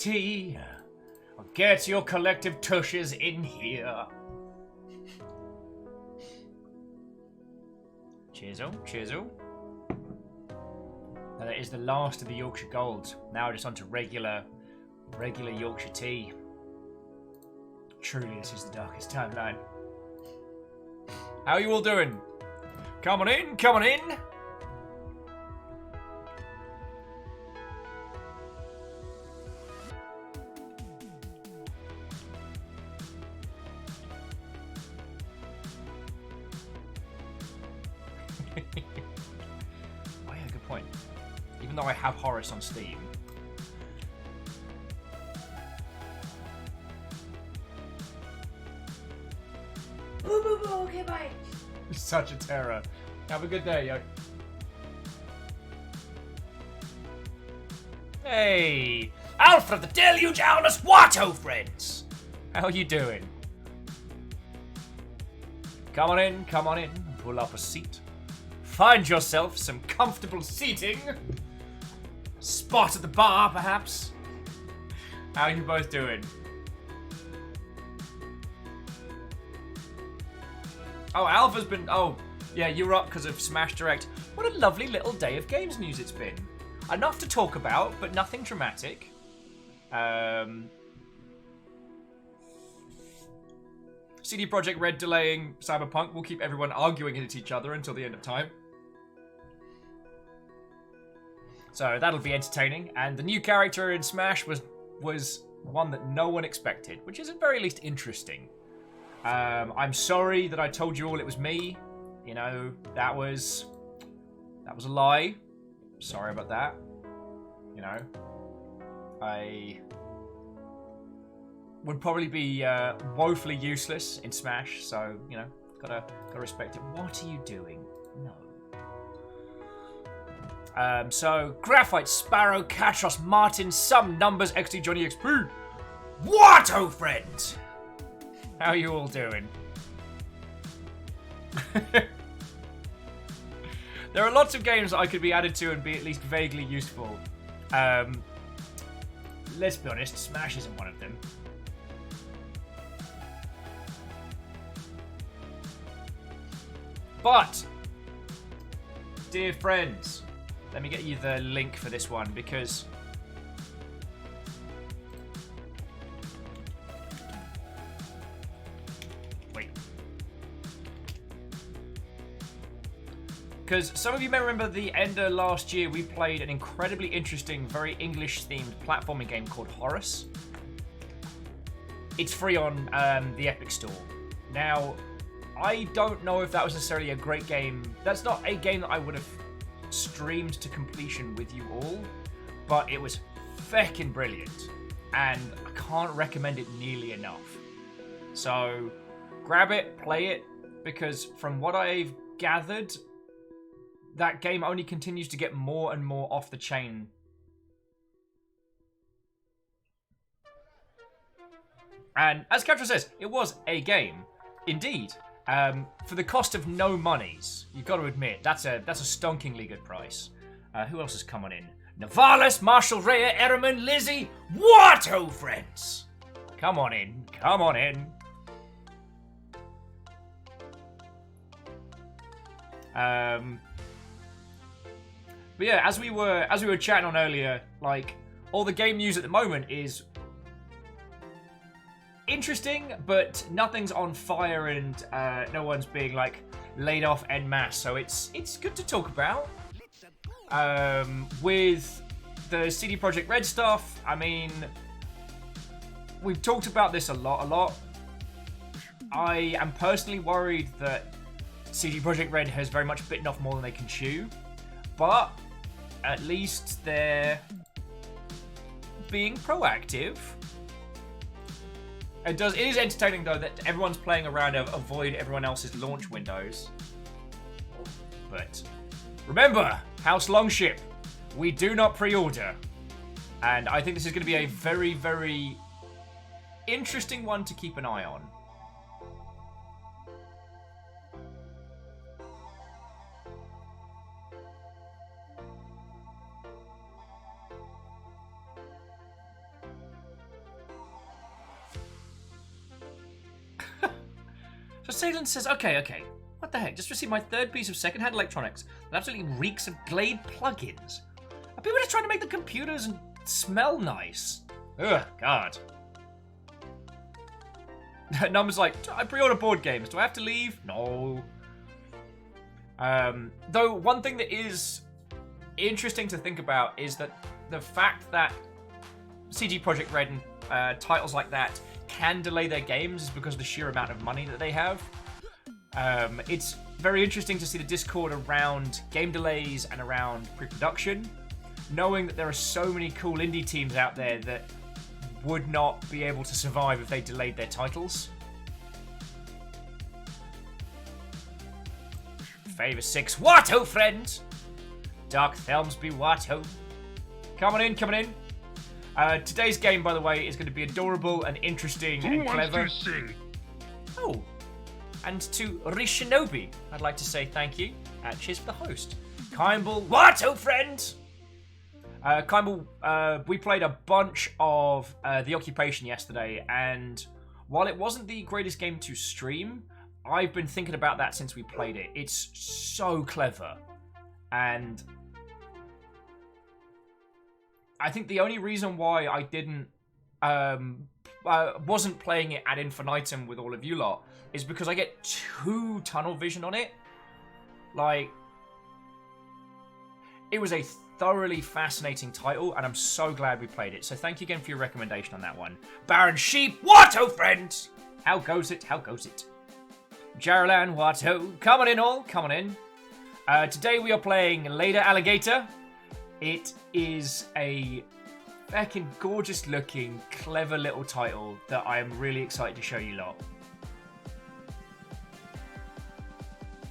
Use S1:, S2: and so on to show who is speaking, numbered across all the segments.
S1: tea. Get your collective tushes in here. Cheers-o, cheers-o. Now that is the last of the Yorkshire Golds. Now just onto regular Yorkshire tea. Truly, this is the darkest timeline. How are you all doing? Come on in, come on in. Oh yeah, good point. Even though I have Horace on Steam.
S2: Boo boo boo, okay bye.
S1: Such a terror. Have a good day, yo. Hey! Alfred the Deluge Owlus Watto friends! How you doing? Come on in, pull up a seat. Find yourself some comfortable seating. Spot at the bar, perhaps. How you both doing? Oh, Alpha's been... Oh, yeah, you were up because of Smash Direct. What a lovely little day of games news it's been. Enough to talk about, but nothing dramatic. CD Projekt Red delaying Cyberpunk will keep everyone arguing at each other until the end of time. So that'll be entertaining. And the new character in Smash was one that no one expected, which is at very least interesting. I'm sorry that I told you all it was me. You know, that was a lie. Sorry about that. You know, I would probably be woefully useless in Smash, so you know, gotta respect it. What are you doing? No. So Graphite, Sparrow, Catros, Martin, some numbers, XD, Johnny XP. What, oh friend? How are you all doing? There are lots of games that I could be added to and be at least vaguely useful. Let's be honest, Smash isn't one of them. But, dear friends, let me get you the link for this one because because some of you may remember the end of last year we played an incredibly interesting, very English-themed platforming game called Horace. It's free on the Epic Store. Now, I don't know if that was necessarily a great game. That's not a game that I would have streamed to completion with you all, but it was feckin' brilliant, and I can't recommend it nearly enough. So, grab it, play it, because from what I've gathered, that game only continues to get more and more off the chain. And as Catra says, it was a game. Indeed. For the cost of no monies, you've got to admit, that's a stonkingly good price. Who else has come on in? Navalis, Marshall, Rhea, Ehrman, Lizzie. What, oh friends? Come on in. Come on in. But yeah, as we were chatting on earlier, like all the game news at the moment is interesting, but nothing's on fire and no one's being like laid off en masse. So it's good to talk about. With the CD Projekt Red stuff, I mean, we've talked about this a lot. I am personally worried that CD Projekt Red has very much bitten off more than they can chew, but at least they're being proactive. It is entertaining though that everyone's playing around to avoid everyone else's launch windows. But remember, House Longship, we do not pre-order. And I think this is going to be a very, very interesting one to keep an eye on. Poseidon says, okay. What the heck? Just received my third piece of secondhand electronics that absolutely reeks of Glade plugins. Are people just trying to make the computers and smell nice? Ugh, God. Number's like, I pre-order board games. Do I have to leave? No. Though one thing that is interesting to think about is that the fact that CG Projekt Red and titles like that can delay their games is because of the sheer amount of money that they have. It's very interesting to see the discord around game delays and around pre-production, knowing that there are so many cool indie teams out there that would not be able to survive if they delayed their titles. Favor 6, Watto, friend! Dark Thelmsby Watto. Coming in. Today's game, by the way, is going to be adorable and interesting and clever.
S3: Wants to sing?
S1: Oh. And to Rishinobi, I'd like to say thank you. Cheers for the host. Kimball, Watto, friend! Kimball, we played a bunch of The Occupation yesterday, and while it wasn't the greatest game to stream, I've been thinking about that since we played it. It's so clever, and I think the only reason why I didn't wasn't playing it ad infinitum with all of you lot is because I get too tunnel vision on it. Like, it was a thoroughly fascinating title, and I'm so glad we played it. So thank you again for your recommendation on that one. Baron Sheep, Watto, friend! How goes it? Jaralan, Watto, coming in. Today we are playing Later Alligator. It is a fucking gorgeous looking, clever little title that I am really excited to show you lot.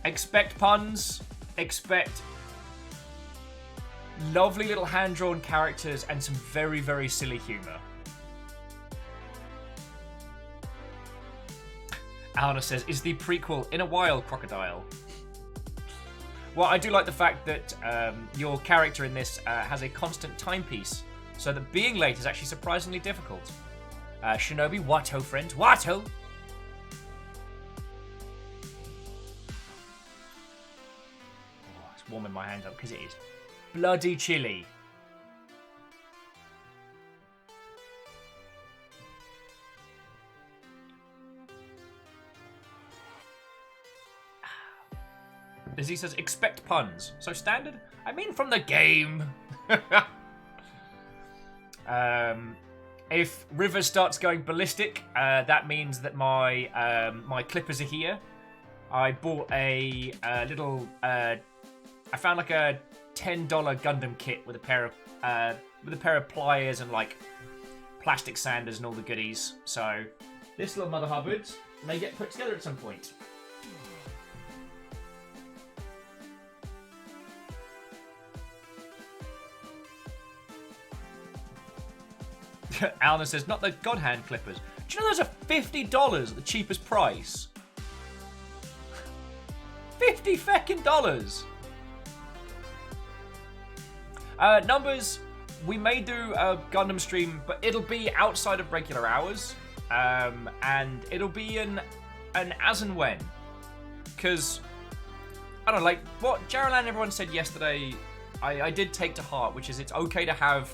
S1: Expect puns, expect lovely little hand-drawn characters and some very, very silly humour. Alana says, is the prequel In a While, Crocodile? Well, I do like the fact that your character in this has a constant timepiece, so that being late is actually surprisingly difficult. Shinobi, Watto, friend. Watto! Oh, it's warming my hands up because it is bloody chilly. Lizzie says, expect puns. So standard? I mean from the game. If River starts going ballistic, that means that my my clippers are here. I bought a little... I found like a $10 Gundam kit with a pair of pliers and like plastic sanders and all the goodies. So this little mother hubbard may get put together at some point. Alna says, not the God Hand clippers. Do you know those are $50 at the cheapest price? $50 feckin' dollars! Numbers, we may do a Gundam stream, but it'll be outside of regular hours. And it'll be an as and when. Because, I don't know, like what Jaralan and everyone said yesterday, I did take to heart, which is it's okay to have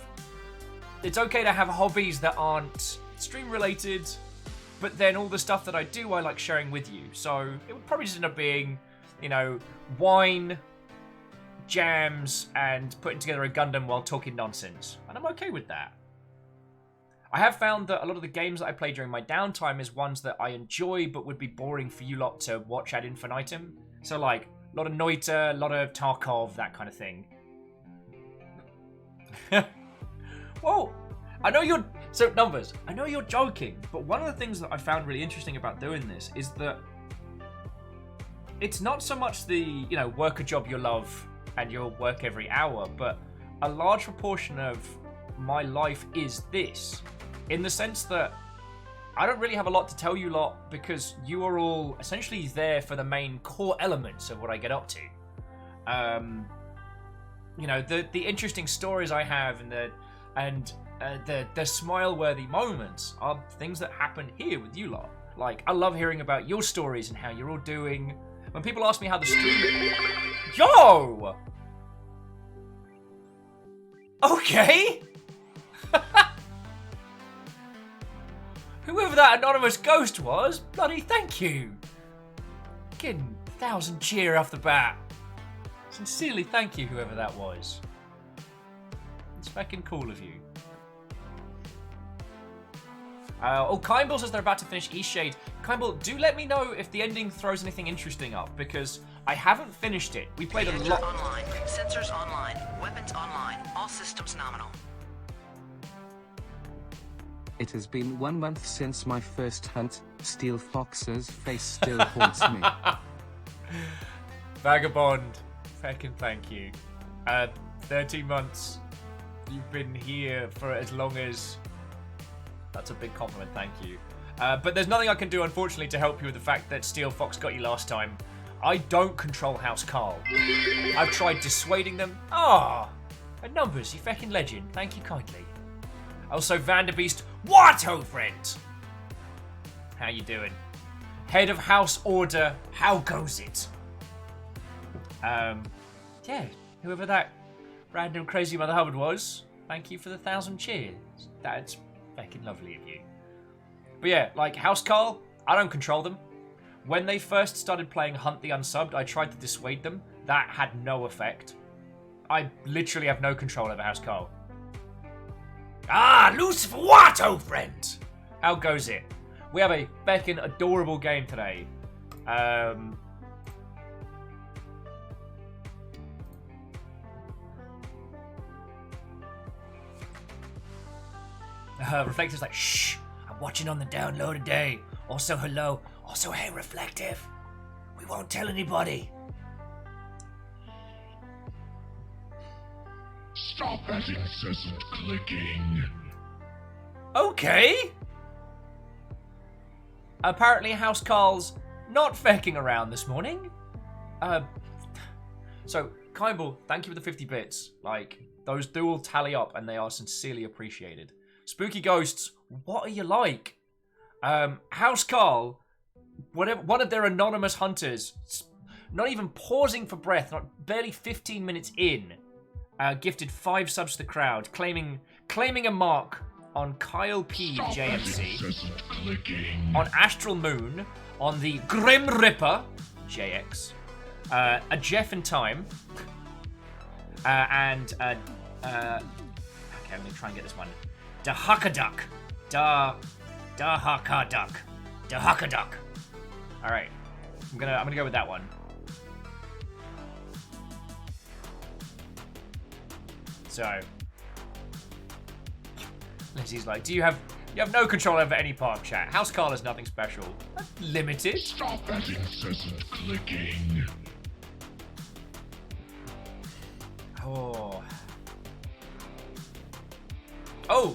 S1: hobbies that aren't stream related, but then all the stuff that I do, I like sharing with you. So it would probably just end up being, you know, wine, jams, and putting together a Gundam while talking nonsense. And I'm okay with that. I have found that a lot of the games that I play during my downtime is ones that I enjoy, but would be boring for you lot to watch ad infinitum. So like, a lot of Noita, a lot of Tarkov, that kind of thing. Whoa! I know you're... So, Numbers, I know you're joking, but one of the things that I found really interesting about doing this is that it's not so much the, you know, work a job you love and you'll work every hour, but a large proportion of my life is this. In the sense that I don't really have a lot to tell you lot because you are all essentially there for the main core elements of what I get up to. You know, the interesting stories I have and the smile-worthy moments are things that happen here with you lot. Like, I love hearing about your stories and how you're all doing. When people ask me how the stream... Yo! Okay! Whoever that anonymous ghost was, bloody thank you. Getting 1,000 cheer off the bat. Sincerely thank you, whoever that was. It's fucking cool of you. Kimball says they're about to finish Eastshade. Kimball, do let me know if the ending throws anything interesting up, because I haven't finished it. We played a lot.
S3: Online. Sensors online. Weapons online. All systems nominal.
S4: It has been 1 month since my first hunt. Steel Fox's face still haunts me.
S1: Vagabond, fucking thank you. 13 months. You've been here for as long as... That's a big compliment, thank you. But there's nothing I can do, unfortunately, to help you with the fact that Steel Fox got you last time. I don't control House Carl. I've tried dissuading them. A numbers, you fucking legend. Thank you kindly. Also, Vanderbeest, what, oh friend? How you doing? Head of House Order, how goes it? Yeah, whoever that random crazy Mother Hubbard was, thank you for the 1,000 cheers. That's fucking lovely of you. But yeah, like, House Carl, I don't control them. When they first started playing Hunt the Unsubbed, I tried to dissuade them. That had no effect. I literally have no control over House Carl. Lucifer, what, oh friend? How goes it? We have a feckin' adorable game today. Reflective's like, shh, I'm watching on the down low today. Also, hello. Also, hey, Reflective. We won't tell anybody.
S5: Stop that incessant clicking.
S1: Okay. Apparently, House Carl's not fecking around this morning. So, Kimball, thank you for the 50 bits. Like, those do all tally up, and they are sincerely appreciated. Spooky Ghosts, what are you like? House Carl, one of their anonymous hunters, not even pausing for breath, barely 15 minutes in, gifted 5 subs to the crowd, claiming a mark on Kyle P. JMC, on Astral Moon, on the Grim Ripper, JX, a Jeff in Time, and, okay, let me try and get this one. Da Huckaduck. Da Huckaduck. Da Huckaduck. Alright. I'm gonna go with that one. So Lizzie's like, you have no control over any park chat. House Carl is nothing special. Limited.
S5: Stop that incessant clicking.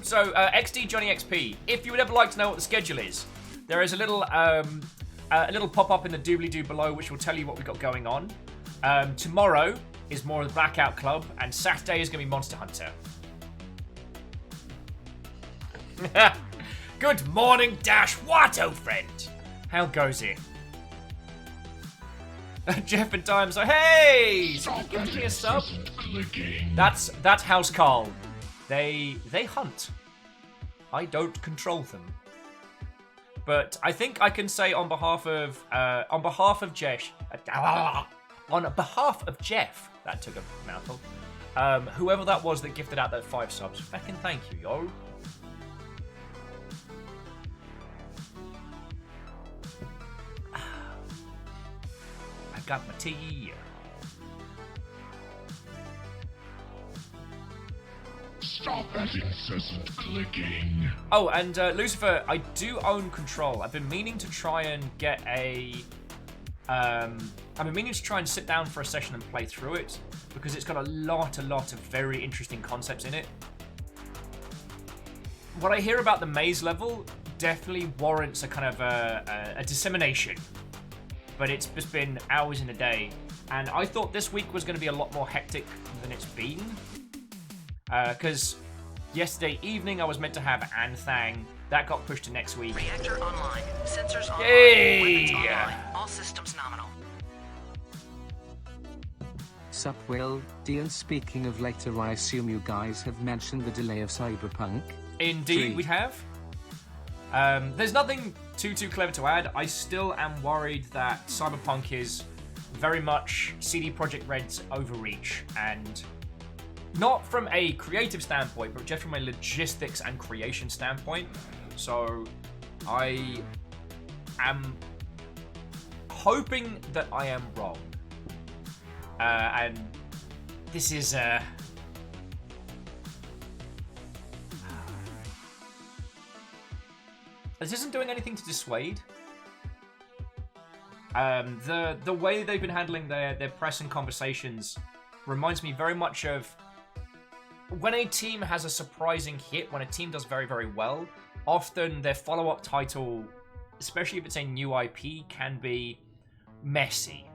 S1: So XD Johnny XP. If you would ever like to know what the schedule is, there is a little pop-up in the doobly-doo below which will tell you what we've got going on. Tomorrow is more of the Blackout Club, and Saturday is going to be Monster Hunter. Good morning, Dash Watto friend. How goes it? Jeff and Time so hey! Give me a sub. That's House Carl. They hunt. I don't control them. But I think I can say on behalf of Jeff, that took a mouthful. Whoever that was that gifted out that 5 subs, fucking thank you, yo. I got my tea.
S5: Stop that incessant clicking.
S1: Oh, and Lucifer, I do own Control. I've been meaning to try and get a... I've been meaning to try and sit down for a session and play through it, because it's got a lot of very interesting concepts in it. What I hear about the maze level definitely warrants a kind of a dissemination, but it's just been hours in a day, and I thought this week was going to be a lot more hectic than it's been. Because yesterday evening I was meant to have Anthang That got pushed to next week.
S3: Reactor online. Sensors online.
S1: Yay!
S3: Weapons online. All systems nominal.
S4: Sup Will, Dion, speaking of later, I assume you guys have mentioned the delay of Cyberpunk.
S1: Indeed,
S4: 3.
S1: we have. There's nothing too clever to add. I still am worried that Cyberpunk is very much CD Projekt Red's overreach, and not from a creative standpoint, but just from a logistics and creation standpoint. So I am hoping that I am wrong. And this is this isn't doing anything to dissuade. The way they've been handling their press and conversations reminds me very much of when a team has a surprising hit, when a team does very, very well, often their follow-up title, especially if it's a new IP, can be messy.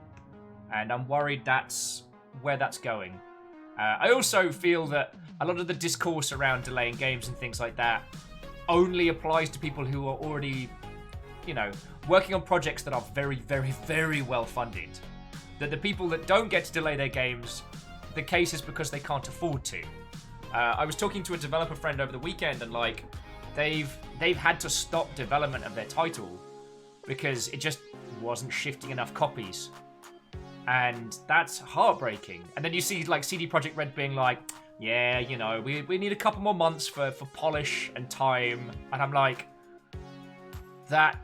S1: And I'm worried that's where that's going. I also feel that a lot of the discourse around delaying games and things like that only applies to people who are already, you know, working on projects that are very, very, very well funded. That the people that don't get to delay their games, the case is because they can't afford to. I was talking to a developer friend over the weekend, and like, they've had to stop development of their title because it just wasn't shifting enough copies. And that's heartbreaking. And then you see like CD Projekt Red being like, yeah, you know, we need a couple more months for polish and time. And I'm like, that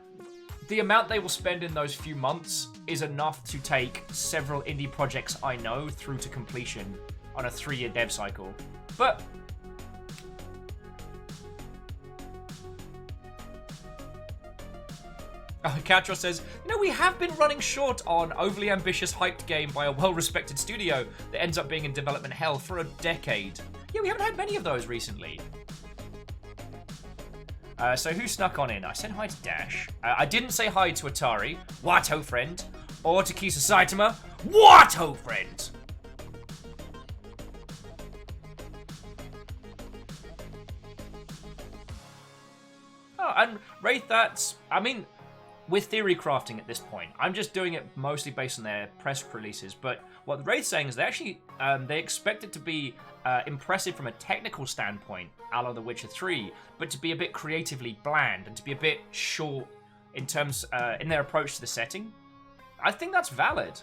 S1: the amount they will spend in those few months is enough to take several indie projects I know through to completion on a 3-year dev cycle. But Catro says, you know, we have been running short on overly ambitious hyped game by a well-respected studio that ends up being in development hell for a decade. Yeah, we haven't had many of those recently. So who snuck on in? I said hi to Dash. I didn't say hi to Atari. What, ho friend? Or to Kisa Saitama. What, ho friend? Oh, and Wraith, that's... I mean... We're theory crafting at this point. I'm just doing it mostly based on their press releases, but what Wraith's saying is they actually they expect it to be impressive from a technical standpoint, a la The Witcher 3, but to be a bit creatively bland and to be a bit short in terms in their approach to the setting. I think that's valid.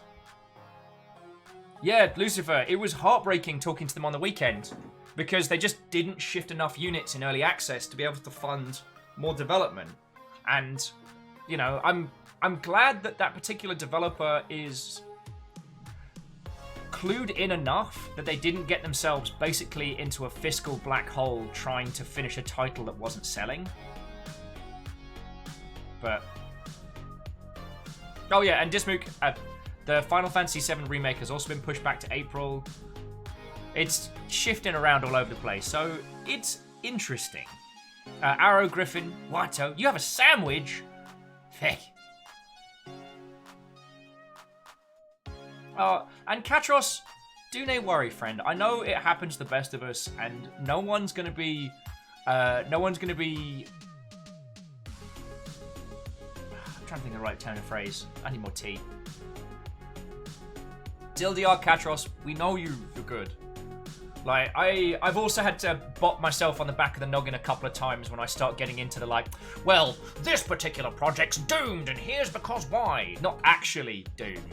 S1: Yeah, Lucifer, it was heartbreaking talking to them on the weekend because they just didn't shift enough units in early access to be able to fund more development. And you know, I'm glad that that particular developer is clued in enough that they didn't get themselves basically into a fiscal black hole trying to finish a title that wasn't selling. But oh yeah, and Dismook, the Final Fantasy VII Remake has also been pushed back to April. It's shifting around all over the place, so it's interesting. Arrow Griffin, Watto, you have a sandwich? Heck. And Katros, do nae worry, friend. I know it happens to the best of us, and no one's gonna be... I'm trying to think of the right tone of phrase. I need more tea. Dildiar Katros, we know you're good. Like, I've also had to bop myself on the back of the noggin a couple of times when I start getting into the like, well, this particular project's doomed and here's because why. Not actually doomed.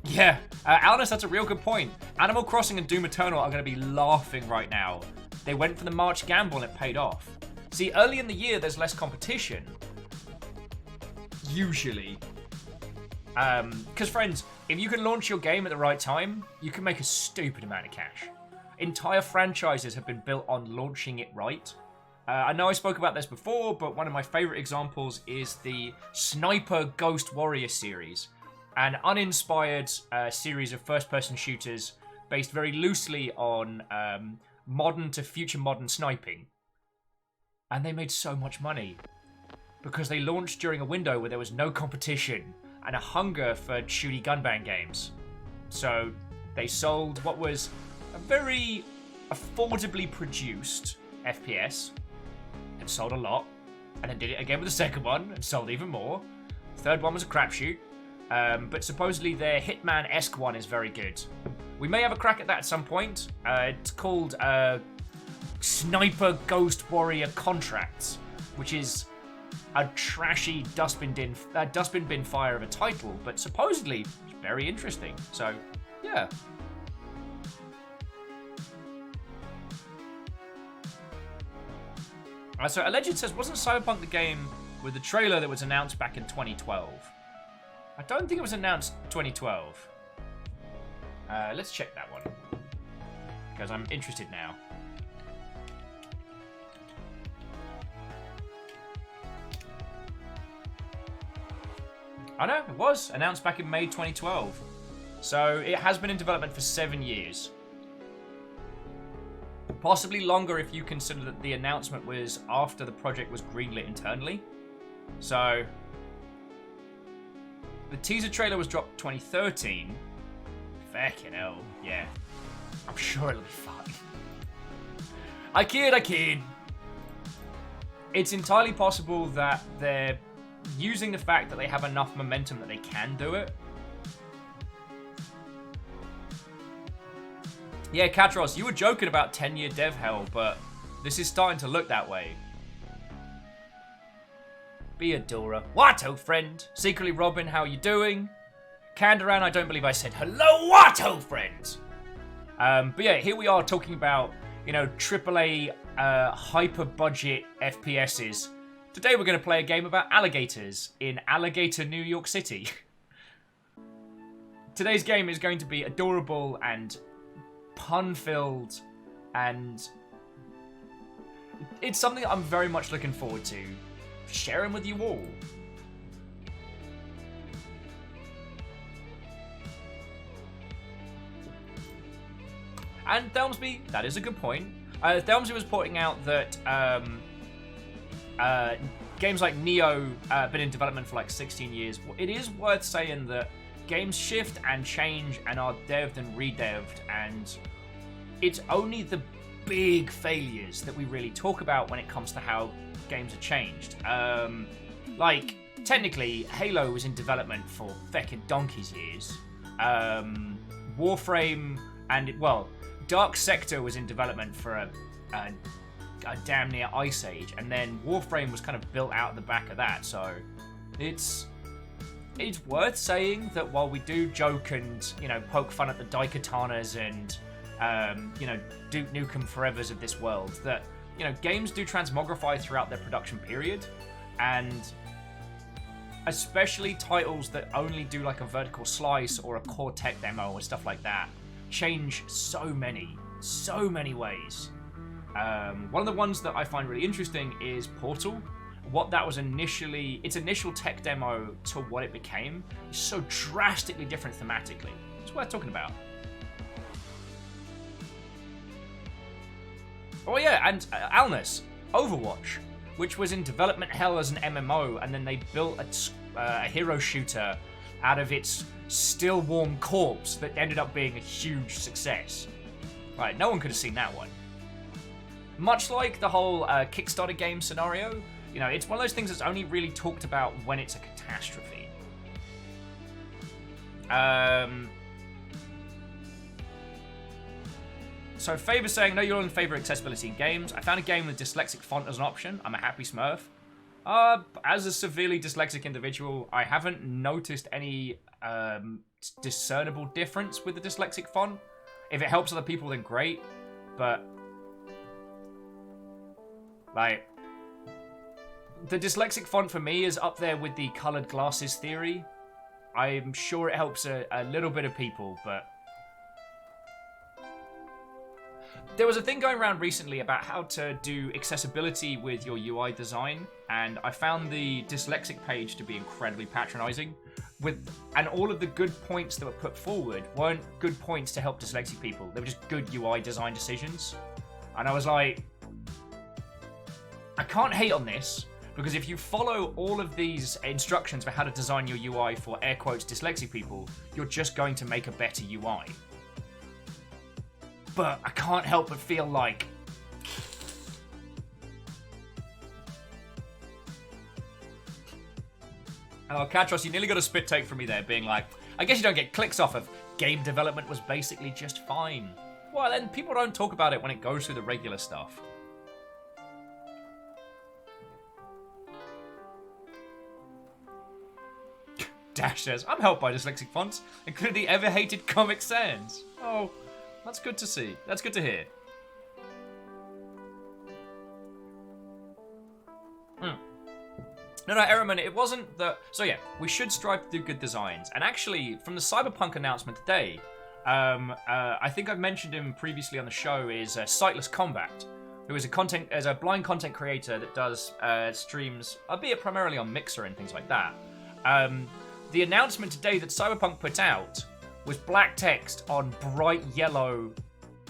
S1: Yeah, Alnus, that's a real good point. Animal Crossing and Doom Eternal are going to be laughing right now. They went for the March gamble and it paid off. See, early in the year, there's less competition. Usually. Because, friends, if you can launch your game at the right time, you can make a stupid amount of cash. Entire franchises have been built on launching it right. I know I spoke about this before, but one of my favorite examples is the Sniper Ghost Warrior series, an uninspired series of first-person shooters based very loosely on modern to future modern sniping. And they made so much money because they launched during a window where there was no competition and a hunger for shooty gunbang games. So they sold what was a very affordably produced FPS and sold a lot, and then did it again with the second one and sold even more. The third one was a crapshoot, but supposedly their Hitman-esque one is very good. We may have a crack at that at some point. It's called Sniper Ghost Warrior Contracts, which is a trashy dustbin bin fire of a title, but supposedly it's very interesting. So, yeah. So Alleged says, wasn't Cyberpunk the game with the trailer that was announced back in 2012? I don't think it was announced 2012. Let's check that one, because I'm interested now. I know, it was announced back in May 2012. So it has been in development for 7 years. Possibly longer if you consider that the announcement was after the project was greenlit internally. So the teaser trailer was dropped 2013. Fucking hell, yeah. I'm sure it'll be fun. I kid. It's entirely possible that they're using the fact that they have enough momentum that they can do it. Yeah, Katros, you were joking about 10-year dev hell, but this is starting to look that way. Beadora. Watto, friend. Secretly Robin, how you doing? Kandaran, I don't believe I said hello, Watto, friend. But yeah, here we are talking about, you know, AAA hyper-budget FPSs. Today we're going to play a game about alligators in Alligator, New York City. Today's game is going to be adorable and pun-filled, and it's something I'm very much looking forward to sharing with you all. And Thelmsby, that is a good point. Thelmsby was pointing out that games like Neo been in development for like 16 years. It is worth saying that games shift and change and are devved and redevved, and it's only the big failures that we really talk about when it comes to how games are changed. Like, technically, Halo was in development for feckin' donkey's years. Warframe and, well, Dark Sector was in development for a damn near Ice Age, and then Warframe was kind of built out of the back of that, so it's worth saying that while we do joke and, you know, poke fun at the Daikatanas and, you know, Duke Nukem Forevers of this world, that, you know, games do transmogrify throughout their production period, and especially titles that only do like a vertical slice or a core tech demo or stuff like that change so many ways. One of the ones that I find really interesting is Portal. What that was initially, its initial tech demo to what it became, is so drastically different thematically. It's worth talking about. Oh yeah, and Alnus, Overwatch, which was in development hell as an MMO, and then they built a hero shooter out of its still warm corpse that ended up being a huge success. Right, no one could have seen that one. Much like the whole Kickstarter game scenario, you know, it's one of those things that's only really talked about when it's a catastrophe. So Favor's saying, no, you're in favor of accessibility in games. I found a game with dyslexic font as an option. I'm a happy smurf. As a severely dyslexic individual, I haven't noticed any discernible difference with the dyslexic font. If it helps other people, then great. But, like, the dyslexic font for me is up there with the colored glasses theory. I'm sure it helps a little bit of people, but there was a thing going around recently about how to do accessibility with your UI design, and I found the dyslexic page to be incredibly patronizing. And all of the good points that were put forward weren't good points to help dyslexic people. They were just good UI design decisions. And I was like, I can't hate on this, because if you follow all of these instructions for how to design your UI for air quotes dyslexic people, you're just going to make a better UI. but I can't help but feel like... Oh, Katros, you nearly got a spit take from me there, being like, I guess you don't get clicks off of game development was basically just fine. Well, then people don't talk about it when it goes through the regular stuff. Dash says, I'm helped by dyslexic fonts, including the ever-hated Comic Sans. Oh, that's good to see. That's good to hear. No, Eraman, it wasn't that... So yeah, we should strive to do good designs. And actually, from the Cyberpunk announcement today, I think I've mentioned him previously on the show, is Sightless Combat, who is a blind content creator that does streams, albeit primarily on Mixer and things like that. The announcement today that Cyberpunk put out was black text on bright yellow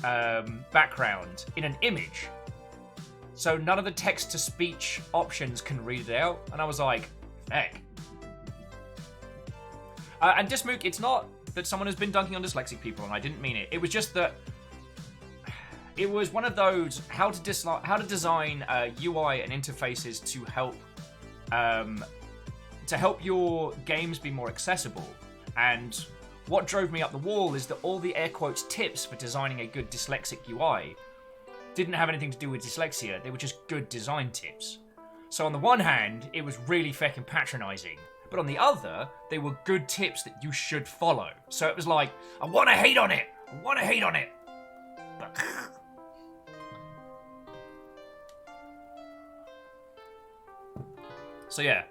S1: background in an image. So none of the text-to-speech options can read it out. And I was like, heck. And Dismook, it's not that someone has been dunking on dyslexic people, and I didn't mean it. It was just that it was one of those how to design UI and interfaces to help your games be more accessible. And what drove me up the wall is that all the air quotes tips for designing a good dyslexic UI didn't have anything to do with dyslexia. They were just good design tips. So on the one hand, it was really feckin' patronizing. But on the other, they were good tips that you should follow. So it was like, I want to hate on it. I want to hate on it. But... So yeah.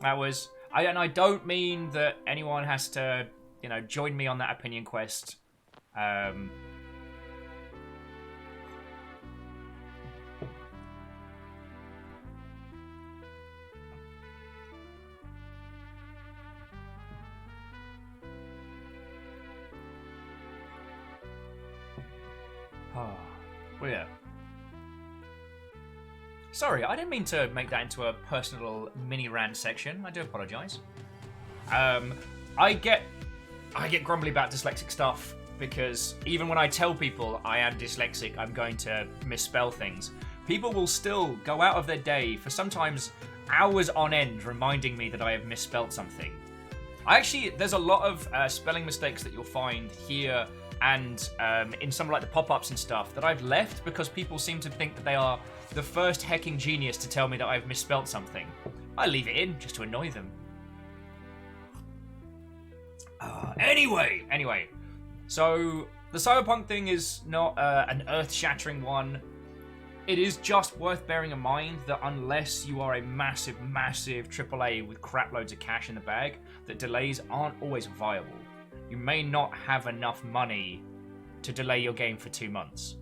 S1: That was... And I don't mean that anyone has to, join me on that opinion quest. Well, yeah. Sorry, I didn't mean to make that into a personal mini rant section. I do apologise. I get grumbly about dyslexic stuff because even when I tell people I am dyslexic, I'm going to misspell things. People will still go out of their day for sometimes hours on end reminding me that I have misspelled something. There's a lot of spelling mistakes that you'll find here and in some like the pop-ups and stuff that I've left because people seem to think that they are the first hecking genius to tell me that I've misspelt something. I leave it in just to annoy them. Anyway, so the Cyberpunk thing is not an earth-shattering one. It is just worth bearing in mind that unless you are a massive AAA with crap loads of cash in the bag, that delays aren't always viable. You may not have enough money to delay your game for 2 months.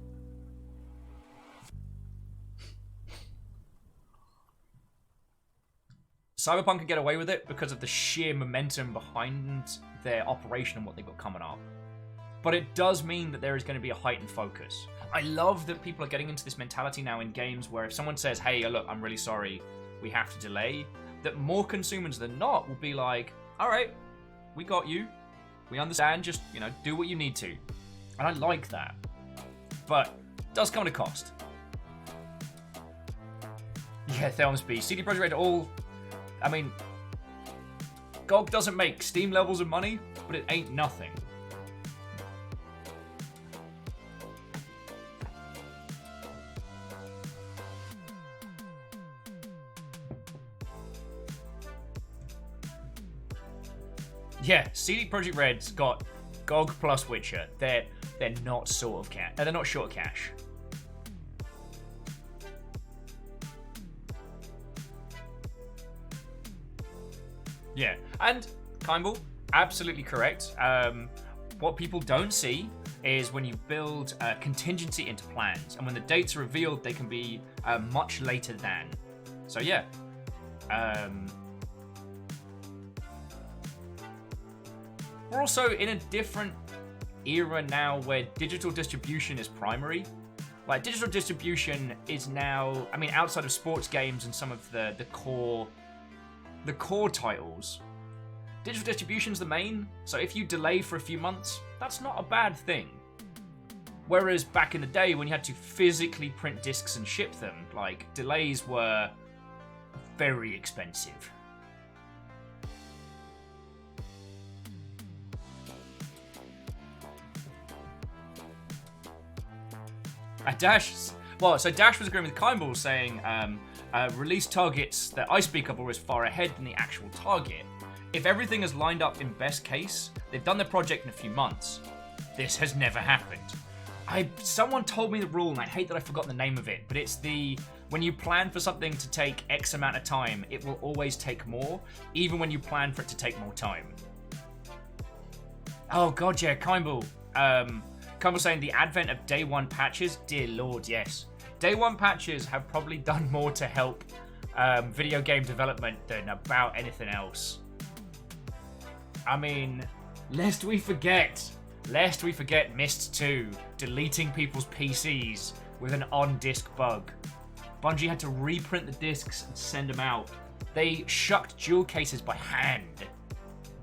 S1: Cyberpunk can get away with it because of the sheer momentum behind their operation and what they've got coming up. But it does mean that there is going to be a heightened focus. I love that people are getting into this mentality now in games where if someone says, hey, look, I'm really sorry, we have to delay, that more consumers than not will be like, all right, we got you. We understand, just, do what you need to. And I like that. But it does come at a cost. Yeah, Thelmsby. CD Projekt Red GOG doesn't make Steam levels of money, but it ain't nothing. Yeah, CD Projekt Red's got GOG plus Witcher. They're not short of cash. They're not short of cash. Yeah, and Kimball, absolutely correct. What people don't see is when you build contingency into plans, and when the dates are revealed, they can be much later than. So yeah. We're also in a different era now where digital distribution is primary. Like, digital distribution is now, outside of sports games and some of the core titles, digital distribution's the main, so if you delay for a few months, that's not a bad thing. Whereas back in the day when you had to physically print discs and ship them, like, delays were very expensive. Dash was agreeing with Kimball, saying release targets that I speak of are always far ahead than the actual target. If everything is lined up in best case, they've done their project in a few months. This has never happened. Someone told me the rule, and I hate that I've forgotten the name of it, but it's when you plan for something to take X amount of time, it will always take more, even when you plan for it to take more time. Oh god, yeah, Kimball. Kimball saying the advent of day one patches, dear lord, yes. Day one patches have probably done more to help video game development than about anything else. I mean, lest we forget Myst 2 deleting people's PCs with an on-disc bug. Bungie had to reprint the discs and send them out. They shucked jewel cases by hand.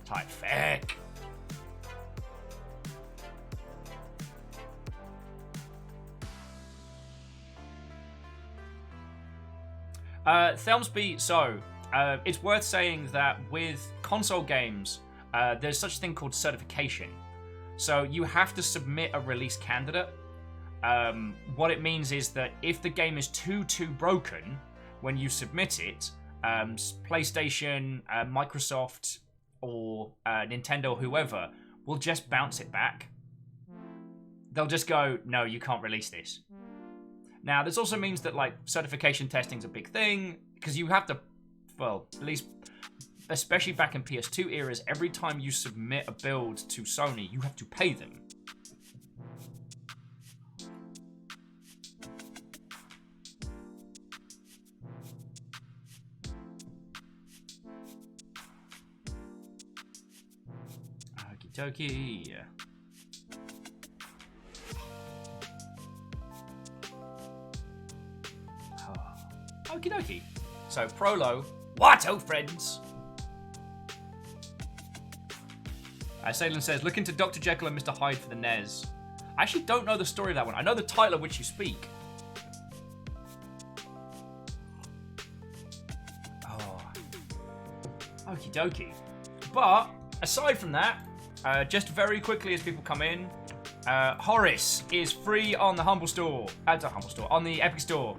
S1: Type feck. Thelmsby, so it's worth saying that with console games, there's such a thing called certification. So you have to submit a release candidate. What it means is that if the game is too broken when you submit it, PlayStation, Microsoft, or Nintendo, whoever, will just bounce it back. They'll just go, no, you can't release this. Now, this also means that, like, certification testing's a big thing, because you have to, well, at least, especially back in PS2 eras, every time you submit a build to Sony, you have to pay them. Okie dokie. Okie dokie. So, Prolo, what, old friends? Salem says, look into Dr. Jekyll and Mr. Hyde for the NES. I actually don't know the story of that one. I know the title of which you speak. Oh. Okie dokie. But, aside from that, just very quickly as people come in, Horace is free on the Humble Store. On the Epic Store.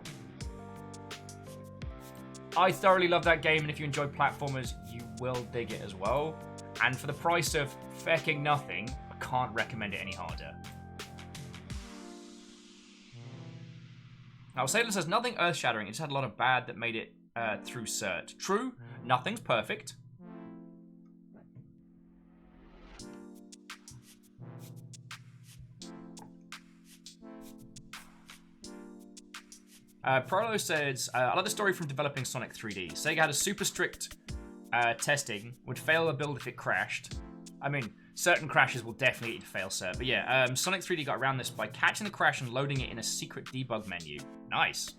S1: I thoroughly love that game, and if you enjoy platformers, you will dig it as well. And for the price of fecking nothing, I can't recommend it any harder. Now, Salem says, nothing earth-shattering, it just had a lot of bad that made it through cert. True, nothing's perfect. Prolo says, I like the story from developing Sonic 3D. Sega had a super strict testing, would fail a build if it crashed. I mean, certain crashes will definitely fail cert, but yeah, Sonic 3D got around this by catching the crash and loading it in a secret debug menu. Nice.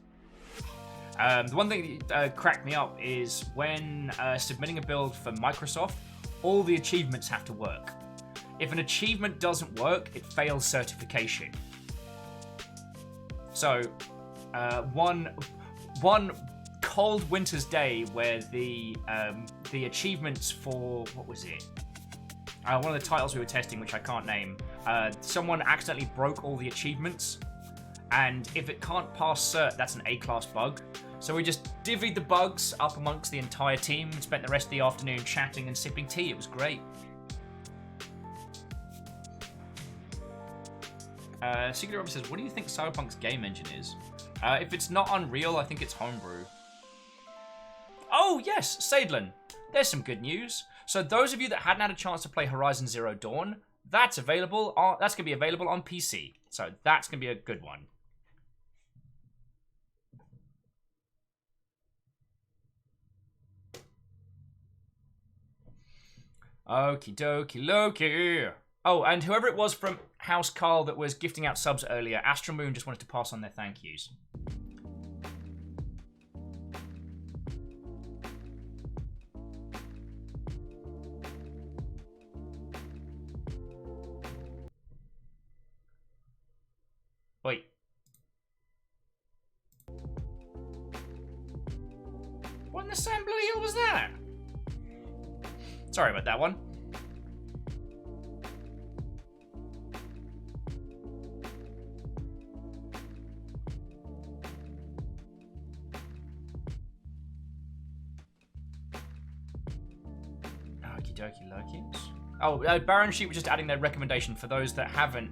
S1: The one thing that cracked me up is when submitting a build for Microsoft, all the achievements have to work. If an achievement doesn't work, it fails certification. So, one cold winter's day where the achievements for, what was it? One of the titles we were testing, which I can't name, someone accidentally broke all the achievements, and if it can't pass cert, that's an A-class bug. So we just divvied the bugs up amongst the entire team and spent the rest of the afternoon chatting and sipping tea. It was great. Secret Robert says, what do you think Cyberpunk's game engine is? If it's not Unreal, I think it's homebrew. Oh, yes, Sadlin. There's some good news. So those of you that hadn't had a chance to play Horizon Zero Dawn, that's available. That's going to be available on PC. So that's going to be a good one. Okie dokie Loki. Oh, and whoever it was from House Carl that was gifting out subs earlier, Astral Moon just wanted to pass on their thank yous. What in the San Blue Hill was that? Sorry about that one. Okie dokie lokies. Oh, Baron Sheep was just adding their recommendation for those that haven't.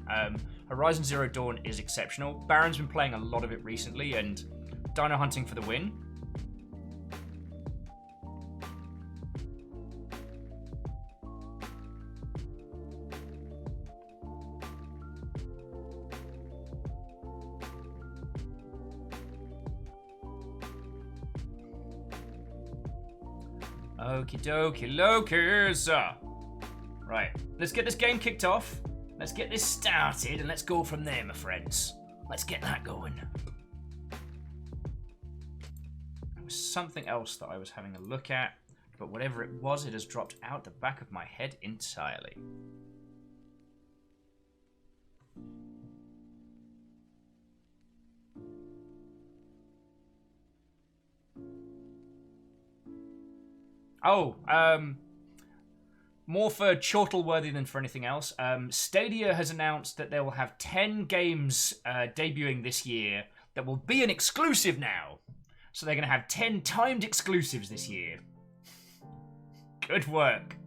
S1: Horizon Zero Dawn is exceptional. Baron's been playing a lot of it recently, and Dino Hunting for the win. Okie dokie lokies. Right, let's get this game kicked off. Let's get this started, and let's go from there, my friends. Let's get that going. There was something else that I was having a look at, but whatever it was, it has dropped out the back of my head entirely. Oh, more for chortle-worthy than for anything else. Stadia has announced that they will have 10 games debuting this year that will be an exclusive now. So they're going to have 10 timed exclusives this year. Good work.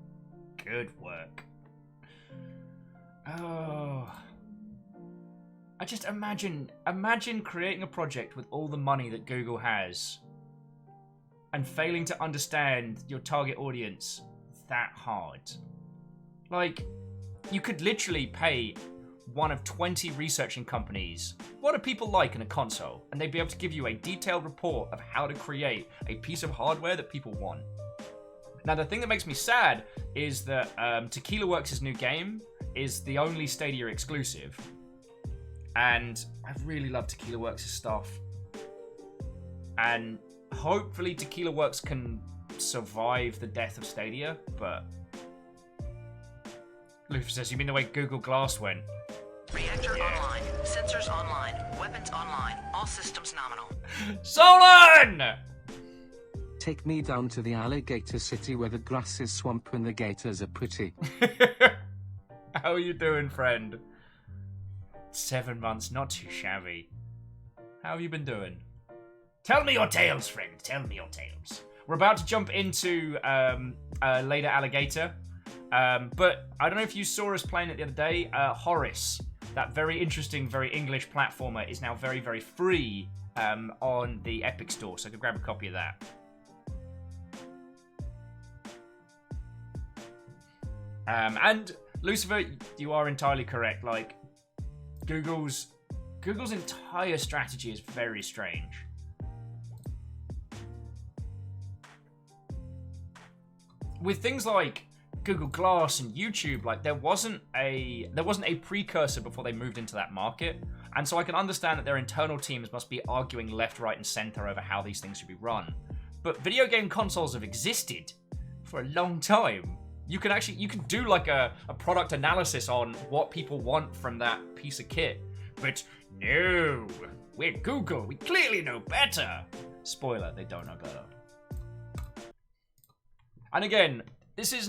S1: Good work. Oh. I just imagine creating a project with all the money that Google has and failing to understand your target audience that hard. Like, you could literally pay one of 20 researching companies what do people like in a console, and they'd be able to give you a detailed report of how to create a piece of hardware that people want. Now, the thing that makes me sad is that Tequila Works' new game is the only Stadia exclusive, and I really love Tequila Works' stuff, and hopefully Tequila Works can survive the death of Stadia, but Lufa says, you mean the way Google Glass went?
S3: Reactor online. Sensors online. Weapons online. All systems nominal.
S1: Solon!
S4: Take me down to the alligator city where the grass is swamp and the gators are pretty.
S1: How are you doing, friend? 7 months, not too shabby. How have you been doing? Tell me your tales, friend. Tell me your tales. We're about to jump into later Alligator. But I don't know if you saw us playing it the other day. Horace, that very interesting, very English platformer, is now very, very free on the Epic Store. So I could grab a copy of that. And Lucifer, you are entirely correct. Like, Google's entire strategy is very strange. With things like Google Glass and YouTube, like there wasn't a precursor before they moved into that market, and so I can understand that their internal teams must be arguing left, right, and center over how these things should be run. But video game consoles have existed for a long time. You can do like a product analysis on what people want from that piece of kit. But no, we're Google. We clearly know better. Spoiler: they don't know better. And again, this is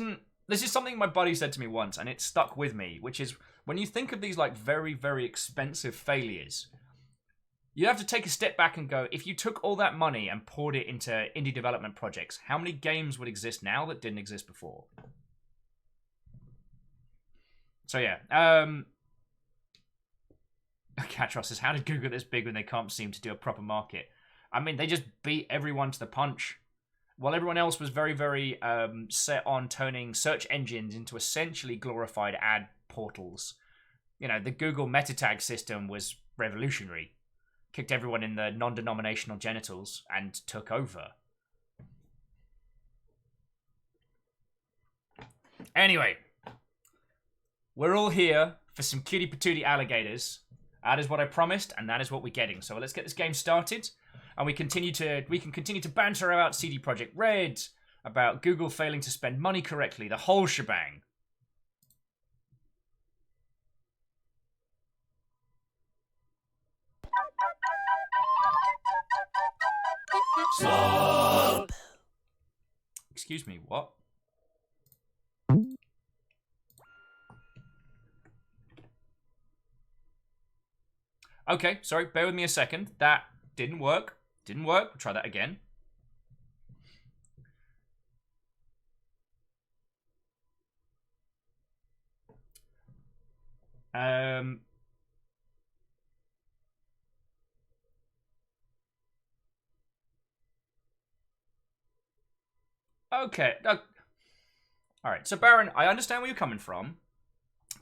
S1: something my buddy said to me once, and it stuck with me, which is when you think of these like very, very expensive failures, you have to take a step back and go, if you took all that money and poured it into indie development projects, how many games would exist now that didn't exist before? So yeah, Catros says, how did Google get this big when they can't seem to do a proper market? I mean, they just beat everyone to the punch. While everyone else was very, very set on turning search engines into essentially glorified ad portals, you know, the Google meta tag system was revolutionary. Kicked everyone in the non-denominational genitals and took over. Anyway, we're all here for some cutie patootie alligators. That is what I promised, and that is what we're getting. So let's get this game started. And we can continue to banter about CD Projekt Red, about Google failing to spend money correctly, the whole shebang.
S6: Stop!
S1: Excuse me, what? Okay, sorry, bear with me a second. That didn't work. Didn't work. We'll try that again. Okay. Alright, so Baron, I understand where you're coming from,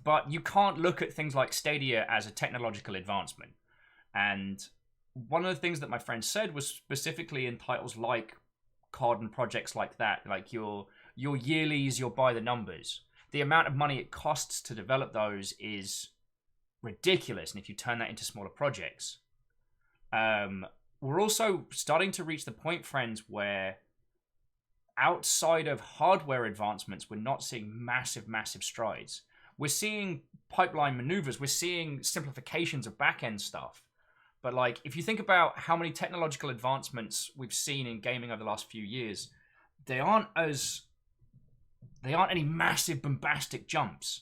S1: but you can't look at things like Stadia as a technological advancement. And one of the things that my friend said was specifically in titles like COD and projects like that, like your yearlies, your by the numbers, the amount of money it costs to develop those is ridiculous. And if you turn that into smaller projects, we're also starting to reach the point, friends, where outside of hardware advancements, we're not seeing massive strides. We're seeing pipeline maneuvers. We're seeing simplifications of back-end stuff. But like, if you think about how many technological advancements we've seen in gaming over the last few years, they aren't any massive bombastic jumps.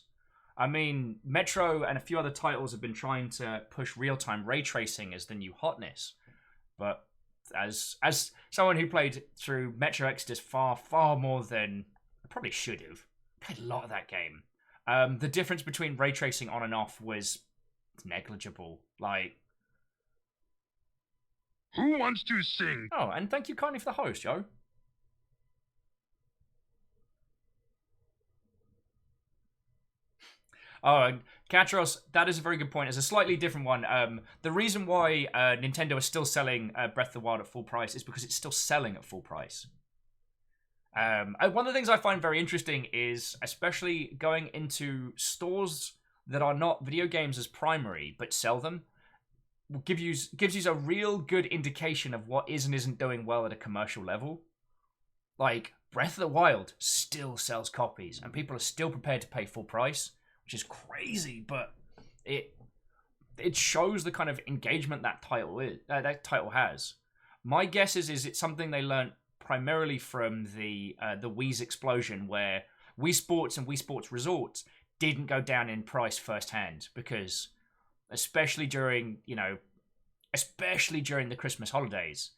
S1: I mean, Metro and a few other titles have been trying to push real-time ray tracing as the new hotness. But as someone who played through Metro Exodus far more than I probably should have, played a lot of that game. The difference between ray tracing on and off was negligible. Like,
S5: Who wants to sing?
S1: oh, and thank you kindly for the host, Joe. Oh, Katros, that is a very good point. It's a slightly different one. The reason why Nintendo is still selling Breath of the Wild at full price is because it's still selling at full price. One of the things I find very interesting is, especially going into stores that are not video games as primary, but sell them, gives you a real good indication of what is and isn't doing well at a commercial level. Like, Breath of the Wild still sells copies, and people are still prepared to pay full price, which is crazy, but it shows the kind of engagement that title has. My guess is it's something they learned primarily from the Wii's explosion, where Wii Sports and Wii Sports Resorts didn't go down in price firsthand, because especially during the Christmas holidays,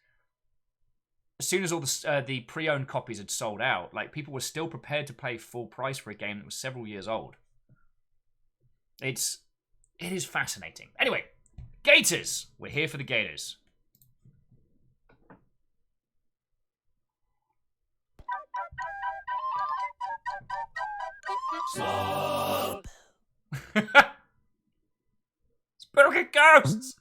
S1: as soon as all the pre-owned copies had sold out, like, people were still prepared to pay full price for a game that was several years old. It is fascinating. Anyway, Gators! We're here for the Gators. Slob! Spittle kick ghosts!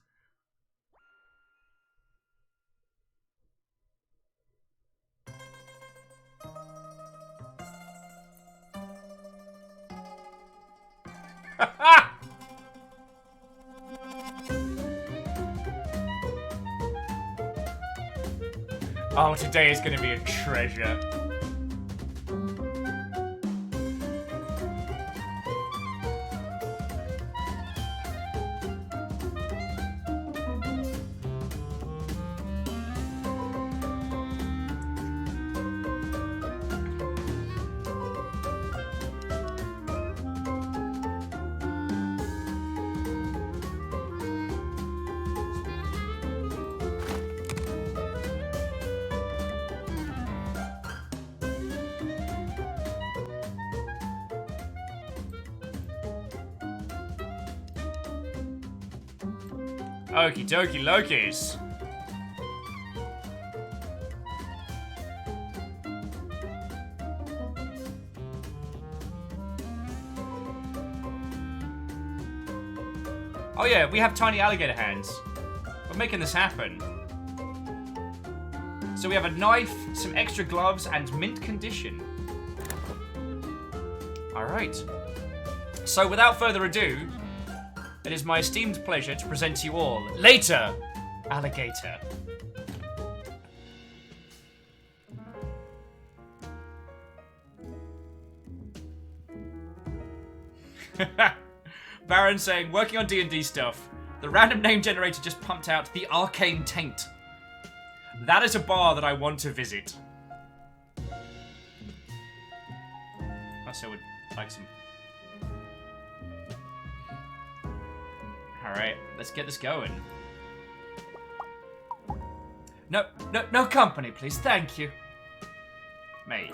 S1: Oh, today is going to be a treasure. Okie dokie Lokis. Oh yeah, we have tiny alligator hands. We're making this happen. So we have a knife, some extra gloves, and mint condition. Alright. So without further ado, it is my esteemed pleasure to present to you all, later, Alligator. Baron saying, working on D&D stuff. The random name generator just pumped out the Arcane Taint. That is a bar that I want to visit. also would like some. Alright, let's get this going. No company, please. Thank you. Mate.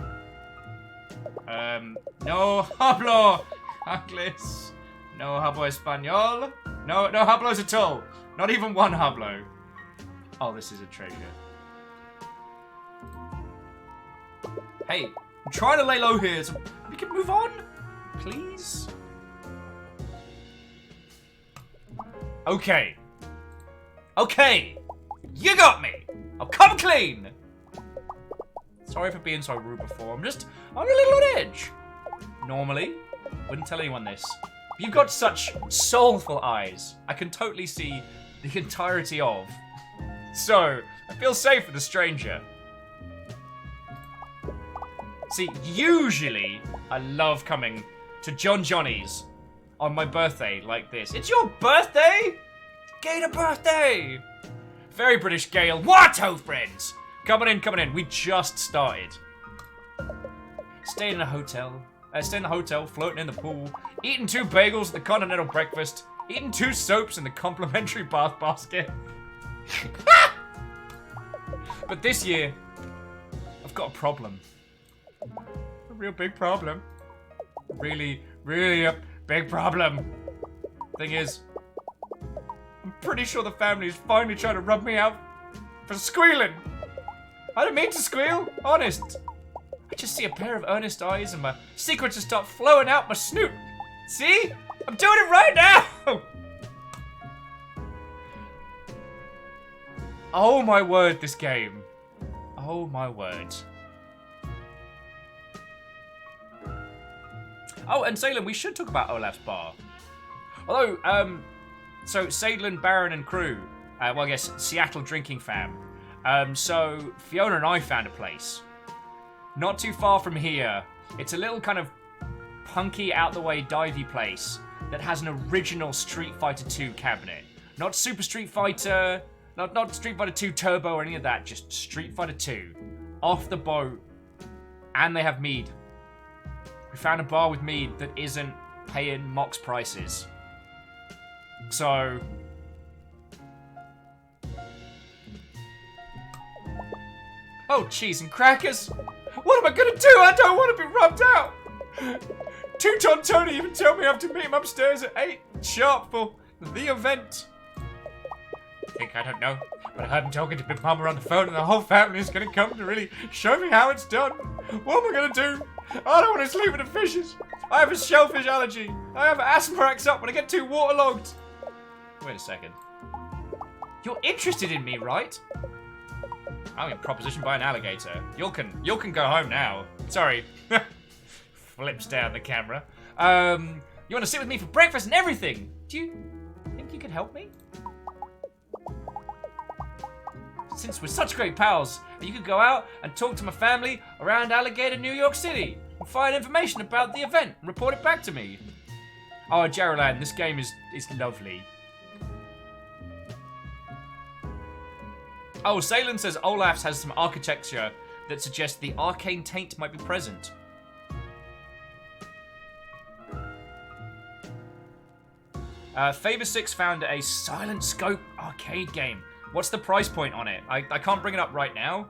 S1: No hablo Ingles. No hablo español. No hablos at all. Not even one hablo. Oh, this is a treasure. Hey, I'm trying to lay low here, so we can move on, please. Okay. Okay. You got me. I'll come clean. Sorry for being so rude before. I'm a little on edge. Normally, wouldn't tell anyone this. But you've got such soulful eyes. I can totally see the entirety of. So, I feel safe with a stranger. See, usually, I love coming to John Johnny's on my birthday like this. It's your birthday? Gator birthday! Very British Gale. What, friends? Coming in. We just started. Staying in a hotel. Staying in the hotel, floating in the pool, eating 2 bagels at the continental breakfast, eating 2 soaps in the complimentary bath basket. But this year, I've got a problem. A real big problem. Really a big problem. Thing is, I'm pretty sure the family is finally trying to rub me out for squealing. I didn't mean to squeal, honest. I just see a pair of earnest eyes and my secrets just start flowing out my snoot. See? I'm doing it right now! Oh my word, this game. Oh my word. Oh, and Salem, we should talk about Olaf's bar. Although, so Salem, Baron, and crew, well, I guess Seattle drinking fam. So Fiona and I found a place. Not too far from here. It's a little kind of punky, out-the-way, divey place that has an original Street Fighter 2 cabinet. Not Super Street Fighter, not Street Fighter 2 Turbo or any of that, just Street Fighter 2. Off the boat. And they have mead. We found a bar with mead that isn't paying Mox prices. So... Oh, cheese and crackers! What am I gonna do? I don't want to be rubbed out! Two-Ton Tony even told me I have to meet him upstairs at 8 sharp for the event. I don't know, but I heard him talking to Big Mama on the phone and the whole family is gonna come to really show me how it's done. What am I gonna do? I don't want to sleep with the fishes. I have a shellfish allergy. I have asthma acts up when I get too waterlogged. Wait a second. You're interested in me, right? I'm propositioned by an alligator. You can go home now. Sorry. Flips down the camera. You want to sit with me for breakfast and everything? Do you think you could help me? Since we're such great pals, you could go out and talk to my family around Alligator, New York City, and find information about the event and report it back to me. Oh, Jarrowland, this game is lovely. Oh, Salen says Olaf's has some architecture that suggests the arcane taint might be present. Favor6 found a Silent Scope arcade game. What's the price point on it? I can't bring it up right now.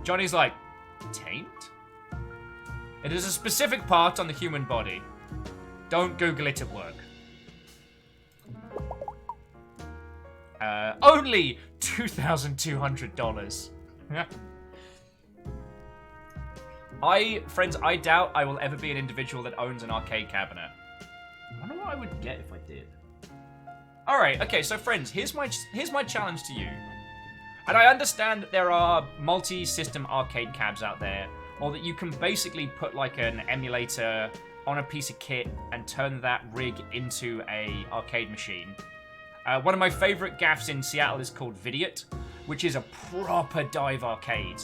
S1: Johnny's like, taint? It is a specific part on the human body. Don't Google it at work. Only $2,200. Friends, I doubt I will ever be an individual that owns an arcade cabinet. I wonder what I would get if I did. Alright, okay, so friends, here's my challenge to you. And I understand that there are multi-system arcade cabs out there, or that you can basically put like an emulator on a piece of kit and turn that rig into a arcade machine. One of my favorite gaffs in Seattle is called Vidiot, which is a proper dive arcade.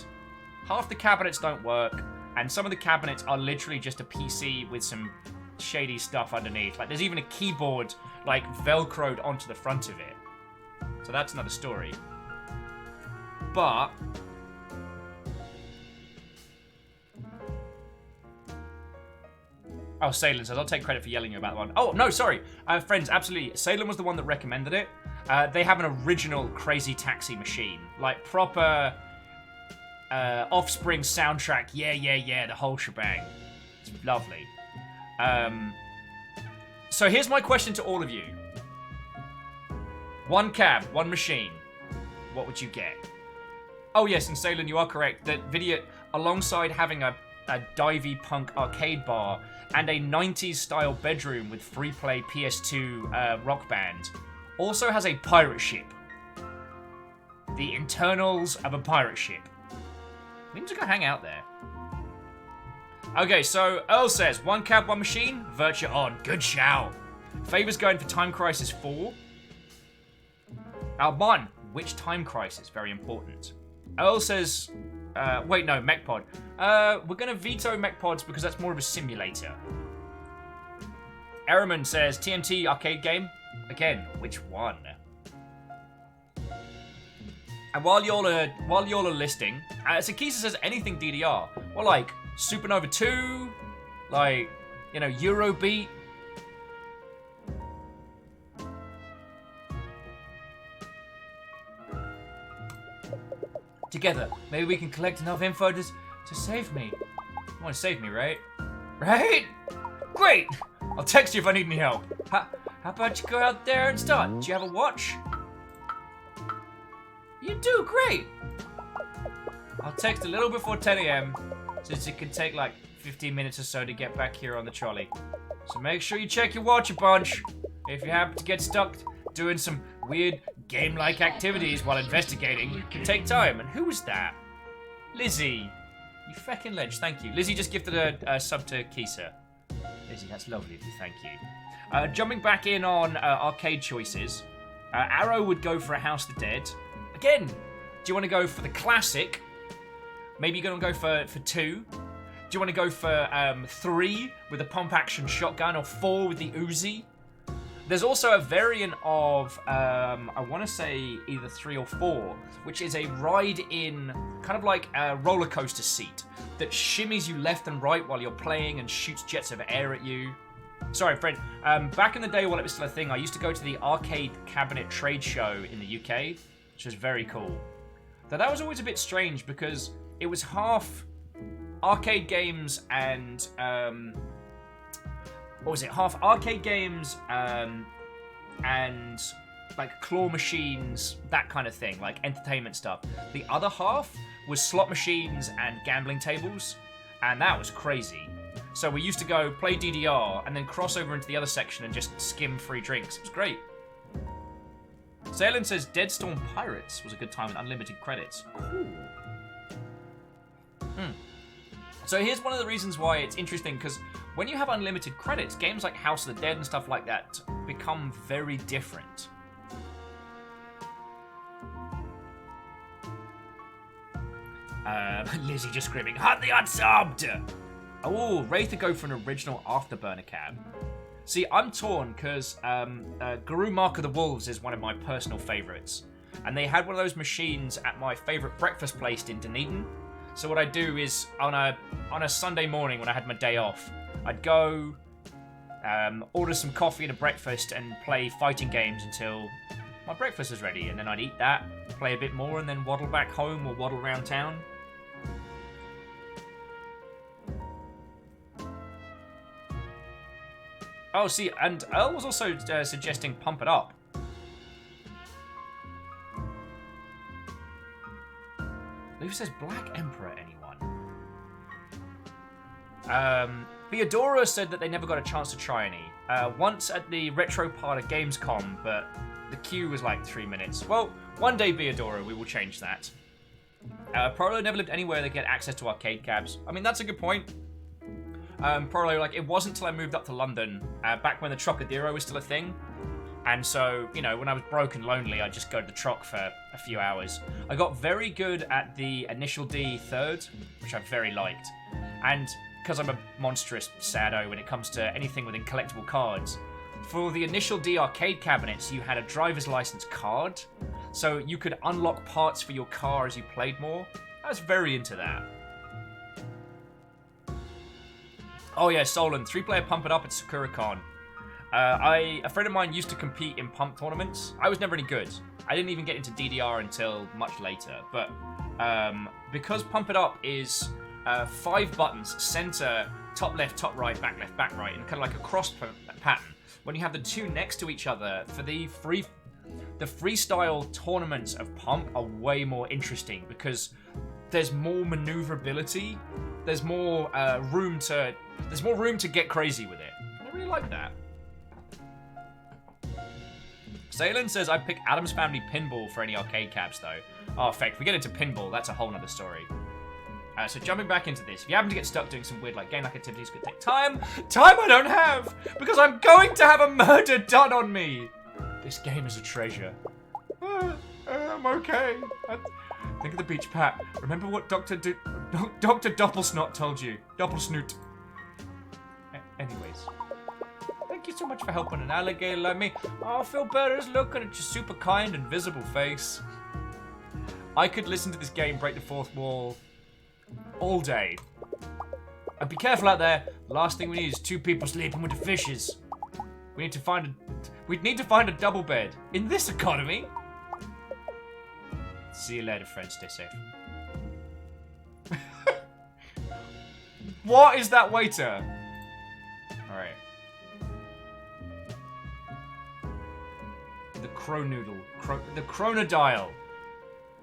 S1: Half the cabinets don't work, and some of the cabinets are literally just a PC with some shady stuff underneath. Like, there's even a keyboard, like, velcroed onto the front of it. So that's another story. But Oh, Salem says, I'll take credit for yelling about that one. Oh, no, sorry. Friends, absolutely. Salem was the one that recommended it. They have an original Crazy Taxi machine. Like, proper Offspring soundtrack. Yeah, the whole shebang. It's lovely. So here's my question to all of you. One cab, one machine. What would you get? Oh, yes, and Salem, you are correct. That video, alongside having a divey punk arcade bar and a 90s style bedroom with free play PS2 rock band, also has a pirate ship. The internals of a pirate ship. We need to go hang out there. Okay, so Earl says, one cab, one machine, Virtua on. Good shout. Favor's going for Time Crisis 4. One, which Time Crisis? Very important. Earl says, wait, no, MechPod. We're going to veto MechPods because that's more of a simulator. Ehrman says, TMT arcade game. Again, which one? And while y'all are listing, Sakisa says anything DDR. Well, like Supernova 2, like, you know, Eurobeat. Together, maybe we can collect enough info to save me. You want to save me, right? Right? Great! I'll text you if I need any help. How about you go out there and start? Do you have a watch? You do, great! I'll text a little before 10 a.m. since it can take like 15 minutes or so to get back here on the trolley. So make sure you check your watch a bunch. If you happen to get stuck doing some weird game-like activities while investigating, it can take time. And who was that? Lizzie. You feckin' ledge, thank you. Lizzie just gifted a sub to Kisa. Lizzie, that's lovely of you, thank you. Jumping back in on arcade choices, Arrow would go for a House of the Dead. Again, do you want to go for the classic? Maybe you're going to go for 2. Do you want to go for 3 with a pump-action shotgun or 4 with the Uzi? There's also a variant of, I want to say either 3 or 4, which is a ride-in, kind of like a roller coaster seat that shimmies you left and right while you're playing and shoots jets of air at you. Sorry, friend. Back in the day while it was still a thing, I used to go to the arcade cabinet trade show in the UK, which was very cool. Though that was always a bit strange because it was half arcade games and, what was it? Half arcade games and like claw machines, that kind of thing, like entertainment stuff. The other half was slot machines and gambling tables, and that was crazy. So we used to go play DDR and then cross over into the other section and just skim free drinks. It was great. Salem says Dead Storm Pirates was a good time with unlimited credits. Cool. So here's one of the reasons why it's interesting, because when you have unlimited credits, games like House of the Dead and stuff like that become very different. Lizzie just screaming, "Hunt the unsubbed!" Oh, ready to go for an original Afterburner cab. See, I'm torn because Guru Mark of the Wolves is one of my personal favourites. And they had one of those machines at my favourite breakfast place in Dunedin. So what I'd do is, on a Sunday morning when I had my day off, I'd go, order some coffee and a breakfast and play fighting games until my breakfast was ready. And then I'd eat that, play a bit more, and then waddle back home or waddle around town. Oh, see, and Earl was also suggesting Pump It Up. Who says Black Emperor, anyone? Theodora said that they never got a chance to try any. Once at the retro part of Gamescom, but the queue was like 3 minutes. Well, one day, Theodora, we will change that. Prolo never lived anywhere that get access to arcade cabs. I mean, that's a good point. Probably, like, it wasn't until I moved up to London, back when the Trocadero was still a thing. And so, you know, when I was broke and lonely, I'd just go to the Troc for a few hours. I got very good at the Initial D third, which I very liked. And because I'm a monstrous saddo when it comes to anything within collectible cards, for the Initial D arcade cabinets, you had a driver's license card. So you could unlock parts for your car as you played more. I was very into that. Oh yeah, Solon, 3-player Pump It Up at SakuraCon. A friend of mine used to compete in pump tournaments. I was never any good. I didn't even get into DDR until much later. But because Pump It Up is 5 buttons, center, top left, top right, back right, and kind of like a cross pattern. When you have the 2 next to each other, for the freestyle tournaments of Pump are way more interesting because there's more maneuverability. There's more room to get crazy with it. And I really like that. Salen says I pick Adam's Family Pinball for any arcade cabs though. Oh, feck, if we get into pinball, that's a whole nother story. So jumping back into this, if you happen to get stuck doing some weird like game-like activities, could take time I don't have, because I'm going to have a murder done on me. This game is a treasure. I'm okay. Think of the beach, Pat. Remember what Dr. Doppelsnot told you. Doppelsnoot. Anyways. Thank you so much for helping an alligator like me. Oh, I feel better just looking at your super kind and visible face. I could listen to this game break the fourth wall all day. And be careful out there. The last thing we need is 2 people sleeping with the fishes. We need to find a double bed in this economy. See you later, friends. Stay safe. What is that waiter? Alright. The Cronoodle. The Chronodial.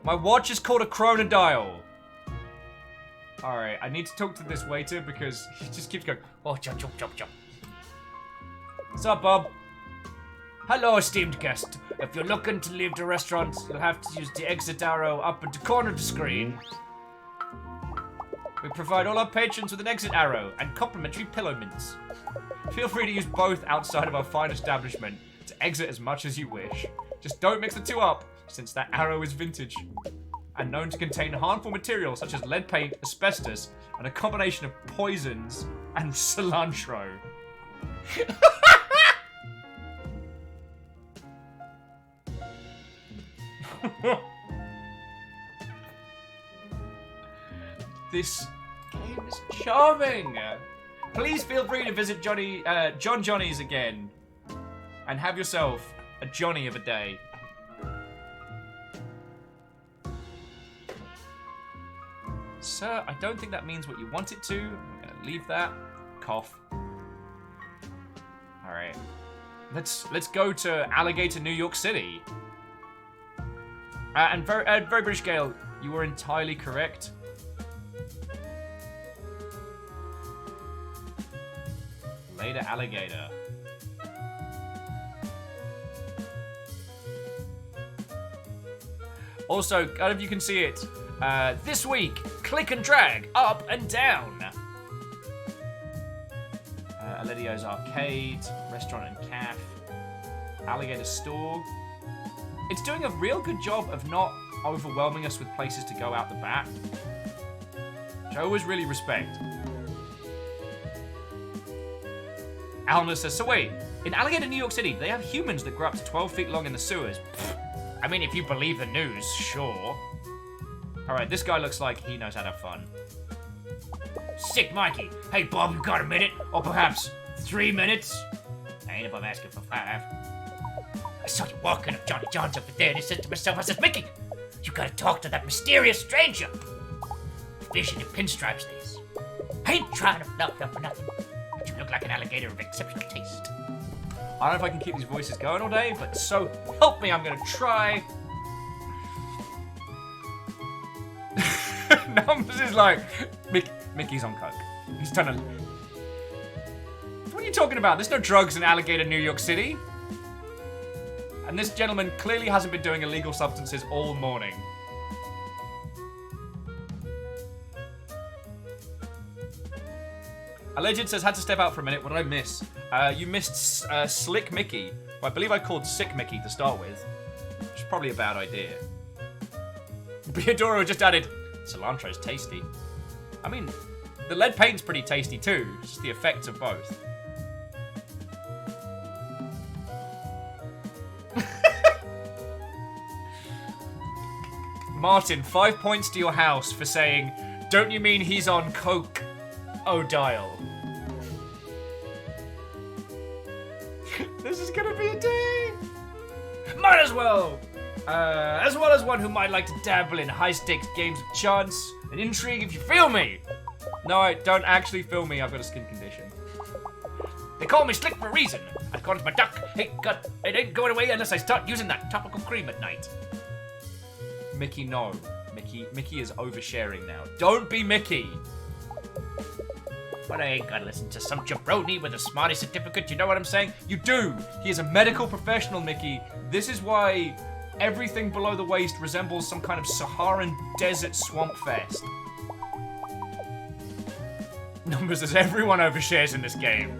S1: My watch is called a Chronodial. Alright, I need to talk to this waiter because he just keeps going, oh, jump, jump, jump, jump. What's up, Bob? Hello, esteemed guest. If you're looking to leave the restaurant, you'll have to use the exit arrow up at the corner of the screen. We provide all our patrons with an exit arrow and complimentary pillow mints. Feel free to use both outside of our fine establishment to exit as much as you wish. Just don't mix the 2 up, since that arrow is vintage and known to contain harmful materials such as lead paint, asbestos, and a combination of poisons and cilantro. This game is charming. Please feel free to visit John Johnny's again and have yourself a Johnny of a day. Sir, I don't think that means what you want it to. I'm gonna leave that. Cough. Alright. Let's go to Alligator, New York City. And very British Gale, you were entirely correct. Later, Alligator. Also, I don't know if you can see it. This week, click and drag up and down. Alidio's Arcade, Restaurant and Cafe, Alligator Store. It's doing a real good job of not overwhelming us with places to go out the back, which I always really respect. Alma says, so wait, in Alligator, New York City, they have humans that grow up to 12 feet long in the sewers. Pfft. I mean, if you believe the news, sure. Alright, this guy looks like he knows how to have fun. Sick Mikey. Hey, Bob, you got a minute? Or perhaps 3 minutes? I ain't above asking for 5. I saw you walking up Johnny John's over there, and I said to myself, I said, Mickey, you gotta talk to that mysterious stranger. Fish in your pinstripes, these. I ain't trying to fluff you up for nothing, but you look like an alligator of exceptional taste. I don't know if I can keep these voices going all day, but so help me, I'm gonna try. Numbers is like, Mickey's on coke. He's trying to... What are you talking about? There's no drugs in Alligator, New York City. And this gentleman clearly hasn't been doing illegal substances all morning. Alleged says, had to step out for a minute. What did I miss? You missed Slick Mickey. Well, I believe I called Sick Mickey to start with. Which is probably a bad idea. Beadoro just added, cilantro's tasty. I mean, the lead paint's pretty tasty too. It's just the effects of both. Martin, 5 points to your house for saying, don't you mean he's on coke? Oh, dial. This is gonna be a day. Might as well. As well as one who might like to dabble in high-stakes games of chance and intrigue, if you feel me. No, don't actually feel me. I've got a skin condition. They call me Slick for a reason. I've got my duck. It ain't going away unless I start using that topical cream at night. Mickey, no. Mickey is oversharing now. Don't be Mickey. But I ain't gotta listen to some jabroni with a smarty certificate, you know what I'm saying? You do! He is a medical professional, Mickey. This is why everything below the waist resembles some kind of Saharan desert swamp fest. Numbers as everyone overshares in this game.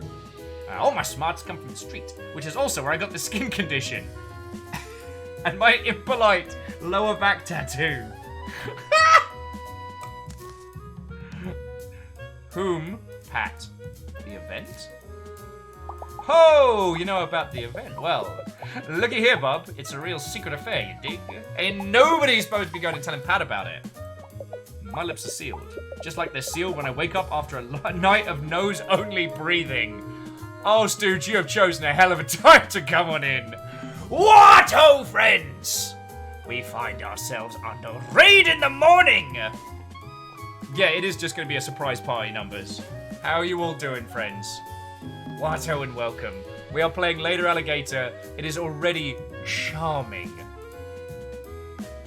S1: All my smarts come from the street, which is also where I got the skin condition. And my impolite lower back tattoo. Whom? Pat. The event? Oh, you know about the event. Well, looky here, Bob. It's a real secret affair, you dig? And nobody's supposed to be going to tell Pat about it. My lips are sealed. Just like they're sealed when I wake up after a night of nose-only breathing. Oh, Stooge, you have chosen a hell of a time to come on in. What, ho, friends? We find ourselves under raid in the morning. Yeah, it is just going to be a surprise party, Numbers. How are you all doing, friends? What, ho, and welcome. We are playing Later Alligator. It is already charming.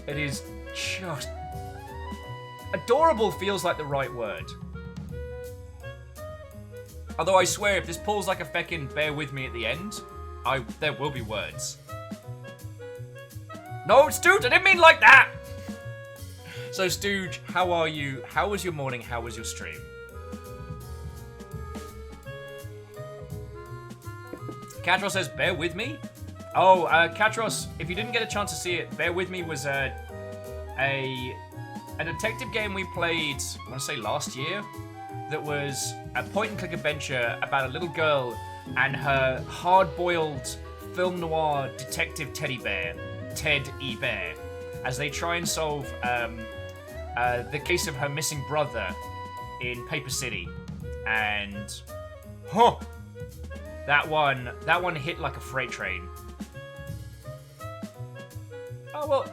S1: It is just... adorable feels like the right word. Although I swear, if this pulls like a feckin' bear with me at the end, there will be words. No, Stooge, I didn't mean like that! So, Stooge, how are you? How was your morning? How was your stream? Katros says, bear with me? Oh, Katros, if you didn't get a chance to see it, Bear With Me was a detective game we played, I want to say last year, that was a point-and-click adventure about a little girl and her hard-boiled film noir detective teddy bear, Ted E. Bear, as they try and solve the case of her missing brother in Paper City. And, that one hit like a freight train. Oh, well,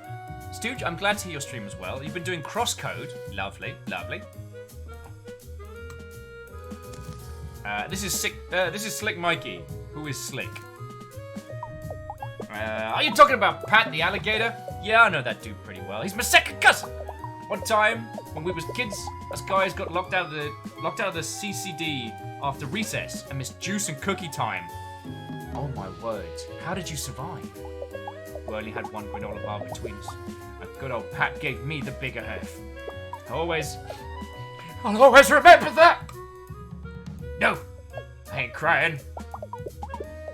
S1: Stooge, I'm glad to hear your stream as well. You've been doing crosscode. Lovely, lovely. This is Slick Mikey. Who is Slick? Are you talking about Pat the Alligator? Yeah, I know that dude pretty well. He's my second cousin. One time, when we was kids, us guys got locked out of the CCD after recess and missed juice and cookie time. Oh my word! How did you survive? We only had one granola bar between us. A good old Pat gave me the bigger half. I'll always remember that! No, I ain't crying.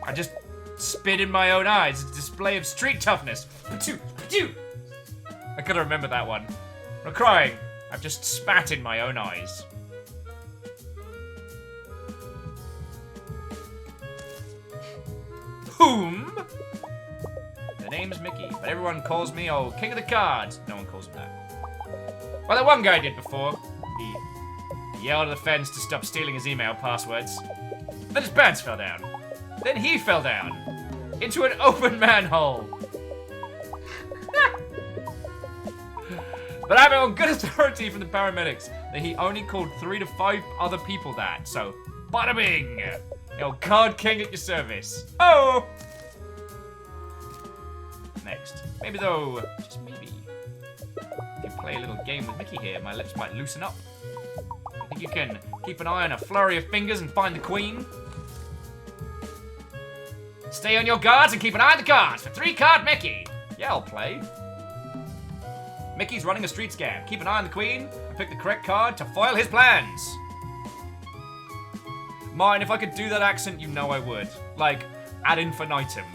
S1: I just spit in my own eyes. It's a display of street toughness. Pachoo, pachoo. I gotta remember that one. I'm not crying. I've just spat in my own eyes. Whom? The name's Mickey, but everyone calls me old King of the Cards. No one calls him that. Well, that one guy did before. He yelled at the fence to stop stealing his email passwords. Then his pants fell down. Then he fell down. Into an open manhole. But I have it on good authority from the paramedics that he only called 3 to 5 other people that. So, bada bing! The old card king at your service. Oh! Next. Maybe though, just maybe, if you play a little game with Mickey here, my lips might loosen up. I think you can keep an eye on a flurry of fingers and find the queen. Stay on your guards and keep an eye on the cards for 3-card Mickey. Yeah, I'll play. Mickey's running a street scam. Keep an eye on the queen and pick the correct card to foil his plans. Mine, if I could do that accent, you know I would. Like, ad infinitum.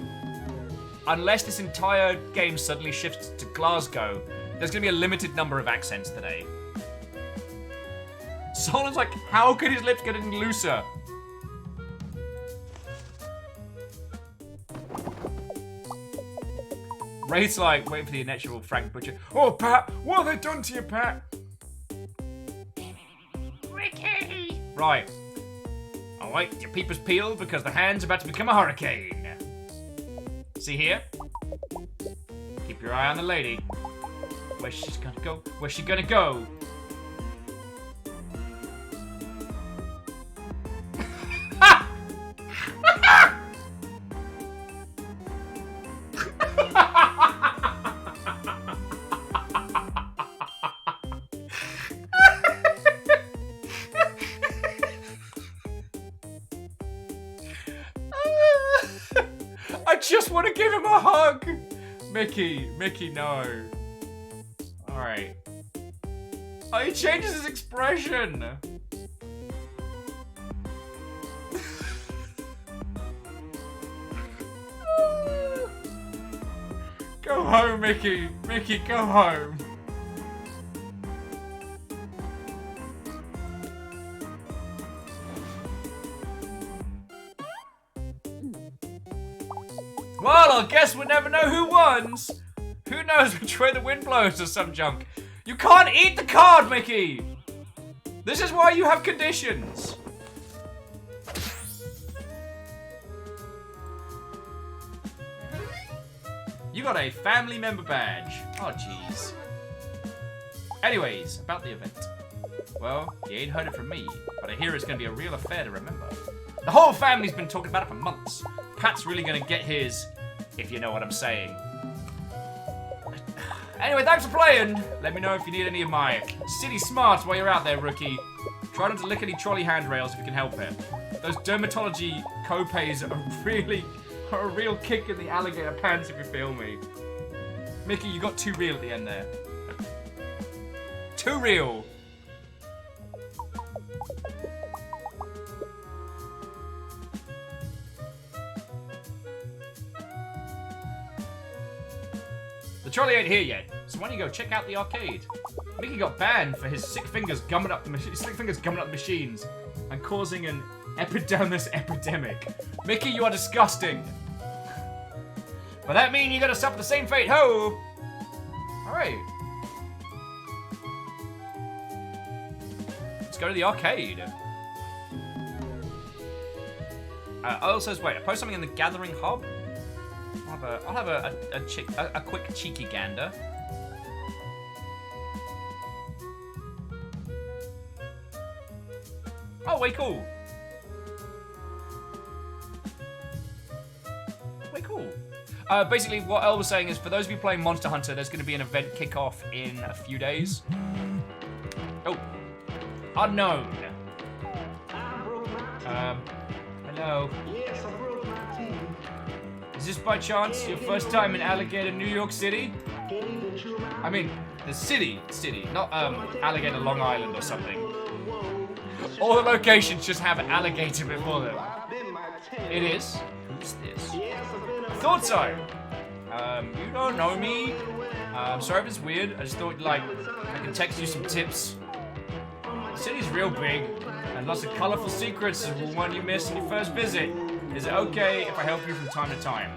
S1: Unless this entire game suddenly shifts to Glasgow, there's gonna be a limited number of accents today. Solon's like, how could his lips get any looser? Ray's like, waiting for the inevitable Frank Butcher. Oh, Pat, what have they done to you, Pat? Ricky! Right. I'll wait your peepers peeled because the hand's about to become a hurricane. See here? Keep your eye on the lady. Where's she gonna go? Where's she gonna go? I just want to give him a hug! Mickey, no. Alright. Oh, he changes his expression! Go home, Mickey! Mickey, go home! Well, I guess we'll never know who wins. Who knows which way the wind blows or some junk. You can't eat the card, Mickey! This is why you have conditions. You got a family member badge. Oh, jeez. Anyways, about the event. Well, you ain't heard it from me, but I hear it's gonna be a real affair to remember. The whole family's been talking about it for months. Pat's really gonna get his, if you know what I'm saying. Anyway, thanks for playing. Let me know if you need any of my city smarts while you're out there, rookie. Try not to lick any trolley handrails if you can help it. Those dermatology copays are a real kick in the alligator pants, if you feel me. Mickey, you got too real at the end there. Too real. The trolley ain't here yet, so why don't you go check out the arcade? Mickey got banned for his sick fingers gumming up the machines and causing an epidermis epidemic. Mickey, you are disgusting. But that mean you gotta suffer the same fate, ho! Alright. Let's go to the arcade. Oh, says, wait, I post something in the Gathering Hub? I'll have a quick cheeky gander. Oh, way cool. Way cool. Basically, what Elle was saying is, for those of you playing Monster Hunter, there's going to be an event kickoff in a few days. Oh. Unknown. Hello.
S6: Yes, I broke my teeth.
S1: Is this by chance your first time in Alligator, New York City? I mean, the city, not Alligator, Long Island or something. All the locations just have Alligator before them. It is. Who's this? Thought so. You don't know me. I'm sorry if it's weird. I just thought, like, I could text you some tips. The city's real big, and lots of colorful secrets is the one you missed on your first visit. Is it okay if I help you from time to time?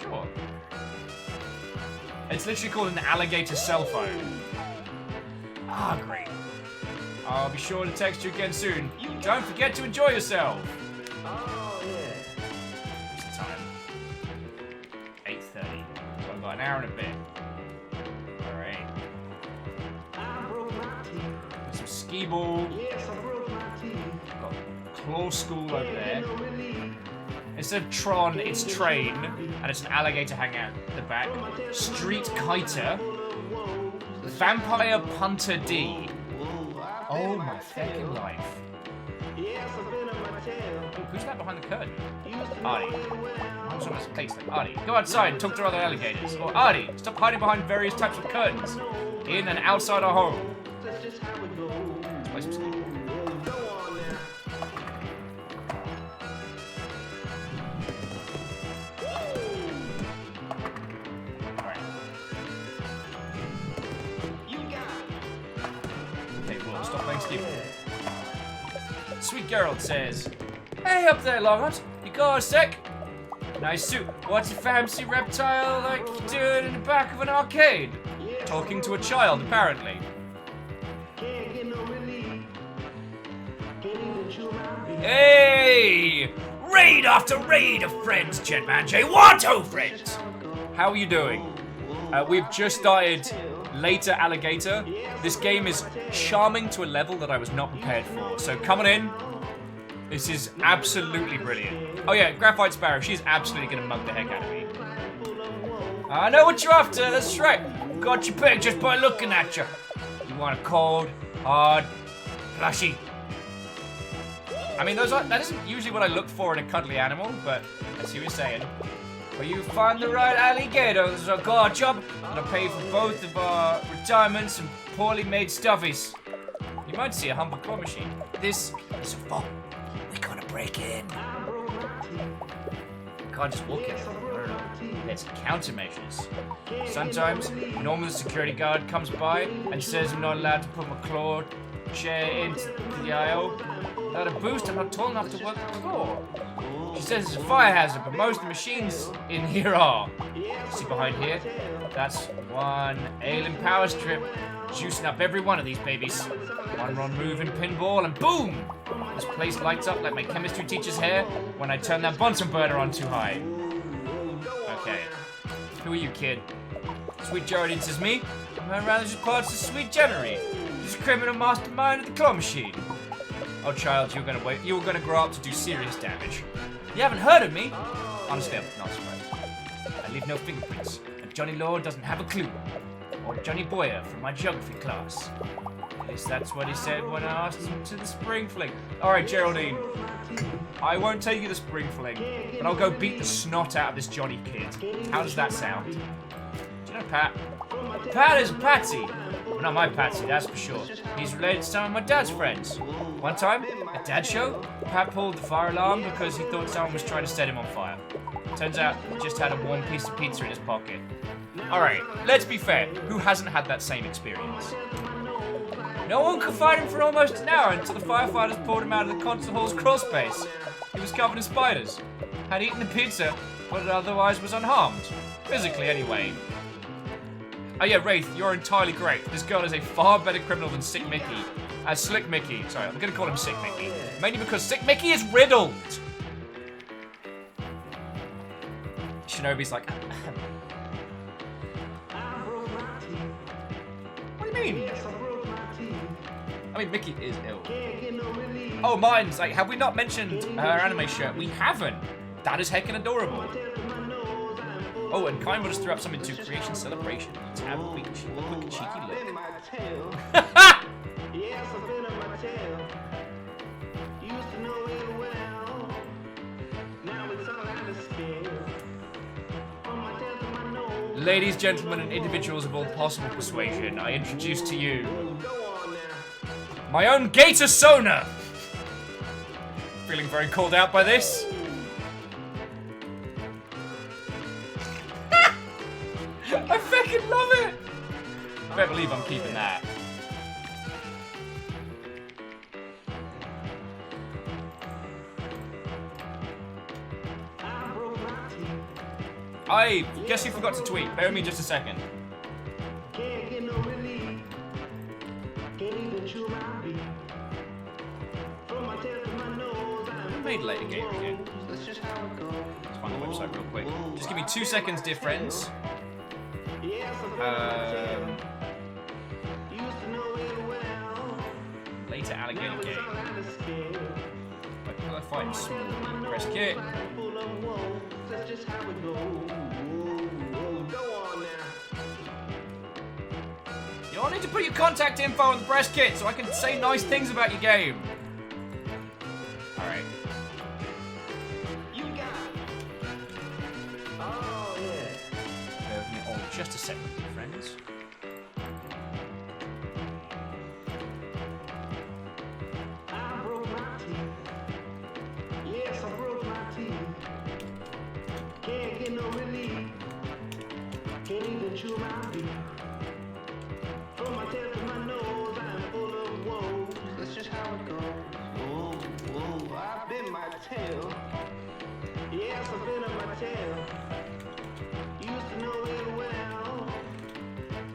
S1: Sure. It's literally called an alligator cell phone. Ah, great. I'll be sure to text you again soon. Don't forget to enjoy yourself.
S6: Oh, yeah.
S1: What's the time? 8:30. So I've got an hour and a bit. Alright.
S6: I broke my teeth.
S1: Got some skee ball.
S6: Yes, I broke my teeth.
S1: Got claw school over there.
S6: No relief.
S1: Instead of Tron, it's Train, and it's an alligator hangout at the back. Street Kiter. Vampire Punter D. Oh my fucking life.
S6: Yes, I've been on my tail.
S1: Oh, who's that behind the curtain? Artie. What's on his face like? Artie, go outside and talk to other alligators. Or Artie, stop hiding behind various types of curtains. In and outside our home.
S6: That's just how it goes.
S1: Let's play some skee ball.
S6: Go on now.
S1: Alright.
S6: You got it.
S1: Okay, well, stop playing skee ball. Sweet Gerald says, "Hey up there, Longhorn. You got a sec? Nice suit. What's a fancy reptile like doing in the back of an arcade? Talking to a child, apparently.
S6: Can't get no relief. Can't even chew my beef.
S1: Hey! Raid after raid of friends, Jetman J. Wanto friends! How are you doing? We've just started Later Alligator. This game is charming to a level that I was not prepared for. So come on in. This is absolutely brilliant. Oh yeah, Graphite Sparrow, she's absolutely gonna mug the heck out of me. I know what you're after, that's right. Got your pick just by looking at you. You want a cold, hard, plushy. I mean, that isn't usually what I look for in a cuddly animal, but I see what you're saying. Well, you find the right alligator, this is a guard job, and I'll pay for both of our retirements and poorly made stuffies. You might see a humble claw machine. This is a vault. We're gonna break in. You can't just walk in. There's countermeasures. Sometimes, normally the security guard comes by and says I'm not allowed to put my claw chair into the I.O. Without a boost, I'm not tall enough to work the floor. She says it's a fire hazard, but most of the machines in here are. See behind here? That's one alien power strip, juicing up every one of these babies. One wrong move in pinball, and boom! This place lights up like my chemistry teacher's hair when I turn that Bunsen burner on too high. Okay. Who are you, kid? Sweet Geraldine says me. I'm around just parts of Sweet Jennery. He's a criminal mastermind of the claw machine. Oh, child, you're gonna grow up to do serious damage. You haven't heard of me? Honestly, I'm not surprised. I leave no fingerprints, and Johnny Law doesn't have a clue. Or Johnny Boyer from my geography class. At least that's what he said when I asked him to the spring fling. Alright, Geraldine. I won't take you to spring fling, but I'll go beat the snot out of this Johnny kid. How does that sound? Do you know Pat? Pat is Patsy. Well, not my Patsy, that's for sure. He's related to some of my dad's friends. One time, at Dad's show, Pat pulled the fire alarm because he thought someone was trying to set him on fire. Turns out, he just had a warm piece of pizza in his pocket. Alright, let's be fair. Who hasn't had that same experience? No one could find him for almost an hour until the firefighters pulled him out of the concert hall's crawl space. He was covered in spiders. Had eaten the pizza, but otherwise was unharmed. Physically, anyway. Oh yeah, Wraith, you're entirely correct. This girl is a far better criminal than Sick Mickey. Slick Mickey. Sorry, I'm gonna call him Sick Mickey. Mainly because Sick Mickey is riddled. Shinobi's like... What do you mean? I mean, Mickey is ill. Oh, mine's like, have we not mentioned her anime shirt? We haven't. That is heckin' adorable. Oh, and Kaimo just threw up something to Creation Celebration. Let's have a quick cheeky look. Ladies, gentlemen, and individuals of all possible persuasion, I introduce to you my own Gator Sona! Feeling very called out by this? I fucking love it! I better believe I'm keeping that. I guess you forgot to tweet. Bear with me just a second. Who made Later Game again? Let's find the website real quick. Just give me 2 seconds, dear friends. Later Alligator Game. Like, how do I find small? Press kit. You all need to put your contact info on the press kit so I can say nice things about your game. Alright.
S6: You got it. Oh, yeah.
S1: Bear with me all just a second, dear friends.
S6: I broke my teeth. Yes, I broke my teeth. Can't get no relief. Can't even chew my beef. From my tail to my nose, I'm full of woes. That's just how it goes. Whoa, whoa, I bit my tail. Yes, I bit on my tail. Used to know it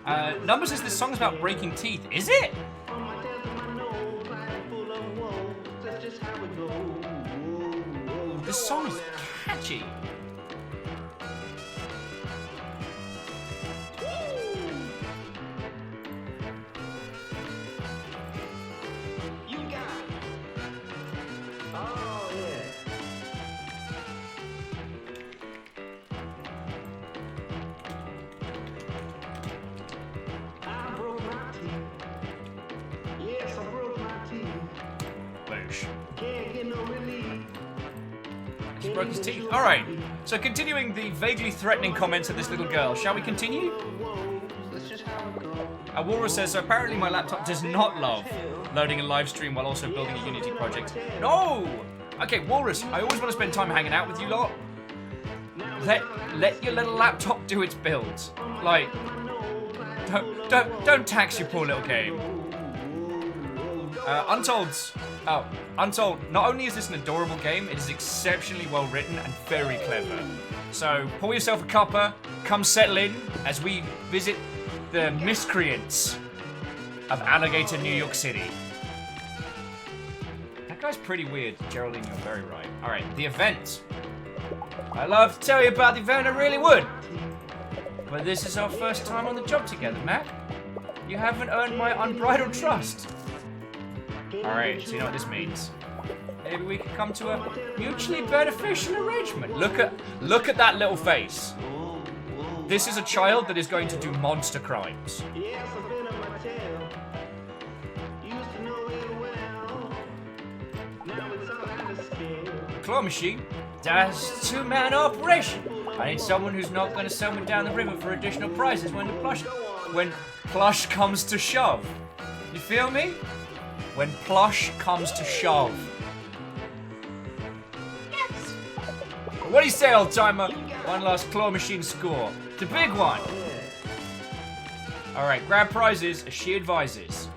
S6: well.
S1: Numbers says this song's about breaking teeth. Is it?
S6: From my tail to my nose, I'm full of woes. That's just how it goes.
S1: This song machine.
S6: You got it. Oh, yeah. I broke my teeth. Yes, I broke my teeth.
S1: Boosh.
S6: Can't get no relief.
S1: He broke his teeth. Alright, so continuing the vaguely threatening comments of this little girl, shall we continue?
S6: Let's just have a go.
S1: Walrus says, so apparently my laptop does not love loading a live stream while also building a Unity project. No! Okay, Walrus, I always want to spend time hanging out with you lot. Let your little laptop do its builds. Like, don't tax your poor little game. Untold, not only is this an adorable game, it is exceptionally well written and very clever. So, pour yourself a cuppa, come settle in as we visit the miscreants of Alligator, New York City. That guy's pretty weird, Geraldine, you're very right. Alright, the event. I'd love to tell you about the event, I really would. But this is our first time on the job together, Matt. You haven't earned my unbridled trust. Alright, so you know what this means. Maybe we could come to a mutually beneficial arrangement. Look at that little face. This is a child that is going to do monster crimes.
S6: Yes, I've been on my tail. Used to know it well. Now it's all out of scale.
S1: Claw machine? That's a two-man operation. I need someone who's not going to sell me down the river for additional prizes when plush comes to shove. You feel me? When plush comes to shove.
S2: Yes.
S1: What do you say, old timer? One last claw machine score. The big one. Alright, grab prizes as she advises.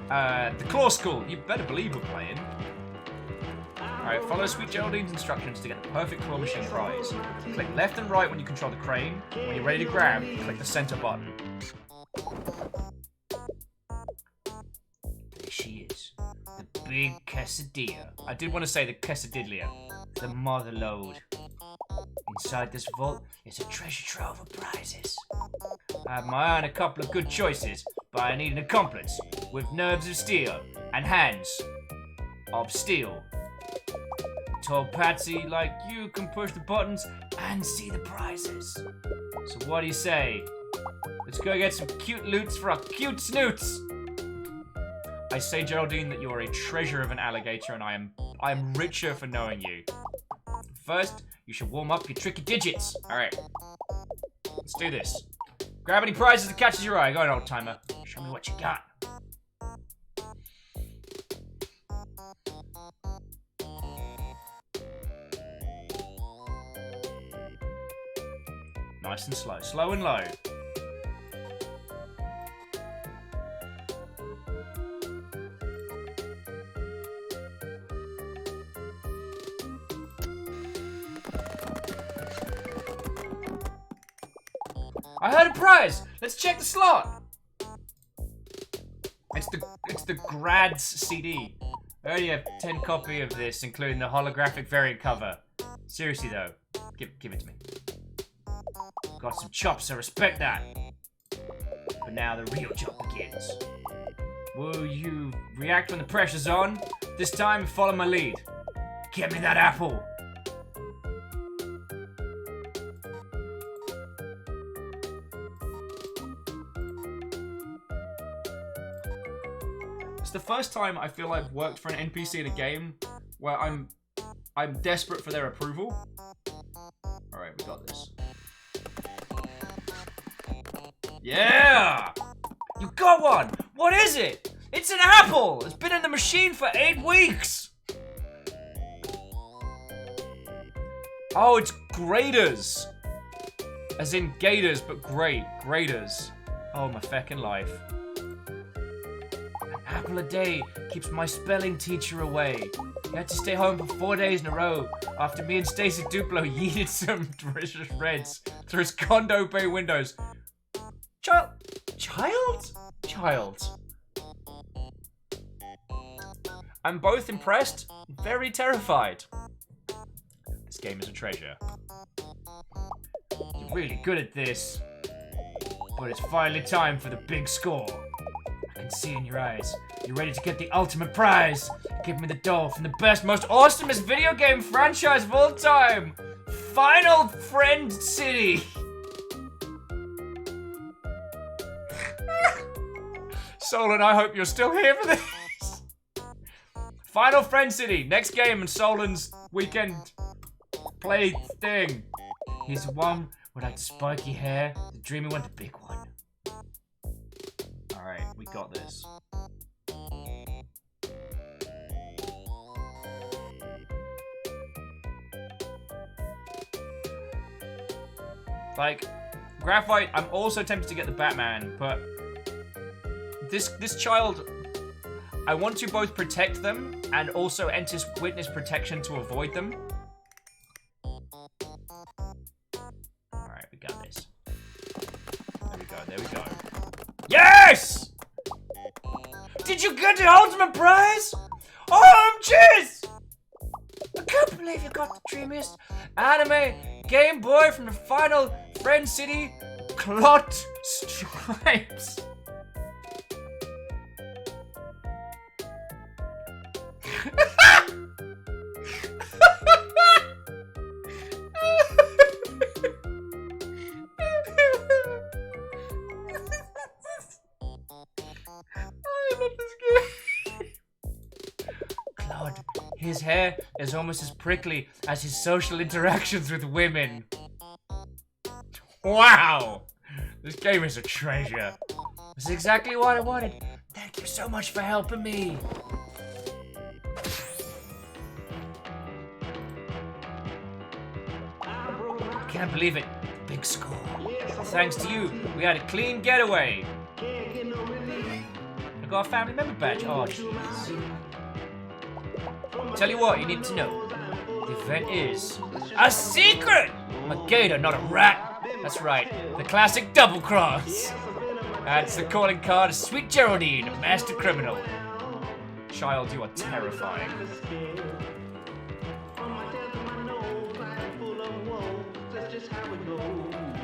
S1: The claw school. You better believe we're playing. Alright, follow Sweet Geraldine's instructions to get the perfect claw machine prize. Click left and right when you control the crane. When you're ready to grab, click the center button. There she is. The big quesadilla. I did want to say the quesadilla. The mother load. Inside this vault is a treasure trove of prizes. I have my eye on a couple of good choices, but I need an accomplice with nerves of steel and hands of steel. Tall patsy like you can push the buttons and see the prizes. So what do you say? Let's go get some cute loots for our cute snoots. I say, Geraldine, that you are a treasure of an alligator, and I am richer for knowing you. First, you should warm up your tricky digits. All right, let's do this. Grab any prizes that catches your eye. Go on, old timer. Show me what you got. Nice and slow. Slow and low. I heard a prize! Let's check the slot! It's the Grads CD. I already have 10 copy of this, including the holographic variant cover. Seriously though, give it to me. Got some chops, so respect that. But now the real job begins. Will you react when the pressure's on? This time, follow my lead. Get me that apple. It's the first time I feel I've worked for an NPC in a game where I'm desperate for their approval. Alright, we got this. Yeah! You got one! What is it? It's an apple! It's been in the machine for 8 weeks! Oh, it's graders! As in gators, but great. Graders. Oh, my feckin' life. An apple a day keeps my spelling teacher away. He had to stay home for 4 days in a row after me and Stacy Duplo yeeted some delicious reds through his condo bay windows. Child? I'm both impressed, very terrified. The This game is a treasure. You're really good at this. But it's finally time for the big score. I can see in your eyes. You're ready to get the ultimate prize. Give me the dough from the best, most awesomest video game franchise of all time. Final Friend City. Solon, I hope you're still here for this. Final Friend City. Next game in Solon's weekend play thing. He's the one with like spiky hair. The dreamy one, the big one. Alright, we got this. Like, Graphite, I'm also tempted to get the Batman, but this child, I want to both protect them and also enter witness protection to avoid them. Alright, we got this. There we go, there we go. Yes! Did you get the ultimate prize? Oh, cheers! I can't believe you got the dreamiest anime Game Boy from the Final Friend City Clot Stripes. Claude, his hair is almost as prickly as his social interactions with women. Wow! This game is a treasure. This is exactly what I wanted. Thank you so much for helping me. I can't believe it. Big score. Thanks to you, we had a clean getaway. I got a family member badge. Oh, jeez. Tell you what, you need to know. The event is a secret! A gator, not a rat. That's right, the classic double cross. That's the calling card of Sweet Geraldine, a master criminal. Child, you are terrifying.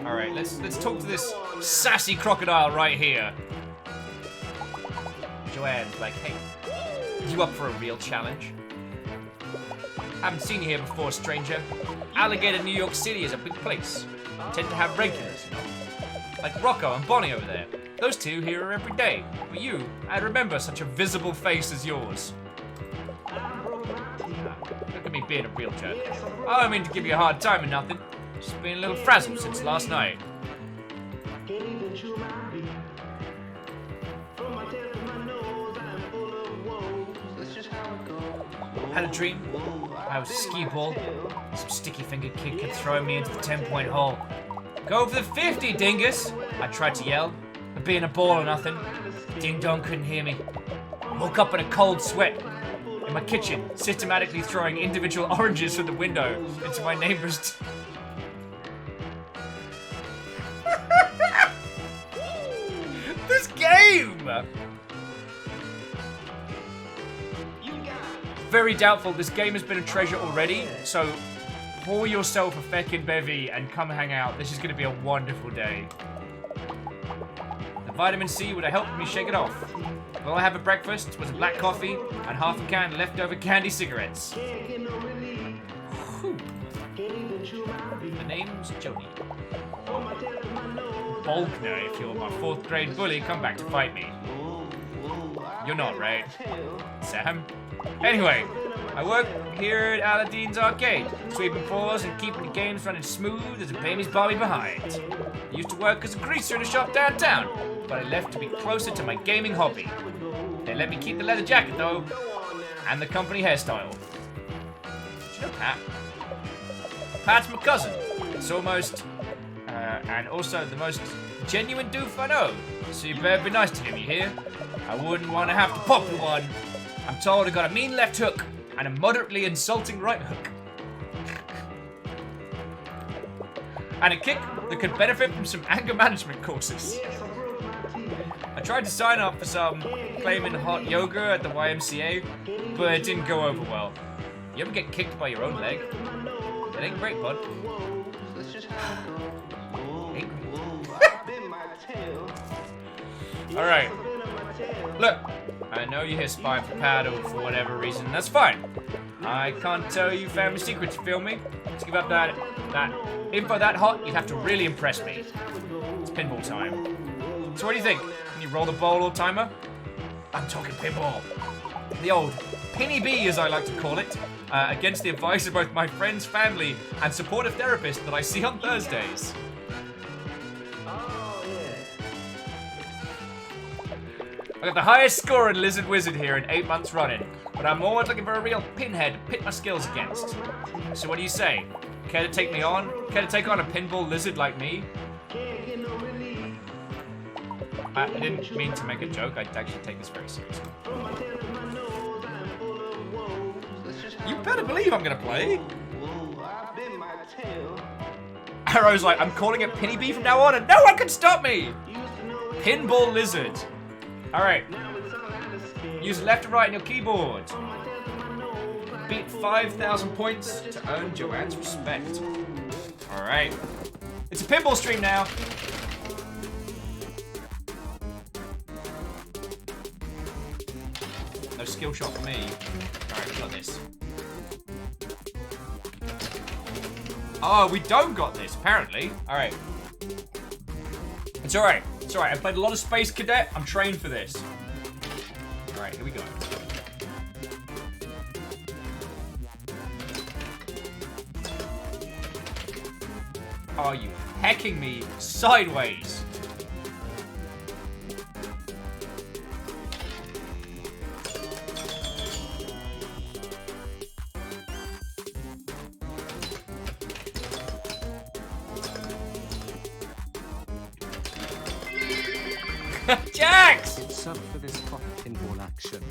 S1: Alright, let's talk to this sassy crocodile right here. Joanne's like, hey, you up for a real challenge? Haven't seen you here before, stranger. Alligator, New York City is a big place. Tend to have regulars, you know? Like Rocco and Bonnie over there. Those two here are every day. For you, I'd remember such a visible face as yours. Look at me being a real jerk. I don't mean to give you a hard time or nothing. Just been a little frazzled since last night. Had a dream. I was a skee ball. Some sticky-fingered kid kept throwing me into the 10-point hole. Go for the 50, dingus! I tried to yell, but being a ball or nothing. Ding-dong couldn't hear me. Woke up in a cold sweat. In my kitchen, systematically throwing individual oranges from the window into my neighbor's... This game! Very doubtful. This game has been a treasure already, so pour yourself a feckin' bevy and come hang out. This is going to be a wonderful day. The vitamin C would have helped me shake it off. All I had for breakfast was a black coffee and half a can of leftover candy cigarettes. Whew. The name's Jody. Faulkner, if you're my 4th grade bully, come back to fight me. You're not, right? Sam? Anyway, I work here at Aladdin's Arcade, sweeping floors and keeping the games running smooth as a baby's Bobby behind. I used to work as a greaser in a shop downtown, but I left to be closer to my gaming hobby. They let me keep the leather jacket though, and the company hairstyle. Do you know Pat? Pat's my cousin. It's almost, and also the most genuine doof I know. So you better be nice to him, you hear? I wouldn't want to have to pop you one. I'm told I got a mean left hook and a moderately insulting right hook. And a kick that could benefit from some anger management courses. I tried to sign up for some flaming hot yoga at the YMCA, but it didn't go over well. You ever get kicked by your own leg? It ain't great, bud.
S6: That's just how it goes.
S1: Ain't great.
S6: I've been my tail.
S1: All right.
S6: I've been on my tail.
S1: Look, I know you're here spying for Paddle for whatever reason. That's fine. I can't tell you family secrets, you feel me? Let's give up that info that hot, you'd have to really impress me. It's pinball time. So what do you think? Can you roll the bowl or timer? I'm talking pinball. The old Penny B, as I like to call it, against the advice of both my friends, family, and supportive therapist that I see on Thursdays.
S6: Oh, yeah.
S1: I got the highest score in Lizard Wizard here in 8 months running, but I'm always looking for a real pinhead to pit my skills against. So what do you say? Care to take me on? Care to take on a pinball lizard like me?
S6: Can't get no relief.
S1: I didn't mean to make a joke. I'd actually take this very seriously.
S6: From my tail to my nose, I'm full of woes. That's just how
S1: You
S6: it
S1: better
S6: goes.
S1: believe I'm gonna play.
S6: Whoa, I've been my tail.
S1: Arrow's like, I'm calling it Penny B from now on, and no one can stop me!
S6: Used to know it.
S1: Pinball lizard. Alright,
S6: Now it's all out of scale.
S1: use left and right on your keyboard.
S6: From my tail to my nose, I'm
S1: Beat
S6: full of
S1: 5,000
S6: woes.
S1: points
S6: That's just
S1: to
S6: how
S1: earn
S6: it
S1: Joanne's
S6: goes.
S1: respect. Alright. It's a pinball stream now. No skill shot for me. Alright, we got this. Oh, we don't got this, apparently. Alright. It's alright. It's alright. I've played a lot of Space Cadet. I'm trained for this. Alright, here we go. Are you hecking me sideways? Jax!
S4: Sub for this pop pinball action.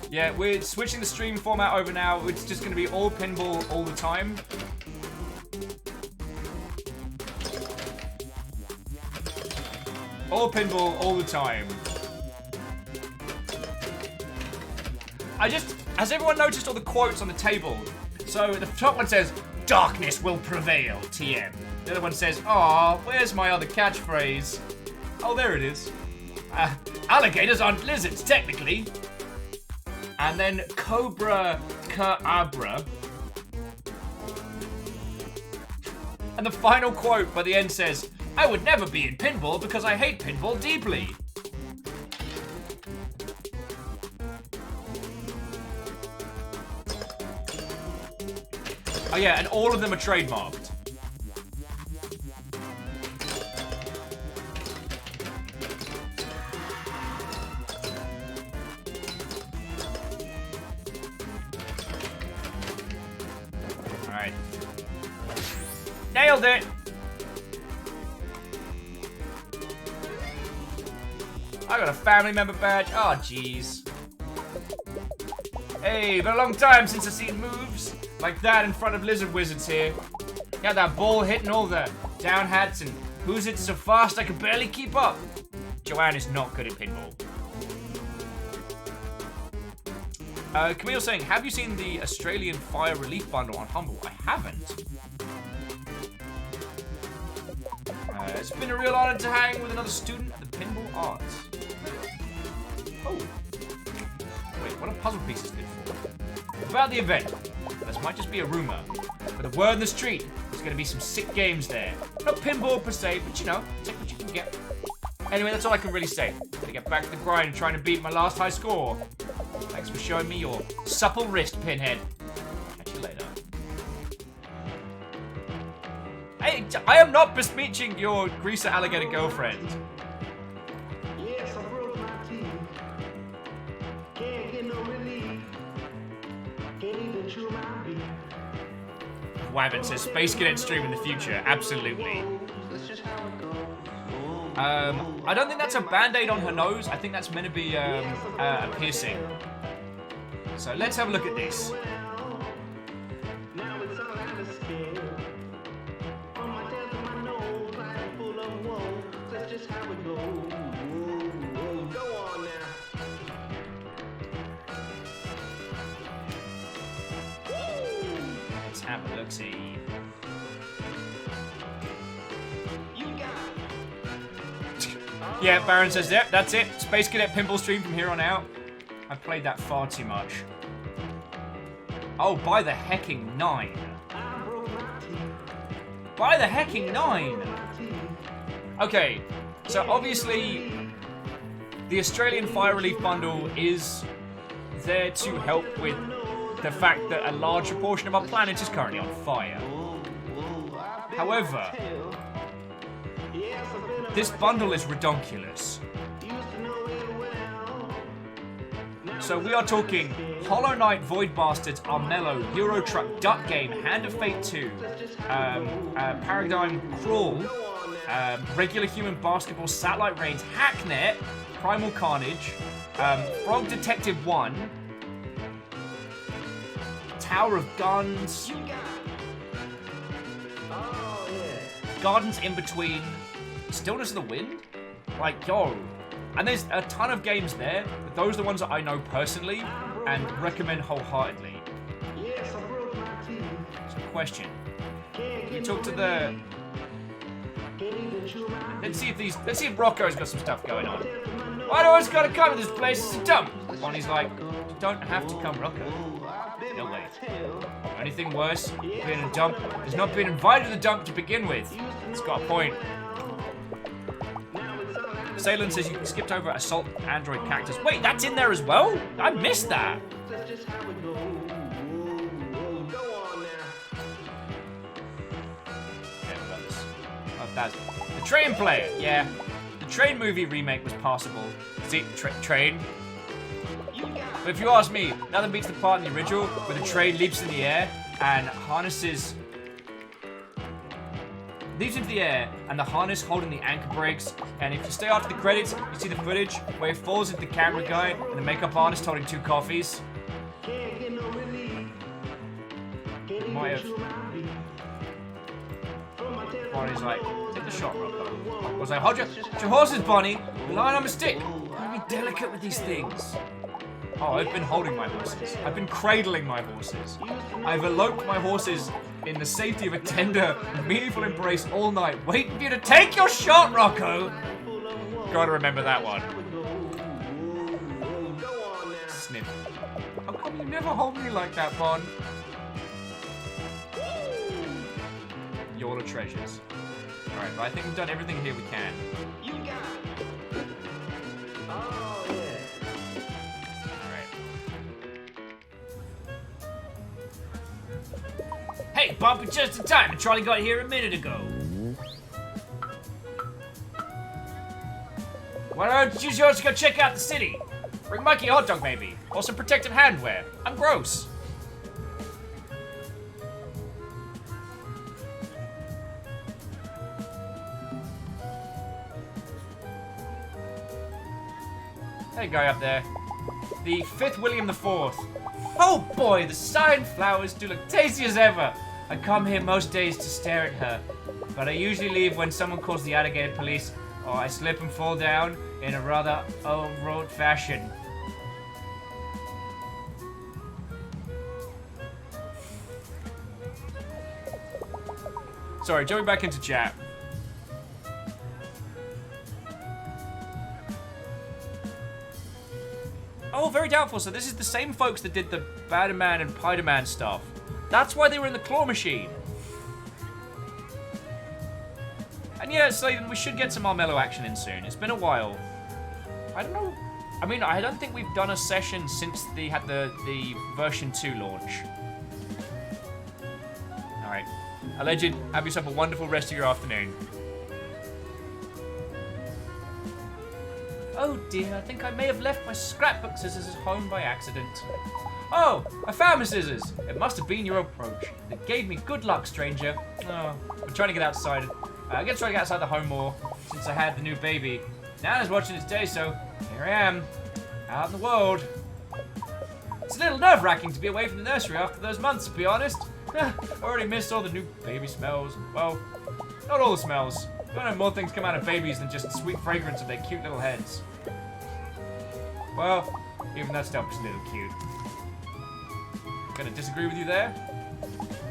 S1: Yeah, we're switching the stream format over now. It's just going to be all pinball all the time. All pinball all the time. Has everyone noticed all the quotes on the table? So the top one says, "Darkness will prevail, TM." The other one says, "Aw, where's my other catchphrase?" Oh, there it is. Alligators aren't lizards, technically. And then Cobra Cabra. And the final quote by the end says, "I would never be in pinball because I hate pinball deeply." Oh yeah, and all of them are trademarked. Alright. Nailed it! I got a family member badge. Oh, jeez. Hey, been a long time since I've seen moves like that in front of Lizard Wizards here. Got that ball hitting all the down hats and who's it so fast I could barely keep up. Joanne is not good at pinball. Camille saying, have you seen the Australian Fire Relief Bundle on Humble? I haven't. It's been a real honor to hang with another student at the Pinball Arts. Oh. Wait, what are puzzle pieces good for? About the event. This might just be a rumor. But the word in the street, there's gonna be some sick games there. Not pinball per se, but you know, take what you can get. Anyway, that's all I can really say. Gotta get back to the grind and trying to beat my last high score. Thanks for showing me your supple wrist, Pinhead. Catch you later. Hey, I am not besmirching your greaser alligator girlfriend.
S6: Yes, I broke my teeth. Can't get no relief. Can't even chew my beef.
S1: Wabbit says Space Cadet stream in the future. Absolutely.
S6: That's just how it goes.
S1: I don't think that's a band-aid on her nose. I think that's meant to be a piercing. So let's have a look at this.
S6: Now it's all out of scale. On my tail to my nose, I'm full of woes. That's just how it goes. Go on now.
S1: Let's have a look Galaxy. Yeah, Baron says, yep, that's it. Space Cadet Pinball Stream from here on out. I played that far too much. Oh, by the hecking 9. By the hecking 9! Okay, so obviously, the Australian Fire Relief Bundle is there to help with the fact that a large proportion of our planet is currently on fire. However, this bundle is redonkulous. So we are talking Hollow Knight, Void Bastards, Armello, Euro Truck, Duck Game, Hand of Fate 2, Paradigm Crawl, Regular Human Basketball, Satellite Reigns, Hacknet, Primal Carnage, Frog Detective 1, Tower of Guns, Gardens in Between, Stillness of the Wind? Like, yo. And there's a ton of games there, but those are the ones that I know personally and recommend wholeheartedly. So, question. We talk to the... Let's see if Rocco's got some stuff going on. Why do I always gotta come to this place? It's a dump. Bonnie's like, you don't have to come, Rocco. No way. Or anything worse, being in a dump is not being invited to the dump to begin with. It's got a point. Salem says you skipped over Assault Android Cactus. Wait, that's in there as well? I missed that. The Train Player, yeah. The Train movie remake was passable. See, Train. But if you ask me, nothing beats the part in the original where the train leaps in the air and harnesses... leaps into the air and the harness holding the anchor breaks, and if you stay after the credits, you see the footage where it falls into the camera guy and the makeup artist holding 2 coffees. Might have... Bonnie's like, take the shot, Rocco. I was like, hold your horses, Bonnie. You're lying on a stick. Be delicate with these things. Oh, I've been holding my horses. I've been cradling my horses. I've eloped my horses in the safety of a tender, meaningful embrace all night, waiting for you to take your shot, Rocco. Gotta remember that one. Sniff. How come you never hold me like that, Bon? You're the treasures. Alright, but I think we've done everything here we can. Hey, Bump, just in time. Charlie got here a minute ago. Why don't you just go check out the city? Bring Mikey a hot dog, maybe. Or some protective handwear. I'm gross. Hey, guy up there. The 5th William IV. Oh boy, the sign flowers do look tasty as ever. I come here most days to stare at her, but I usually leave when someone calls the Alligator police, or I slip and fall down in a rather old-road fashion. Sorry, jumping back into chat. Oh, very doubtful. So this is the same folks that did the Batman and Spider-Man stuff. That's why they were in the claw machine. And yeah, Slayton, we should get some Armello action in soon. It's been a while. I don't know. I mean, I don't think we've done a session since they had the version 2 launch. Alright. Alleged, have yourself a wonderful rest of your afternoon. Oh dear, I think I may have left my scrapbook scissors at home by accident. Oh, I found my scissors. It must have been your approach. It gave me good luck, stranger. Oh, I'm trying to get outside. I'm gonna try to get outside the home more since I had the new baby. Nana's watching it today, so here I am, out in the world. It's a little nerve-wracking to be away from the nursery after those months, to be honest. I already missed all the new baby smells. Well, not all the smells. I don't know more things come out of babies than just the sweet fragrance of their cute little heads. Well, even that stuff is a little cute. Gonna disagree with you there?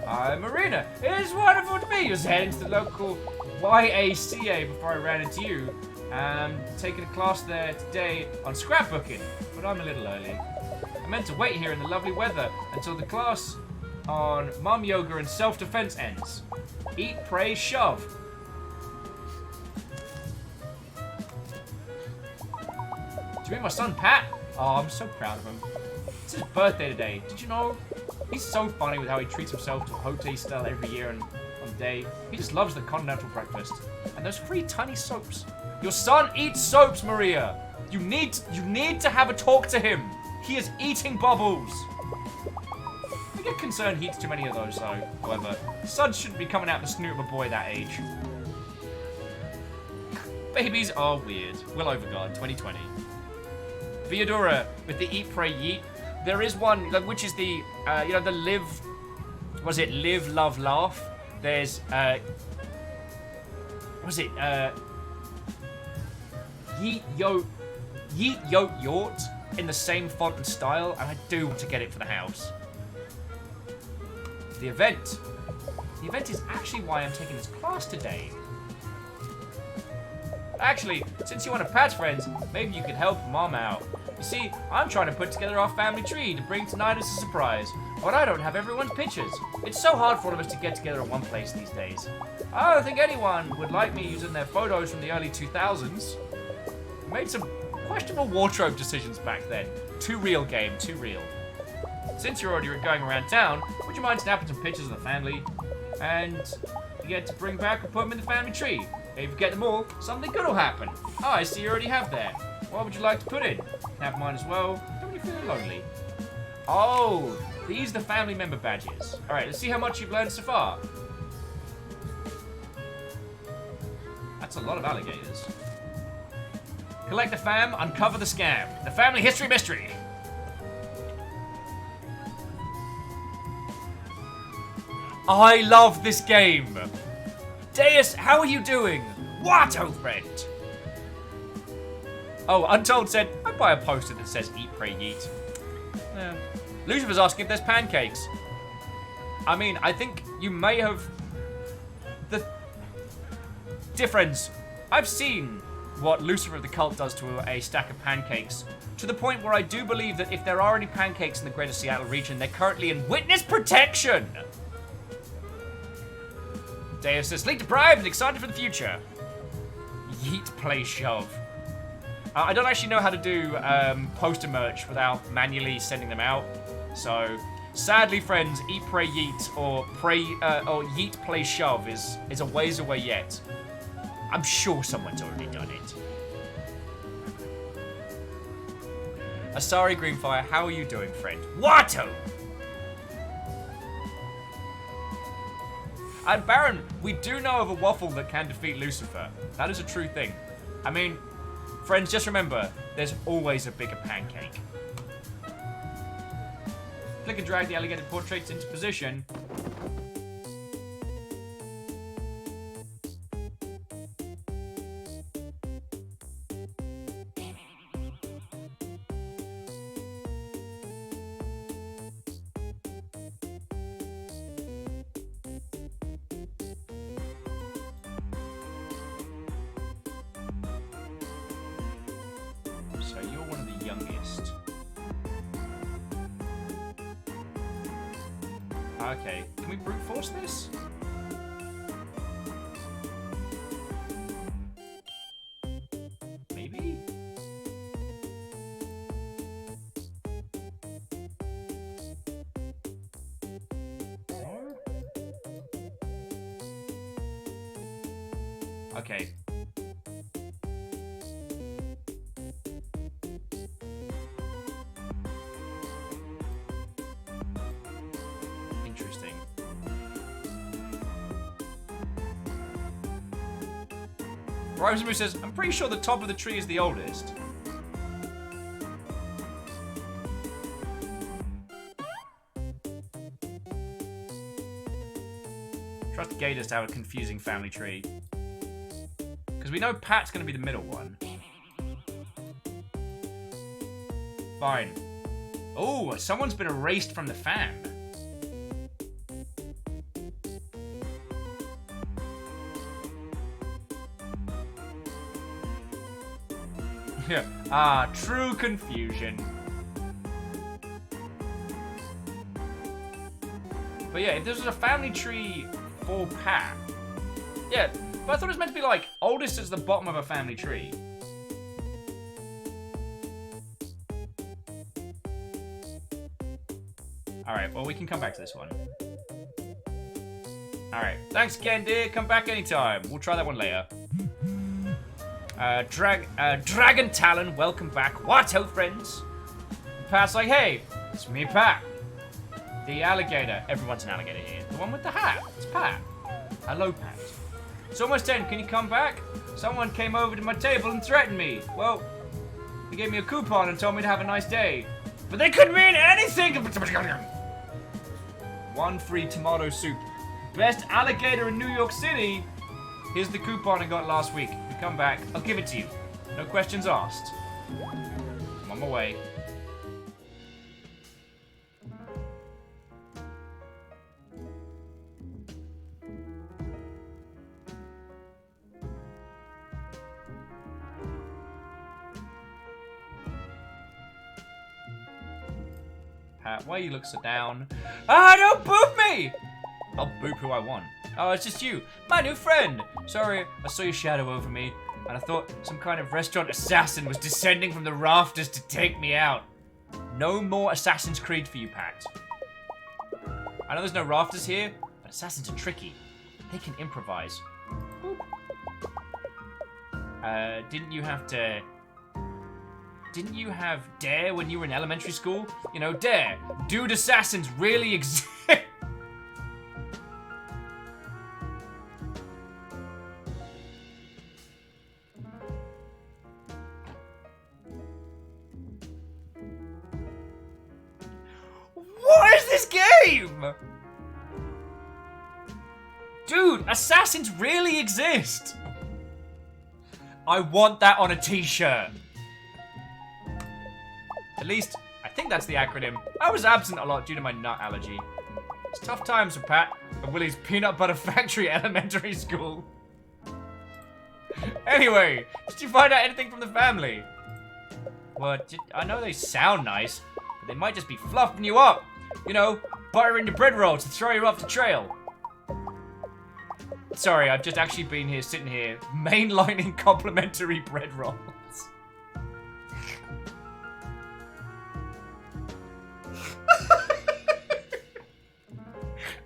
S1: Hi, Marina. It is wonderful to meet you. I was heading to the local YACA before I ran into you. I'm taking a class there today on scrapbooking, but I'm a little early. I meant to wait here in the lovely weather until the class on mum yoga and self-defense ends. Eat, pray, shove. Did you meet my son, Pat? Oh, I'm so proud of him. It's his birthday today. Did you know? He's so funny with how he treats himself to a hotel style every year on the day. He just loves the continental breakfast. And those free tiny soaps. Your son eats soaps, Maria. You need to have a talk to him. He is eating bubbles. I get concerned he eats too many of those, though. However, suds shouldn't be coming out the snoot of a boy that age. Babies are weird. Will Overguard, 2020. Theodora with the Eat, Pray, Yeet. There is one, which is the, the live, was it live, love, laugh? There's, Yeet, yo, yort in the same font and style, and I do want to get it for the house. The event. The event is actually why I'm taking this class today. Actually, since you're one of Pat's friends, maybe you could help Mom out. You see, I'm trying to put together our family tree to bring tonight as a surprise, but I don't have everyone's pictures. It's so hard for all of us to get together in one place these days. I don't think anyone would like me using their photos from the early 2000s. We made some questionable wardrobe decisions back then. Too real, game, too real. Since you're already going around town, would you mind snapping some pictures of the family? And you get to bring back and put them in the family tree. If you get them all, something good will happen. Oh, I see you already have that. What would you like to put in? Have mine as well. Don't you feel lonely? Oh, these are the family member badges. All right, let's see how much you've learned so far. That's a lot of alligators. Collect the fam, uncover the scam. The family history mystery. I love this game. Deus, how are you doing? What, old friend? Oh, Untold said, I'd buy a poster that says Eat, Pray, Yeet. Yeah. Lucifer's asking if there's pancakes. I mean, I think you may have... Dear friends, I've seen what Lucifer of the Cult does to a stack of pancakes, to the point where I do believe that if there are any pancakes in the greater Seattle region, they're currently in witness protection! Deus is sleep deprived and excited for the future. Yeet, play, shove. I don't actually know how to do poster merch without manually sending them out. So, sadly, friends, Eat, Pray, Yeet or Yeet, Play, Shove is a ways away yet. I'm sure someone's already done it. Asari Greenfire, how are you doing, friend? Watto! And Baron, we do know of a waffle that can defeat Lucifer. That is a true thing. I mean, friends, just remember, there's always a bigger pancake. Click and drag the alligator portraits into position. So you're one of the youngest. Okay, can we brute force this? Maybe? Okay. Interesting. Rosemary says, I'm pretty sure the top of the tree is the oldest. Trust Gators to have a confusing family tree. Because we know Pat's going to be the middle one. Fine. Oh, someone's been erased from the fam. Ah, true confusion. But yeah, if this was a family tree for Pat, yeah, but I thought it was meant to be like oldest is the bottom of a family tree. Alright, well, we can come back to this one. Alright, thanks again, dear. Come back anytime. We'll try that one later. Dragon Talon, welcome back. What up, friends? Pat's like, hey, it's me, Pat. The alligator. Everyone's an alligator here. The one with the hat. It's Pat. Hello, Pat. It's almost 10. Can you come back? Someone came over to my table and threatened me. Well, they gave me a coupon and told me to have a nice day. But they couldn't mean anything. 1 free tomato soup. Best alligator in New York City. Here's the coupon I got last week. If you come back, I'll give it to you. No questions asked. I'm on my way. Pat, why you look so down? Ah, don't boop me! I'll boop who I want. Oh, it's just you, my new friend. Sorry, I saw your shadow over me, and I thought some kind of restaurant assassin was descending from the rafters to take me out. No more Assassin's Creed for you, Pat. I know there's no rafters here, but assassins are tricky. They can improvise. Didn't you have Dare when you were in elementary school? You know, Dare. Dude, assassins really exist. What is this game? Dude, assassins really exist. I want that on a t-shirt. At least, I think that's the acronym. I was absent a lot due to my nut allergy. It's tough times for Pat at Willie's Peanut Butter Factory Elementary School. Anyway, did you find out anything from the family? Well, I know they sound nice, but they might just be fluffing you up. You know, butter in your bread roll to throw you off the trail. Sorry, I've just actually been here, sitting here, mainlining complimentary bread rolls.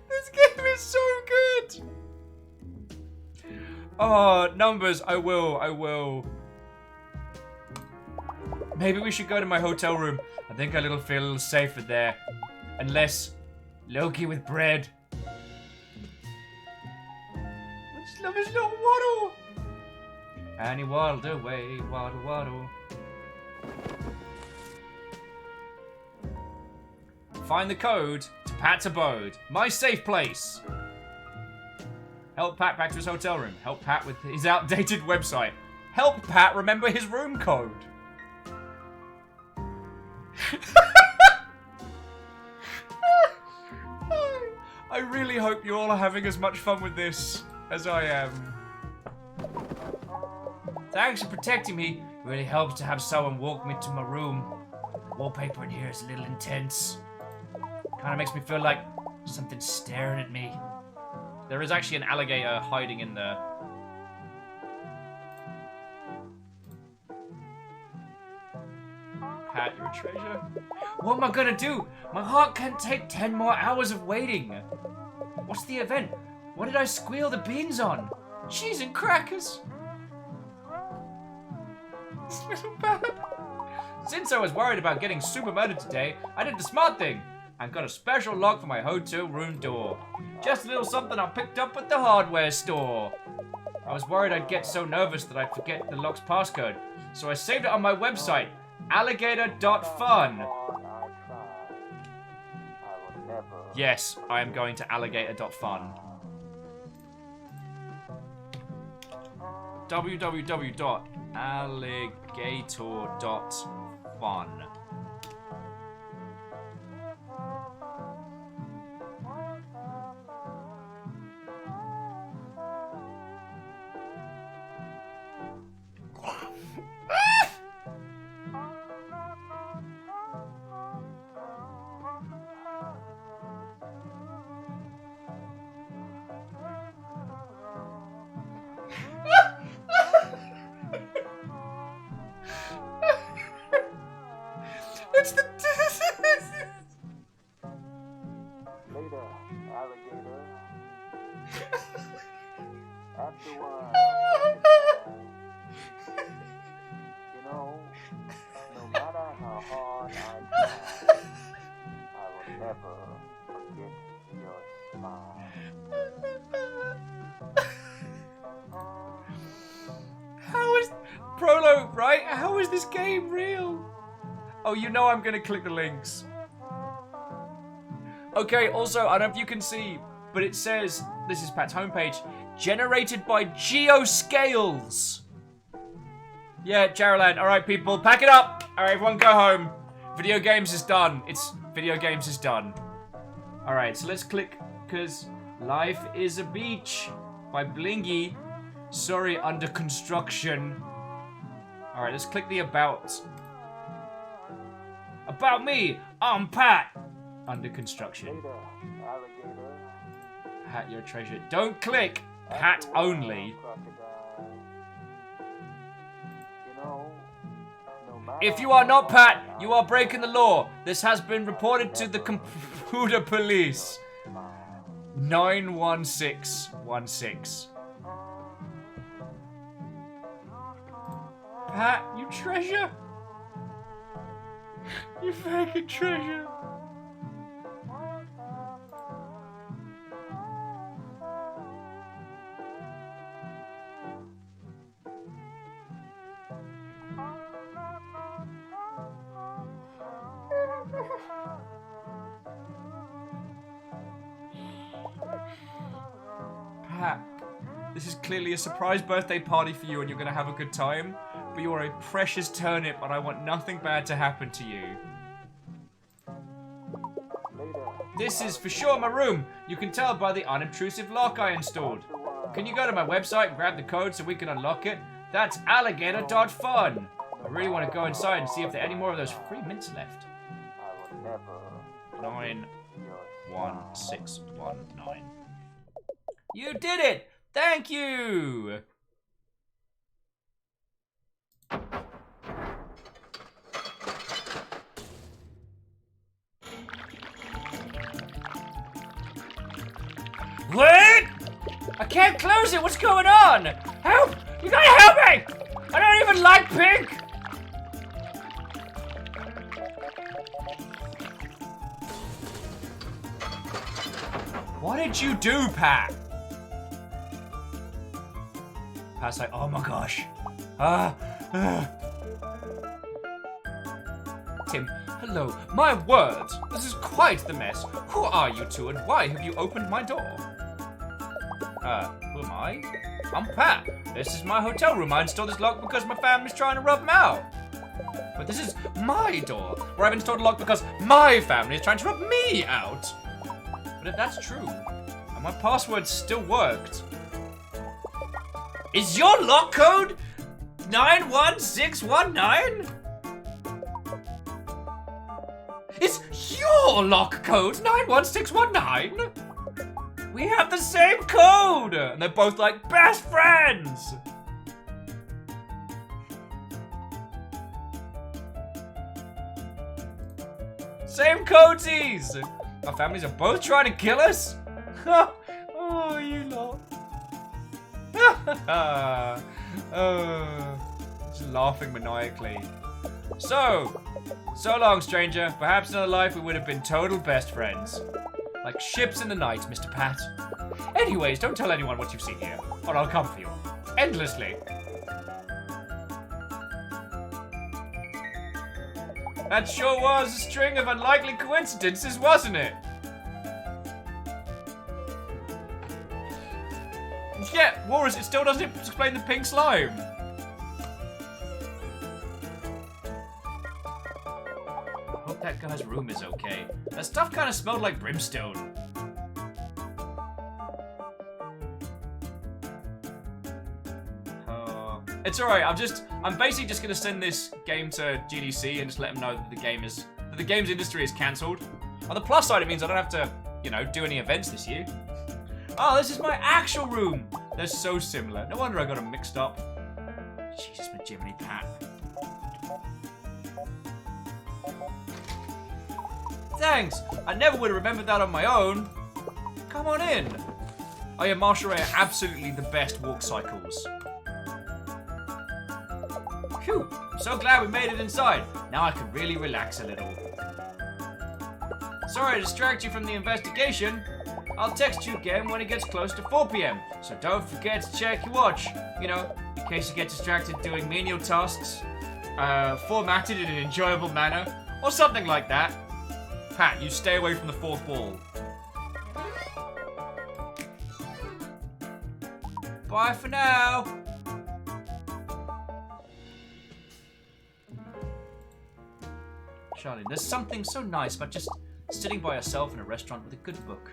S1: This game is so good. Oh, numbers, I will. Maybe we should go to my hotel room. I think I feel a little safer there. Unless Loki with bread. I just love his little waddle. And he waddled away, waddle, waddle. Find the code to Pat's abode. My safe place. Help Pat back to his hotel room. Help Pat with his outdated website. Help Pat remember his room code. I really hope you all are having as much fun with this as I am. Thanks for protecting me. It really helps to have someone walk me to my room. The wallpaper in here is a little intense. Kind of makes me feel like something's staring at me. There is actually an alligator hiding in there. Pat, you're a treasure. What am I gonna do? My heart can't take 10 more hours of waiting. What's the event? What did I squeal the beans on? Cheese and crackers. This little Pat. Since I was worried about getting super murdered today, I did the smart thing. I got a special lock for my hotel room door. Just a little something I picked up at the hardware store. I was worried I'd get so nervous that I'd forget the lock's passcode, so I saved it on my website, alligator.fun. Yes, I am going to alligator.fun. www.alligator.fun. What's the...
S6: Later, alligator. After a while, you know, no matter how hard I try, I will never forget your smile.
S1: How is... Prolo, right? How is this game real? Oh, you know I'm gonna click the links. Okay, also, I don't know if you can see, but it says, this is Pat's homepage, generated by Geoscales. Yeah, Jaraland. Alright, people, pack it up. Alright, everyone go home. Video games is done. Video games is done. Alright, so let's click, because Life is a Beach by Blingy. Sorry, under construction. Alright, let's click the About. About me, I'm Pat. Under construction.
S6: Later, alligator.
S1: Pat, you're a treasure. Don't click. Pat only.
S6: Crocodile. You know, no matter
S1: If you are not
S6: how
S1: Pat,
S6: hard
S1: you are breaking the law. This has been reported to the computer police. 91616. Pat, you treasure. You fucking treasure. Pat, this is clearly a surprise birthday party for you and you're gonna have a good time, but you are a precious turnip and I want nothing bad to happen to you. This is for sure my room. You can tell by the unobtrusive lock I installed. Can you go to my website and grab the code so we can unlock it? That's alligator.fun. I really want to go inside and see if there are any more of those free mints left. 91619. You did it! Thank you! What? I can't close it. What's going on? Help! You gotta help me! I don't even like pink. What did you do, Pat? Pat's like, oh my gosh. Tim, hello. My word, this is quite the mess. Who are you two and why have you opened my door? Who am I? I'm Pat. This is my hotel room. I installed this lock because my family's trying to rub them out. But this is my door, where I've installed a lock because my family is trying to rub me out. But if that's true, and my password still worked, is your lock code 91619? Is your lock code 91619? We have the same code! And they're both like best friends! Same codesies! Our families are both trying to kill us? Oh, you lot. Just laughing maniacally. So long, stranger. Perhaps in another life we would have been total best friends. Like ships in the night, Mr. Pat. Anyways, don't tell anyone what you've seen here, or I'll come for you. Endlessly. That sure was a string of unlikely coincidences, wasn't it? Yeah, Walrus, it still doesn't explain the pink slime. I hope that guy's room is okay. That stuff kind of smelled like brimstone. It's alright, I'm basically just gonna send this game to GDC and just let them know that the games industry is cancelled. On the plus side, it means I don't have to, you know, do any events this year. Oh, this is my actual room. They're so similar. No wonder I got them mixed up. Jesus, my Jiminy Pat. thanks. I never would have remembered that on my own. Come on in. Oh yeah, Marshall Ray are absolutely the best walk cycles. Phew, I'm so glad we made it inside. Now I can really relax a little. Sorry to distract you from the investigation. I'll text you again when it gets close to 4 p.m. So don't forget to check your watch. You know, in case you get distracted doing menial tasks, formatted in an enjoyable manner, or something like that. Pat, you stay away from the fourth wall. Bye for now. Charlie, there's something so nice about just sitting by yourself in a restaurant with a good book.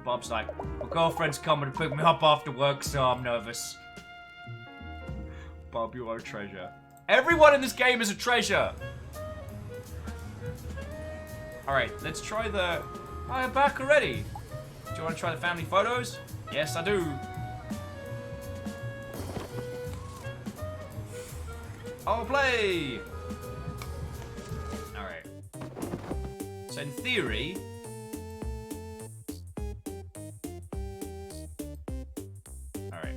S1: Bob's like, my girlfriend's coming to pick me up after work, so I'm nervous. Bob, you are a treasure. Everyone in this game is a treasure! Alright, let's try the... Oh, you're back already. Do you want to try the family photos? Yes, I do. I'll play! Alright. So in theory... Alright.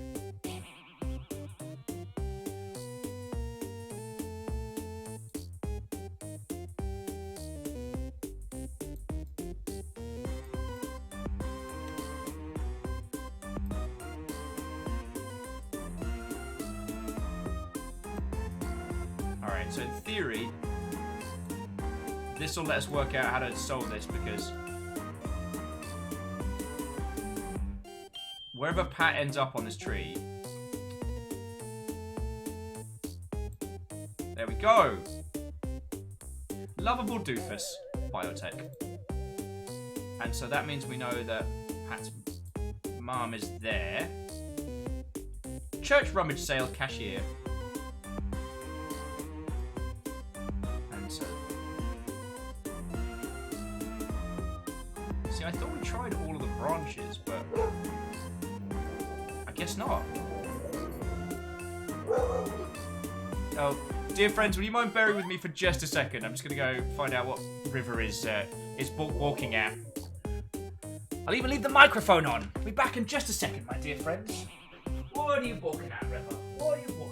S1: Alright, so in theory, this will let us work out how to solve this, because wherever Pat ends up on this tree, there we go. Lovable doofus, biotech. And so that means we know that Pat's mom is there. Church rummage sale cashier. And so... See, I thought we tried all of the branches, but... I guess not. Oh, dear friends, will you mind bearing with me for just a second? I'm just gonna go find out what River is walking at. I'll even leave the microphone on. I'll be back in just a second, my dear friends. What are you walking at, River? What are you walking at?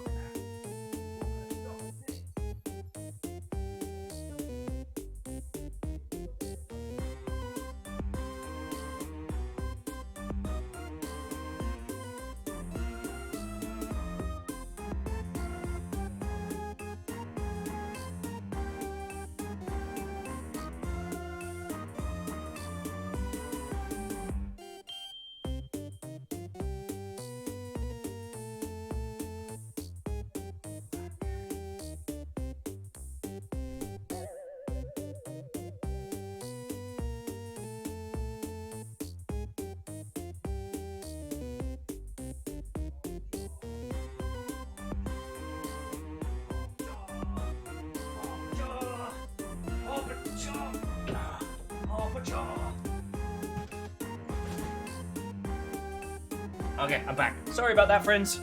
S1: Okay, I'm back. Sorry about that, friends.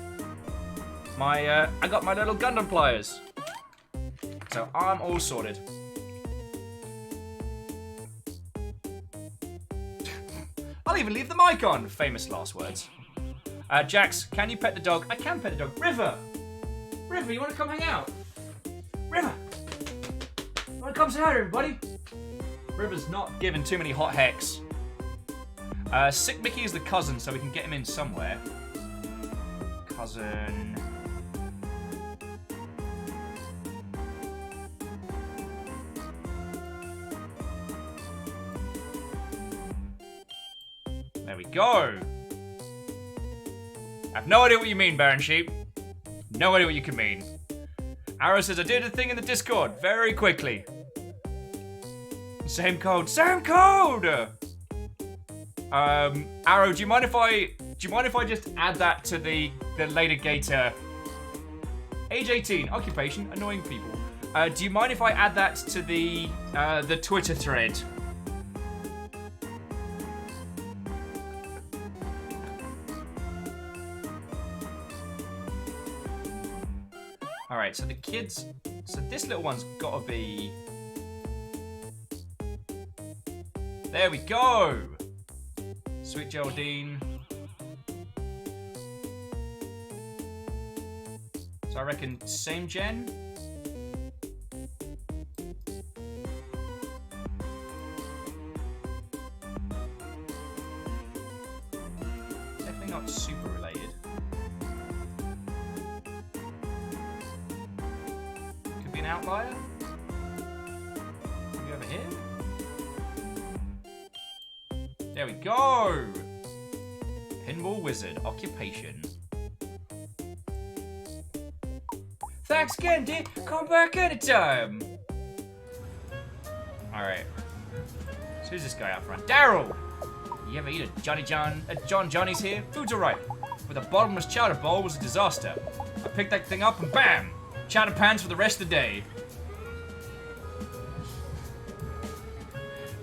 S1: I got my little Gundam pliers. So I'm all sorted. I'll even leave the mic on. Famous last words. Jax, can you pet the dog? I can pet the dog. River! River, you want to come hang out? River! You want to come say hi to everybody? River's not giving too many hot hecks. Sick Mickey is the cousin, so we can get him in somewhere. Cousin... There we go. I have no idea what you mean, Baron Sheep. No idea what you can mean. Arrow says, I did a thing in the Discord very quickly. Same code. Same code! Arrow, do you mind if I just add that to the Alligator? Age 18, occupation, annoying people. Do you mind if I add that to the Twitter thread? Alright, so the kids... So this little one's gotta be... There we go. Sweet Geraldine. So I reckon same gen. Definitely not super related. Could be an outlier. Maybe over here. There we go. Pinball Wizard occupation. Thanks again, dear. Come back anytime. Alright. So who's this guy out front? Daryl! You ever eat a John Johnny's here? Food's alright. But the bottomless chowder bowl was a disaster. I picked that thing up and bam! Chowder pans for the rest of the day.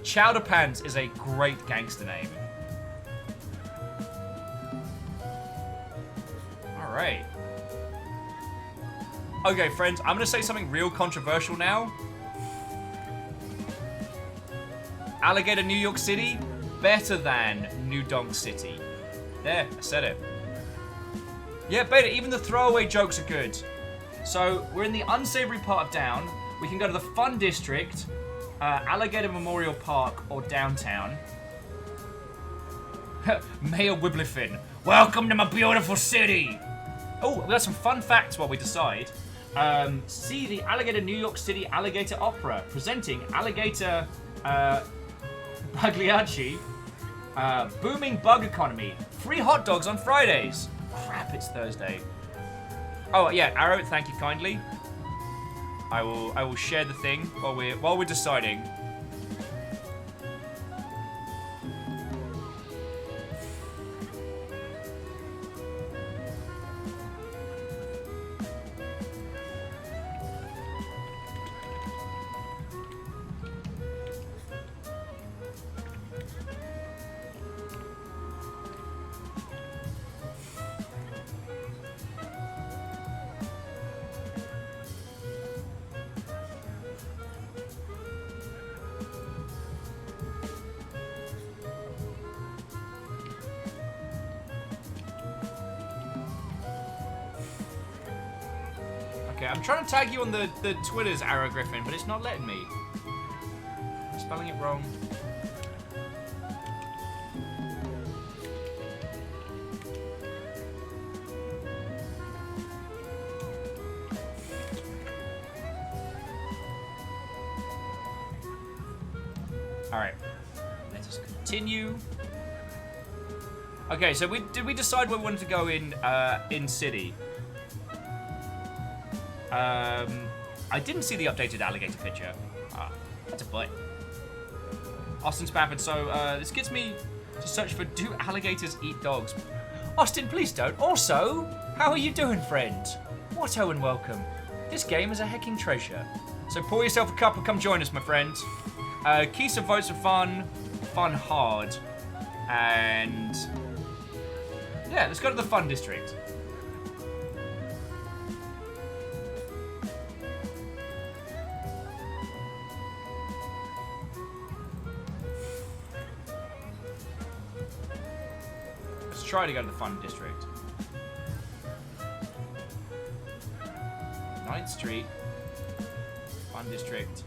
S1: Chowder Pants is a great gangster name. Alright. Okay, friends, I'm gonna say something real controversial now. Alligator, New York City, better than New Donk City. There, I said it. Yeah, Beta, even the throwaway jokes are good. So, we're in the unsavory part of town. We can go to the fun district, Alligator Memorial Park, or downtown. Mayor Wibblefin, welcome to my beautiful city! Oh, we got some fun facts while we decide. See the Alligator New York City Alligator Opera, presenting Alligator Pagliacci, booming bug economy, free hot dogs on Fridays. Crap, it's Thursday. Oh yeah, Arrow, thank you kindly. I will share the thing while we're deciding. Okay, I'm trying to tag you on the Twitters, Arrow Griffin, but it's not letting me. I'm spelling it wrong. Alright. Let us continue. Okay, so did we decide where we wanted to go in city? I didn't see the updated alligator picture. Ah, that's a butt. Austin Spafford, so this gets me to search for do alligators eat dogs? Austin, please don't. Also, how are you doing, friend? Watto and welcome. This game is a hecking treasure. So pour yourself a cup and come join us, my friend. Kisa votes for fun hard. And yeah, let's go to the fun district. Try to go to the fun district. 9th Street. Fun district.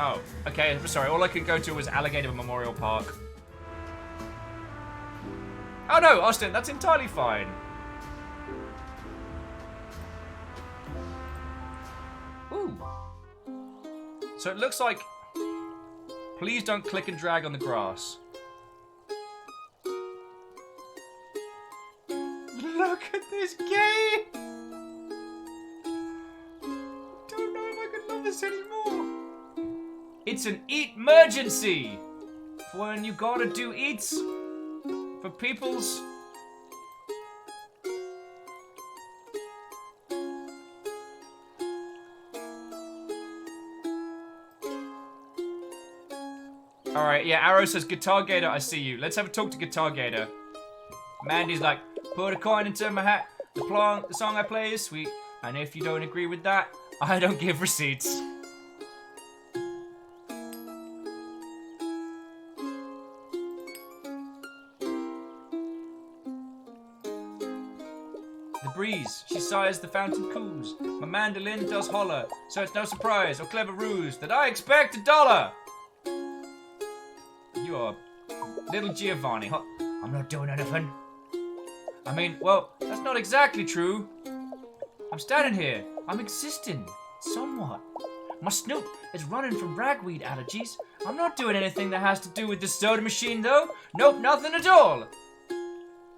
S1: Oh, okay, sorry. All I could go to was Alligator Memorial Park. Oh no, Austin, that's entirely fine. Ooh. So it looks like... Please don't click and drag on the grass. Look at this game! Don't know if I can love this anymore. It's an eat-mergency! For when you gotta do eats. For people's... Alright, yeah, Arrow says, Guitar Gator, I see you. Let's have a talk to Guitar Gator. Mandy's like, put a coin into my hat. The song I play is sweet. And if you don't agree with that, I don't give receipts. The breeze, she sighs, the fountain coos. My mandolin does holler, so it's no surprise or clever ruse that I expect $1. You are little Giovanni, huh? I'm not doing anything. I mean, well, that's not exactly true. I'm standing here. I'm existing. Somewhat. My snoot is running from ragweed allergies. I'm not doing anything that has to do with the soda machine, though. Nope, nothing at all.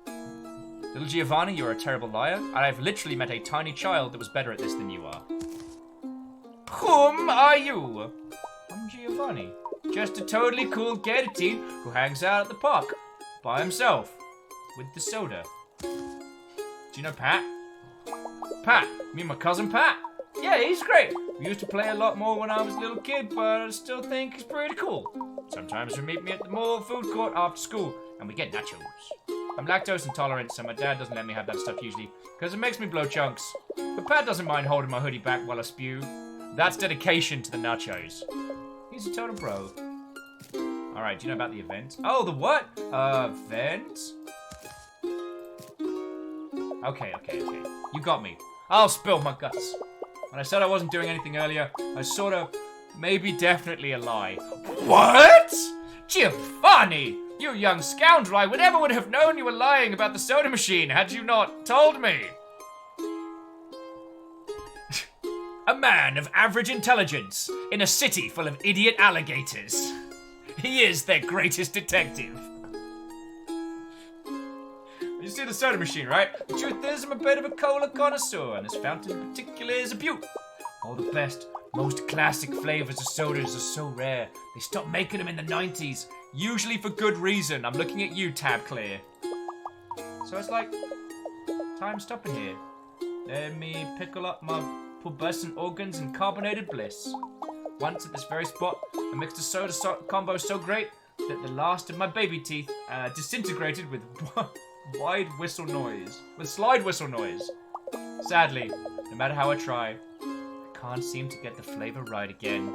S1: Little Giovanni, you're a terrible liar. I've literally met a tiny child that was better at this than you are. Whom are you? I'm Giovanni. Just a totally cool gator teen who hangs out at the park. By himself. With the soda. Do you know Pat? Pat? Me and my cousin Pat? Yeah, he's great. We used to play a lot more when I was a little kid, but I still think he's pretty cool. Sometimes we meet me at the mall food court after school, and we get nachos. I'm lactose intolerant, so my dad doesn't let me have that stuff usually, because it makes me blow chunks. But Pat doesn't mind holding my hoodie back while I spew. That's dedication to the nachos. He's a total bro. Alright, do you know about the event? Oh, the what? Event? Okay. You got me. I'll spill my guts. When I said I wasn't doing anything earlier, I sort of, maybe definitely a lie. What? Giovanni! You young scoundrel, I would have known you were lying about the soda machine had you not told me. A man of average intelligence in a city full of idiot alligators. He is their greatest detective. You see the soda machine, right? The truth is, I'm a bit of a cola connoisseur, and this fountain in particular is a beaut. All the best, most classic flavors of sodas are so rare. They stopped making them in the 90s, usually for good reason. I'm looking at you, Tab Clear. So it's like, time stopping here. Let me pickle up my pubescent organs in carbonated bliss. Once at this very spot, I mixed a soda combo so great that the last of my baby teeth disintegrated with slide whistle noise. Sadly, no matter how I try, I can't seem to get the flavor right again.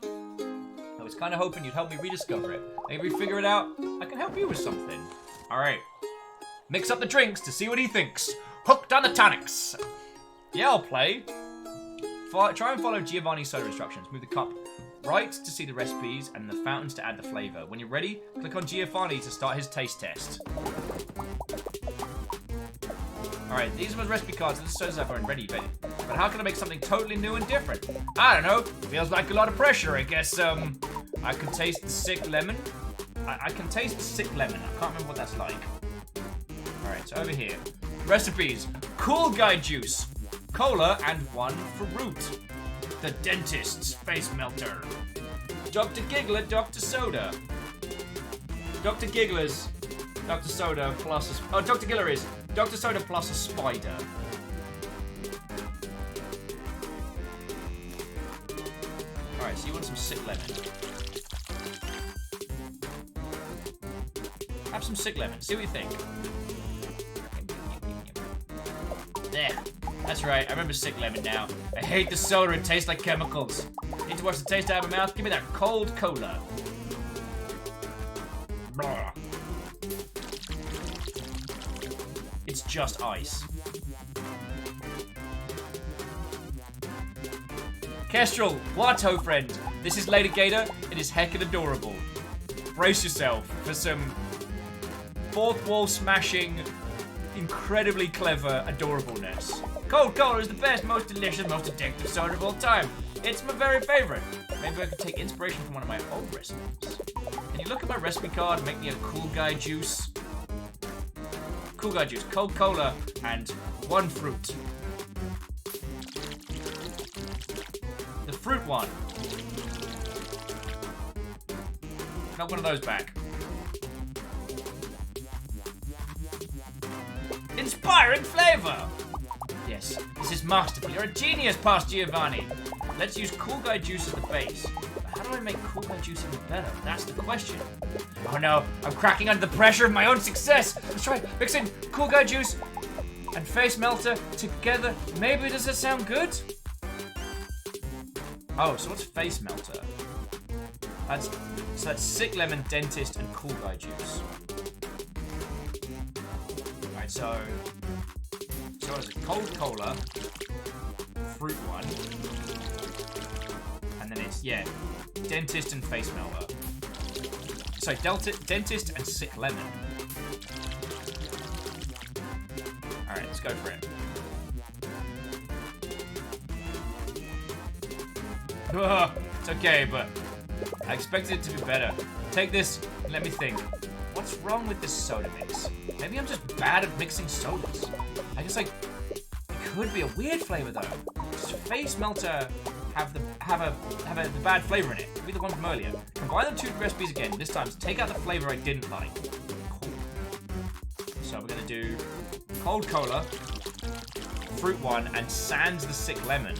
S1: I was kind of hoping you'd help me rediscover it. Maybe figure it out. I can help you with something. Alright. Mix up the drinks to see what he thinks. Hooked on the tonics. Yeah, I'll play. Try and follow Giovanni's soda instructions. Move the cup right to see the recipes and the fountains to add the flavor. When you're ready, click on Giovanni to start his taste test. Alright, these are my recipe cards. This soda's up and ready, baby. But how can I make something totally new and different? I don't know. Feels like a lot of pressure. I guess, I can taste the sick lemon. I can taste the sick lemon. I can't remember what that's like. Alright, so over here. Recipes. Cool guy juice. Cola and one fruit. The dentist's face melter. Dr. Giggler, Dr. Soda. Dr. Giggler's Dr. Soda plus a... Oh, Dr. Giggler is Dr. Soda plus a spider. Alright, so you want some sick lemon. Have some sick lemon. See what you think. There. That's right, I remember sick lemon now. I hate the soda, it tastes like chemicals. Need to watch the taste out of my mouth? Give me that cold cola. Blah. It's just ice. Kestrel, what ho friend? This is Alligator. It is heckin' adorable. Brace yourself for some fourth wall smashing, incredibly clever adorableness. Cold Cola is the best, most delicious, most addictive soda of all time. It's my very favorite. Maybe I could take inspiration from one of my old recipes. Can you look at my recipe card and make me a cool guy juice? Cool guy juice, Cold Cola, and one fruit. The fruit one. Not one of those back. Inspiring flavor! Yes, this is masterful. You're a genius, past Giovanni. Let's use Cool Guy Juice as the base. But how do I make Cool Guy Juice even better? That's the question. Oh no, I'm cracking under the pressure of my own success. Let's try mixing Cool Guy Juice and Face Melter together. Maybe does that sound good? Oh, so what's Face Melter? That's Sick Lemon, Dentist, and Cool Guy Juice. Alright, so what is it? Cold cola, fruit one, and then it's, yeah, dentist and face melter. So, dentist and sick lemon. Alright, let's go for it. It's okay, but I expected it to be better. Take this and let me think. What's wrong with this soda mix? Maybe I'm just bad at mixing sodas. I guess it could be a weird flavor though. Does face melter have the bad flavor in it? Could be the one from earlier. Combine the two recipes again. This time, take out the flavor I didn't like. Cool. So we're gonna do cold cola, fruit one, and sans the sick lemon.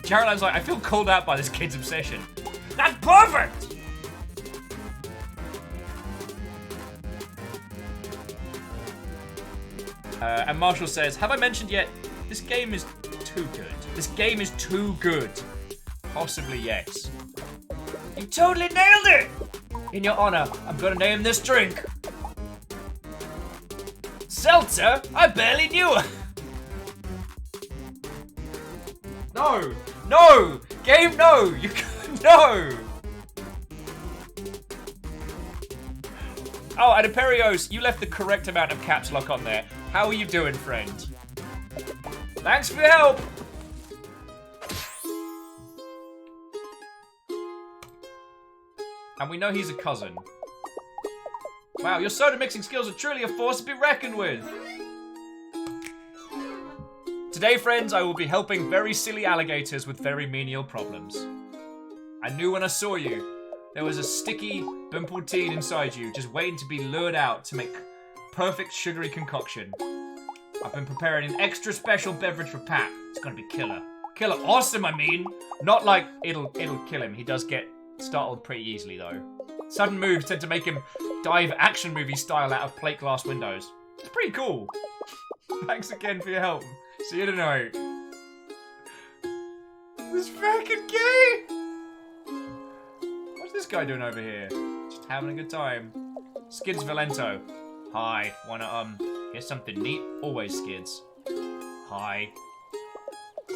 S1: Caroline's like, I feel called out by this kid's obsession. That's perfect! And Marshall says, have I mentioned yet, this game is too good. This game is too good. Possibly yes. You totally nailed it! In your honor, I'm gonna name this drink Seltzer? I barely knew her! No! No! Game, no! You no! Oh, and Imperios, you left the correct amount of caps lock on there. How are you doing, friend? Thanks for your help! And we know he's a cousin. Wow, your soda mixing skills are truly a force to be reckoned with! Today, friends, I will be helping very silly alligators with very menial problems. I knew when I saw you, there was a sticky, pimpled teen inside you, just waiting to be lured out to make perfect sugary concoction. I've been preparing an extra special beverage for Pat. It's gonna be killer. Killer awesome, I mean! Not like it'll kill him. He does get startled pretty easily, though. Sudden moves tend to make him dive action movie style out of plate glass windows. It's pretty cool. Thanks again for your help. See you tonight. This fucking gay! What's this guy doing over here? Just having a good time. Skids Valento. Hi. Wanna, hear something neat? Always Skids. Hi.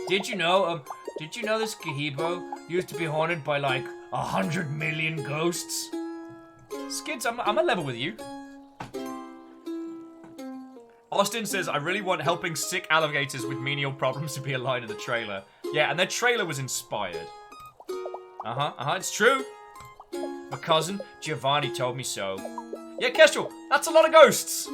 S1: Did you know this gazebo used to be haunted by like 100 million ghosts? Skids, I'm a level with you. Austin says, I really want helping sick alligators with menial problems to be a line in the trailer. Yeah, and their trailer was inspired. It's true. My cousin, Giovanni, told me so. Yeah, Kestrel, that's a lot of ghosts.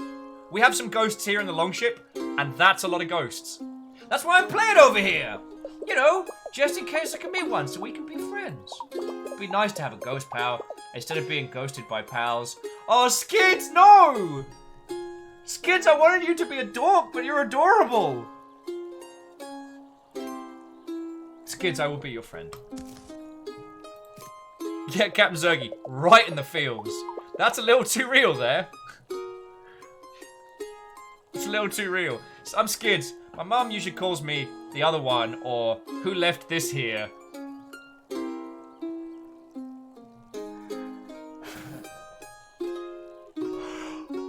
S1: We have some ghosts here in the Longship, and that's a lot of ghosts. That's why I'm playing over here. You know, just in case I can meet one so we can be friends. It'd be nice to have a ghost pal instead of being ghosted by pals. Oh, Skids, no! Skids, I wanted you to be a dork, but you're adorable. Skids, I will be your friend. Yeah, Captain Zergy, right in the feels. That's a little too real there. It's a little too real. I'm Skids. My mum usually calls me the other one, or who left this here?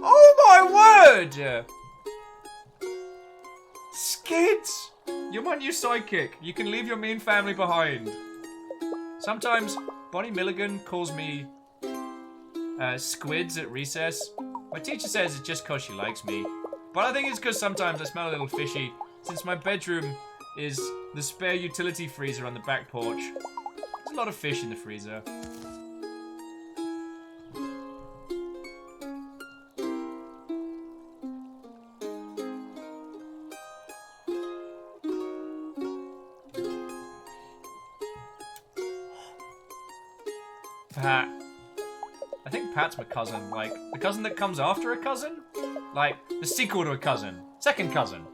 S1: Oh my word! Skids! You're my new sidekick. You can leave your mean family behind. Sometimes Bonnie Milligan calls me Squids at recess. My teacher says it's just cause she likes me. But I think it's because sometimes I smell a little fishy, since my bedroom is the spare utility freezer on the back porch. There's a lot of fish in the freezer. Pat. I think Pat's my cousin. Like, the cousin that comes after a cousin? Like, the sequel to a cousin. Second cousin.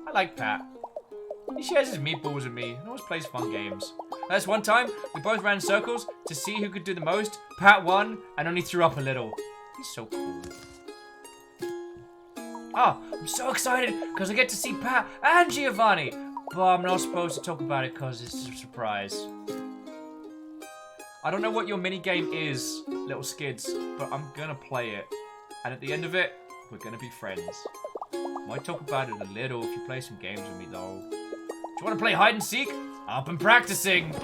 S1: I like Pat. He shares his meatballs with me and always plays fun games. There's one time, we both ran circles to see who could do the most. Pat won and only threw up a little. He's so cool. Ah, I'm so excited because I get to see Pat and Giovanni. but I'm not supposed to talk about it because it's a surprise. I don't know what your minigame is, little skids, but I'm gonna play it. And at the end of it, we're gonna be friends. Might talk about it a little if you play some games with me, though. Do you want to play hide and seek? I've been practicing.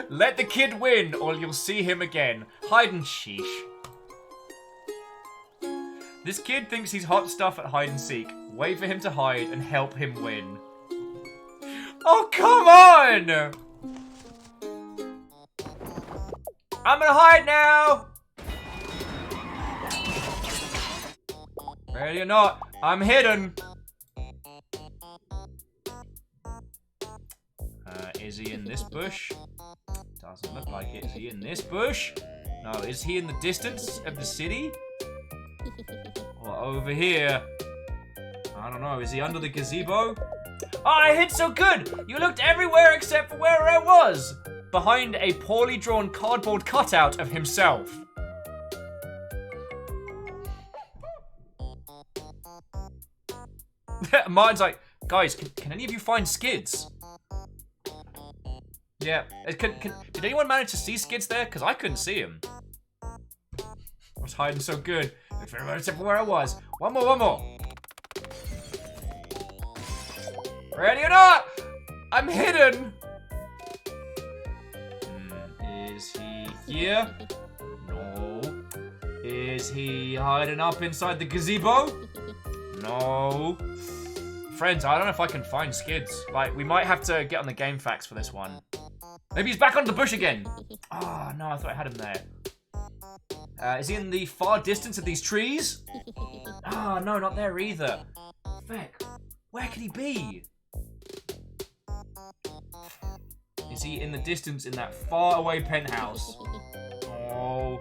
S1: Let the kid win, or you'll see him again. Hide and sheesh. This kid thinks he's hot stuff at hide and seek. Wait for him to hide and help him win. Oh, come on! I'm gonna hide now! Ready or not, I'm hidden. Is he in this bush? Doesn't look like it. Is he in this bush? No, is he in the distance of the city? Or over here? I don't know, is he under the gazebo? Oh, I hit so good! You looked everywhere except for where I was! Behind a poorly drawn cardboard cutout of himself. Martin's like, guys, can any of you find Skids? Yeah, did anyone manage to see Skids there? Because I couldn't see him. I was hiding so good. Except for where I was. One more. Ready or not? I'm hidden. Is he here? No. Is he hiding up inside the gazebo? No. Friends, I don't know if I can find Skids. Like, we might have to get on the game facts for this one. Maybe he's back under the bush again. Oh, no, I thought I had him there. Is he in the far distance of these trees? Oh, no, not there either. Feck, where could he be? Is he in the distance in that far away penthouse? Oh.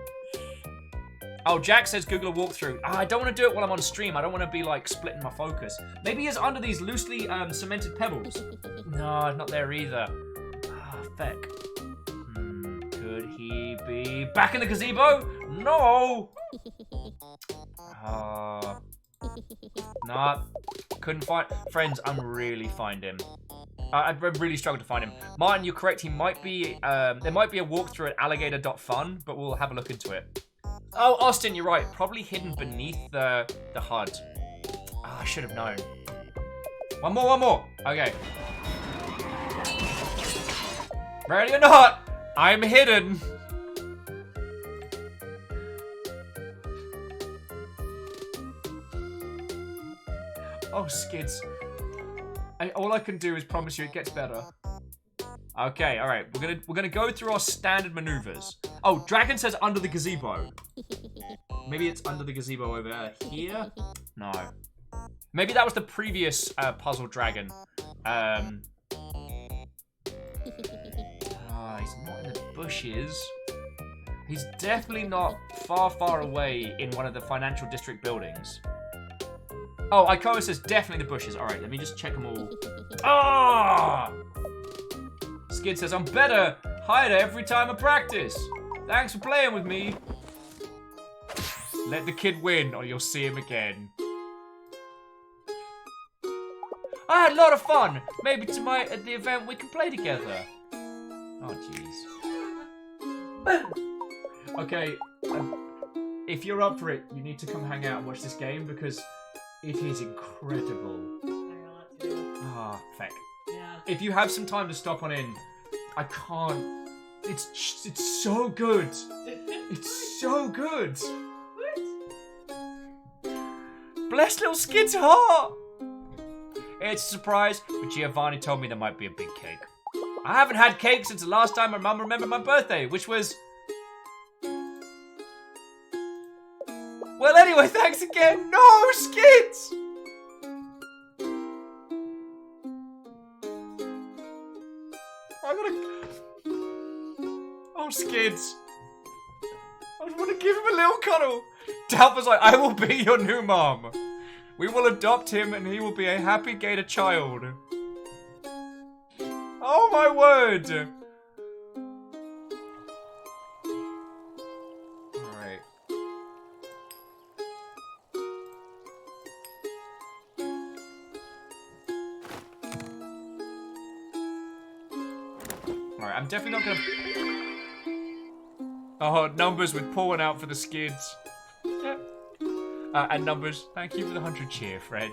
S1: Oh, Jack says Google a walkthrough. I don't want to do it while I'm on stream. I don't want to be, like, splitting my focus. Maybe he's under these loosely cemented pebbles. No, not there either. Ah, feck. Could he be back in the gazebo? No! Nah, couldn't find... Friends, I'm really find him. I really struggled to find him. Martin, you're correct. He might be... there might be a walkthrough at alligator.fun, but we'll have a look into it. Oh, Austin, you're right. Probably hidden beneath the HUD. Oh, I should have known. One more. Okay. Ready or not, I'm hidden. Oh, Skids. All I can do is promise you it gets better. Okay, all right. We're gonna go through our standard maneuvers. Oh, Dragon says under the gazebo. Maybe it's under the gazebo over here. No. Maybe that was the previous puzzle dragon. He's not in the bushes. He's definitely not far away in one of the financial district buildings. Oh, Ikoa says definitely the bushes. All right, let me just check them all. Ah! Skid says, I'm better. Hider every time I practice. Thanks for playing with me. Let the kid win or you'll see him again. I had a lot of fun. Maybe tonight at the event we can play together. Oh, jeez. Okay, if you're up for it, you need to come hang out and watch this game because it is incredible. Ah, feck.
S2: Yeah.
S1: If you have some time to stop on in, I can't. It's so good. It's so good. Bless little Skid's heart. It's a surprise, but Giovanni told me there might be a big cake. I haven't had cake since the last time my mum remembered my birthday, which was... Well, anyway, thanks again. No, Skids! I gotta... Oh, Skids. I just want to give him a little cuddle. Dalpa's like, I will be your new mom. We will adopt him and he will be a happy gator child. Oh my word! Alright. Alright, I'm definitely not gonna... Oh, Numbers with pulling out for the skids. And Numbers, thank you for the 100 cheer, friend.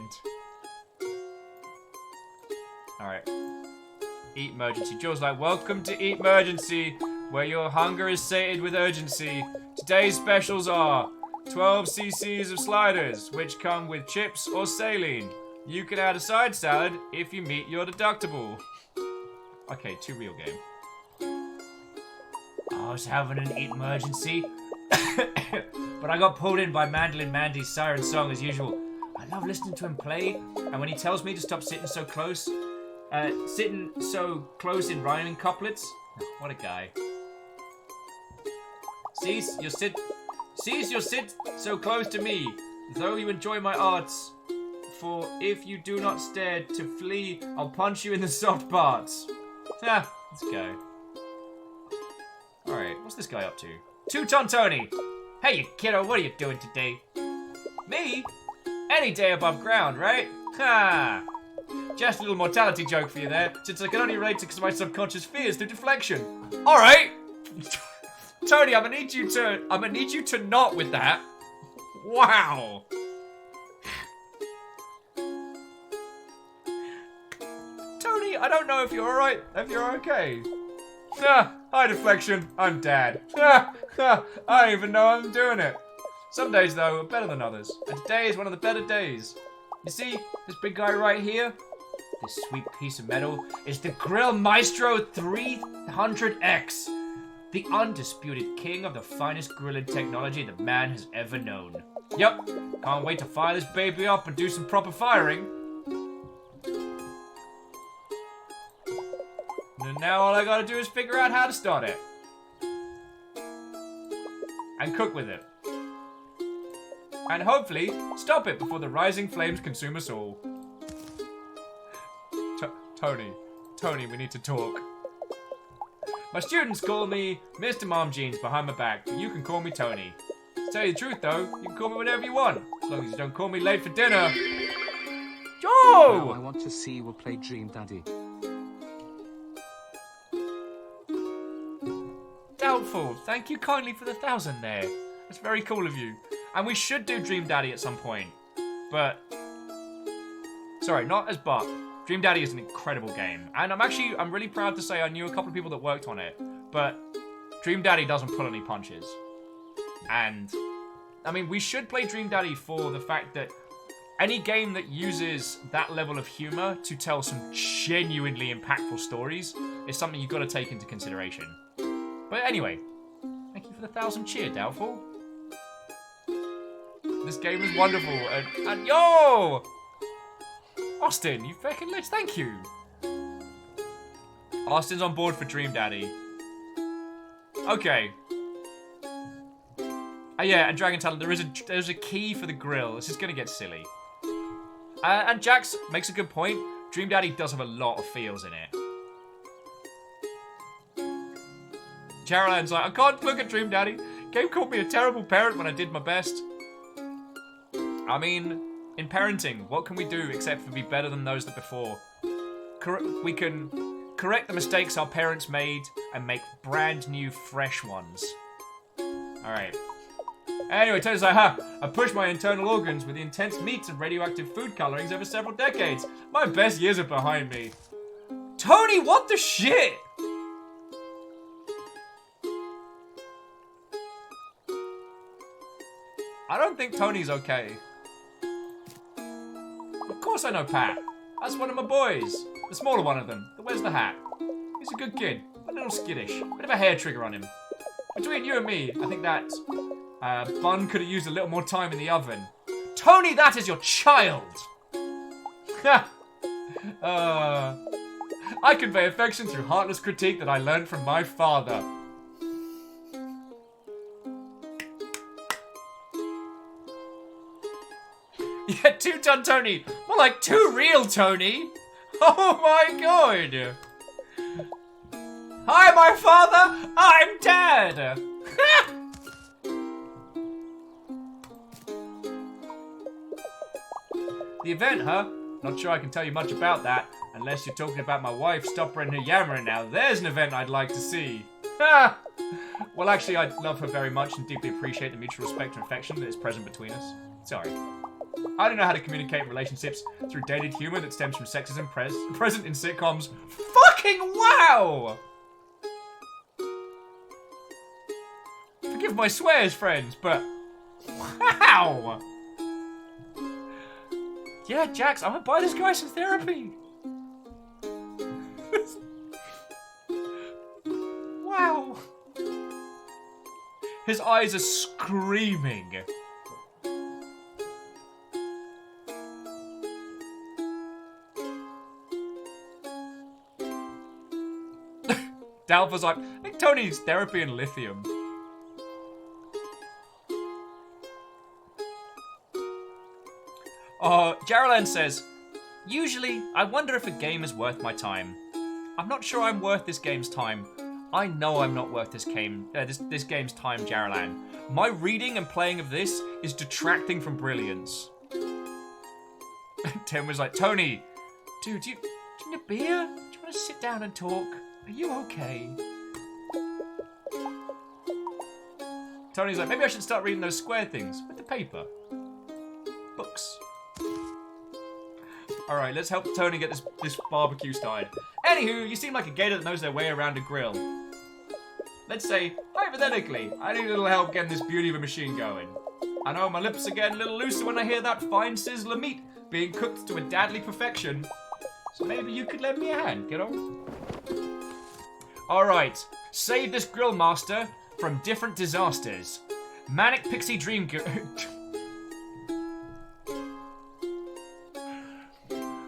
S1: Alright. Eat Emergency. Joe's like, welcome to Eat Emergency, where your hunger is sated with urgency. Today's specials are 12 cc's of sliders, which come with chips or saline. You can add a side salad if you meet your deductible. Okay, too real game. I was having an Eat Emergency, but I got pulled in by Mandolin Mandy's siren song as usual. I love listening to him play, and when he tells me to stop sitting so close in rhyming couplets. What a guy. Cease your sit so close to me, though you enjoy my arts. For if you do not stare to flee, I'll punch you in the soft parts. Ah, let's go. Alright, what's this guy up to? Two-Ton Tony! Hey, you kiddo, what are you doing today? Me? Any day above ground, right? Ha! Just a little mortality joke for you there, since I can only relate to my subconscious fears through deflection. Alright! Tony, I'm gonna need you to not with that. Wow! Tony, I don't know if you're alright, if you're okay. Hi, deflection. I'm Dad. I don't even know I'm doing it. Some days, though, are better than others. And today is one of the better days. You see, this big guy right here? This sweet piece of metal is the Grill Maestro 300X. The undisputed king of the finest grilling technology that man has ever known. Yep, can't wait to fire this baby up and do some proper firing. And now all I gotta do is figure out how to start it. And cook with it. And hopefully, stop it before the rising flames consume us all. Tony, we need to talk. My students call me Mr. Mom Jeans behind my back, but you can call me Tony. To tell you the truth though, you can call me whatever you want, as long as you don't call me late for dinner. Joe!
S4: Now I want to see you play Dream Daddy.
S1: Doubtful. Thank you kindly for the 1,000 there. That's very cool of you. And we should do Dream Daddy at some point. But... sorry, not as but. Dream Daddy is an incredible game. And I'm really proud to say I knew a couple of people that worked on it. But Dream Daddy doesn't pull any punches. And... I mean, we should play Dream Daddy for the fact that any game that uses that level of humor to tell some genuinely impactful stories is something you've got to take into consideration. But anyway, thank you for the 1,000 cheer, Doubtful. This game is wonderful, and yo! Austin, you fucking lit, thank you. Austin's on board for Dream Daddy. Okay. Yeah, and Dragon Talon, there's a key for the grill. This is gonna get silly. And Jax makes a good point. Dream Daddy does have a lot of feels in it. Caroline's like, I can't look at Dream Daddy. Game called me a terrible parent when I did my best. I mean, in parenting, what can we do except for be better than those that before? We can correct the mistakes our parents made and make brand new, fresh ones. Alright. Anyway, Tony's like, I pushed my internal organs with the intense meats and radioactive food colorings over several decades. My best years are behind me. Tony, what the shit? I don't think Tony's okay. Of course I know Pat. That's one of my boys. The smaller one of them, that wears the hat. He's a good kid, a little skittish. Bit of a hair trigger on him. Between you and me, I think that bun could have used a little more time in the oven. Tony, that is your child! I convey affection through heartless critique that I learned from my father. Yeah, 2-ton Tony. More like 2 real Tony. Oh my god. Hi, my father. I'm Dad. The event, huh? Not sure I can tell you much about that, unless you're talking about my wife, Stopper, and her yammering. Now there's an event I'd like to see. Ha! Well, actually, I love her very much and deeply appreciate the mutual respect and affection that is present between us. Sorry. I don't know how to communicate in relationships through dated humor that stems from sexism present in sitcoms. Fucking wow! Forgive my swears, friends, but wow! Yeah, Jax, I'm gonna buy this guy some therapy. Wow. His eyes are screaming. Dalva's like, I think Tony needs therapy and lithium. Jaralan says, usually, I wonder if a game is worth my time. I'm not sure I'm worth this game's time. I know I'm not worth this game's time, Jaralan. My reading and playing of this is detracting from brilliance. Tim was like, Tony, dude, do you need a beer? Do you want to sit down and talk? Are you okay? Tony's like, maybe I should start reading those square things with the paper. Books. Alright, let's help Tony get this barbecue started. Anywho, you seem like a gator that knows their way around a grill. Let's say, hypothetically, I need a little help getting this beauty of a machine going. I know my lips are getting a little looser when I hear that fine sizzler meat being cooked to a deadly perfection. So maybe you could lend me a hand, kiddo? Alright, save this grill master from different disasters. Manic Pixie Dream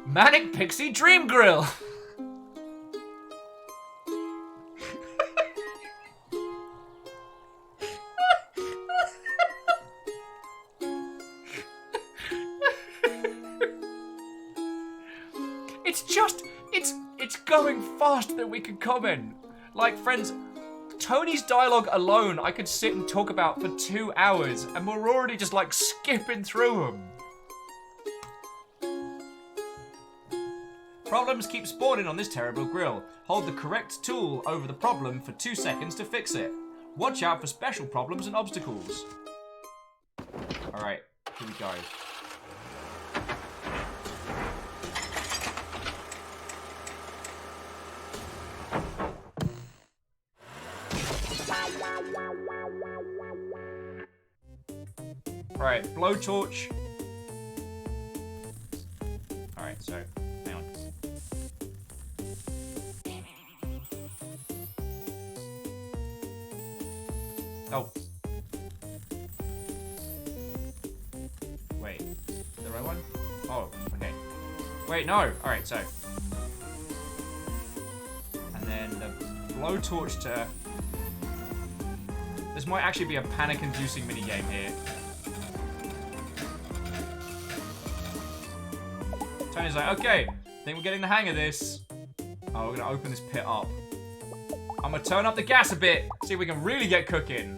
S1: Manic Pixie Dream Grill! It's going faster than we can comment. Like, friends, Tony's dialogue alone I could sit and talk about for 2 hours, and we're already just like skipping through them. Problems keep spawning on this terrible grill. Hold the correct tool over the problem for 2 seconds to fix it. Watch out for special problems and obstacles. Alright, here we go. Alright, blowtorch. Alright, so, hang on. Oh. Wait, the right one? Oh, okay. Wait, no! Alright, so. And then the blowtorch to... This might actually be a panic-inducing minigame here. Tony's like, okay, think we're getting the hang of this. Oh, we're gonna open this pit up. I'm gonna turn up the gas a bit, see if we can really get cooking.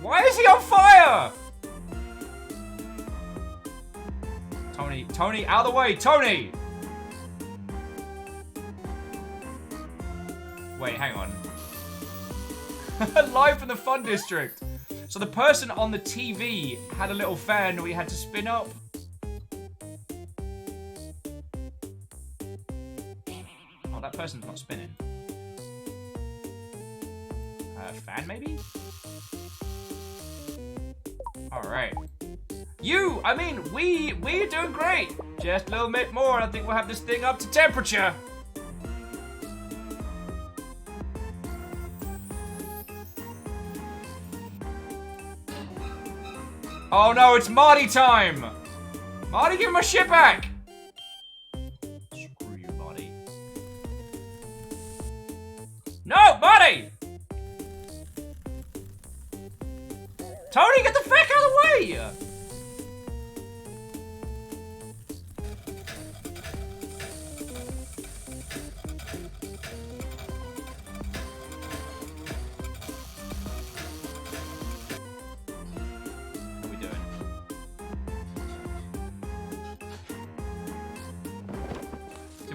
S1: Why is he on fire? Tony, out of the way, Tony! Wait, hang on. Live from the Fun District. So the person on the TV had a little fan we had to spin up. Oh, that person's not spinning. Fan, maybe? Alright. We're doing great. Just a little bit more, and I think we'll have this thing up to temperature. Oh no, it's Marty time! Marty, give him my shit back! Screw you, Marty. No, Marty! Tony, get the fuck out of the way!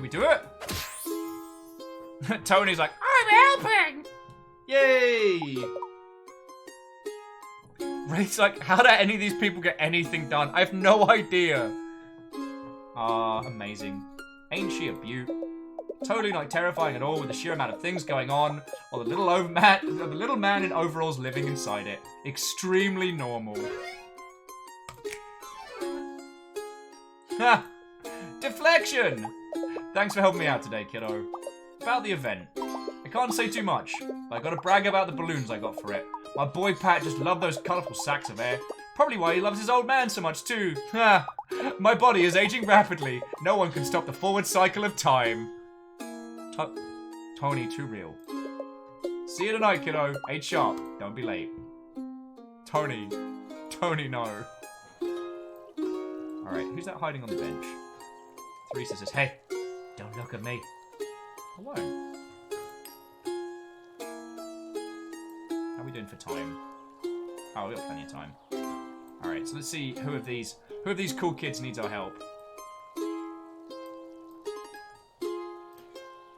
S1: we do it? Tony's like, I'm helping! Yay! Ray's like, how do any of these people get anything done? I have no idea. Ah, amazing. Ain't she a beaut? Totally not terrifying at all with the sheer amount of things going on, while the little man in overalls living inside it. Extremely normal. Ha! Deflection! Thanks for helping me out today, kiddo. About the event. I can't say too much, but I gotta brag about the balloons I got for it. My boy Pat just loved those colourful sacks of air. Probably why he loves his old man so much too. Ha! My body is aging rapidly. No one can stop the forward cycle of time. Tony, too real. See you tonight, kiddo. 8 sharp. Don't be late. Tony, no. Alright, who's that hiding on the bench? Teresa says, hey, don't look at me. I won't. How are we doing for time? Oh, we got plenty of time. Alright, so let's see who of these cool kids needs our help.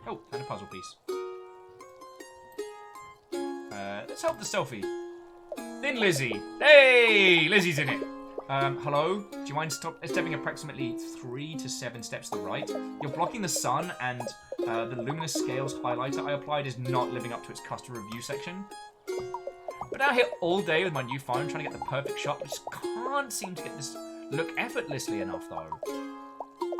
S1: Oh, and a puzzle piece. Let's help the selfie. Thin Lizzie. Hey, Lizzie's in it. Hello? Do you mind stepping approximately 3 to 7 steps to the right? You're blocking the sun, and the luminous scales highlighter I applied is not living up to its customer review section. Been out here all day with my new phone trying to get the perfect shot, but just can't seem to get this look effortlessly enough, though.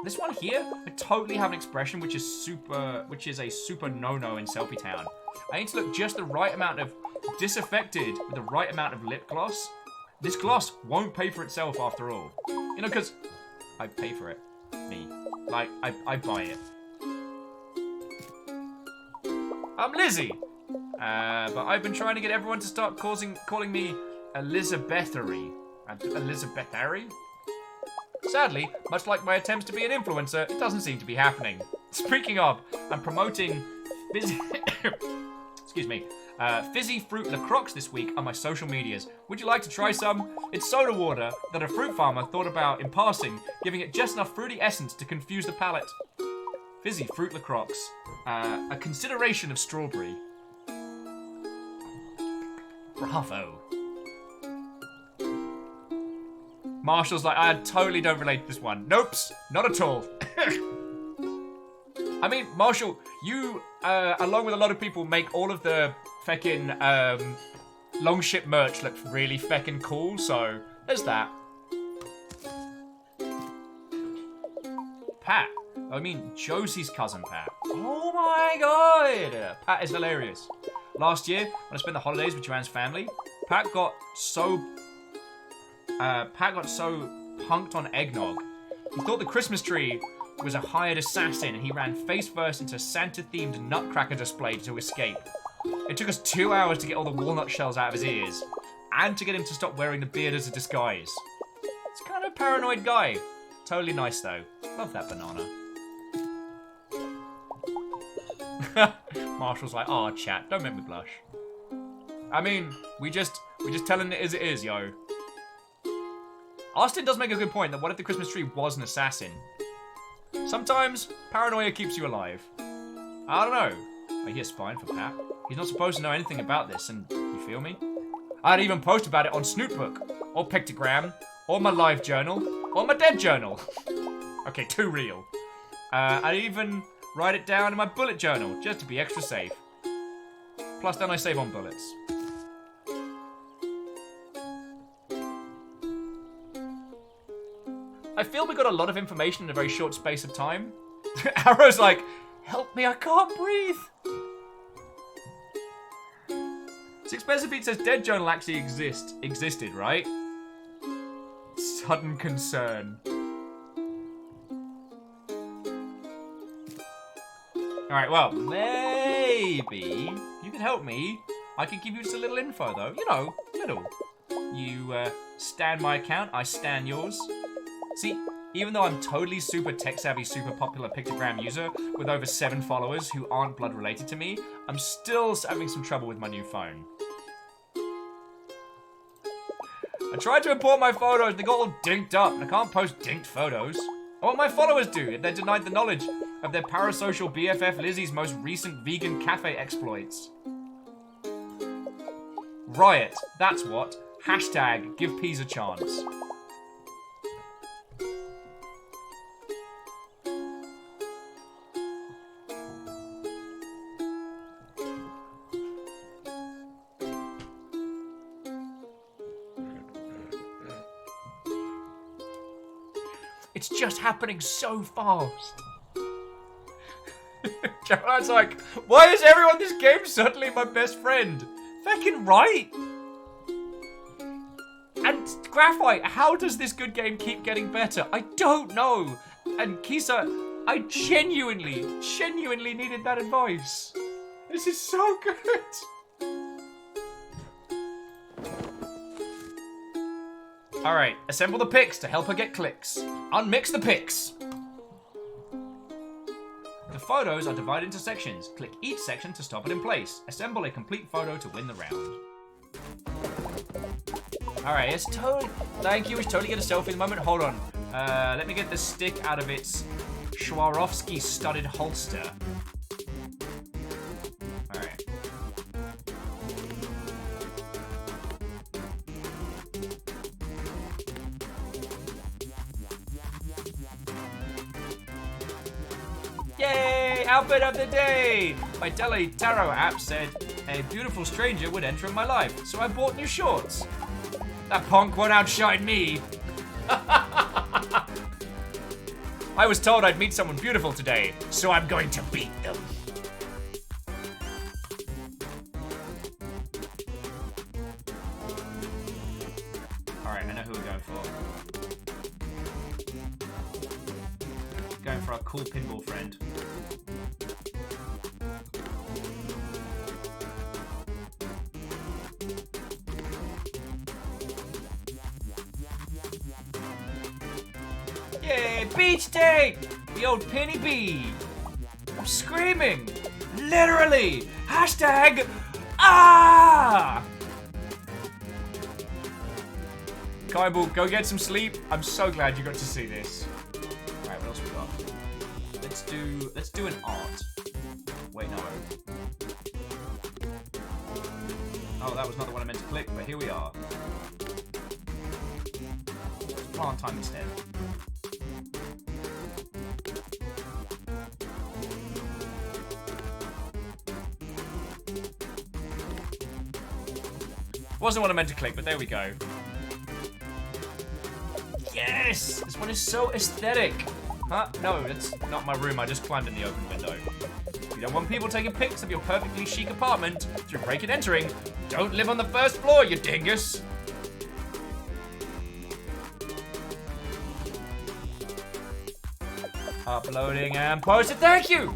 S1: This one here, I totally have an expression which is a super no-no in Selfie Town. I need to look just the right amount of disaffected with the right amount of lip gloss. This gloss won't pay for itself after all. You know, because I pay for it. Me. Like, I buy it. I'm Lizzie. But I've been trying to get everyone to start calling me Elizabethary. Elizabethary? Sadly, much like my attempts to be an influencer, it doesn't seem to be happening. Speaking of, I'm promoting excuse me, fizzy fruit LaCroix this week on my social medias. Would you like to try some? It's soda water that a fruit farmer thought about in passing, giving it just enough fruity essence to confuse the palate. Fizzy fruit LaCroix. A consideration of strawberry. Bravo. Marshall's like, I totally don't relate to this one. Nope, not at all. I mean, Marshall, you, along with a lot of people, make all of the feckin' Longship merch look really feckin' cool, so there's that. Pat. I mean, Josie's cousin Pat. Oh my god! Pat is hilarious. Last year, when I spent the holidays with Joanne's family, Pat got so punked on eggnog. He thought the Christmas tree was a hired assassin, and he ran face first into a Santa-themed nutcracker display to escape. It took us 2 hours to get all the walnut shells out of his ears, and to get him to stop wearing the beard as a disguise. It's kind of a paranoid guy. Totally nice though. Love that banana. Marshall's like, oh, chat, don't make me blush. I mean, we just telling it as it is, yo. Austin does make a good point that what if the Christmas tree was an assassin? Sometimes paranoia keeps you alive. I don't know. I hear spying for Pat. He's not supposed to know anything about this, and you feel me? I'd even post about it on Snootbook, or Pictogram, or my live journal, or my dead journal. Okay, too real. I'd even write it down in my bullet journal, just to be extra safe. Plus, then I save on bullets. I feel we got a lot of information in a very short space of time. Arrow's like, help me, I can't breathe. Sixpecifeet says Dead Journal actually existed, right? Sudden concern. Alright, well, maybe you can help me. I can give you just a little info, though. You know, little. You, stan my account, I stan yours. See, even though I'm totally super tech-savvy, super popular Pictogram user with over 7 followers who aren't blood-related to me, I'm still having some trouble with my new phone. I tried to import my photos, they got all dinked up, and I can't post dinked photos. I want my followers do if they're denied the knowledge of their parasocial BFF Lizzie's most recent vegan cafe exploits. Riot, that's what. Hashtag give peas a chance. It's just happening so fast. Caroline's like, why is everyone in this game suddenly my best friend? Fucking right. And Graphite, how does this good game keep getting better? I don't know. And Kisa, I genuinely needed that advice. This is so good. Alright, assemble the pics to help her get clicks. Unmix the pics. The photos are divided into sections. Click each section to stop it in place. Assemble a complete photo to win the round. Alright, it's totally... Thank you, it's totally get a selfie in the moment. Hold on. Let me get the stick out of its Swarovski studded holster. Alright. Yay! Outfit of the day! My Delhi Tarot app said a beautiful stranger would enter in my life, so I bought new shorts. That punk won't outshine me. I was told I'd meet someone beautiful today, so I'm going to beat them. Alright, I know who we're going for. Going for our cool pinball friend. Yay, beach day! The old penny bee. I'm screaming. Literally. Hashtag ah! Kaibu, go get some sleep. I'm so glad you got to see this. Alright, what else we got? Let's do an art. Wait, no. Oh, that was not the one I meant to click, but here we are. Let's plant time instead. Wasn't what I meant to click, but there we go. Yes! This one is so aesthetic. Huh? No, that's not my room. I just climbed in the open window. You don't want people taking pics of your perfectly chic apartment through break and entering. Don't live on the first floor, you dingus. Uploading and posted. Thank you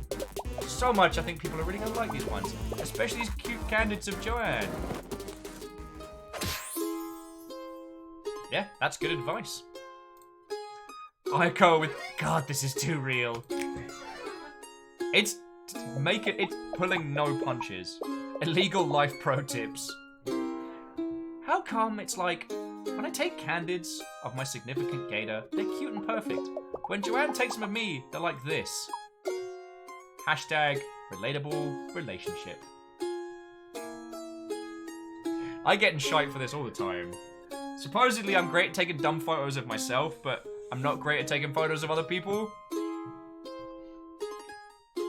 S1: so much. I think people are really gonna like these ones, especially these cute candidates of Joanne. Yeah, that's good advice. I go with, God, this is too real. It's pulling no punches. Illegal life pro tips. How come it's like, when I take candids of my significant gator, they're cute and perfect. When Joanne takes them of me, they're like this. Hashtag relatable relationship. I get in shite for this all the time. Supposedly I'm great at taking dumb photos of myself, but I'm not great at taking photos of other people.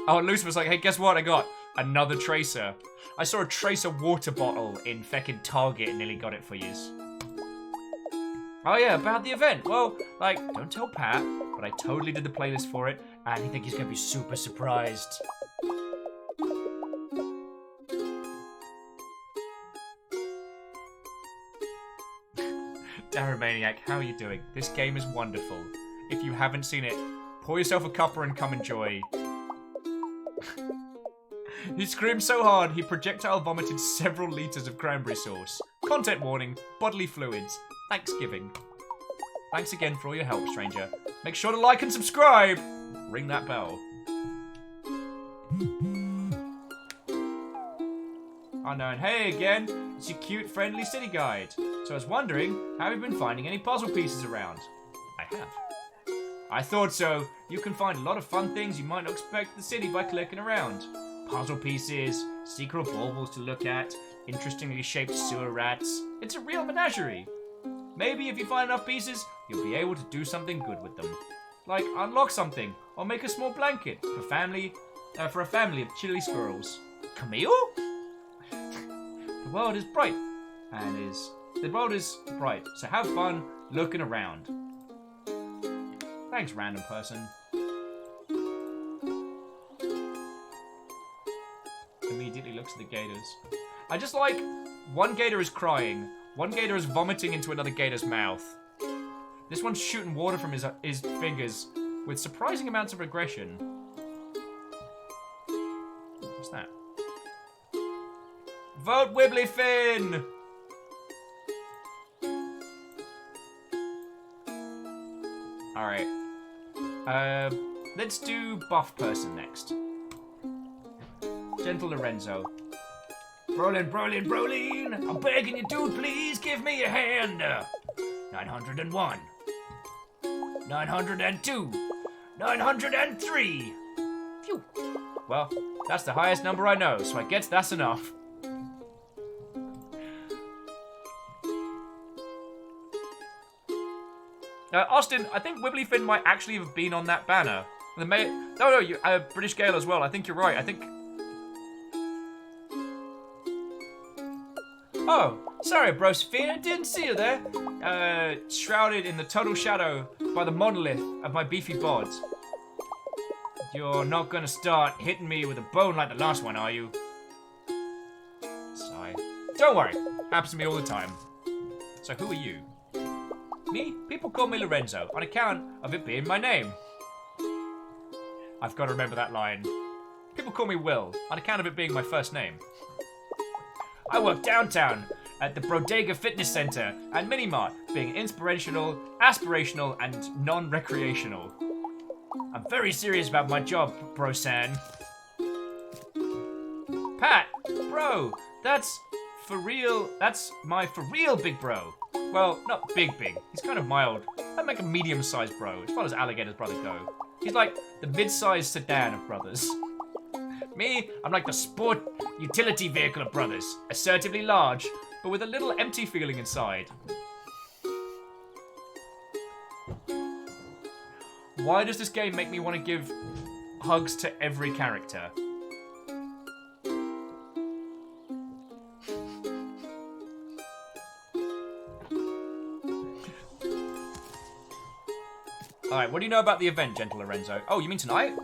S1: Oh, and Lucifer's like, hey, guess what I got? Another tracer. I saw a tracer water bottle in feckin' Target and nearly got it for yous. Oh yeah, about the event. Well, like, don't tell Pat, but I totally did the playlist for it, and I think he's gonna be super surprised. Daromaniac, how are you doing? This game is wonderful. If you haven't seen it, pour yourself a cuppa and come enjoy. He screamed so hard, he projectile vomited several liters of cranberry sauce. Content warning, bodily fluids. Thanksgiving. Thanks again for all your help, stranger. Make sure to like and subscribe. Ring that bell. Unknown, hey again. It's your cute, friendly city guide. So I was wondering, have you been finding any puzzle pieces around? I have. I thought so. You can find a lot of fun things you might not expect in the city by clicking around. Puzzle pieces, secret baubles to look at, interestingly shaped sewer rats. It's a real menagerie. Maybe if you find enough pieces, you'll be able to do something good with them. Like unlock something, or make a small blanket for a family of chilly squirrels. Camille? The world is bright, so have fun looking around. Thanks, random person. Immediately looks at the gators. I just like, one gator is crying, one gator is vomiting into another gator's mouth. This one's shooting water from his fingers with surprising amounts of aggression. What's that? Vote Wibblyfin! Alright. Let's do buff person next. Gentle Lorenzo. Brolin, I'm begging you, dude, please give me a hand. 901. 902. 903. Phew. Well, that's the highest number I know, so I guess that's enough. Austin, I think Wibblyfin might actually have been on that banner. No, you, British Gale as well. I think you're right. I think. Oh, sorry, Brosephine. I didn't see you there. Shrouded in the total shadow by the monolith of my beefy bod. You're not gonna start hitting me with a bone like the last one, are you? Sigh. Don't worry. Happens to me all the time. So who are you? Me? People call me Lorenzo, on account of it being my name. I've got to remember that line. People call me Will, on account of it being my first name. I work downtown at the Bodega Fitness Center and Minimart, being inspirational, aspirational, and non-recreational. I'm very serious about my job, Bro-san. Pat, bro, that's for real. That's my for real big bro. Well, not big. He's kind of mild. I'd make a medium-sized bro, as far as Alligator's brother go. He's like the mid-sized sedan of brothers. Me, I'm like the sport utility vehicle of brothers. Assertively large, but with a little empty feeling inside. Why does this game make me want to give hugs to every character? Alright, what do you know about the event, Gentle Lorenzo? Oh, you mean tonight?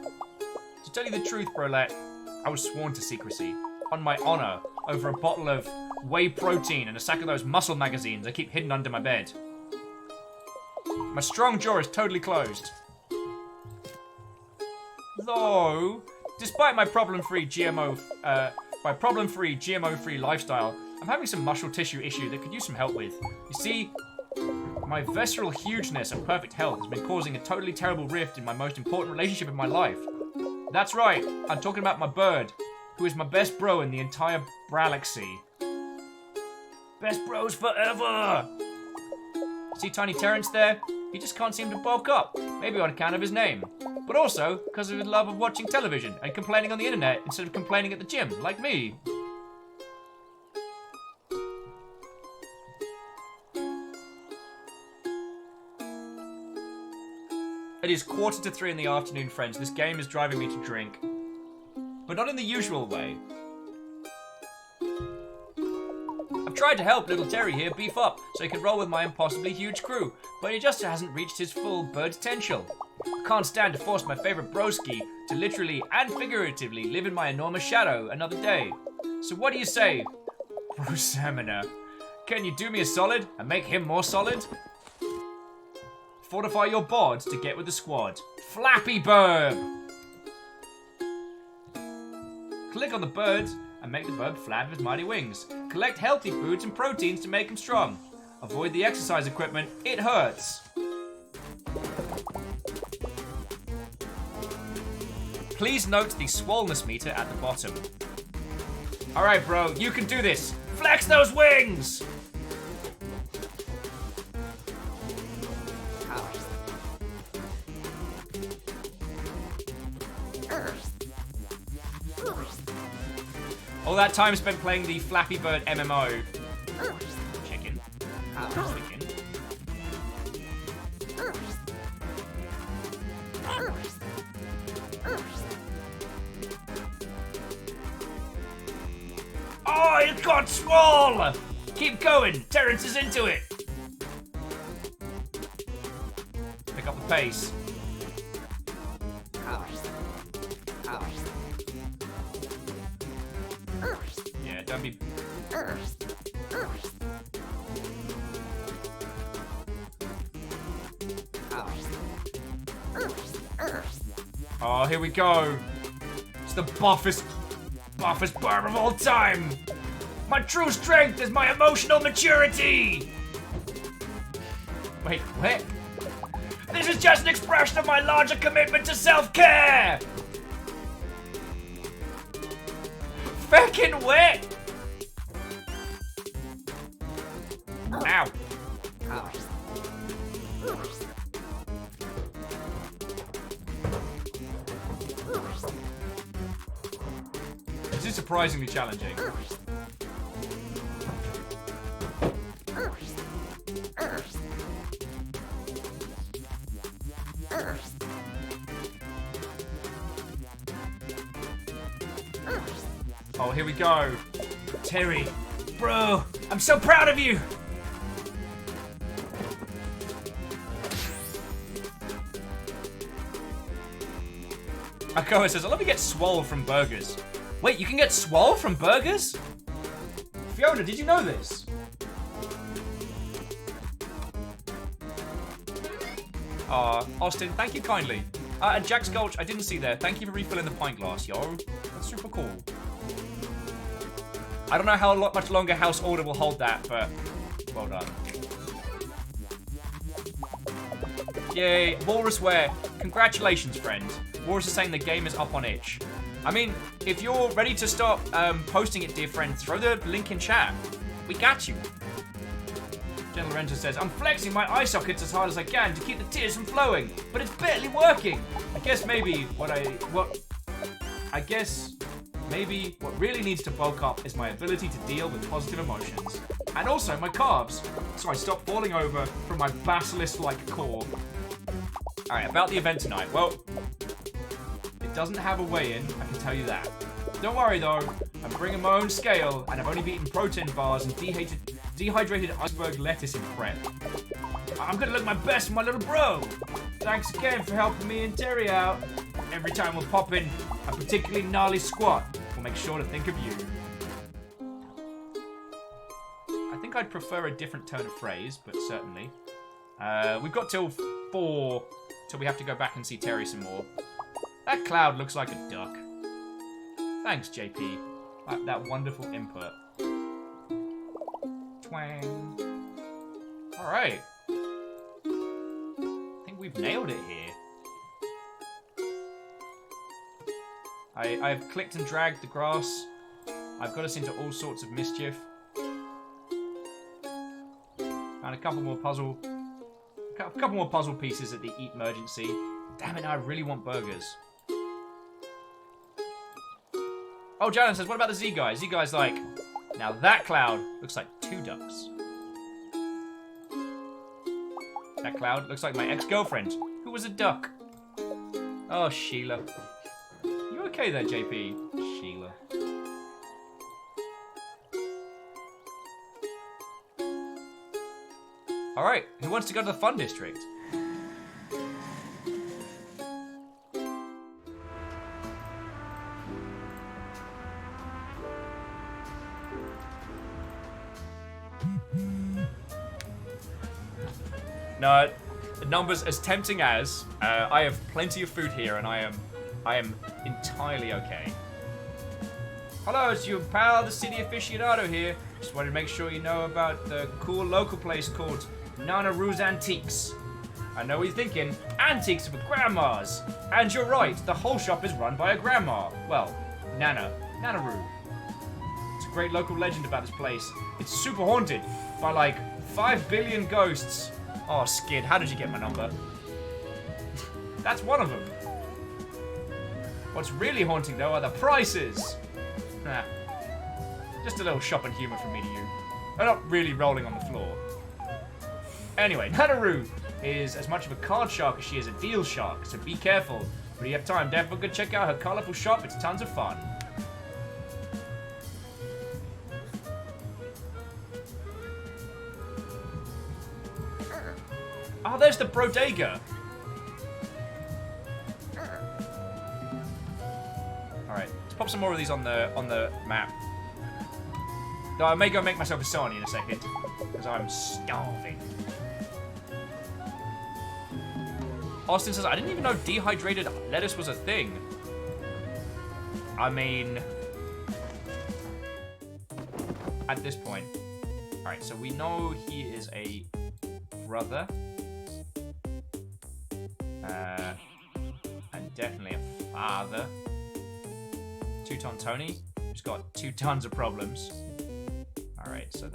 S1: To tell you the truth, Brolette, I was sworn to secrecy. On my honor, over a bottle of whey protein and a sack of those muscle magazines I keep hidden under my bed. My strong jaw is totally closed. Though, despite my problem-free GMO-free lifestyle, I'm having some muscle tissue issue that could use some help with. You see, my visceral hugeness and perfect health has been causing a totally terrible rift in my most important relationship in my life. That's right, I'm talking about my bird, who is my best bro in the entire Bralaxy. Best bros forever! See Tiny Terrence there? He just can't seem to bulk up, maybe on account of his name. But also, because of his love of watching television and complaining on the internet instead of complaining at the gym, like me. It is 2:45 in the afternoon, friends. This game is driving me to drink. But not in the usual way. I've tried to help little Terry here beef up so he can roll with my impossibly huge crew, but he just hasn't reached his full bird potential. I can't stand to force my favorite broski to literally and figuratively live in my enormous shadow another day. So what do you say, Brosamina? Can you do me a solid and make him more solid? Fortify your bod to get with the squad. Flappy Bird! Click on the bird and make the bird flap his mighty wings. Collect healthy foods and proteins to make him strong. Avoid the exercise equipment, it hurts. Please note the swollenness meter at the bottom. Alright bro, you can do this. Flex those wings! All that time spent playing the Flappy Bird MMO. Chicken. Chicken. Oh, it got small! Keep going. Terrence is into it. Pick up the pace. Yeah, don't be... Oh, here we go. It's the buffest barb of all time. My true strength is my emotional maturity. Wait, what? This is just an expression of my larger commitment to self-care. Feckin' wet. Ow. This is surprisingly challenging. Oh, here we go. Terry, bro, I'm so proud of you. Akoa says, I love you get swole from burgers. Wait, you can get swole from burgers? Fiona, did you know this? Austin, thank you kindly. And Jack's Gulch, I didn't see there. Thank you for refilling the pint glass, yo. That's super cool. I don't know how much longer House Order will hold that, but well done. Yay, Walrus Wear. Congratulations, friend. Walrus is saying the game is up on itch. I mean, if you're ready to stop posting it, dear friend, throw the link in chat. We got you. Gentle Renter says, I'm flexing my eye sockets as hard as I can to keep the tears from flowing, but it's barely working. I guess maybe what really needs to bulk up is my ability to deal with positive emotions. And also my carbs, so I stop falling over from my basilisk-like core. Alright, about the event tonight. Well, it doesn't have a weigh-in, I can tell you that. Don't worry though, I'm bringing my own scale, and I've only beaten protein bars and dehydrated iceberg lettuce in prep. I'm gonna look my best for my little bro. Thanks again for helping me and Terry out. Every time we'll pop in a particularly gnarly squat, we'll make sure to think of you. I think I'd prefer a different turn of phrase, but certainly. We've got till 4 till we have to go back and see Terry some more. That cloud looks like a duck. Thanks, JP. That wonderful input. Twang. Alright. I think we've nailed it here. I've clicked and dragged the grass. I've got us into all sorts of mischief. Found a couple more puzzle pieces at the Eat Emergency. Damn it, now I really want burgers. Oh, Jalen says, what about the Z guy? Z guy's like, now that cloud looks like 2 ducks. That cloud looks like my ex-girlfriend, who was a duck. Oh, Sheila. You okay there, JP? Sheila. Alright, who wants to go to the fun district? No, the numbers as tempting as I have plenty of food here, and I am entirely okay. Hello, it's your pal, the City Aficionado here. Just wanted to make sure you know about the cool local place called Nana Rue's Antiques. I know what you're thinking, antiques for grandmas. And you're right, the whole shop is run by a grandma. Well, Nana Rue. It's a great local legend about this place. It's super haunted by like 5 billion ghosts. Oh, Skid, how did you get my number? That's one of them. What's really haunting, though, are the prices. Nah. Just a little shopping humor from me to you. I'm not really rolling on the floor. Anyway, Nanaru is as much of a card shark as she is a deal shark, so be careful. But if you have time, definitely go check out her colorful shop. It's tons of fun. Oh, there's the bodega. Alright, let's pop some more of these on the map. Though I may go make myself a sarnie in a second, because I'm starving. Austin says, I didn't even know dehydrated lettuce was a thing. I mean, at this point. Alright, so we know he is a brother. And definitely a father. Two-ton Tony, who's got 2 tons of problems. Alright, so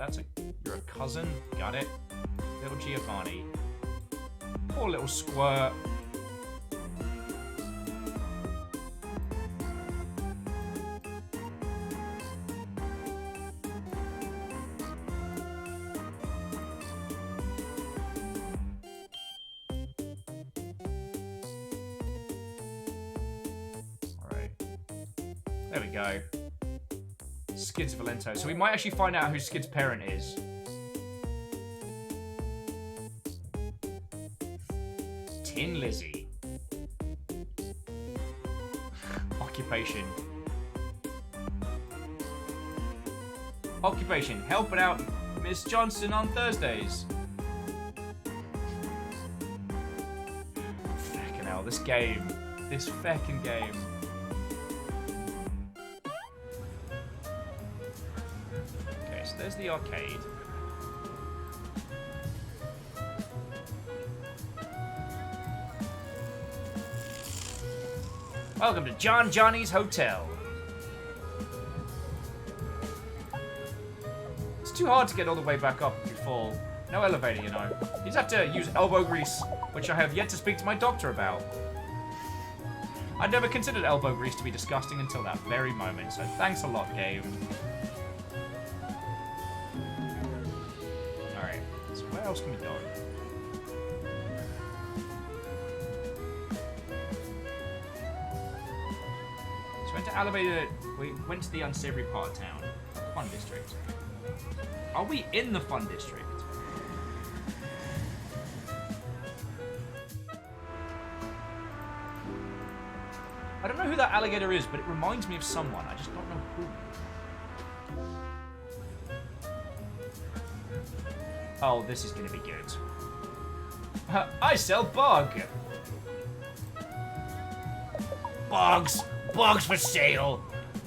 S1: you're a cousin, got it. Little Giovanni. Poor little squirt. There we go. Skid's Valento. So we might actually find out who Skid's parent is. Tin Lizzie. Occupation. Occupation. Helping out Miss Johnson on Thursdays. Fucking hell, this game. This feckin' game. There's the arcade. Welcome to John Johnny's Hotel. It's too hard to get all the way back up if you fall. No elevator, you know. You just have to use elbow grease, which I have yet to speak to my doctor about. I'd never considered elbow grease to be disgusting until that very moment, so thanks a lot, game. Where else can we go? So we went to Alligator. We went to the unsavory part of town. Fun district. Are we in the fun district? I don't know who that alligator is, but it reminds me of someone. I just don't know who. Oh, this is gonna be good. I sell bug. Bugs for sale.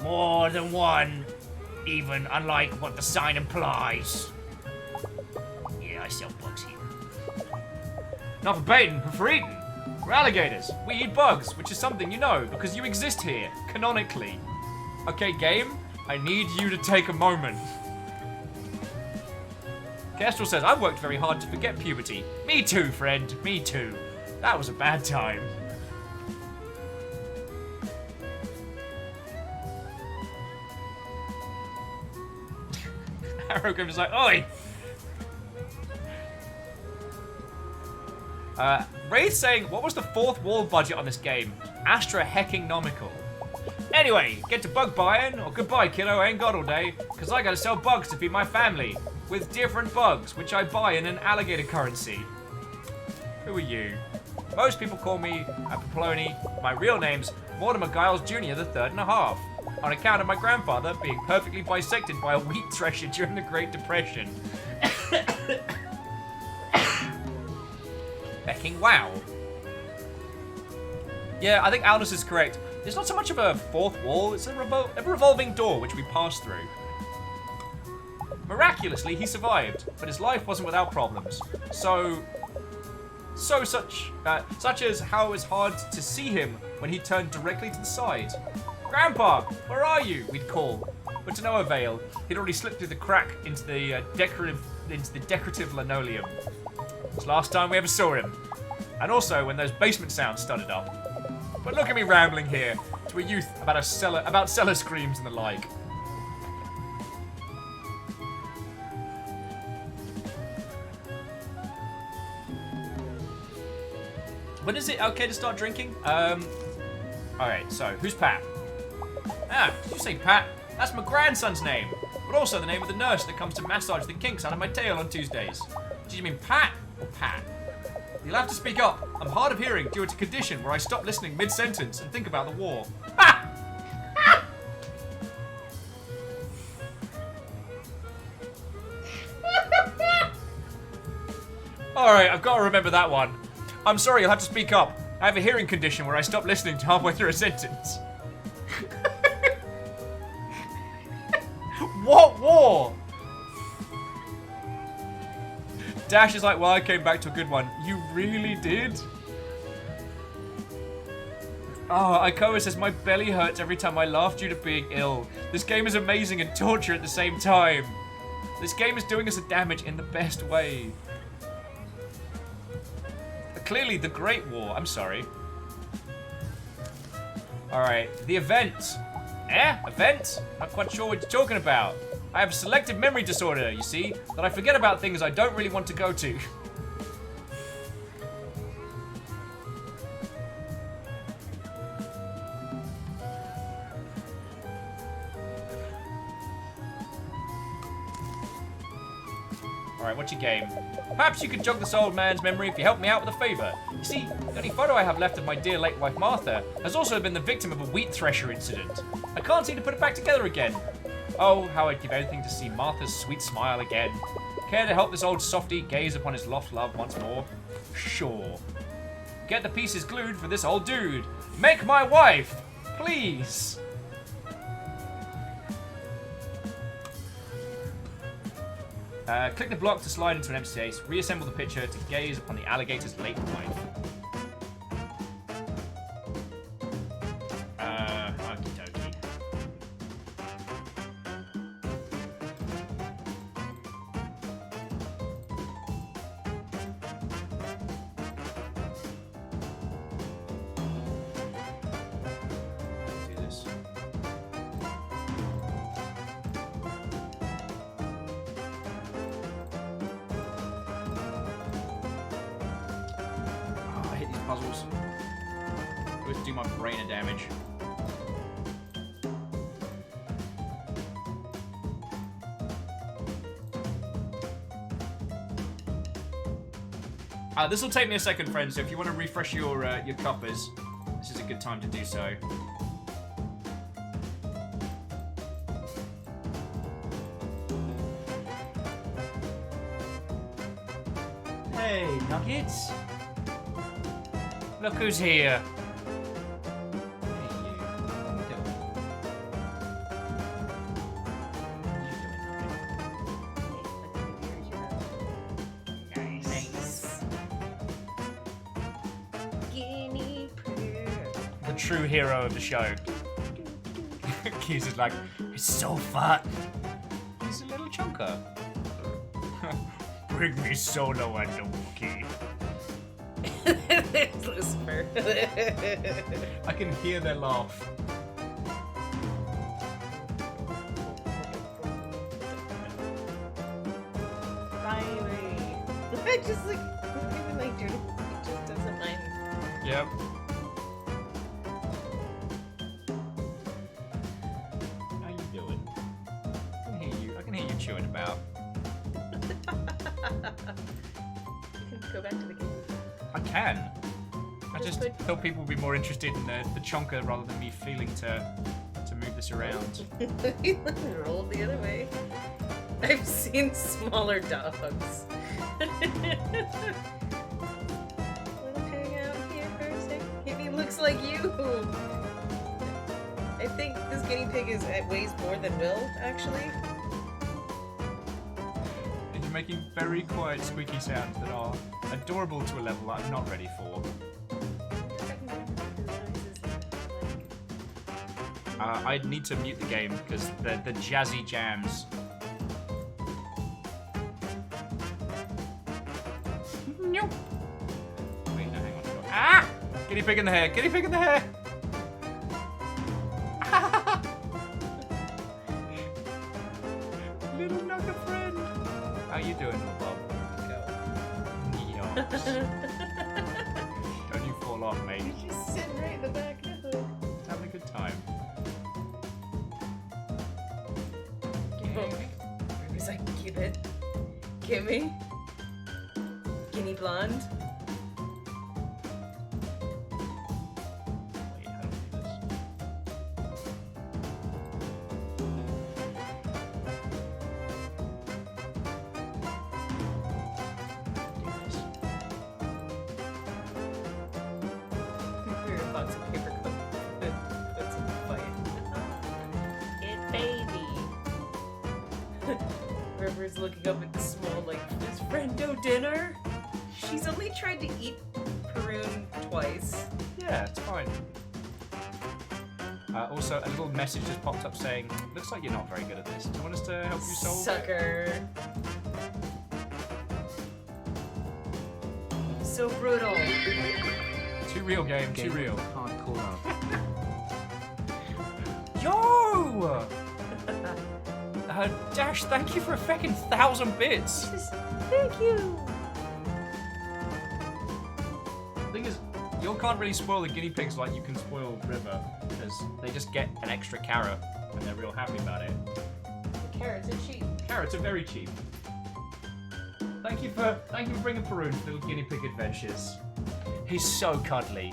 S1: More than one, even unlike what the sign implies. Yeah, I sell bugs here. Not for baiting, but for eating. We're alligators. We eat bugs, which is something you know, because you exist here, canonically. Okay, game, I need you to take a moment. Kestrel says, I've worked very hard to forget puberty. Me too, friend. Me too. That was a bad time. Arrowgrim is like, oi! Ray's saying, what was the 4th wall budget on this game? Astra hecking nomical. Anyway, get to bug buying, or goodbye, kiddo. I ain't got all day, because I gotta sell bugs to feed my family. With different bugs, which I buy in an alligator currency. Who are you? Most people call me Apollonie. My real name's Mortimer Giles Jr. the 3rd and a half, on account of my grandfather being perfectly bisected by a wheat thresher during the Great Depression. Becking wow. Yeah, I think Aldous is correct. There's not so much of a 4th wall, it's a revolving door which we pass through. Miraculously, he survived, but his life wasn't without problems. Such as how it was hard to see him when he turned directly to the side. Grandpa, where are you? We'd call, but to no avail. He'd already slipped through the crack into the decorative linoleum. It was the last time we ever saw him, and also when those basement sounds started up. But look at me rambling here. to a youth about cellar screams and the like. When is it okay to start drinking? Alright, so, who's Pat? Ah, did you say Pat? That's my grandson's name, but also the name of the nurse that comes to massage the kinks out of my tail on Tuesdays. Did you mean Pat or Pat? You'll have to speak up. I'm hard of hearing due to a condition where I stop listening mid-sentence and think about the war. Ha! Alright, I've got to remember that one. I'm sorry, you'll have to speak up. I have a hearing condition where I stop listening to halfway through a sentence. What war? Dash is like, well, I came back to a good one. You really did? Oh, Ikoa says, my belly hurts every time I laugh due to being ill. This game is amazing and torture at the same time. This game is doing us a damage in the best way. Clearly the Great War. I'm sorry. Alright, the event. Event? Not quite sure what you're talking about. I have a selective memory disorder, you see, that I forget about things I don't really want to go to. Alright, what's your game? Perhaps you could jog this old man's memory if you help me out with a favour. You see, the only photo I have left of my dear late wife Martha has also been the victim of a wheat thresher incident. I can't seem to put it back together again. Oh, how I'd give anything to see Martha's sweet smile again. Care to help this old softy gaze upon his lost love once more? Sure. Get the pieces glued for this old dude. Make my wife! Please! Click the block to slide into an empty space. Reassemble the picture to gaze upon the alligator's late wife. Okie dokie. Do this. Puzzles. Always do my brain a damage. This will take me a second, friends. So if you want to refresh your coppers, this is a good time to do so. Hey, Nuggets. Look who's here. Hey, you. What are you doing? Nice.
S2: Guinea pig.
S1: The true hero of the show. Keys is like, it's so fun. He's a little chunker. Bring me Solo and the Wookiee.
S2: There's Lucifer.
S1: I can hear their laugh.
S2: Riley. I just like, even like, dude, he just doesn't mind.
S1: Yep. How you doing? I can hear you chewing about.
S2: Go back to the game.
S1: I can. I just thought people would be more interested in the chonker rather than me feeling to move this around.
S2: Roll the other way. I've seen smaller dogs. Wanna hang out here for a sec? He looks like you. I think this guinea pig weighs more than Will, actually.
S1: And you're making very quiet, squeaky sounds that are adorable to a level I'm not ready for. I'd need to mute the game because the jazzy jams. No. Wait, no, hang on. Ah! Guinea pig in the hair! Guinea pig in the hair! doing, little Bob?
S2: Go.
S1: Yes. Don't you fall off, mate.
S2: He's just sitting right in the back of the hood.
S1: Just having a good time.
S2: He's like, give it. Gimme. Guinea blonde.
S1: Wait, how do we do this?
S2: Your box of paper cup. That's a fight. It baby. River's looking up at the small, like, is friendo dinner? She's only tried to eat Perun twice.
S1: Yeah, it's fine. Also, a little message just popped up saying, looks like you're not very good at this. Do you want us to help you solve it?
S2: Sucker. So brutal.
S1: Too real, game. Too
S4: Game
S1: real.
S4: hardcore.
S1: Yo! Dash, thank you for a fucking 1,000 bits.
S2: Thank you.
S1: The thing is, you can't really spoil the guinea pigs like you can spoil River, because they just get an extra carrot and they're real happy about it.
S2: The carrots are cheap.
S1: Carrots are very cheap. Thank you for bringing Perun to little guinea pig adventures. He's so cuddly.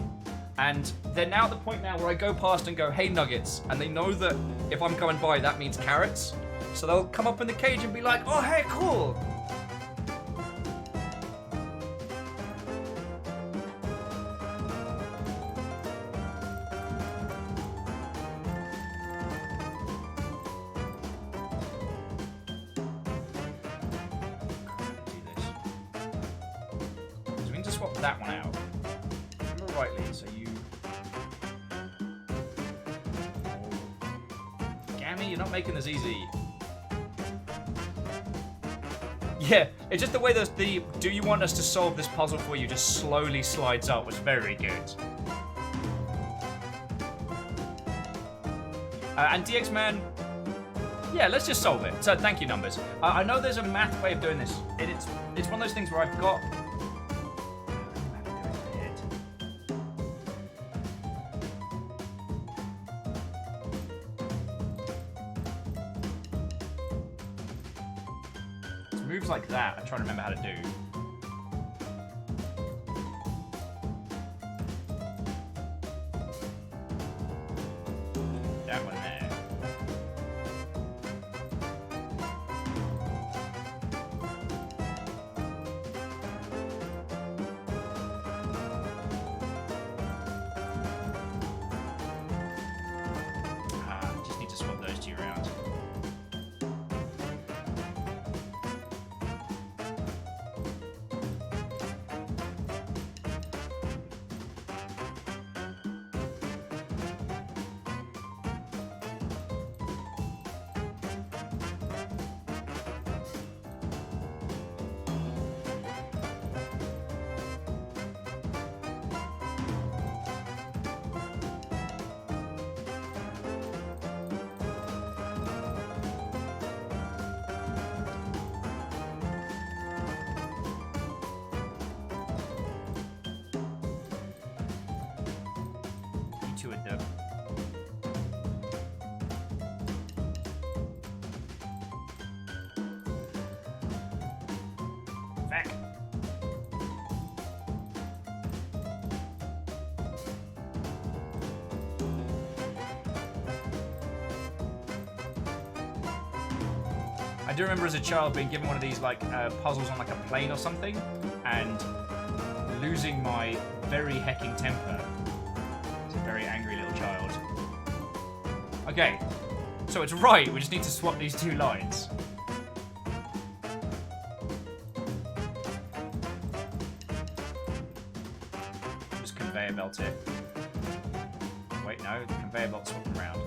S1: And they're now at the point now where I go past and go, hey nuggets, and they know that if I'm coming by that means carrots. So they'll come up in the cage and be like, oh hey, cool. Do this. So we need to swap that one out. Remember rightly, so you... Oh. Gammy, you're not making this easy. Yeah, it's just the way the do you want us to solve this puzzle for you just slowly slides up was very good. And DX Man, yeah, let's just solve it. So thank you, numbers. I know there's a math way of doing this. It's one of those things where I've got. Moves like that, I'm trying to remember how to do. That one there. Just need to swap those two around. To it though. Back. I do remember as a child being given one of these like puzzles on like a plane or something, and losing my very hecking temper. Very angry little child. Okay, so it's right, we just need to swap these two lines. Just conveyor belt it. Wait, no, the conveyor belt swap them around.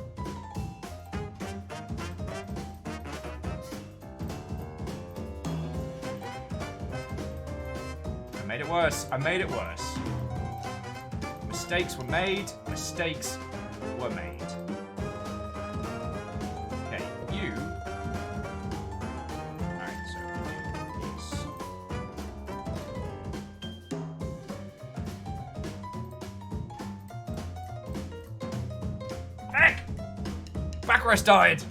S1: I made it worse, I made it worse. Mistakes were made. Mistakes were made. Okay, you. Alright, so we do back where I started.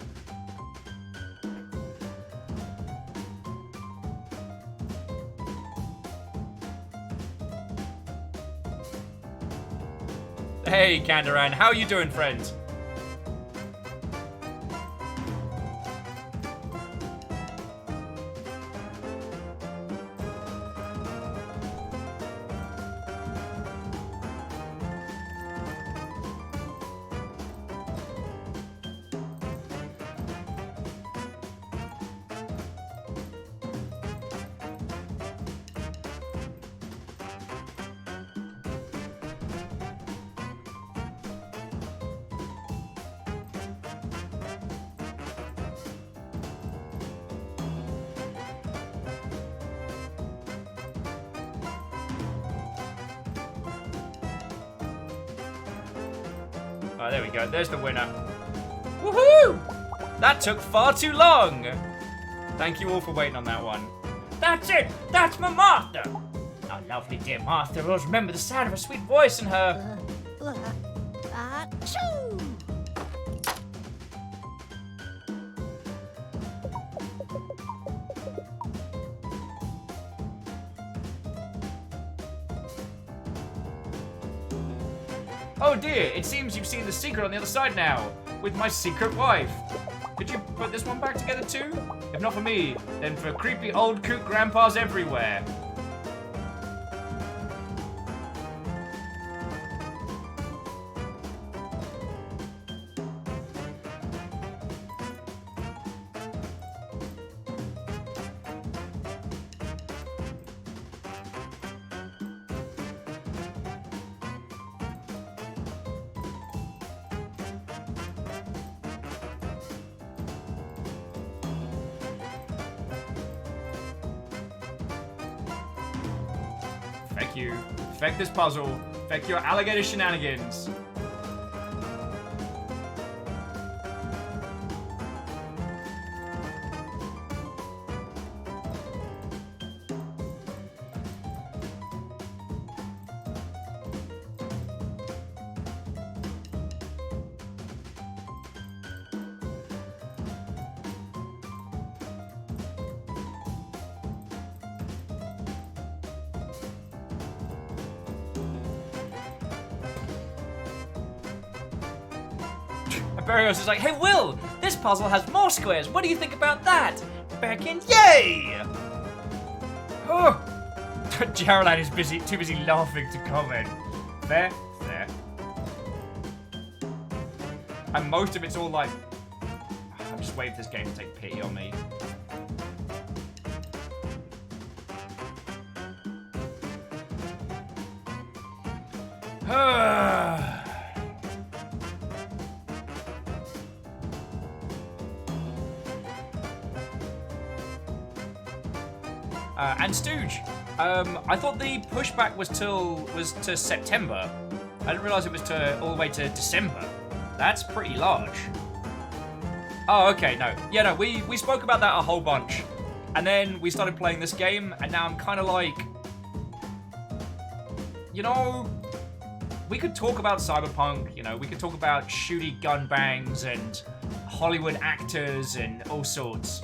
S1: Hey, Kandaran, how you doing, friend? Oh, there we go. There's the winner. Woohoo! That took far too long. Thank you all for waiting on that one. That's it. That's my master. Our lovely dear master will always remember the sound of her sweet voice and her...
S7: Achoo!
S1: Oh dear, it seems you've seen the secret on the other side now, with my secret wife. Could you put this one back together too? If not for me, then for creepy old kook grandpas everywhere. Feck you. Feck this puzzle. Feck your alligator shenanigans. Barrios is like, hey Will, this puzzle has more squares. What do you think about that? Back in, yay! Oh, Geraldine is too busy laughing to comment. Fair, fair. And most of it's all like, I'm just waiting for this game to take pity on me. And Stooge, I thought the pushback was to September. I didn't realize it was all the way to December. That's pretty large. Oh, okay, no. Yeah, no, we spoke about that a whole bunch. And then we started playing this game, and now I'm kind of like... You know, we could talk about Cyberpunk, you know, we could talk about shooty gun bangs and Hollywood actors and all sorts.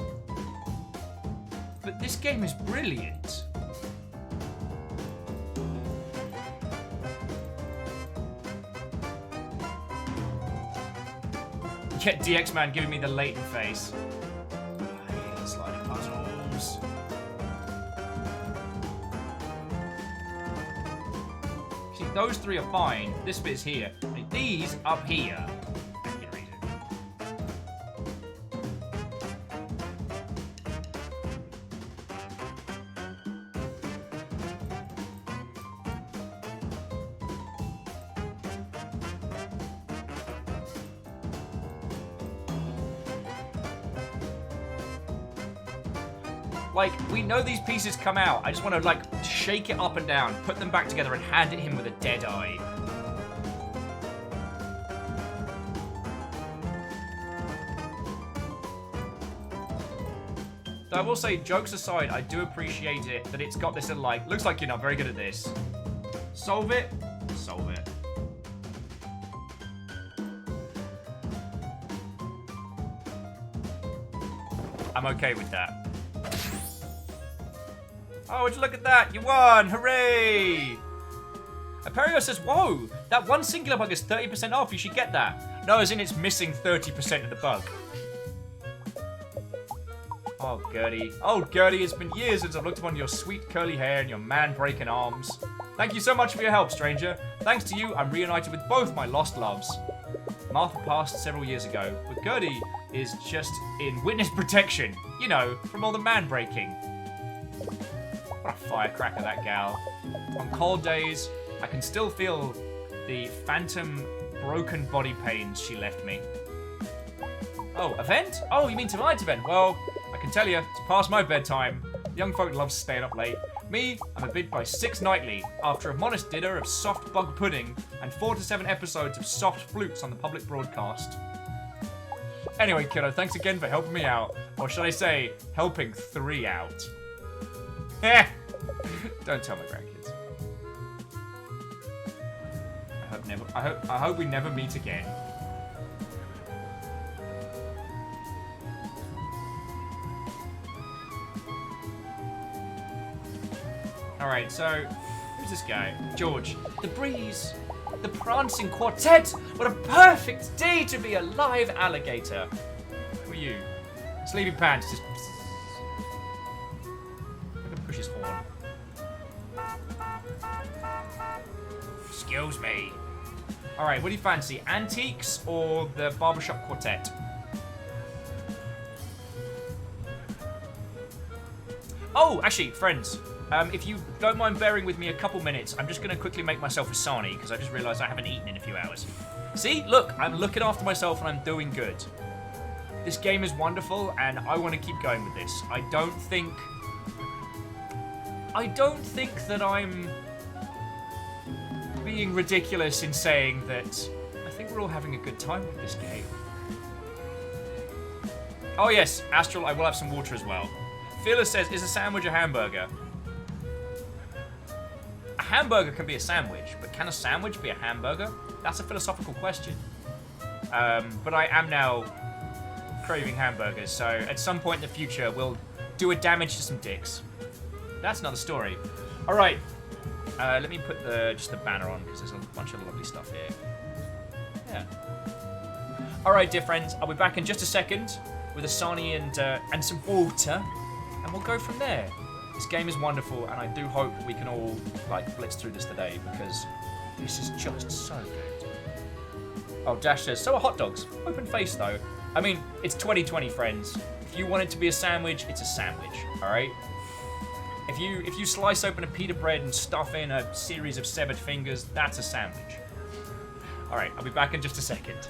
S1: But this game is brilliant. Get DX Man giving me the latent face. I hate sliding puzzles. See, those three are fine. This bit's here. And these up here. I can read it. Like, we know these pieces come out. I just want to, like, shake it up and down, put them back together, and hand it him with a dead eye. Though I will say, jokes aside, I do appreciate it that it's got this little, like, looks like you're not very good at this. Solve it. Solve it. I'm okay with that. Oh, would you look at that? You won! Hooray! Aperio says, whoa, that one singular bug is 30% off. You should get that. No, as in it's missing 30% of the bug. Oh, Gertie. Oh, Gertie, it's been years since I've looked upon your sweet curly hair and your man-breaking arms. Thank you so much for your help, stranger. Thanks to you, I'm reunited with both my lost loves. Martha passed several years ago, but Gertie is just in witness protection. You know, from all the man-breaking. What a firecracker, that gal. On cold days, I can still feel the phantom broken body pains she left me. Oh, event? Oh, you mean tonight's event? Well, I can tell you, it's past my bedtime. Young folk love staying up late. Me, I'm a bid by 6 nightly after a modest dinner of soft bug pudding and 4 to 7 episodes of soft flutes on the public broadcast. Anyway, kiddo, thanks again for helping me out. Or should I say, helping 3 out. Heh! Don't tell my grandkids. I hope we never meet again. Alright, so who's this guy? George. The breeze. The prancing quartet. What a perfect day to be a live alligator. Who are you? Sleepy pants. Just I can push his horn. Excuse me. Alright, what do you fancy? Antiques or the barbershop quartet? Oh, actually, friends, if you don't mind bearing with me a couple minutes, I'm just going to quickly make myself a sarnie, because I just realised I haven't eaten in a few hours. See? Look, I'm looking after myself and I'm doing good. This game is wonderful, and I want to keep going with this. I don't think that I'm being ridiculous in saying that I think we're all having a good time with this game. Oh yes, Astral, I will have some water as well. Fearless says, is a sandwich a hamburger? A hamburger can be a sandwich, but can a sandwich be a hamburger? That's a philosophical question. But I am now craving hamburgers, so at some point in the future, we'll do a damage to some dicks. That's another story. All right, let me put just the banner on, because there's a bunch of lovely stuff here. Yeah. All right, dear friends, I'll be back in just a second with a sarnie and some water. And we'll go from there. This game is wonderful, and I do hope we can all like blitz through this today, because this is just so good. Oh, Dash says, so are hot dogs. Open face though. I mean, it's 2020, friends. If you want it to be a sandwich, it's a sandwich. All right. If you slice open a pita bread and stuff in a series of severed fingers, that's a sandwich. All right, I'll be back in just a second.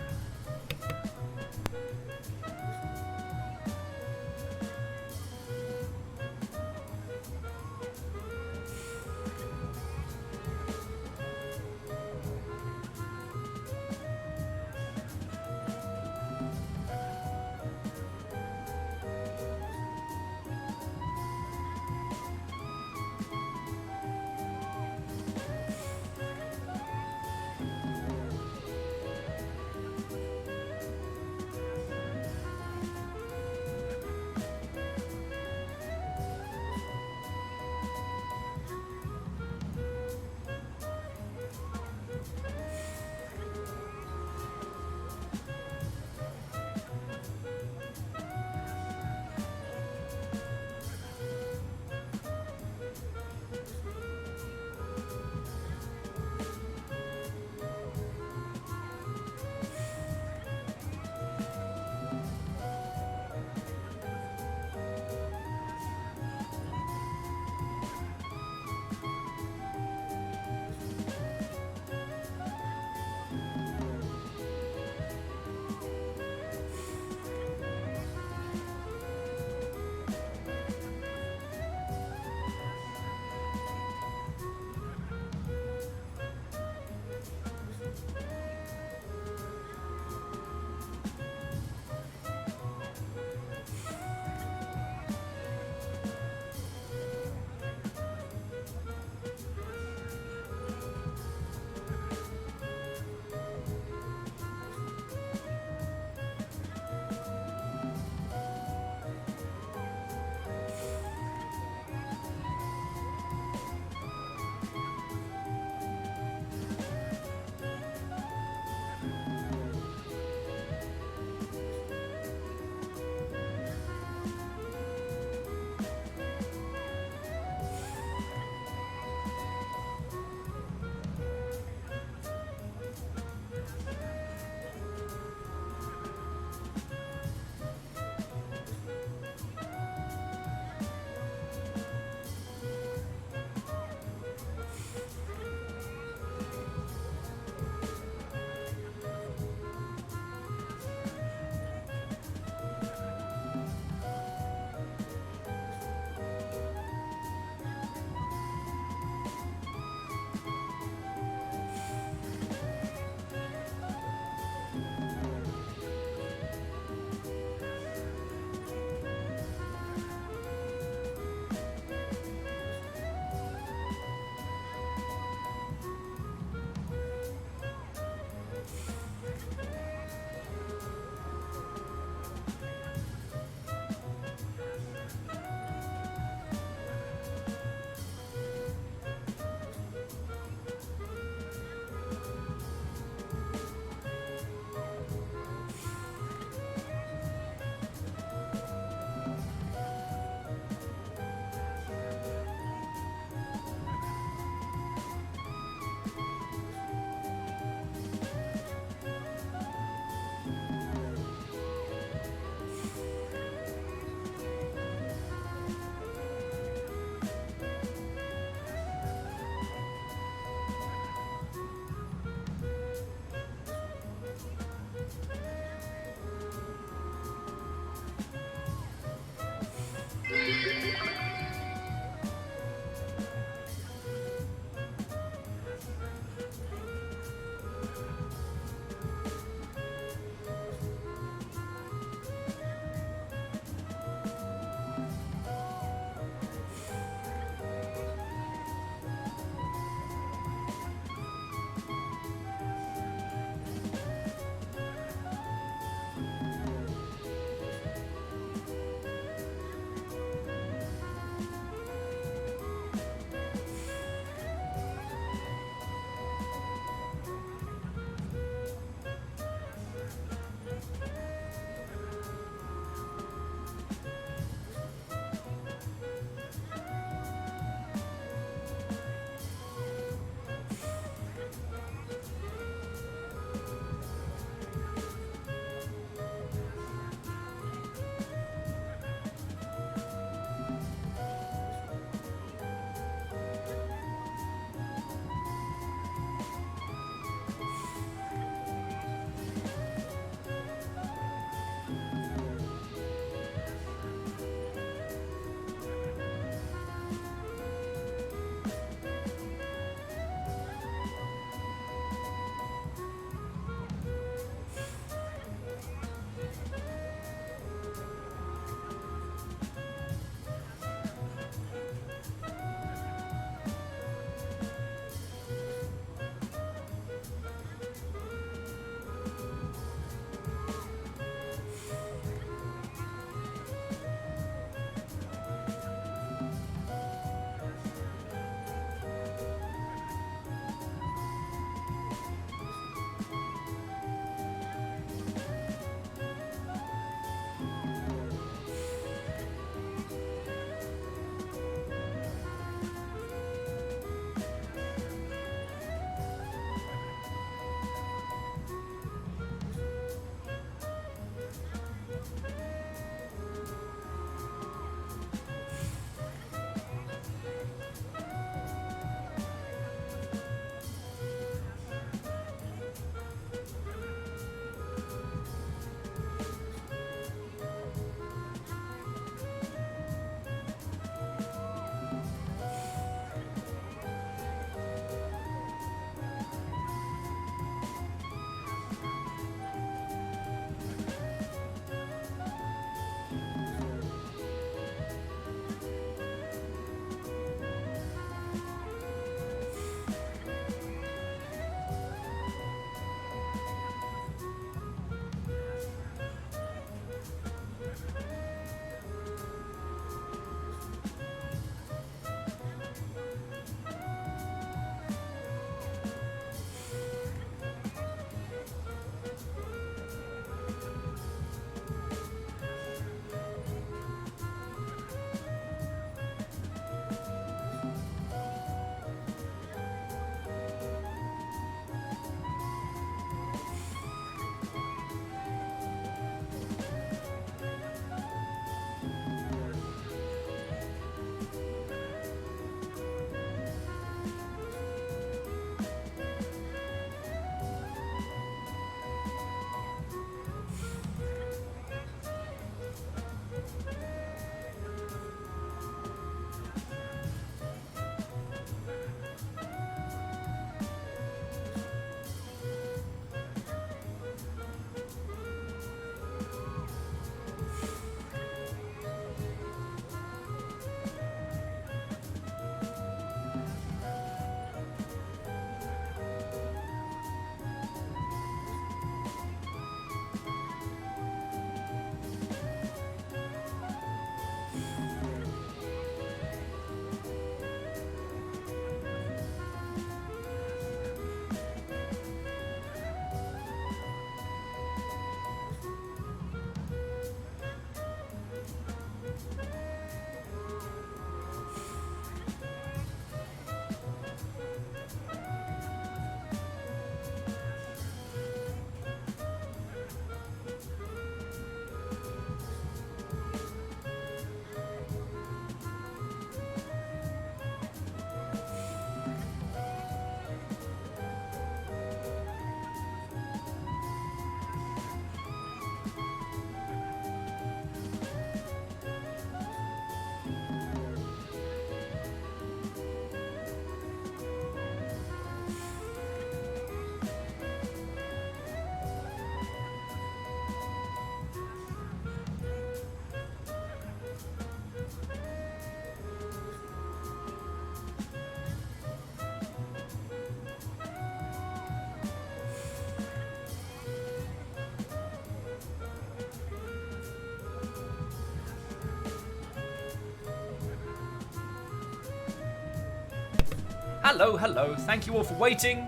S1: Hello, hello. Thank you all for waiting.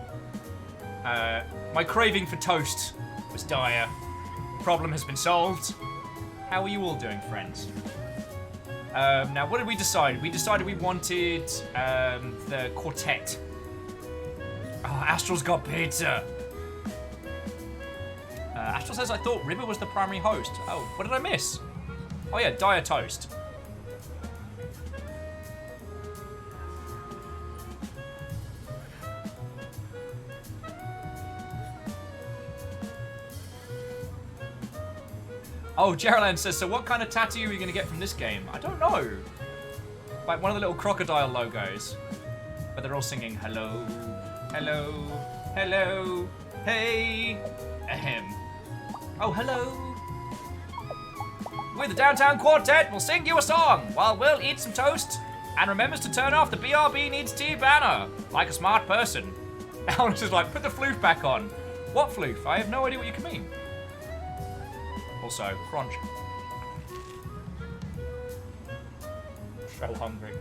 S1: My craving for toast was dire. Problem has been solved. How are you all doing, friends? Now, what did we decide? We decided we wanted the quartet. Oh, Astral's got pizza. Astral says, I thought River was the primary host. Oh, what did I miss? Oh yeah, dire toast. Oh, Geraldine says, so what kind of tattoo are you going to get from this game? I don't know. Like one of the little crocodile logos. But they're all singing, hello, hello, hello, hey, ahem. Oh, hello. We're the Downtown Quartet. We'll sing you a song while Will eats some toast and remembers to turn off the BRB Needs Tea banner like a smart person. Alex is like, put the floof back on. What floof? I have no idea what you can mean. Also, crunch. So hungry.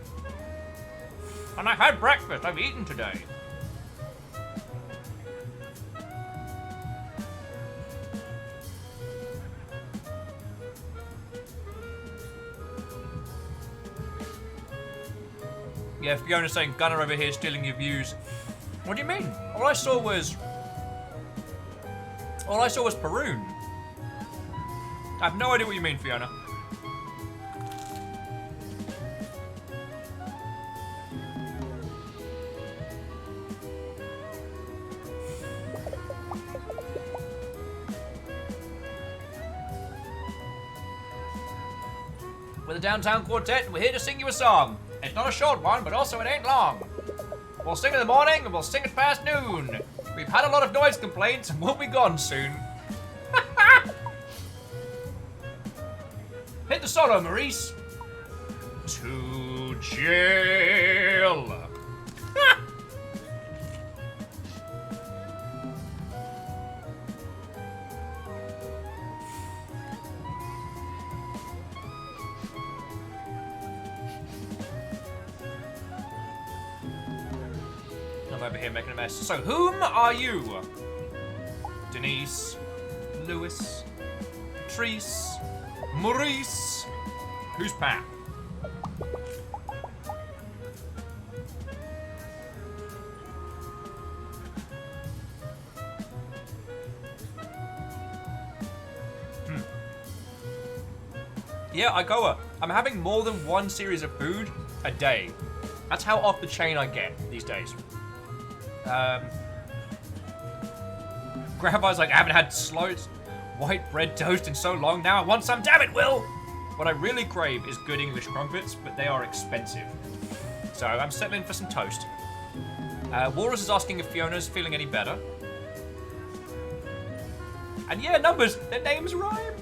S1: And I had breakfast. I've eaten today. Yeah, Fiona's saying Gunner over here stealing your views. What do you mean? All I saw was Perun. I have no idea what you mean, Fiona. We're the Downtown Quartet, and we're here to sing you a song. It's not a short one, but also it ain't long. We'll sing in the morning, and we'll sing it past noon. We've had a lot of noise complaints, and we'll be gone soon. Hit the solo, Maurice. To jail. I'm over here making a mess. So, whom are you? Denise, Lewis, Treese, Maurice. Who's Pat? Yeah, I go. I'm having more than one series of food a day. That's how off the chain I get these days. Grandpa's like, I haven't had slow white bread toast in so long now. I want some, damn it, Will! What I really crave is good English crumpets, but they are expensive. So I'm settling for some toast. Walrus is asking if Fiona's feeling any better. And yeah, numbers, their names rhyme.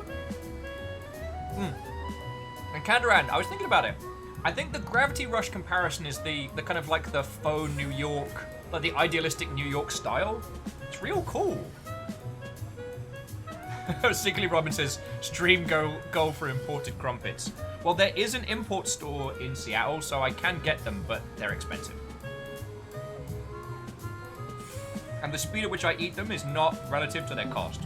S1: And Kandaran, I was thinking about it. I think the Gravity Rush comparison is the kind of like the faux New York, like the idealistic New York style. It's real cool. Sigley Robin says, stream goal for imported crumpets. Well, there is an import store in Seattle, so I can get them, but they're expensive. And the speed at which I eat them is not relative to their cost.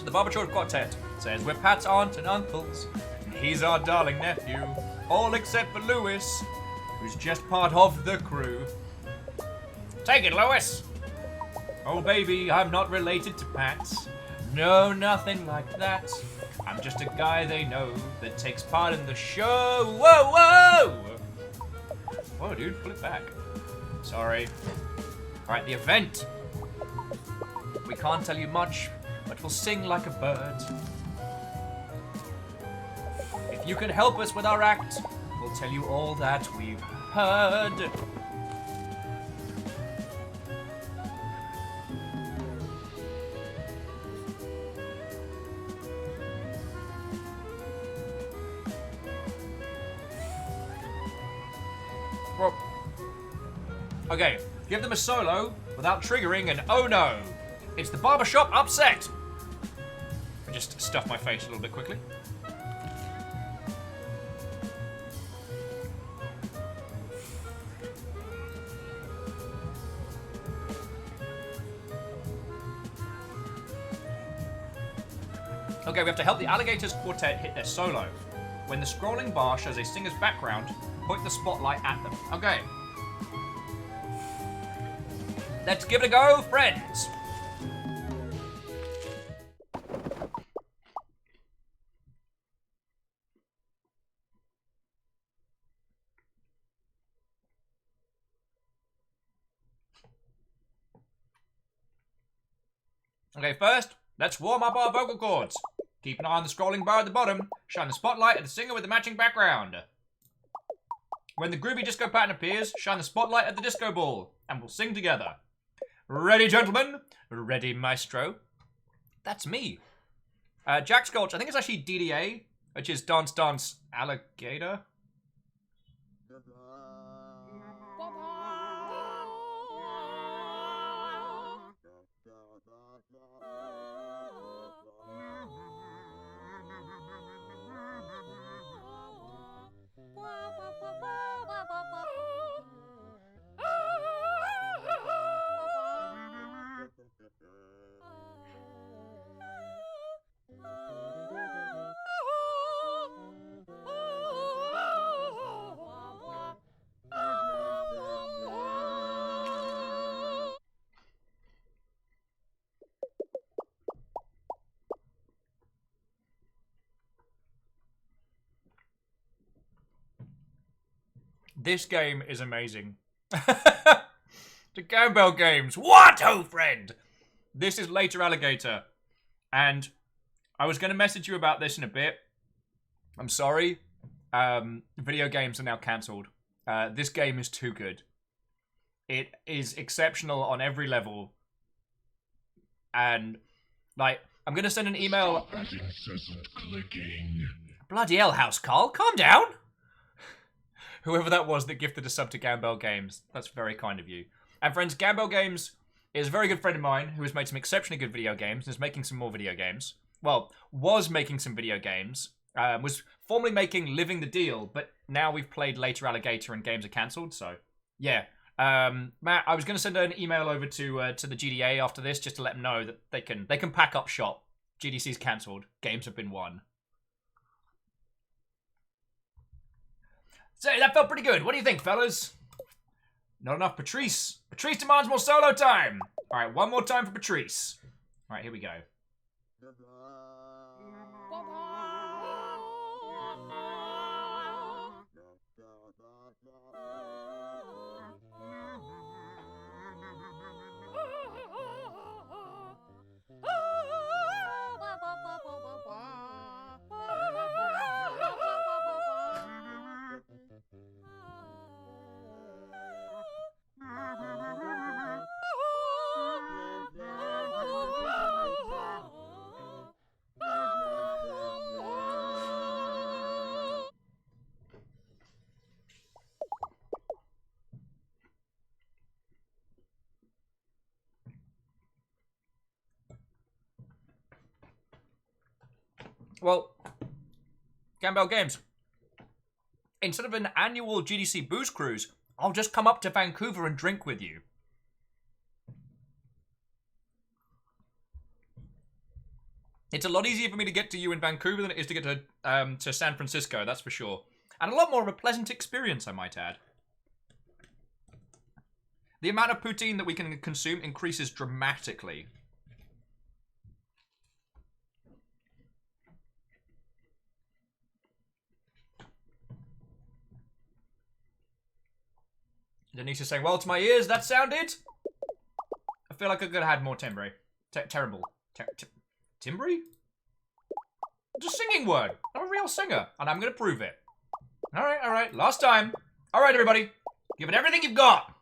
S1: The Barbershop Quartet says, we're Pat's aunt and uncles, and he's our darling nephew, all except for Lewis, who's just part of the crew. Take it, Lewis! Oh, baby, I'm not related to Pat. No, nothing like that. I'm just a guy they know that takes part in the show. Whoa, whoa! Whoa, dude, pull it back. Sorry. Alright, the event. We can't tell you much, but we'll sing like a bird. If you can help us with our act, we'll tell you all that we've heard. Well, okay, Give them a solo without triggering an oh no. It's the barbershop upset. I just stuffed my face a little bit quickly. Okay, we have to help the Alligators quartet hit their solo. When the scrolling bar shows a singer's background, point the spotlight at them. Okay. Let's give it a go, friends. Okay, first, let's warm up our vocal cords. Keep an eye on the scrolling bar at the bottom. Shine the spotlight at the singer with the matching background. When the groovy disco pattern appears, shine the spotlight at the disco ball, and we'll sing together. Ready, gentlemen? Ready, maestro? That's me. Jack Sculch, I think it's actually DDA, which is Dance Dance Alligator. This game is amazing. The Campbell games. What, oh friend? This is Later Alligator. And I was going to message you about this in a bit. I'm sorry. Video games are now cancelled. This game is too good. It is exceptional on every level. And, like, I'm going to send an email.
S5: That incessant clicking.
S1: Bloody hell, House Carl, calm down. Whoever that was that gifted a sub to Gambell Games. That's very kind of you. And friends, Gambell Games is a very good friend of mine who has made some exceptionally good video games and is making some more video games. Well, was making some video games. Was formerly making Living the Deal, but now we've played Later Alligator and games are cancelled, so yeah. Matt, I was going to send an email over to the GDA after this just to let them know that they can pack up shop. GDC's cancelled. Games have been won. So that felt pretty good. What do you think, fellas? Not enough Patrice. Patrice demands more solo time. All right, one more time for Patrice. All right, here we go. Well, Gambell Games, instead of an annual GDC booze cruise, I'll just come up to Vancouver and drink with you. It's a lot easier for me to get to you in Vancouver than it is to get to San Francisco, that's for sure. And a lot more of a pleasant experience, I might add. The amount of poutine that we can consume increases dramatically. Denise is saying, well, to my ears, that sounded... I feel like I could have had more timbre. Terrible. Timbre? It's a singing word. I'm a real singer, and I'm going to prove it. All right. Last time. All right, everybody. Give it everything you've got.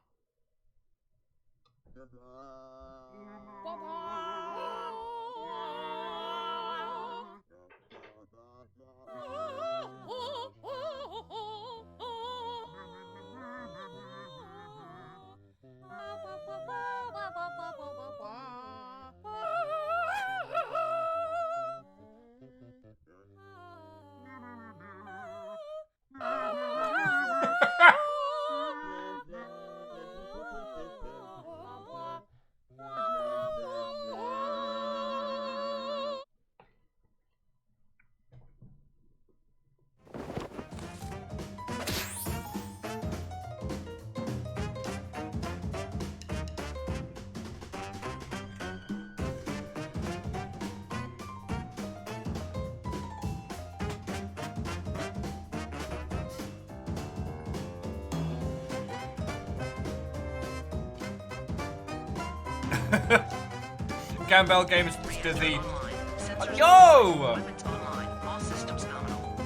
S1: Campbell Games to the...
S3: Online. Sensors
S1: Yo!
S3: online. Weapons online. All systems nominal.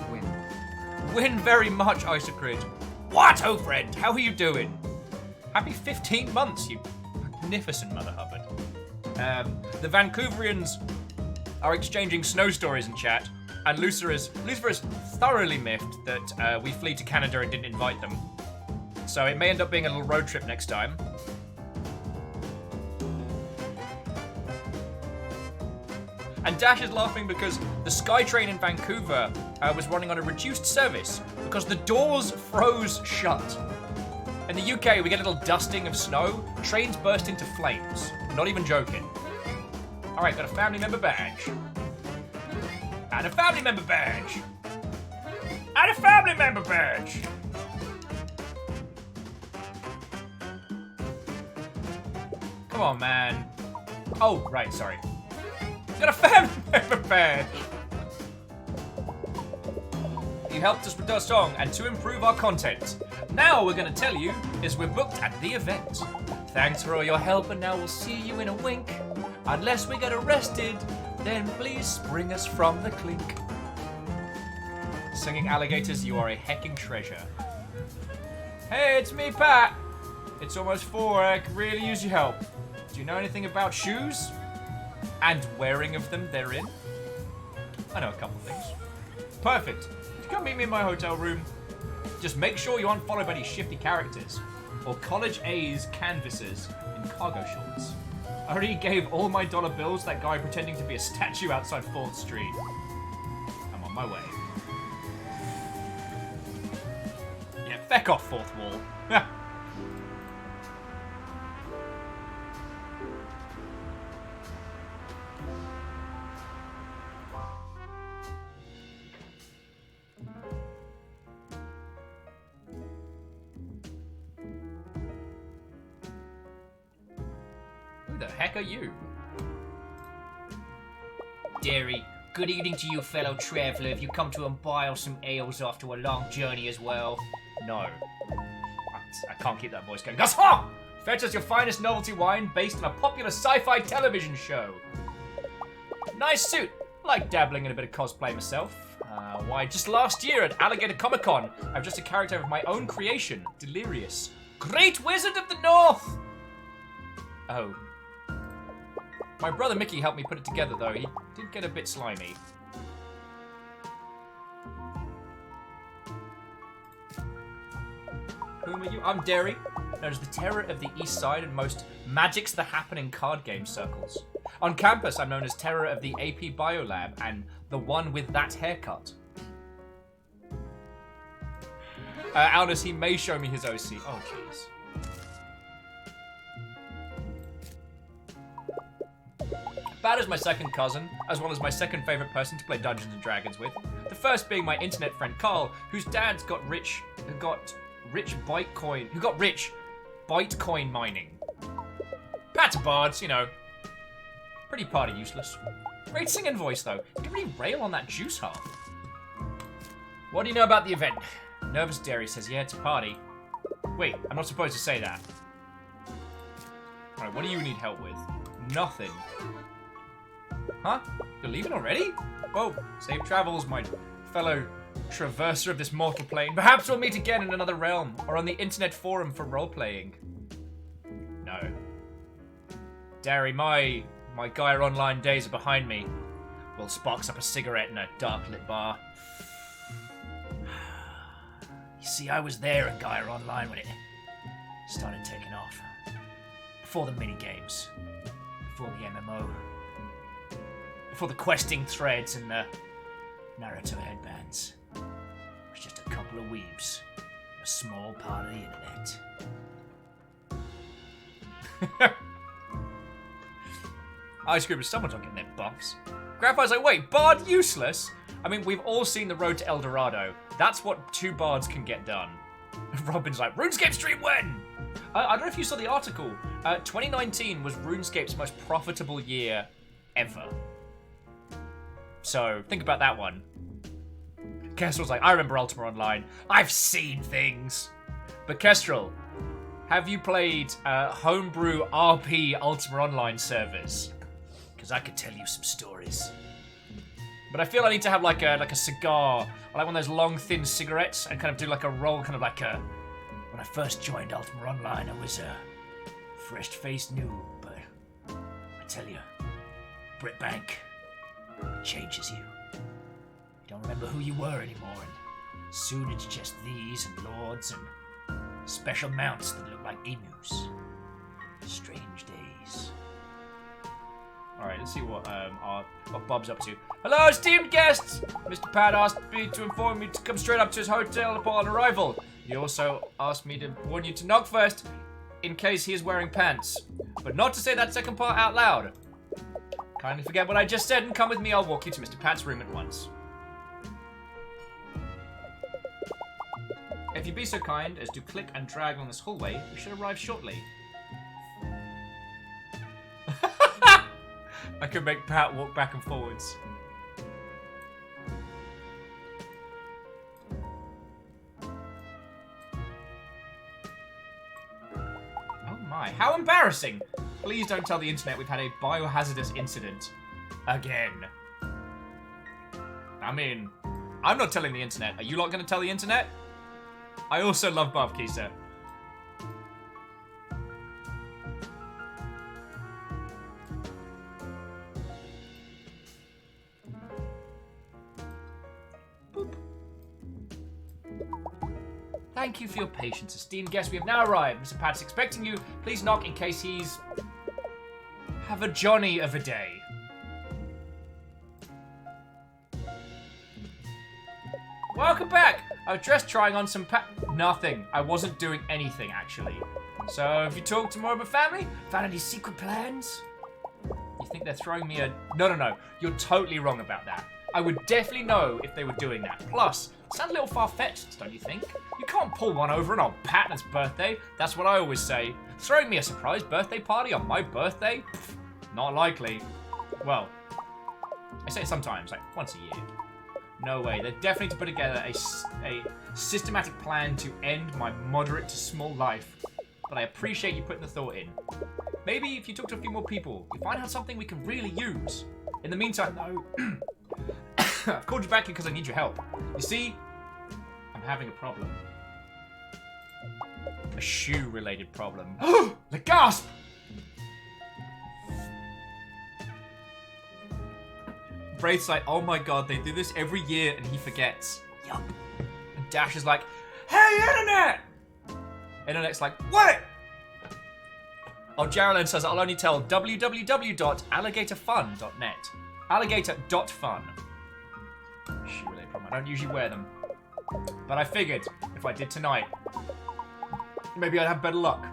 S4: Win.
S1: Win very much, Isocrid. What, oh friend? How are you doing? Happy 15 months, you magnificent Mother Hubbard. The Vancouverians are exchanging snow stories in chat, and Lucifer is thoroughly miffed that we flee to Canada and didn't invite them. So it may end up being a little road trip next time. And Dash is laughing because the SkyTrain in Vancouver was running on a reduced service because the doors froze shut. In the UK, we get a little dusting of snow, trains burst into flames. Not even joking. Alright, got a family member badge. And a family member badge. And a family member badge. Come on, man. Oh, right, sorry. Got a family member badge. You helped us with our song and to improve our content. Now we're going to tell you is we're booked at the event. Thanks for all your help and now we'll see you in a wink. Unless we get arrested, then please spring us from the clink. Singing Alligators, you are a hecking treasure. Hey, it's me, Pat. It's almost 4, I could really use your help. Do you know anything about shoes? And wearing of them therein? I know a couple things. Perfect. Come meet me in my hotel room. Just make sure you aren't followed by these shifty characters. Or college A's canvassers in cargo shorts. I already gave all my dollar bills to that guy pretending to be a statue outside 4th Street. I'm on my way. Yeah, feck off, 4th Wall. Who the heck are you? Derry, good evening to you, fellow traveller. Have you come to imbue some ales after a long journey as well? No. I can't keep that voice going. Gaston! Fetch us your finest novelty wine based on a popular sci-fi television show. Nice suit. Like dabbling in a bit of cosplay myself. Why, just last year at Alligator Comic-Con, I'm just a character of my own creation, Delirious. Great Wizard of the North! Oh. My brother Mickey helped me put it together, though. He did get a bit slimy. Whom are you? I'm Derry, known as the terror of the East Side and most magics that happen in card game circles. On campus, I'm known as terror of the AP Biolab and the one with that haircut. Aldous, he may show me his OC. Oh, jeez. Bad is my second cousin, as well as my second favourite person to play Dungeons and Dragons with. The first being my internet friend Carl, whose dad's got rich Bitcoin mining. Pat's bards, you know. Pretty party useless. Great singing voice though. You can really rail on that juice half. What do you know about the event? Nervous Derry says, yeah, it's a party. Wait, I'm not supposed to say that. Alright, what do you need help with? Nothing. Huh? You're leaving already? Well, safe travels, my fellow traverser of this mortal plane. Perhaps we'll meet again in another realm, or on the internet forum for role-playing. No. Derry, my Gaia Online days are behind me. Will sparks up a cigarette in a dark-lit bar. You see, I was there in Gaia Online when it started taking off. Before the mini-games. Before the MMO. Before the questing threads and the Naruto headbands. just a couple of weebs. A small part of the internet. I screw with someone's not getting their buffs. Grandpa's like, wait, Bard useless? I mean, we've all seen the road to El Dorado. That's what 2 bards can get done. Robin's like, RuneScape stream when? I don't know if you saw the article. 2019 was RuneScape's most profitable year ever. So, think about that one. Kestrel's like, I remember Ultima Online. I've seen things. But Kestrel, have you played homebrew RP Ultima Online servers? Because I could tell you some stories. But I feel I need to have like a cigar, or like one of those long, thin cigarettes, and kind of do like a roll, kind of like a... When I first joined Ultima Online, I was a fresh-faced noob, but I tell you, Brit Bank changes you. You don't remember who you were anymore, and soon it's just these and lords and special mounts that look like emus. Strange days. Alright, let's see what Bob's up to. Hello, esteemed guests! Mr. Pat asked me to inform you to come straight up to his hotel upon arrival. He also asked me to warn you to knock first, in case he is wearing pants. But not to say that second part out loud. Kindly forget what I just said and come with me, I'll walk you to Mr. Pat's room at once. If you be so kind as to click and drag on this hallway, we should arrive shortly. I could make Pat walk back and forwards. Oh my, how embarrassing! Please don't tell the internet we've had a biohazardous incident. Again. I mean, I'm not telling the internet. Are you lot gonna tell the internet? I also love Buff Kisa. Thank you for your patience, esteemed guests. We have now arrived. Mr. Pat's expecting you. Please knock in case he's... have a Johnny of a day. Welcome back! I was just trying on some Nothing. I wasn't doing anything, actually. So, have you talked to more of my family? Found any secret plans? You think they're throwing me a... No. You're totally wrong about that. I would definitely know if they were doing that. Plus, it sounds a little far-fetched, don't you think? You can't pull one over on old Patton's birthday. That's what I always say. Throwing me a surprise birthday party on my birthday? Pfft, not likely. Well, I say sometimes, like once a year. No way. They're definitely to put together a systematic plan to end my moderate to small life. But I appreciate you putting the thought in. Maybe if you talk to a few more people, you find out something we can really use. In the meantime, though, I've called you back here because I need your help. You see, I'm having a problem. A shoe-related problem. The gasp! Braith's like, oh my god, they do this every year and he forgets. Yup. And Dash is like, hey, Internet! Internet's like, what? Oh, Geraldine says, I'll only tell www.alligatorfun.net. Alligator.fun. Shoe-related problem. I don't usually wear them. But I figured, if I did tonight, maybe I'd have better luck.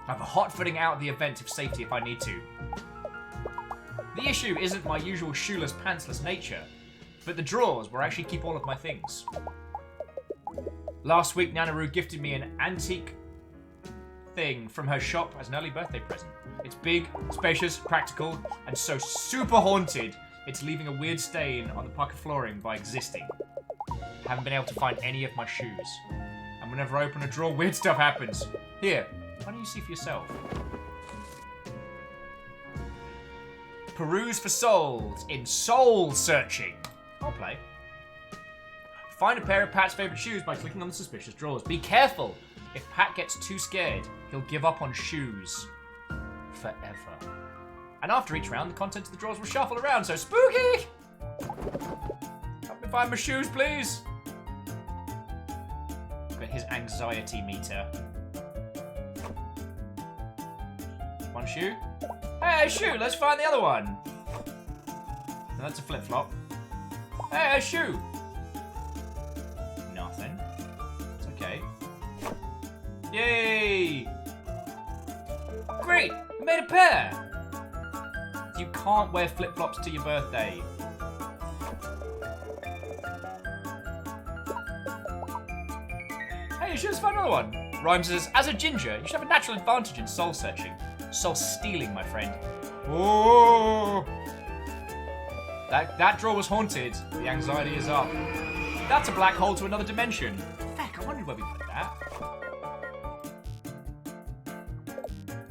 S1: I have a hot footing out of the event of safety if I need to. The issue isn't my usual shoeless, pantsless nature, but the drawers where I actually keep all of my things. Last week, Nanaru gifted me an antique thing from her shop as an early birthday present. It's big, spacious, practical, and so super haunted, it's leaving a weird stain on the parquet flooring by existing. Haven't been able to find any of my shoes. And whenever I open a drawer, weird stuff happens. Here, why don't you see for yourself? Peruse for souls in soul searching. I'll play. Find a pair of Pat's favorite shoes by clicking on the suspicious drawers. Be careful. If Pat gets too scared, he'll give up on shoes. Forever. And after each round, the contents of the drawers will shuffle around, so spooky! Help me find my shoes, please. Look at his anxiety meter. One shoe. Hey, a shoe, let's find the other one. No, that's a flip-flop. Hey, a shoe. Nothing. Yay! Great! We made a pair! You can't wear flip-flops to your birthday. Hey, you should have found another one. Rhymes says, as a ginger, you should have a natural advantage in soul searching. Soul stealing, my friend. Oh! That drawer was haunted. The anxiety is up. That's a black hole to another dimension. Feck, I wondered where we put that.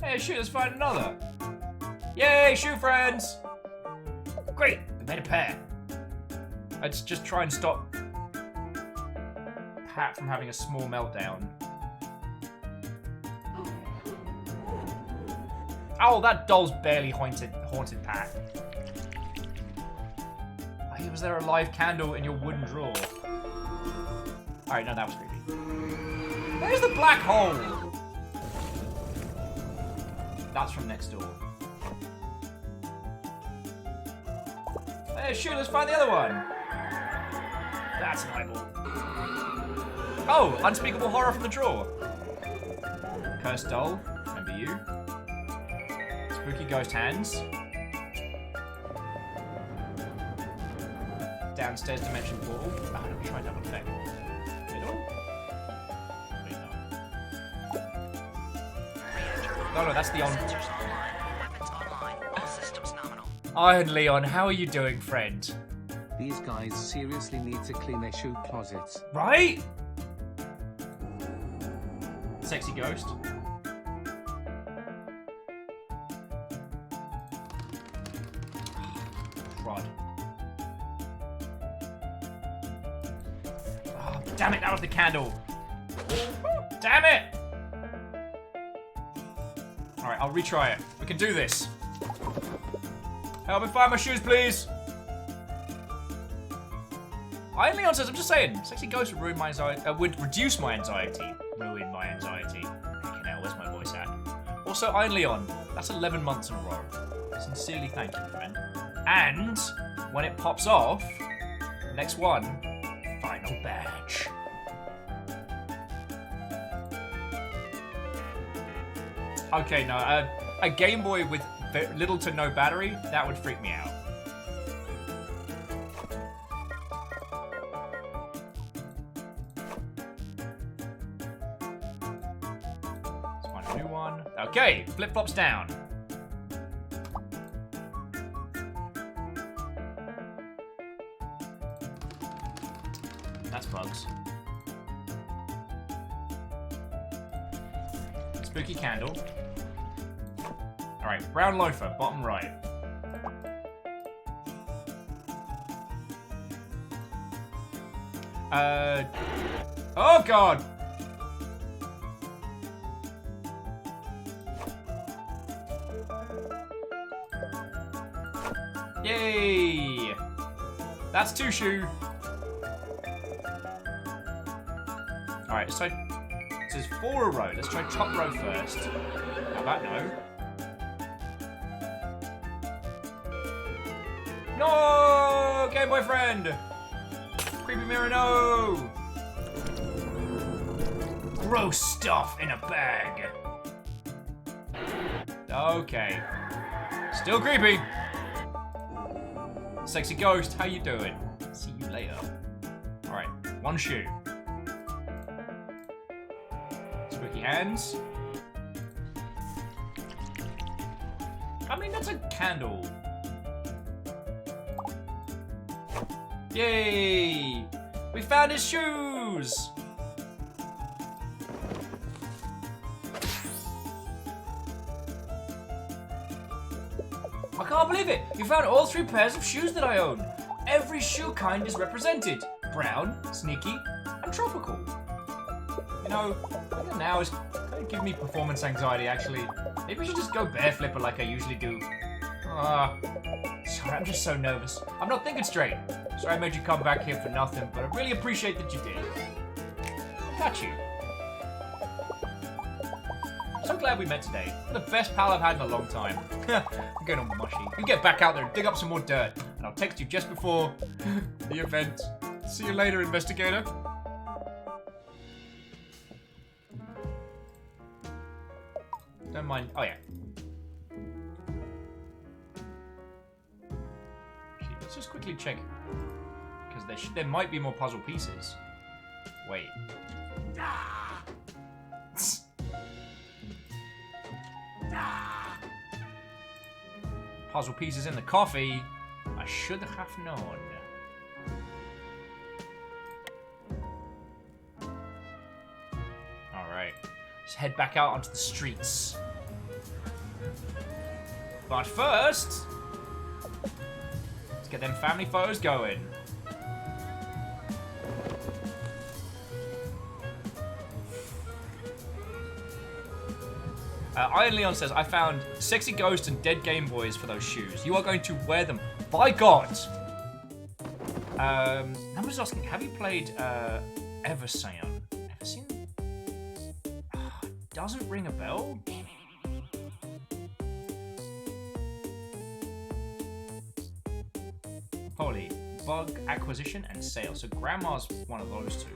S1: Hey, shoot, let's find another. Yay, shoe friends! Great, we made a pair. Let's just try and stop Pat from having a small meltdown. Oh, that doll's barely haunted Pat. Hey, was there a live candle in your wooden drawer? Alright, no, that was creepy. There's the black hole! That's from next door. Hey, shoot, let's find the other one. That's an eyeball. Oh, unspeakable horror from the drawer. Cursed doll, remember you. Spooky ghost hands. Downstairs dimension portal. Oh, let me try double effect. Middle? Wait, no. No, that's the on.
S3: Sensors online. Weapons online. All systems nominal.
S1: Iron Leon, how are you doing, friend?
S4: These guys seriously need to clean their shoe closets.
S1: Right? Sexy ghost. Crud. Oh, damn it, that was the candle. Damn it! Alright, I'll retry it. We can do this. Help me find my shoes, please. Iron Leon says, I'm just saying, sexy ghost would ruin my anxiety, would reduce my anxiety. Ruin my anxiety. Okay, now where's my voice at? Also, Iron Leon, that's 11 months in a row. Sincerely thank you, friend. And when it pops off, next one, final badge. Okay, no, a Game Boy with little to no battery, that would freak me out. Let's find a new one. Okay, flip-flops down. That's bugs. Spooky candle. Alright, brown loafer, bottom right. Oh god! Yay! That's two shoe. Alright, let's try. It says 4 a row. Let's try top row first. How about no? No! Game Boy friend! Creepy mirror, no! Gross stuff in a bag. Okay. Still creepy. Sexy ghost, how you doing? See you later. Alright, one shoe. Spooky hands. I mean, that's a candle. Yay! We found his shoes! I can't believe it! We found all 3 pairs of shoes that I own. Every shoe kind is represented. Brown, sneaky, and tropical. You know, I think now is kind of giving me performance anxiety, actually. Maybe I should just go bare flipper like I usually do. Sorry, I'm just so nervous. I'm not thinking straight. Sorry I made you come back here for nothing, but I really appreciate that you did. Got you. So glad we met today. You're the best pal I've had in a long time. I'm getting all mushy. You get back out there and dig up some more dirt, and I'll text you just before the event. See you later, investigator. mind. Oh, yeah. Actually, let's just quickly check. Because there might be more puzzle pieces. Wait. Puzzle pieces in the coffee. I should have known. Alright. Let's head back out onto the streets. But first, let's get them family photos going. Iron Leon says, I found sexy ghosts and dead Game Boys for those shoes. You are going to wear them. By God! Number's asking, have you played Eversion? Eversion? Doesn't ring a bell. Holy. Bug acquisition and sale. So Grandma's one of those two.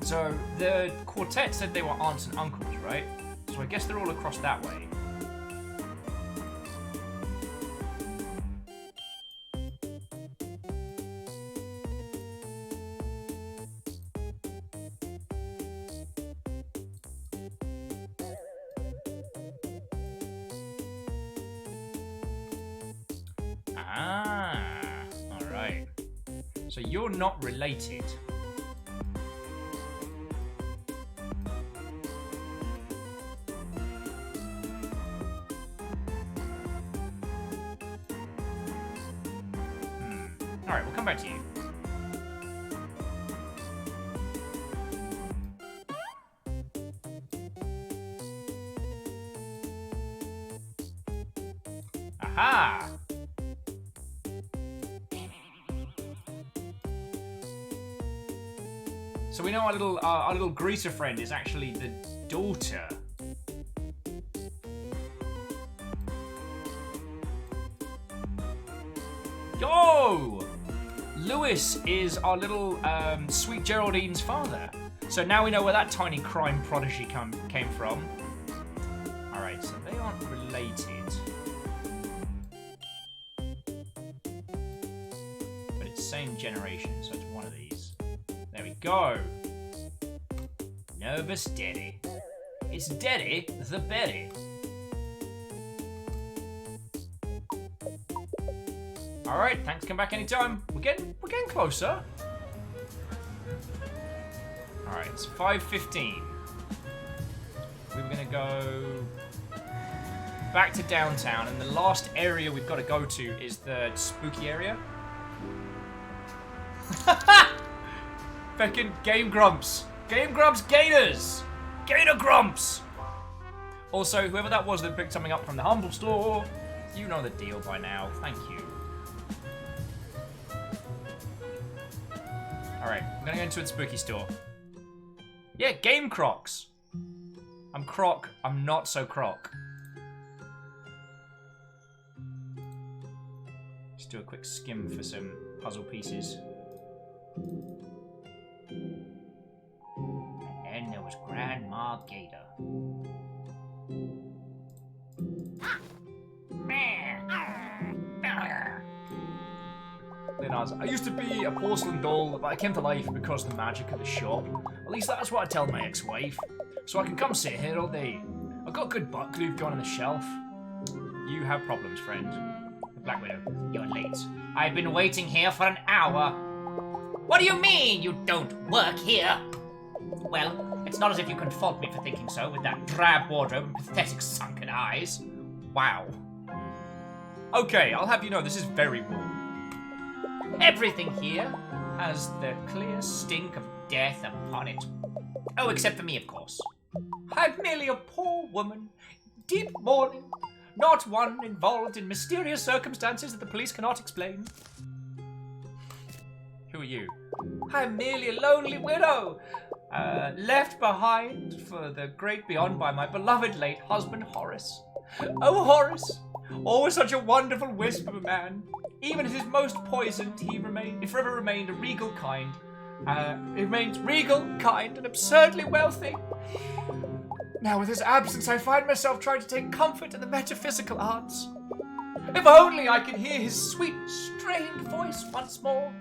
S1: So, the quartet said they were aunts and uncles, right? So I guess they're all across that way. Ah, alright. So you're not related. Alright, we'll come back to you. Aha! So we know our little greaser friend is actually the daughter. Yo! Lewis is our little sweet Geraldine's father. So now we know where that tiny crime prodigy came from. Alright, so they aren't related. But it's same generation, so it's one of these. There we go. Nervous Daddy. It's Daddy the Betty. Alright, thanks, come back anytime. We're getting closer. Alright, it's 5:15. We were gonna go back to downtown, and the last area we've got to go to is the spooky area. Feckin' Game Grumps. Game Grumps Gators! Gator Grumps! Also, whoever that was that picked something up from the Humble Store, you know the deal by now. Thank you. Alright, I'm gonna go into a spooky store. Yeah, Game Crocs. I'm Croc, I'm not so Croc. Just do a quick skim for some puzzle pieces. And then there was Grandma Gator. Leonard's, I used to be a porcelain doll, but I came to life because of the magic of the shop. At least that's what I tell my ex-wife. So I can come sit here all day. I've got good butt glue going on the shelf. You have problems, friend. The Black Widow, you're late. I've been waiting here for an hour. What do you mean you don't work here? Well, it's not as if you can fault me for thinking so with that drab wardrobe and pathetic sunken eyes. Wow. Okay, I'll have you know this is very warm. Everything here has the clear stink of death upon it. Oh, except for me, of course. I'm merely a poor woman, deep mourning, not one involved in mysterious circumstances that the police cannot explain. Who are you? I'm merely a lonely widow, left behind for the great beyond by my beloved late husband, Horace. Oh, Horace, Always such a wonderful wisp of a man. Even at his most poisoned, he forever remained a regal kind. He remains regal, kind, and absurdly wealthy. Now, with his absence, I find myself trying to take comfort in the metaphysical arts. If only I could hear his sweet, strained voice once more.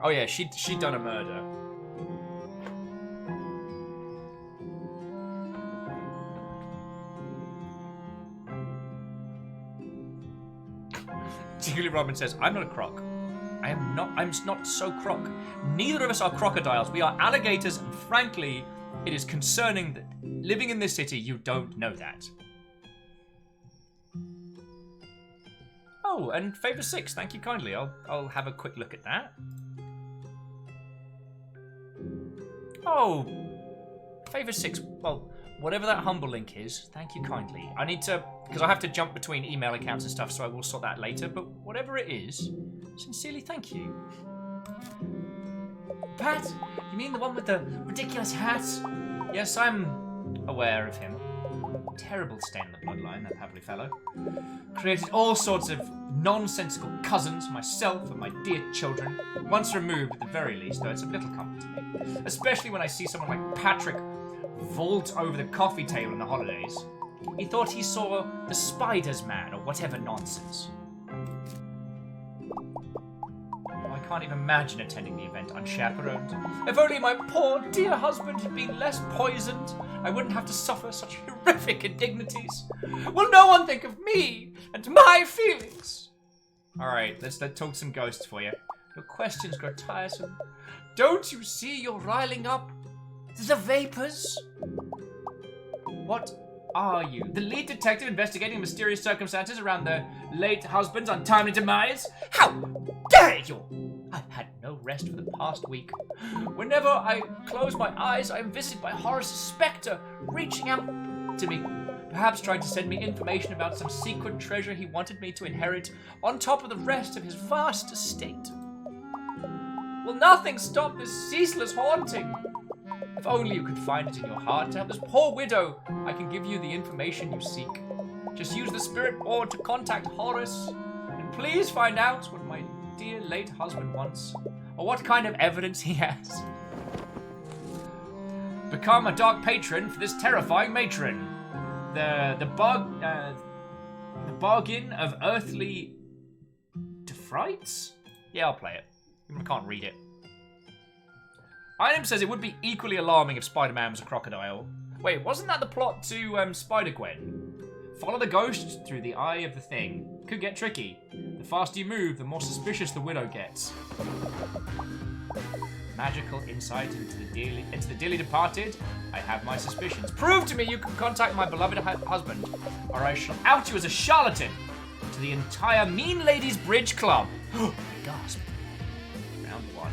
S1: Oh yeah, she'd done a murder. Julie Robin says, I'm not a croc. I'm not so croc. Neither of us are crocodiles. We are alligators, and frankly, it is concerning that living in this city, you don't know that. Oh, and Favor 6, thank you kindly. I'll have a quick look at that. Oh, Favor 6, well, whatever that humble link is, thank you kindly. I need to, because I have to jump between email accounts and stuff, so I will sort that later, but whatever it is, sincerely thank you. Pat, you mean the one with the ridiculous hat? Yes, I'm aware of him. Terrible stain in the bloodline, that lovely fellow. Created all sorts of nonsensical cousins, myself and my dear children. Once removed, at the very least, though it's a little comfort to me. Especially when I see someone like Patrick vault over the coffee table in the holidays. He thought he saw the Spider's Man or whatever nonsense. I can't even imagine attending the event unchaperoned. If only my poor dear husband had been less poisoned, I wouldn't have to suffer such horrific indignities. Will no one think of me and my feelings? Alright, let's talk some ghosts for you. Your questions grow tiresome. Don't you see you're riling up the vapors? What are you? The lead detective investigating mysterious circumstances around their late husband's untimely demise? How dare you! I've had no rest for the past week. Whenever I close my eyes, I am visited by Horace's spectre reaching out to me, perhaps trying to send me information about some secret treasure he wanted me to inherit on top of the rest of his vast estate. Will nothing stop this ceaseless haunting? If only you could find it in your heart to help this poor widow, I can give you the information you seek. Just use the spirit board to contact Horace, and please find out what my dear late husband wants, or what kind of evidence he has. Become a dark patron for this terrifying matron. The bargain of earthly defrights? Yeah, I'll play it. I can't read it. Item says it would be equally alarming if Spider-Man was a crocodile. Wait, wasn't that the plot to Spider-Gwen? Follow the ghost through the eye of the thing. Could get tricky. The faster you move, the more suspicious the widow gets. Magical insight into the dearly departed. I have my suspicions. Prove to me you can contact my beloved husband, or I shall out you as a charlatan to the entire Mean Ladies Bridge Club. Gasp. Round 1.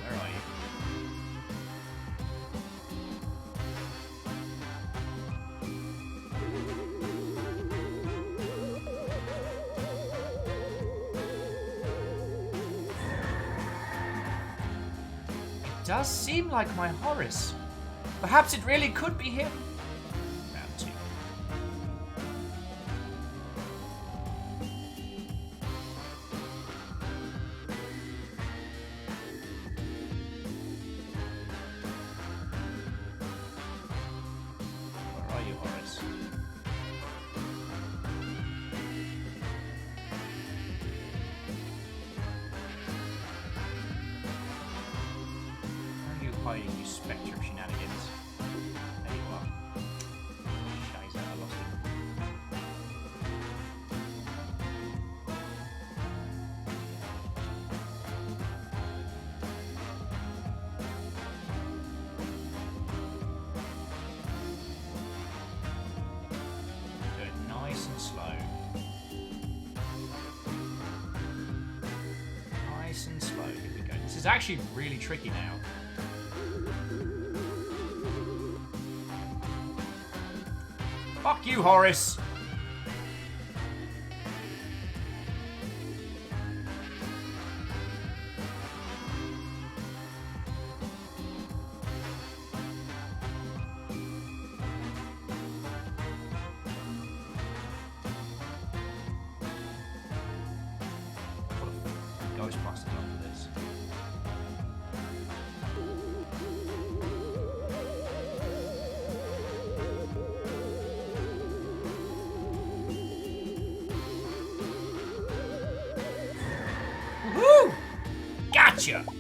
S1: Where are you? Does seem like my Horace. Perhaps it really could be him. Round 2. Where are you, Horace? Hiding, you spectre of shenanigans. There you are. Scheiße, I lost him. Do it nice and slow. Nice and slow. Here we go. This is actually really tricky now. Fuck you, Horace! gotcha!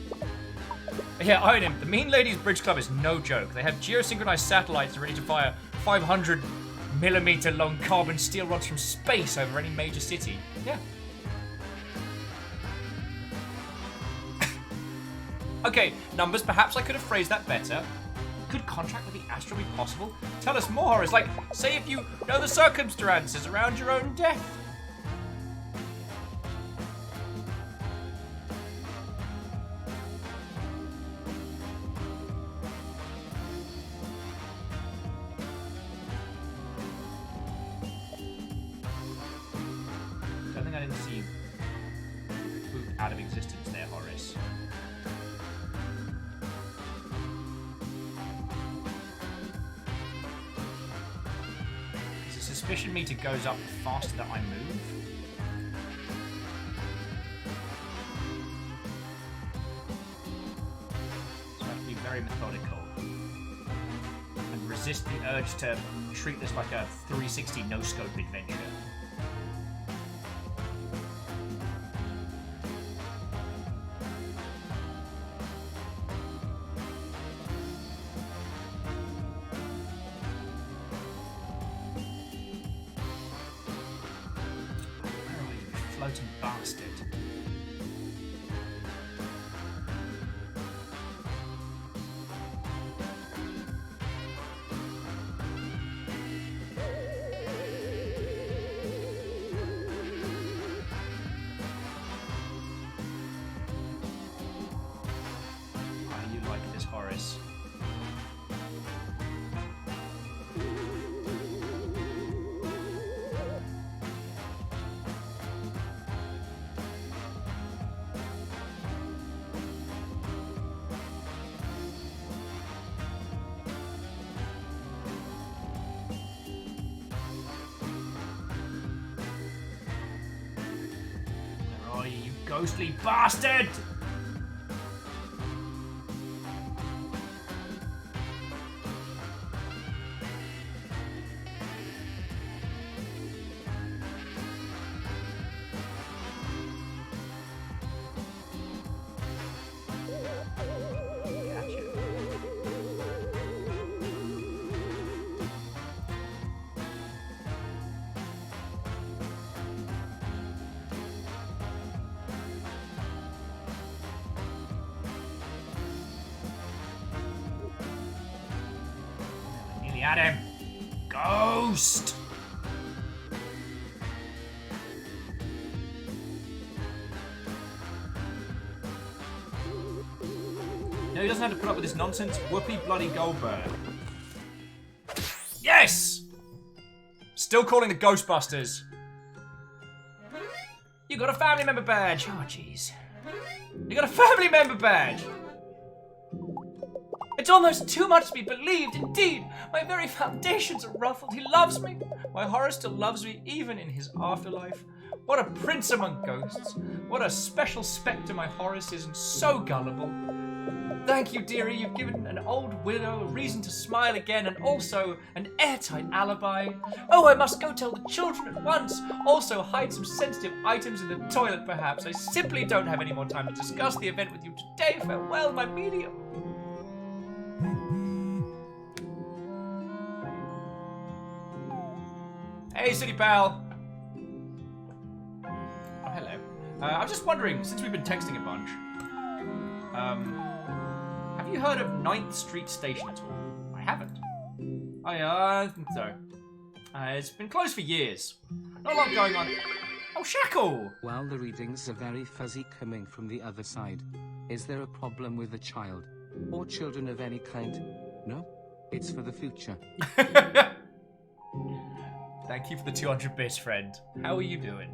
S1: Yeah, I him. The Mean Ladies Bridge Club is no joke. They have geosynchronized satellites ready to fire 500mm long carbon steel rods from space over any major city. Yeah. Okay, numbers, perhaps I could have phrased that better. Could contract with the Astro be possible? Tell us more, Horace. Like, say if you know the circumstances around your own death. Don't think I didn't see you move out of existence there, Horace. The suspicion meter goes up the faster that I move. So I have to be very methodical and resist the urge to treat this like a 360 no-scope adventure. Floating bastard. Why you like this, Horace? Where are you, you ghostly bastard? Gotcha. Nearly at him. Ghost! No, he doesn't have to put up with this nonsense. Whoopi bloody Goldberg. Yes! Still calling the Ghostbusters. You got a family member badge. Oh, jeez. You got a family member badge. It's almost too much to be believed. Indeed, my very foundations are ruffled. He loves me. My Horace still loves me, even in his afterlife. What a prince among ghosts. What a special spectre my Horace is, and so gullible. Thank you, dearie. You've given an old widow a reason to smile again, and also an airtight alibi. Oh, I must go tell the children at once. Also, hide some sensitive items in the toilet, perhaps. I simply don't have any more time to discuss the event with you today. Farewell, my medium. Hey, City Pal. Oh, hello. I was just wondering, since we've been texting a bunch, have you heard of 9th Street Station at all? I haven't. I think so. It's been closed for years. Not a lot going on. Oh, Shackle!
S4: While the readings are very fuzzy coming from the other side, is there a problem with the child? Or children of any kind? No? It's for the future.
S1: Thank you for the 200 bits, friend. How are you doing?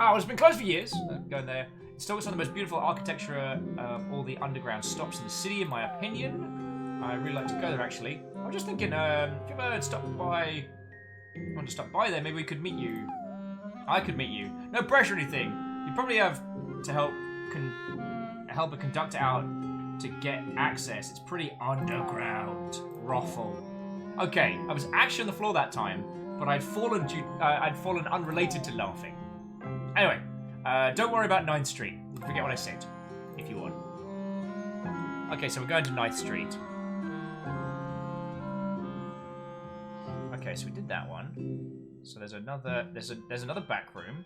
S1: Oh, it's been closed for years. Going there. It's still got some of the most beautiful architecture of all the underground stops in the city, in my opinion. I really like to go there, actually. I was just thinking, if you ever want to stop by there, maybe we could meet you. I could meet you. No pressure or anything. You probably have to help a conductor out to get access. It's pretty underground. Ruffle. Okay, I was actually on the floor that time, but I'd fallen unrelated to laughing. Anyway, don't worry about 9th Street. Forget what I said, if you want. Okay, so we're going to 9th Street. Okay, so we did that one. So there's another there's another back room.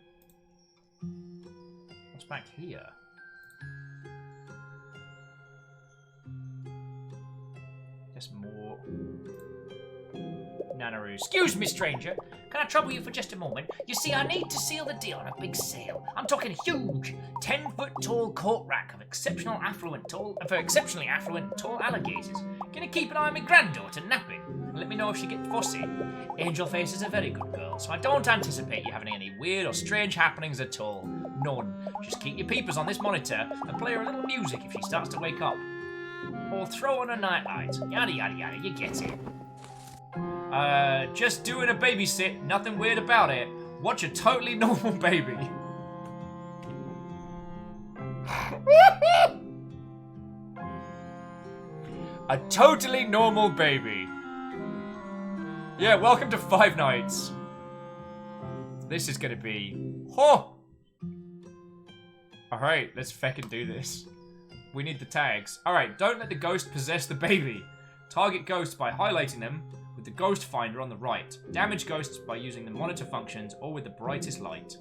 S1: What's back here? Just more Nanaroo. Excuse me, stranger. Can I trouble you for just a moment? You see, I need to seal the deal on a big sale. I'm talking huge, 10-foot tall court rack of exceptionally affluent and tall alligators. Can you keep an eye on my granddaughter napping? And let me know if she gets fussy. Angel Face is a very good girl, so I don't anticipate you having any weird or strange happenings at all. None. Just keep your peepers on this monitor and play her a little music if she starts to wake up. Or throw on a nightlight. Yada yada yada, you get it. Just doing a babysit, nothing weird about it. Watch a totally normal baby. A totally normal baby. Yeah, welcome to Five Nights. This is gonna be... Oh! Alright, let's feckin' do this. We need the tags. Alright, don't let the ghost possess the baby. Target ghosts by highlighting them with the ghost finder on the right. Damage ghosts by using the monitor functions or with the brightest light.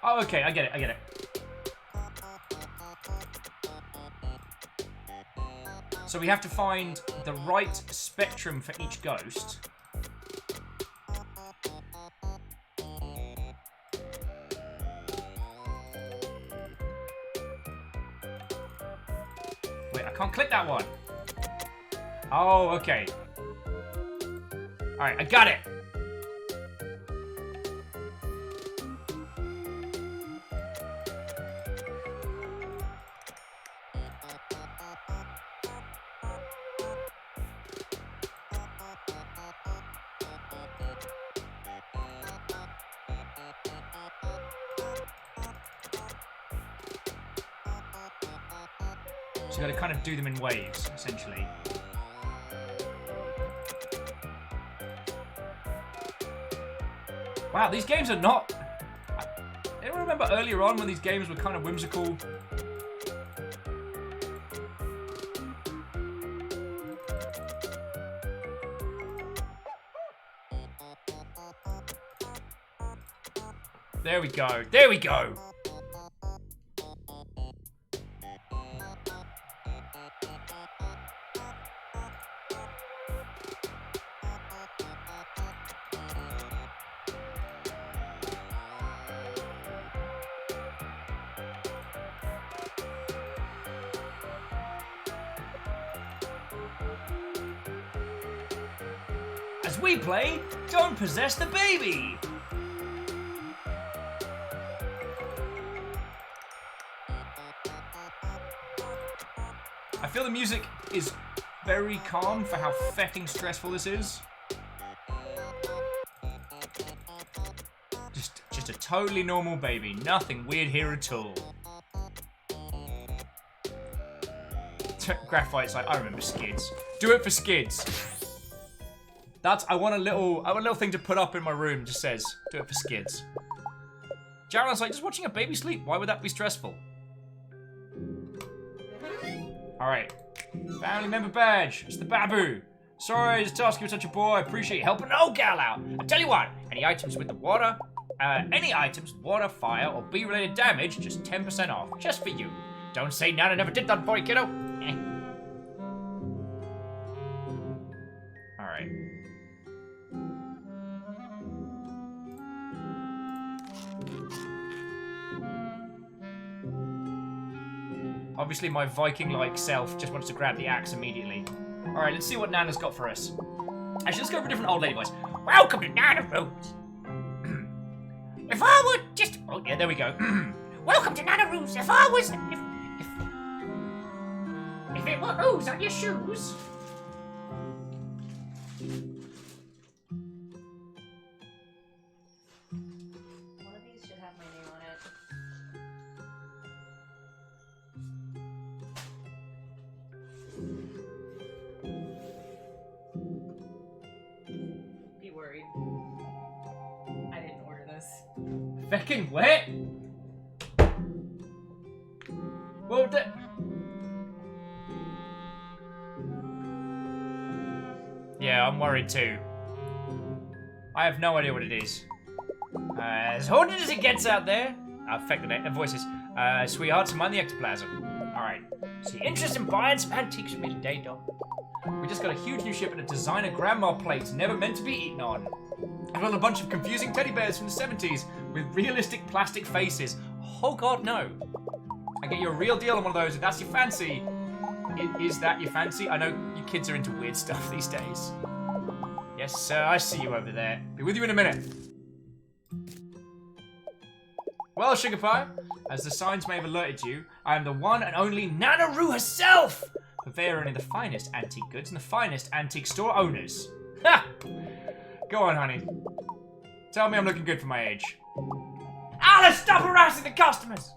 S1: Oh, okay, I get it. So we have to find the right spectrum for each ghost. Wait, I can't click that one. Oh, okay. Alright, I got it. So you gotta kind of do them in waves, essentially. Wow, these games are not... I don't remember earlier on when these games were kind of whimsical. There we go. There we go. As we play, don't possess the baby! I feel the music is very calm for how fecking stressful this is. Just a totally normal baby. Nothing weird here at all. Graphite's like, I remember Skids. Do it for Skids. I want a little thing to put up in my room. Just says, do it for Skids. Jaron's like, just watching a baby sleep. Why would that be stressful? Alright. Family member badge. It's the Babu. Sorry to task you with such a boy. I appreciate you helping an old gal out. I tell you what, any items with water, fire, or bee-related damage, just 10% off. Just for you. Don't say Nana never did that for you, kiddo. Alright. Obviously, my Viking-like self just wants to grab the axe immediately. Alright, let's see what Nana's got for us. Actually, let's go for a different old lady voice. Welcome to Nana Roo's. If I were just... Oh, yeah, there we go. Welcome to Nana Roo's. If I was... If it were ooze on your shoes...
S2: One of these should have my name on it. Be worried. I didn't order this.
S1: Feckin' wet? Well, yeah, I'm worried too. I have no idea what it is. As haunted as it gets out there, affect the voices. Sweethearts, mind the ectoplasm. Alright. See, interest in buying some antiques from me today, Dom. We just got a huge new shipment of designer grandma plates never meant to be eaten on. I've got a bunch of confusing teddy bears from the 70s with realistic plastic faces. Oh god, no. I get you a real deal on one of those if that's your fancy. Is that your fancy? I know you kids are into weird stuff these days. Yes, sir, I see you over there. Be with you in a minute. Well, Sugar Pie, as the signs may have alerted you, I am the one and only Nana Roo herself! Purveyor of the finest antique goods and the finest antique store owners. Ha! Go on, honey. Tell me I'm looking good for my age. Alice, stop harassing the customers!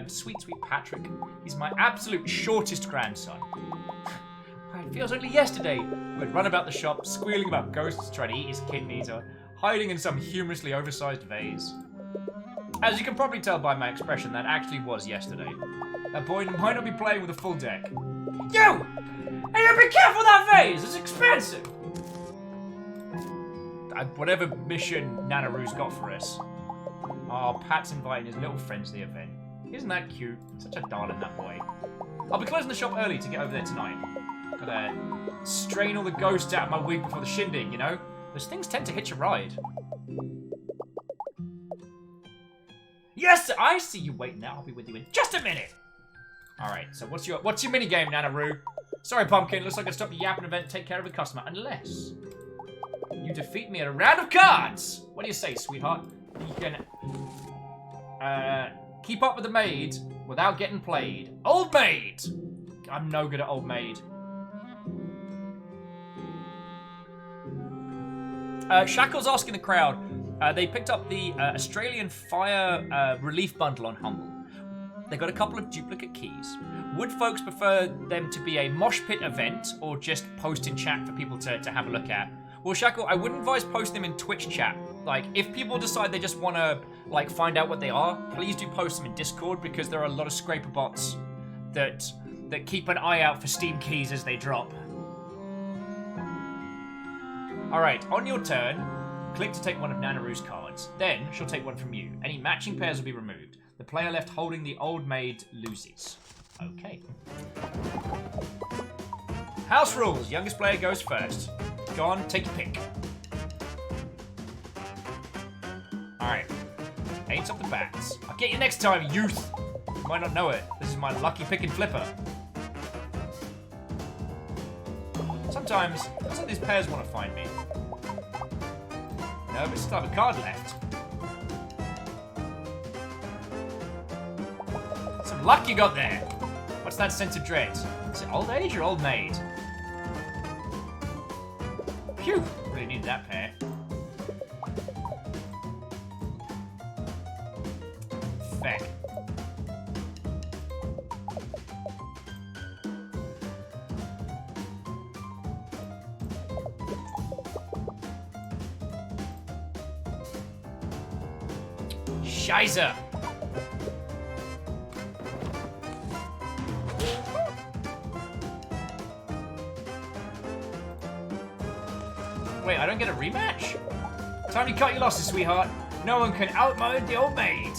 S1: Sweet Patrick. He's my absolute shortest grandson. It feels only yesterday we'd run about the shop squealing about ghosts trying to eat his kidneys or hiding in some humorously oversized vase. As you can probably tell by my expression, that actually was yesterday. That boy might not be playing with a full deck. You! Hey, be careful with that vase! It's expensive! Whatever mission Nana Roo's got for us. Oh, Pat's inviting his little friends to the event. Isn't that cute? Such a darling, that boy. I'll be closing the shop early to get over there tonight. Gotta strain all the ghosts out of my wig before the shindig, you know? Those things tend to hitch a ride. Yes, I see you waiting there. I'll be with you in just a minute. Alright, so what's your mini game, Nana Roo? Sorry, Pumpkin, looks like I stopped the yapping event and take care of the customer, unless you defeat me at a round of cards. What do you say, sweetheart? You can keep up with the maid without getting played. Old maid! I'm no good at old maid. Shackle's asking the crowd. They picked up the Australian Fire Relief Bundle on Humble. They got a couple of duplicate keys. Would folks prefer them to be a mosh pit event or just post in chat for people to have a look at? Well, Shackle, I wouldn't advise posting them in Twitch chat. Like, if people decide they just want to, like, find out what they are, please do post them in Discord because there are a lot of scraper bots that keep an eye out for Steam keys as they drop. Alright, on your turn, click to take one of Nana Roo's cards. Then, she'll take one from you. Any matching pairs will be removed. The player left holding the old maid loses. Okay. House rules. Youngest player goes first. Go on, take your pick. Alright. Eight's off the bats. I'll get you next time, youth! You might not know it. This is my lucky pick and flipper. Sometimes, looks like these pairs want to find me. No, but still have a card left. Some luck you got there. What's that sense of dread? Is it old age or old maid? Phew! Really needed that pair. Feck. Scheiße! Wait, I don't get a rematch? Time to cut your losses, sweetheart. No one can outmode the old maid.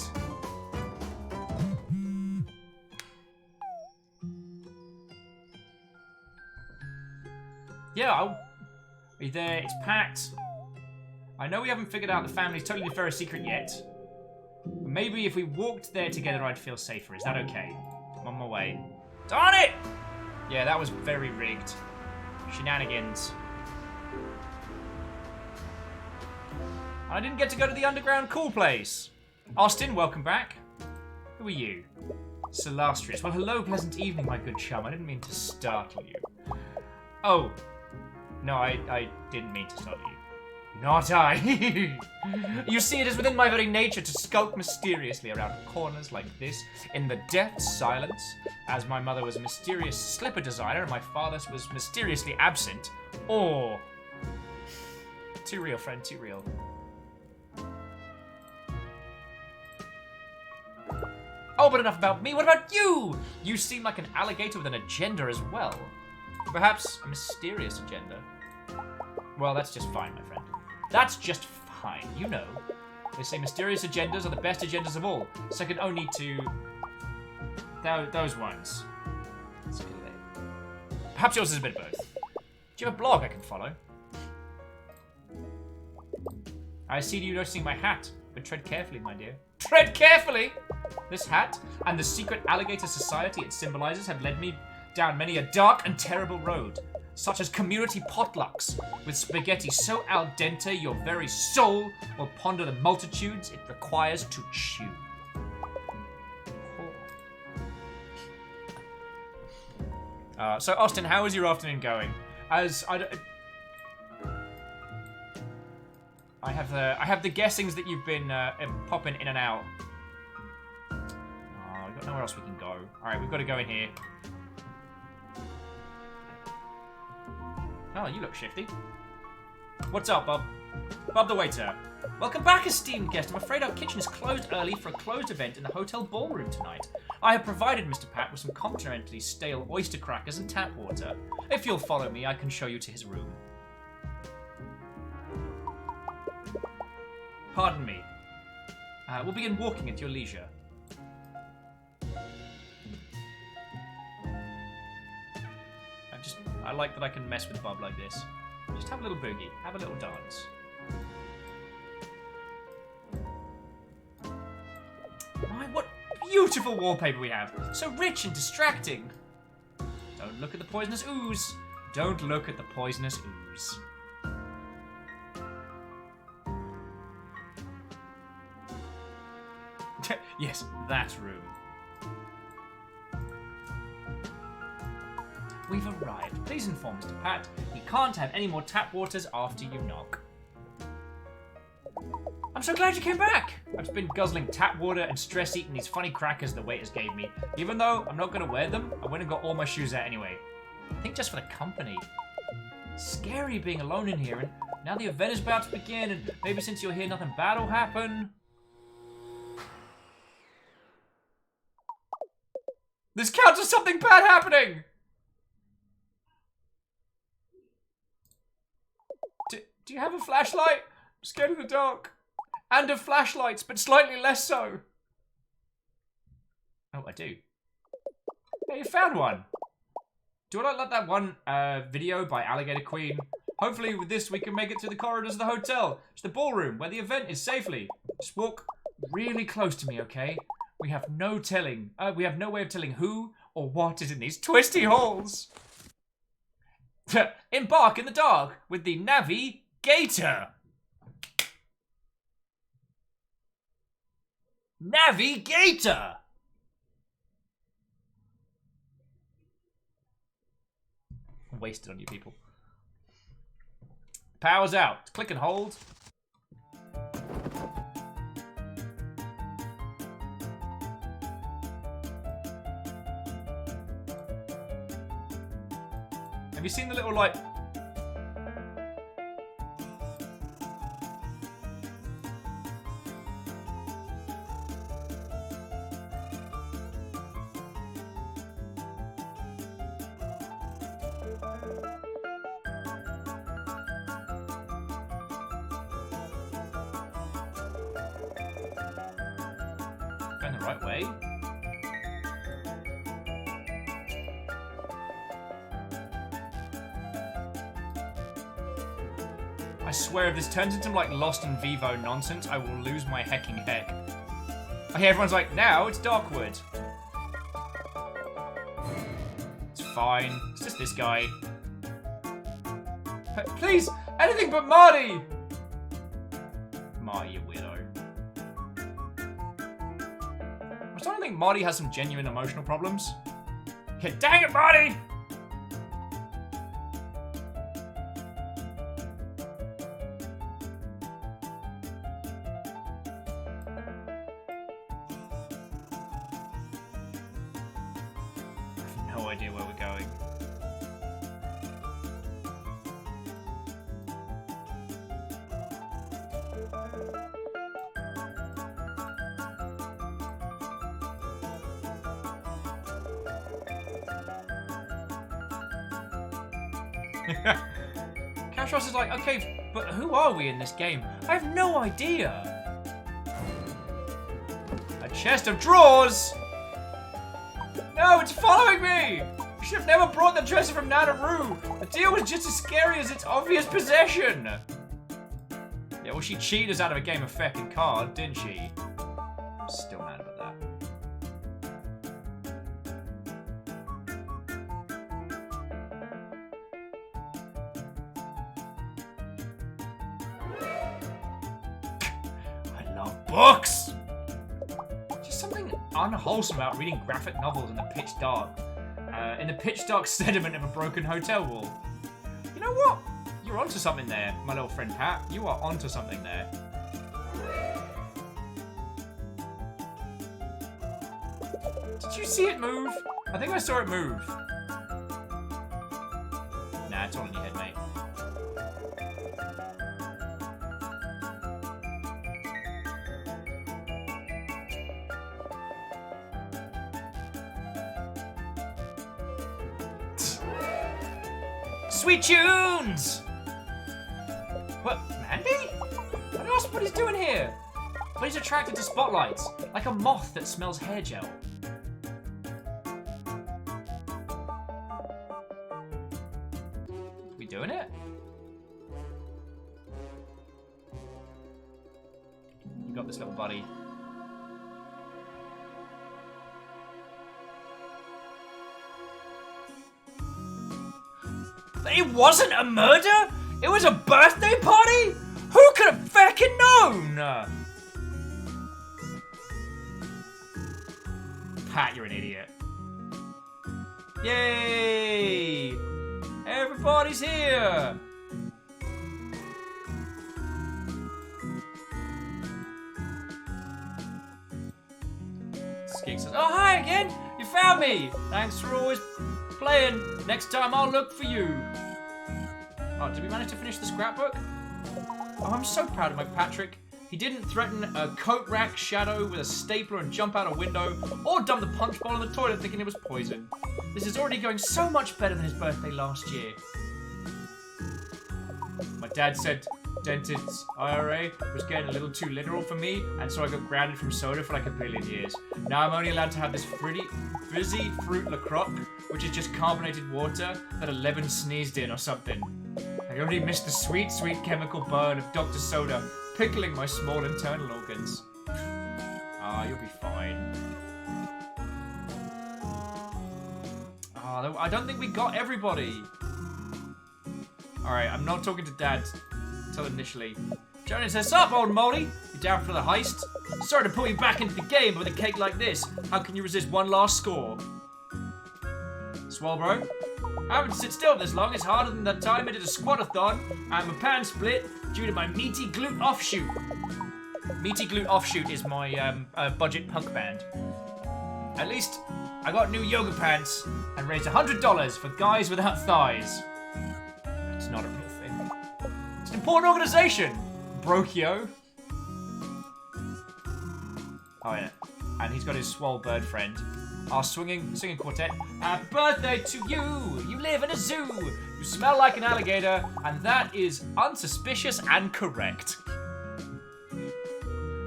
S1: Yeah, are you there? It's packed. I know we haven't figured out the family's totally nefarious secret yet. But maybe if we walked there together, I'd feel safer. Is that okay? I'm on my way. Darn it! Yeah, that was very rigged. Shenanigans. I didn't get to go to the underground cool place. Austin, welcome back. Who are you? Celastrius. Well, hello, pleasant evening, my good chum. I didn't mean to startle you. Oh. No, I didn't mean to startle you. Not I. You see, it is within my very nature to skulk mysteriously around corners like this in the death silence, as my mother was a mysterious slipper designer and my father was mysteriously absent. Or... Too real, friend, too real. Oh, but enough about me. What about you? You seem like an alligator with an agenda as well. Perhaps a mysterious agenda. Well, that's just fine, my friend. That's just fine, you know. They say mysterious agendas are the best agendas of all, second only to... those ones. Perhaps yours is a bit of both. Do you have a blog I can follow? I see you noticing my hat, but tread carefully, my dear. Tread carefully! This hat, and the secret alligator society it symbolizes, have led me down many a dark and terrible road, such as community potlucks, with spaghetti so al dente your very soul will ponder the multitudes it requires to chew. So Austin, how is your afternoon going? As I have the guessings that you've been popping in and out. Oh, we've got nowhere else we can go. All right, we've got to go in here. Oh, you look shifty. What's up, Bob? Bob the waiter. Welcome back, esteemed guest. I'm afraid our kitchen is closed early for a closed event in the hotel ballroom tonight. I have provided Mr. Pat with some complimentary stale oyster crackers and tap water. If you'll follow me, I can show you to his room. Pardon me. We'll begin walking at your leisure. I like that I can mess with Bob like this. Just have a little boogie. Have a little dance. My, what beautiful wallpaper we have. So rich and distracting. Don't look at the poisonous ooze. Don't look at the poisonous ooze. Yes, that room. We've arrived. Please inform Mr. Pat. He can't have any more tap waters after you knock. I'm so glad you came back. I've been guzzling tap water and stress eating these funny crackers the waiters gave me. Even though I'm not going to wear them, I went and got all my shoes out anyway. I think just for the company. Scary being alone in here, and now the event is about to begin, and maybe since you're here, nothing bad will happen. This counts as something bad happening! Do you have a flashlight? I'm scared of the dark. And of flashlights, but slightly less so. Oh, I do. Hey, you found one. Do I like that one video by Alligator Queen? Hopefully with this we can make it through the corridors of the hotel. It's the ballroom where the event is safely. Just walk really close to me, okay? We have no way of telling who or what is in these twisty halls. Embark in the dark with the Navigator. Navigator. I'm wasted on you people. Power's out. Click and hold. Have you seen the little, like... Going the right way? I swear if this turns into like Lost in Vivo nonsense, I will lose my hecking heck. Okay, everyone's like, now it's Darkwood. It's fine. It's just this guy. Please, anything but Marty! Marty, you weirdo. I'm starting to think Marty has some genuine emotional problems. Yeah, dang it, Marty! I have no idea where we're going. Cash Ross is like, okay, but who are we in this game? I have no idea. A chest of drawers? No, it's following me! You should have never brought the dresser from Nanaru. The deal was just as scary as its obvious possession. Yeah, well, she cheated us out of a game of feckin' card, didn't she? I'm still mad about that. I love books! Just something unwholesome about reading graphic novels in the pitch dark. In the pitch dark sediment of a broken hotel wall. You know what? You're onto something there, my little friend Pat. You are onto something there. Did you see it move? I think I saw it move. Nah, it's all in your head, mate. Sweet tunes! What, Mandy? What else? What he's doing here? But he's attracted to spotlights, like a moth that smells hair gel. We doing it? You got this, little buddy. It wasn't a murder? It was a birthday party? Who could have fucking known? Pat, you're an idiot. Yay! Everybody's here! Skig says, oh, hi again! You found me! Thanks for always playing. Next time I'll look for you. Oh, did we manage to finish the scrapbook? Oh, I'm so proud of my Patrick. He didn't threaten a coat rack shadow with a stapler and jump out a window, or dump the punch bowl in the toilet thinking it was poison. This is already going so much better than his birthday last year. My dad said dentist's IRA was getting a little too literal for me, and so I got grounded from soda for like a billion years. Now I'm only allowed to have this fizzy fruit LaCroix, which is just carbonated water that a lemon sneezed in or something. I already missed the sweet, sweet chemical burn of Dr. Soda pickling my small internal organs. Ah, you'll be fine. Ah, I don't think we got everybody. Alright, I'm not talking to Dad until initially. Jonas says, sup, old Molly? You down for the heist? Sorry to pull you back into the game with a cake like this. How can you resist one last score? Swell, bro. Having to sit still this long is harder than that time I did a squat-a-thon and my pants split due to my meaty glute offshoot. Meaty glute offshoot is my budget punk band. At least I got new yoga pants and raised $100 for guys without thighs. It's not a real thing. It's an important organization, Brokio. Oh yeah, and he's got his swole bird friend. Our singing quartet. Happy birthday to you! You live in a zoo! You smell like an alligator, and that is unsuspicious and correct.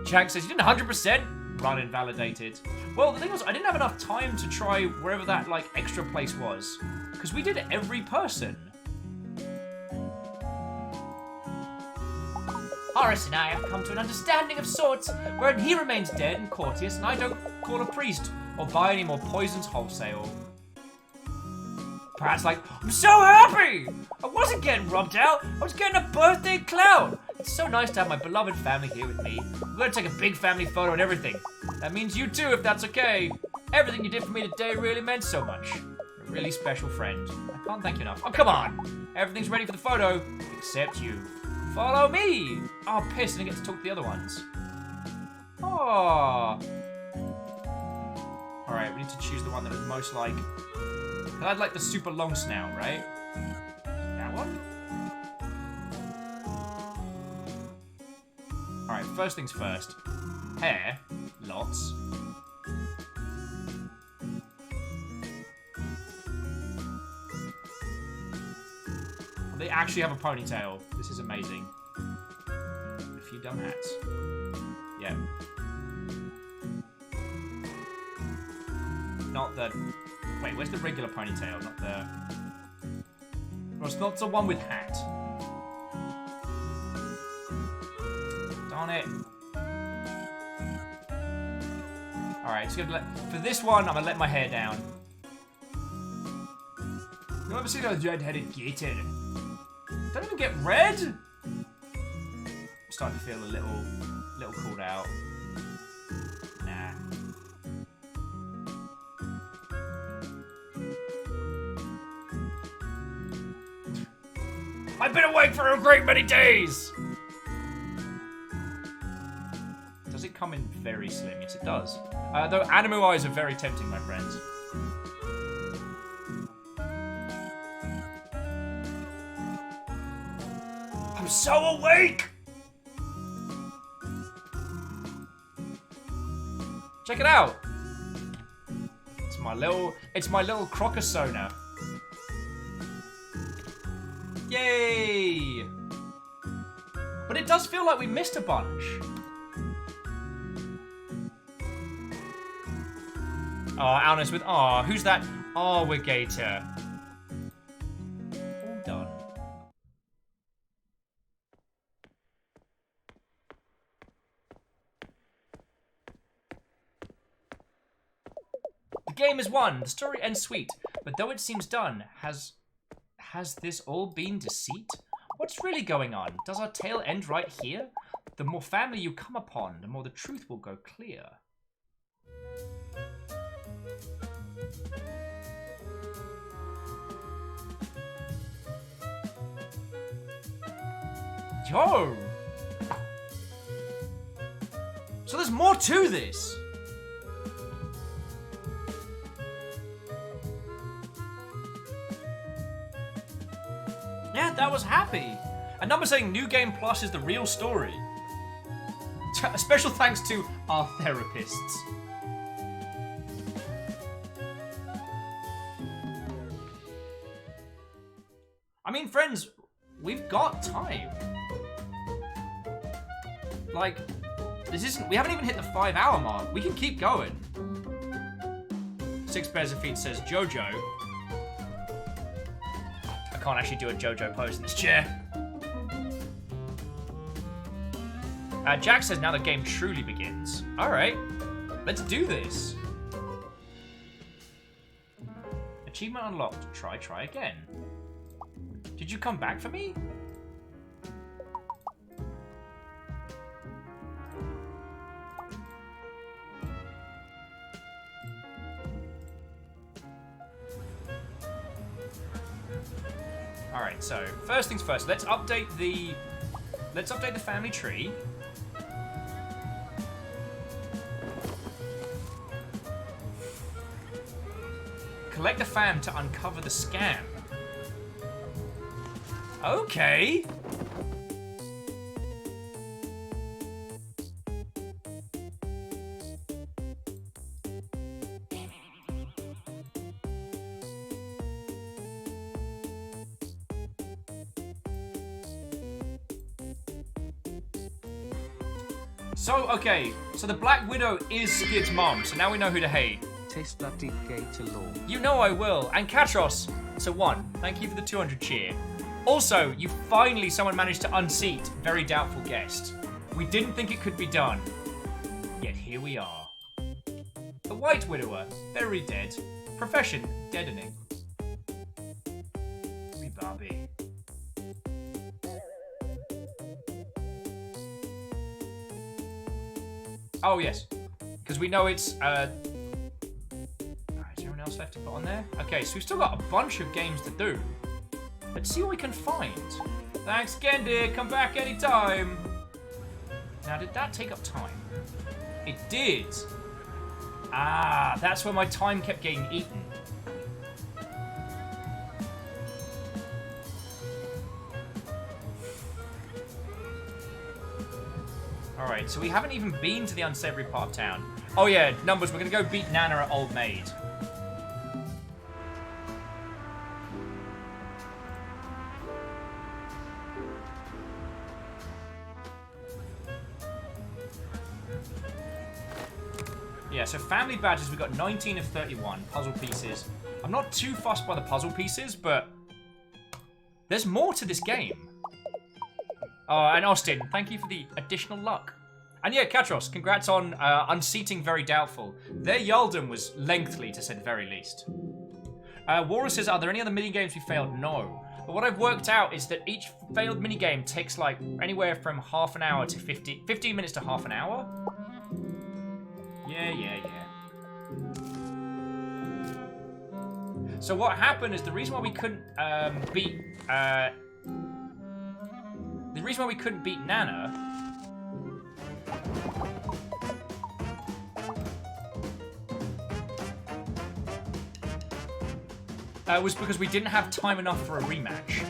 S1: Jack says, you did 100%? Run invalidated. Well, the thing was, I didn't have enough time to try wherever that, like, extra place was. Because we did every person. Horace and I have come to an understanding of sorts, wherein he remains dead and courteous, and I don't call a priest or buy any more poisons wholesale. Pat's like, I'm so happy! I wasn't getting rubbed out, I was getting a birthday clout! It's so nice to have my beloved family here with me. We're gonna take a big family photo and everything. That means you too, if that's okay. Everything you did for me today really meant so much. You're a really special friend. I can't thank you enough. Oh, come on. Everything's ready for the photo, except you. Follow me. Oh, piss, and I get to talk to the other ones. Oh. Alright, we need to choose the one that is most like... I'd like the super long snout, right? That one? Alright, first things first. Hair. Lots. They actually have a ponytail. This is amazing. A few dumb hats. Yeah. Not the... Wait, where's the regular ponytail? Not the... No, it's not the one with hat. Darn it. Alright, so for this one, I'm gonna let my hair down. You ever seen a red-headed gator? Don't even get red? I'm starting to feel a little called out. Nah. I've been awake for a great many days! Does it come in very slim? Yes, it does. Though anime eyes are very tempting, my friends. I'm so awake! Check it out! It's my little crocosona. Yay! But it does feel like we missed a bunch. Oh, Alna's with... Oh, who's that? Oh, Alligator. All done. The game is won. The story ends sweet. But though it seems done, has this all been deceit? What's really going on? Does our tale end right here? The more family you come upon, the more the truth will go clear. Yo! So there's more to this! Yeah, that was happy. A number saying New Game Plus is the real story. A special thanks to our therapists. I mean, friends, we've got time. Like, we haven't even hit the 5-hour mark. We can keep going. 6 Pairs of Feet says Jojo. I can't actually do a Jojo pose in this chair. Jack says now the game truly begins. Alright, let's do this. Achievement unlocked. Try again. Did you come back for me? Alright, so first things first, let's update the family tree. Collect the fam to uncover the scam. Okay. So the Black Widow is Skid's mom, so now we know who to hate.
S4: Taste that deep gator law.
S1: You know I will. And Katros, so 1, thank you for the 200 cheer. Also, someone managed to unseat very doubtful guest. We didn't think it could be done. Yet here we are. The White Widower, very dead. Profession, deadening. Barbie. Oh, yes. Because we know it's... is there anyone else left to put on there? Okay, so we've still got a bunch of games to do. Let's see what we can find. Thanks again, dear. Come back anytime. Now, did that take up time? It did. Ah, that's where my time kept getting eaten. Alright, so we haven't even been to the unsavory part of town. Oh yeah, numbers, we're gonna go beat Nana at Old Maid. Yeah, so family badges, we got 19 of 31 puzzle pieces. I'm not too fussed by the puzzle pieces, but there's more to this game. Oh, and Austin, thank you for the additional luck. And yeah, Katros, congrats on unseating Very Doubtful. Their Yaldum was lengthy, to say the very least. Walrus says, are there any other minigames we failed? No. But what I've worked out is that each failed minigame takes like anywhere from half an hour to 15 minutes to half an hour. Yeah. So what happened is the reason why we couldn't beat Nana was because we didn't have time enough for a rematch.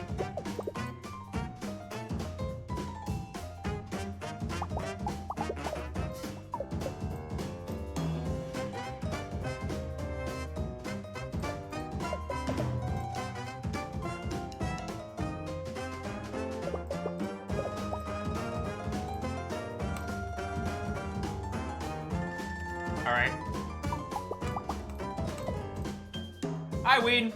S1: Alright. I win.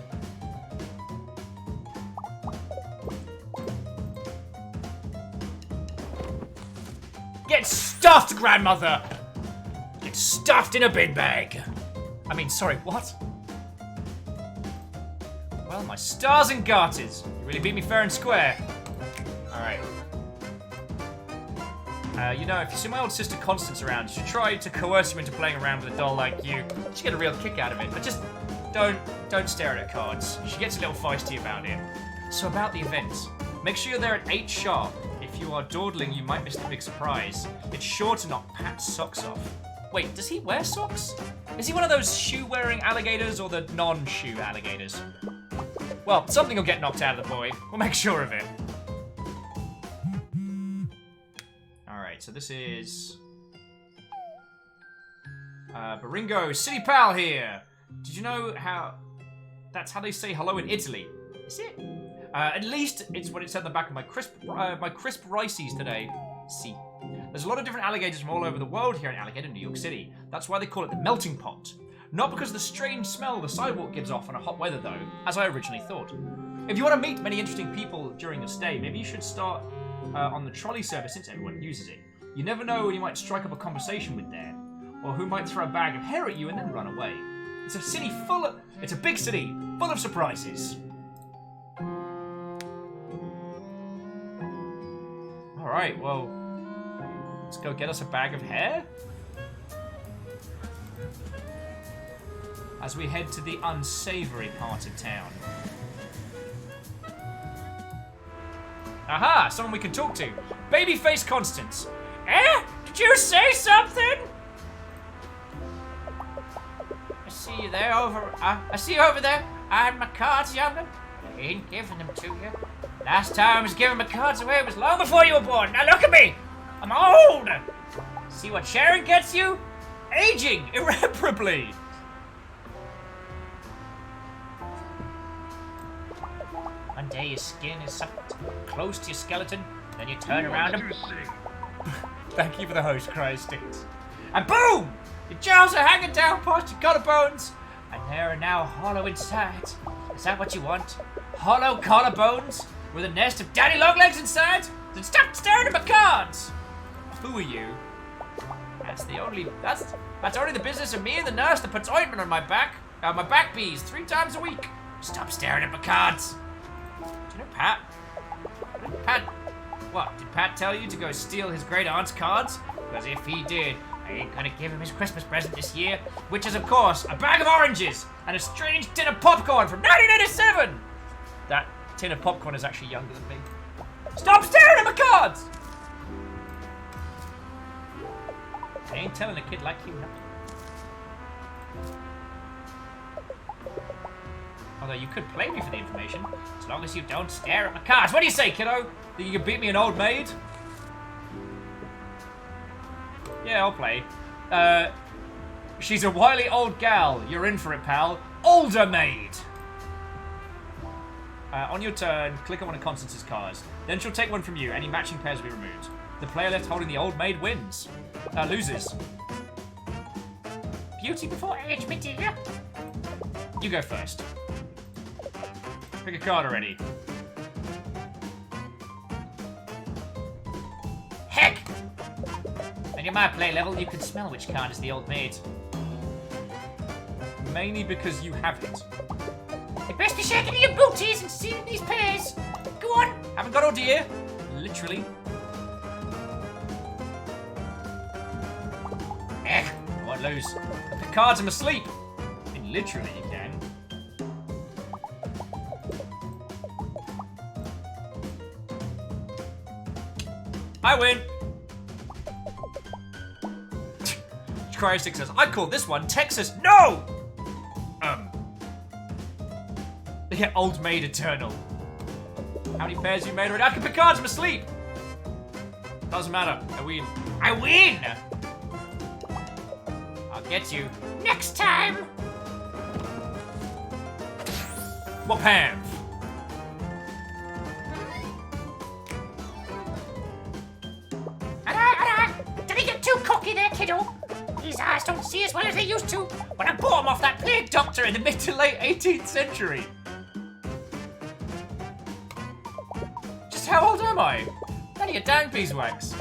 S1: Get stuffed, grandmother! Get stuffed in a bin bag! I mean, sorry, what? Well, my stars and garters. You really beat me fair and square. Alright. You know, if you see my old sister Constance around, you should try to coerce you into playing around with a doll like you. She'd get a real kick out of it, but just don't stare at her cards. She gets a little feisty about it. So about the event, make sure you're there at 8 sharp. If you are dawdling, you might miss the big surprise. It's sure to knock Pat's socks off. Wait, does he wear socks? Is he one of those shoe-wearing alligators or the non-shoe alligators? Well, something will get knocked out of the boy. We'll make sure of it. Alright, so this is... Baringo, City Pal here! Did you know how... That's how they say hello in Italy? Is it? At least it's what it said on the back of my crisp rices today. See. There's a lot of different alligators from all over the world here in Alligator, New York City. That's why they call it the melting pot. Not because of the strange smell the sidewalk gives off in a hot weather, though, as I originally thought. If you want to meet many interesting people during your stay, maybe you should start on the trolley service since everyone uses it. You never know who you might strike up a conversation with there, or who might throw a bag of hair at you and then run away. It's a big city full of surprises. Alright, well, let's go get us a bag of hair. As we head to the unsavory part of town. Aha! Someone we can talk to. Babyface Constance. Eh? Did you say something? I see you there I see you over there. I had my cards, young'un. I ain't giving them to you. Last time I was giving my cards away, it was long before you were born. Now look at me! I'm old! See what Sharon gets you? Aging irreparably! One day your skin is sucked close to your skeleton, then you turn around and... Thank you for the host, cries Sticks. And boom! Your jaws are hanging down past your collarbones, and they are now hollow inside. Is that what you want? Hollow collarbones? With a nest of daddy longlegs inside? Then stop staring at my cards! Who are you? That's only the business of me and the nurse that puts ointment on my back bees 3 times a week. Stop staring at my cards. Do you know Pat? What, did Pat tell you to go steal his great aunt's cards? Because if he did, I ain't gonna give him his Christmas present this year, which is, of course, a bag of oranges and a strange tin of popcorn from 1987! That tin of popcorn is actually younger than me. Stop staring at my cards! I ain't telling a kid like you nothing. Although you could play me for the information, as long as you don't stare at my cards. What do you say, kiddo? Think you can beat me an old maid? Yeah, I'll play. She's a wily old gal. You're in for it, pal. Older maid! On your turn, click on one of Constance's cards. Then she'll take one from you. Any matching pairs will be removed. The player left holding the old maid wins. Loses. Beauty before age, my dear. You go first. Pick a card already. Heck! When you're my play level, you can smell which card is the old maid. Mainly because you have it. You best be shaking your booties and seeing these pairs. Go on. Haven't got all dear. Literally. I won't lose. I pick cards in my sleep. I mean, literally, you can. I win. Cryostick says, I call this one Texas. No! Yeah, old maid eternal. How many pairs you made already? I can pick cards in my sleep. Doesn't matter. I win. I win! I'll get you next time. What Pam? Did he get too cocky there, kiddo? His eyes don't see as well as they used to when I bought him off that plague doctor in the mid to late 18th century. Just how old am I? Only a dang beeswax.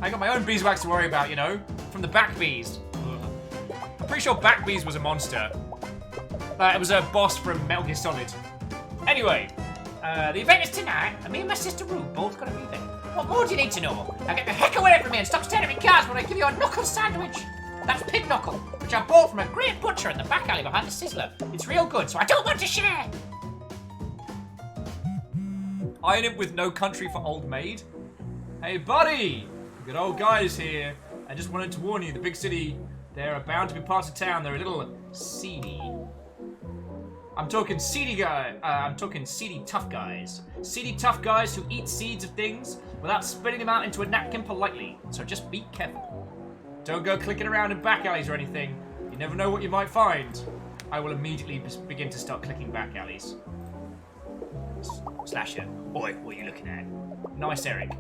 S1: I got my own beeswax to worry about, you know, from the back bees. I'm pretty sure back bees was a monster. It was a boss from Metal Gear Solid. Anyway, the event is tonight, and me and my sister Rue both gotta be there. What more do you need to know? Now get the heck away from me and stop staring at me cards when I give you a knuckle sandwich. That's pig knuckle, which I bought from a great butcher in the back alley behind the Sizzler. It's real good, so I don't want to share. Iron it with No Country for Old Maid. Hey, buddy! Good old guys here. I just wanted to warn you, the big city, there are bound to be parts of town that are a little seedy. I'm talking seedy seedy tough guys. Seedy tough guys who eat seeds of things without spitting them out into a napkin politely. So just be careful. Don't go clicking around in back alleys or anything. You never know what you might find. I will immediately begin to start clicking back alleys. Slasher. Oi, what are you looking at? Nice, Eric.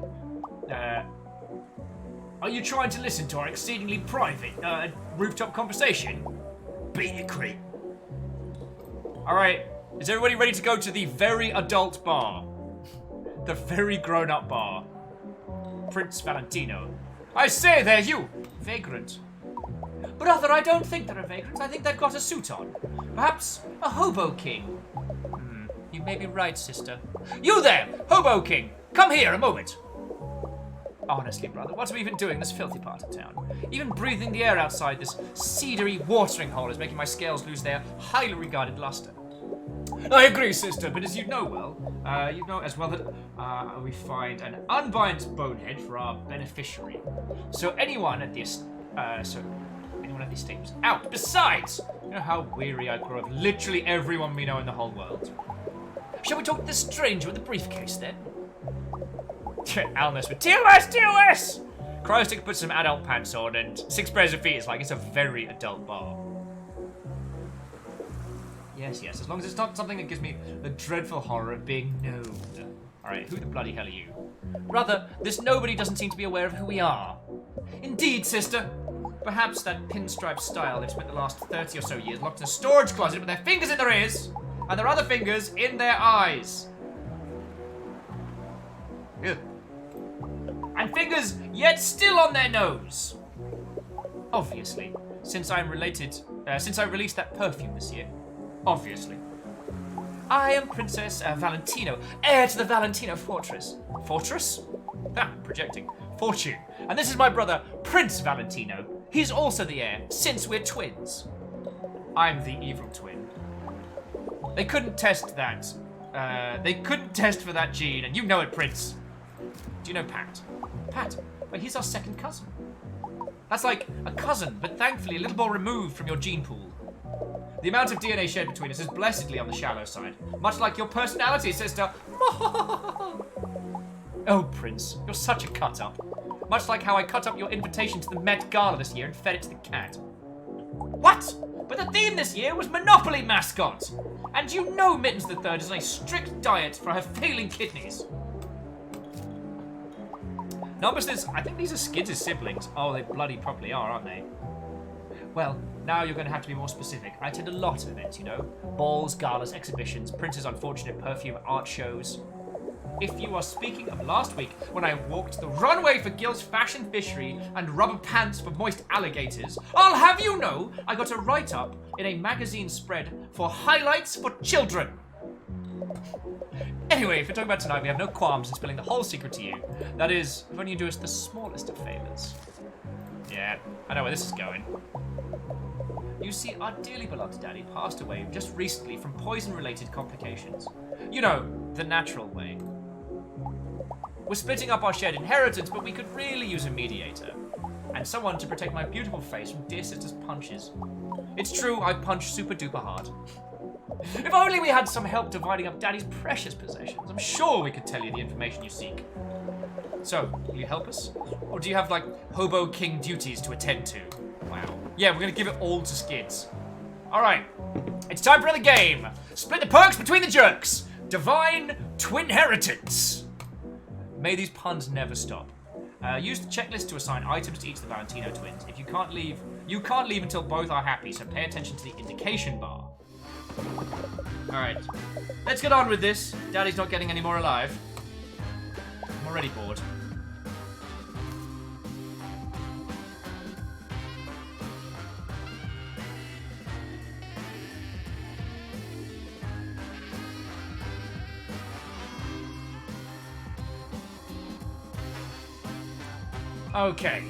S1: Are you trying to listen to our exceedingly private rooftop conversation? Beat it, creep. Alright, is everybody ready to go to the very adult bar? The very grown-up bar. Prince Valentino. I say there, you! Vagrant. Brother, I don't think they're a vagrant. I think they've got a suit on. Perhaps a hobo king. You may be right, sister. You there, hobo king! Come here a moment! Honestly, brother, what are we even doing in this filthy part of town? Even breathing the air outside this cedary watering hole is making my scales lose their highly regarded luster. I agree, sister, but as you know well, you know as well that we find an unbiased bonehead for our beneficiary. So anyone at the estate was out. Besides, you know how weary I grow of literally everyone we know in the whole world. Shall we talk to this stranger with the briefcase then? Alness with TOS! Cryostick puts some adult pants on and 6 pairs of feet is like it's a very adult bar. Yes, as long as it's not something that gives me the dreadful horror of being known. Alright, who the bloody hell are you? Rather, this nobody doesn't seem to be aware of who we are. Indeed, sister. Perhaps that pinstripe style they've spent the last 30 or so years locked in a storage closet with their fingers in their ears and their other fingers in their eyes. Good. And fingers yet still on their nose. Obviously, since I released that perfume this year. Obviously. I am Princess Valentino, heir to the Valentino Fortress. Fortress? Ah, projecting. fortune. And this is my brother, Prince Valentino. He's also the heir, since we're twins. I'm the evil twin. They couldn't test that. They couldn't test for that gene, and you know it, Prince. Do you know Pat? Pat? Well, he's our second cousin. That's like a cousin, but thankfully a little more removed from your gene pool. The amount of DNA shared between us is blessedly on the shallow side, much like your personality, sister. Oh, Prince, you're such a cut-up. Much like how I cut up your invitation to the Met Gala this year and fed it to the cat. What? But the theme this year was Monopoly mascot! And you know Mittens the Third is on a strict diet for her failing kidneys. Numbers, I think these are Skids' siblings. Oh, they bloody probably are, aren't they? Well, now you're going to have to be more specific. I attend a lot of events, you know. Balls, galas, exhibitions, Prince's unfortunate perfume art shows. If you are speaking of last week, when I walked the runway for Gil's fashion fishery and rubber pants for moist alligators, I'll have you know I got a write-up in a magazine spread for highlights for children. Anyway, if you're talking about tonight, we have no qualms in spilling the whole secret to you. That is, when you do us the smallest of favors. Yeah, I know where this is going. You see, our dearly beloved daddy passed away just recently from poison-related complications. You know, the natural way. We're splitting up our shared inheritance, but we could really use a mediator. And someone to protect my beautiful face from dear sister's punches. It's true, I punch super duper hard. If only we had some help dividing up Daddy's precious possessions, I'm sure we could tell you the information you seek. So, will you help us? Or do you have, like, hobo king duties to attend to? Wow. Yeah, we're gonna give it all to Skids. Alright, it's time for another game. Split the perks between the jerks. Divine Twinheritance. May these puns never stop. Use the checklist to assign items to each of the Valentino twins. If you can't leave until both are happy, so pay attention to the indication bar. Alright, let's get on with this. Daddy's not getting any more alive. I'm already bored. Okay.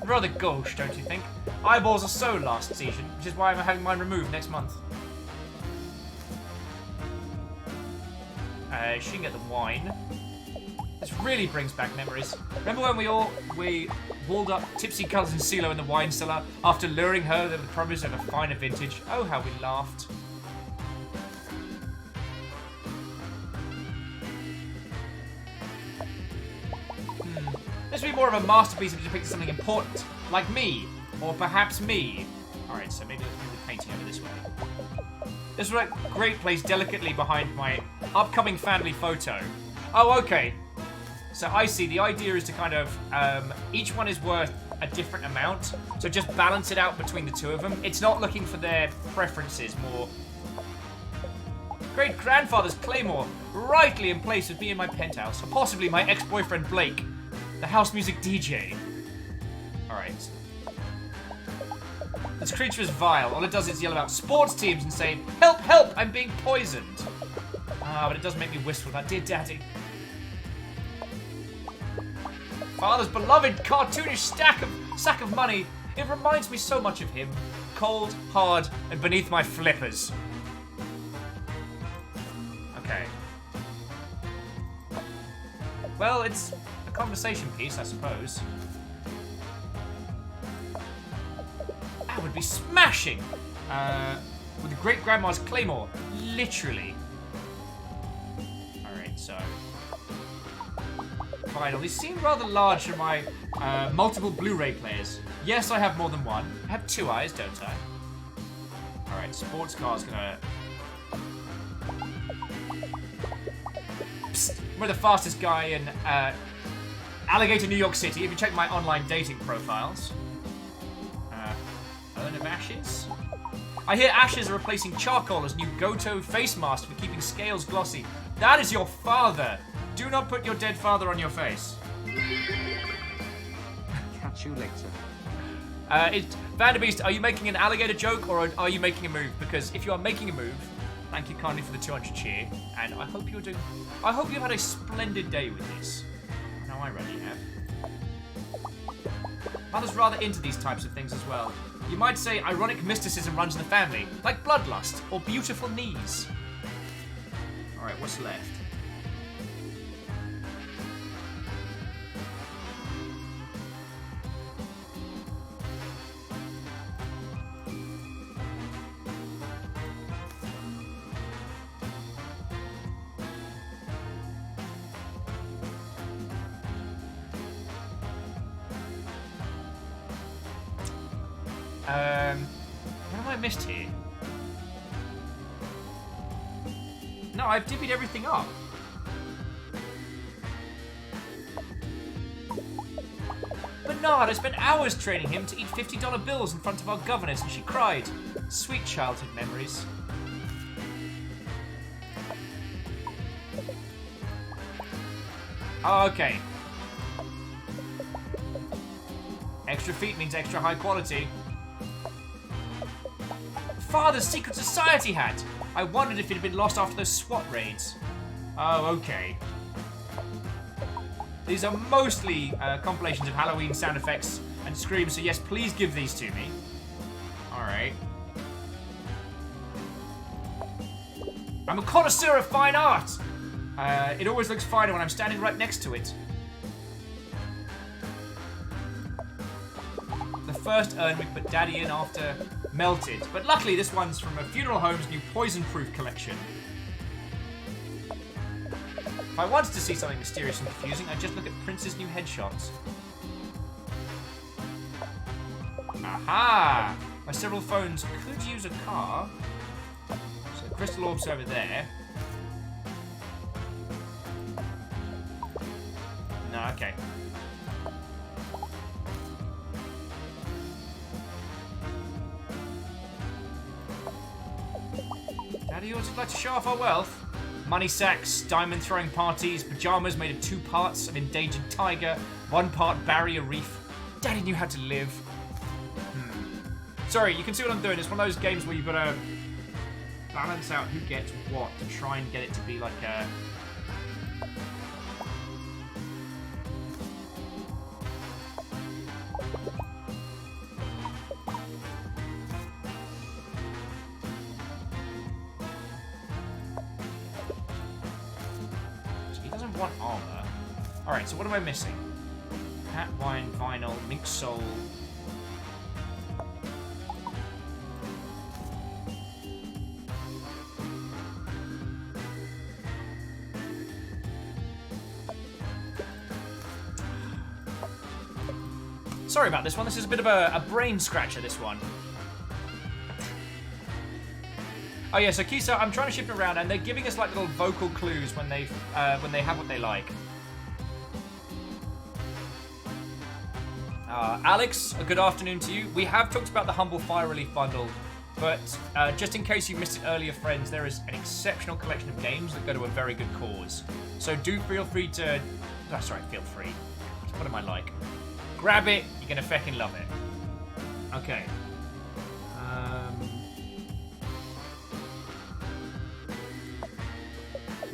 S1: Rather gauche, don't you think? Eyeballs are so last season, which is why I'm having mine removed next month. She can get the wine. This really brings back memories. Remember when we walled up tipsy cousin CeeLo in the wine cellar after luring her with the promise of a finer vintage? Oh, how we laughed. This would be more of a masterpiece if it depicted something important, like me, or perhaps me. Alright, so maybe let's move the painting over this way. This would be a great place delicately behind my upcoming family photo. Oh, okay. So I see, the idea is to kind of, each one is worth a different amount, so just balance it out between the two of them. It's not looking for their preferences, more... Great-grandfather's Claymore, rightly in place with me in my penthouse, or possibly my ex-boyfriend Blake. The house music DJ. Alright. This creature is vile. All it does is yell about sports teams and say, "Help, help, I'm being poisoned." Ah, but it does make me wistful, that dear daddy. Father's beloved cartoonish sack of money. It reminds me so much of him. Cold, hard, and beneath my flippers. Okay. Well, it's a conversation piece, I suppose. That would be smashing! With the great-grandma's Claymore. Literally. Alright, so... Vinyl. These seem rather large for my multiple Blu-ray players. Yes, I have more than one. I have two eyes, don't I? Alright, sports car's gonna... Psst, we're the fastest guy in Alligator, New York City, if you check my online dating profiles. Urn of Ashes? I hear ashes are replacing charcoal as new Goto face mask for keeping scales glossy. That is your father! Do not put your dead father on your face.
S4: Catch you later.
S1: Vanderbeest, are you making an alligator joke or are you making a move? Because if you are making a move, thank you kindly for the 200 cheer, and I hope you've had a splendid day with this. No, I really have. Mother's rather into these types of things as well. You might say ironic mysticism runs in the family, like bloodlust or beautiful knees. Alright, what's left? What have I missed here? No, I've divvied everything up. Bernard, I spent hours training him to eat $50 bills in front of our governess and she cried. Sweet childhood memories. Oh, okay. Extra feet means extra high quality. Father's secret society hat! I wondered if it had been lost after those SWAT raids. Oh, okay. These are mostly compilations of Halloween sound effects and screams, so yes, please give these to me. Alright. I'm a connoisseur of fine art! It always looks finer when I'm standing right next to it. The first urn we put Daddy in after melted, but luckily this one's from a funeral home's new poison-proof collection. If I wanted to see something mysterious and confusing, I'd just look at Prince's new headshots. Aha! My several phones could use a car. So the crystal orb's over there. No, okay. Daddy always would like to show off our wealth. Money sacks, diamond throwing parties, pajamas made of 2 parts of endangered tiger, 1 part barrier reef. Daddy knew how to live. Sorry, you can see what I'm doing. It's one of those games where you've got to balance out who gets what to try and get it to be like a... want armor. Alright, so what am I missing? Hat, wine, vinyl, mink soul. Sorry about this one. This is a bit of a brain scratcher, this one. Oh yeah, so Kisa, I'm trying to shift around, and they're giving us like little vocal clues when they have what they like. Alex, a good afternoon to you. We have talked about the Humble Fire Relief Bundle, but just in case you missed it earlier, friends, there is an exceptional collection of games that go to a very good cause. So do feel free to... Oh, sorry, feel free. What am I like? Grab it, you're gonna feckin' love it. Okay.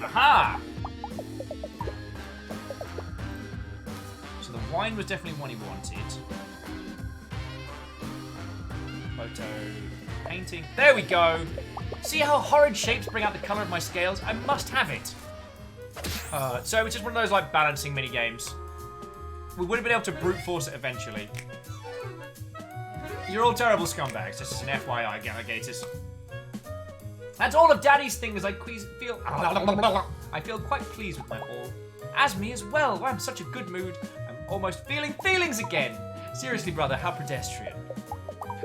S1: Aha! So the wine was definitely one he wanted. Photo, painting. There we go! See how horrid shapes bring out the colour of my scales? I must have it! So it's just one of those like balancing mini games. We would have been able to brute force it eventually. You're all terrible scumbags, just as an FYI, alligators. That's all of Daddy's things. I feel quite pleased with my haul. As me as well. I'm in such a good mood. I'm almost feeling feelings again. Seriously, brother, how pedestrian.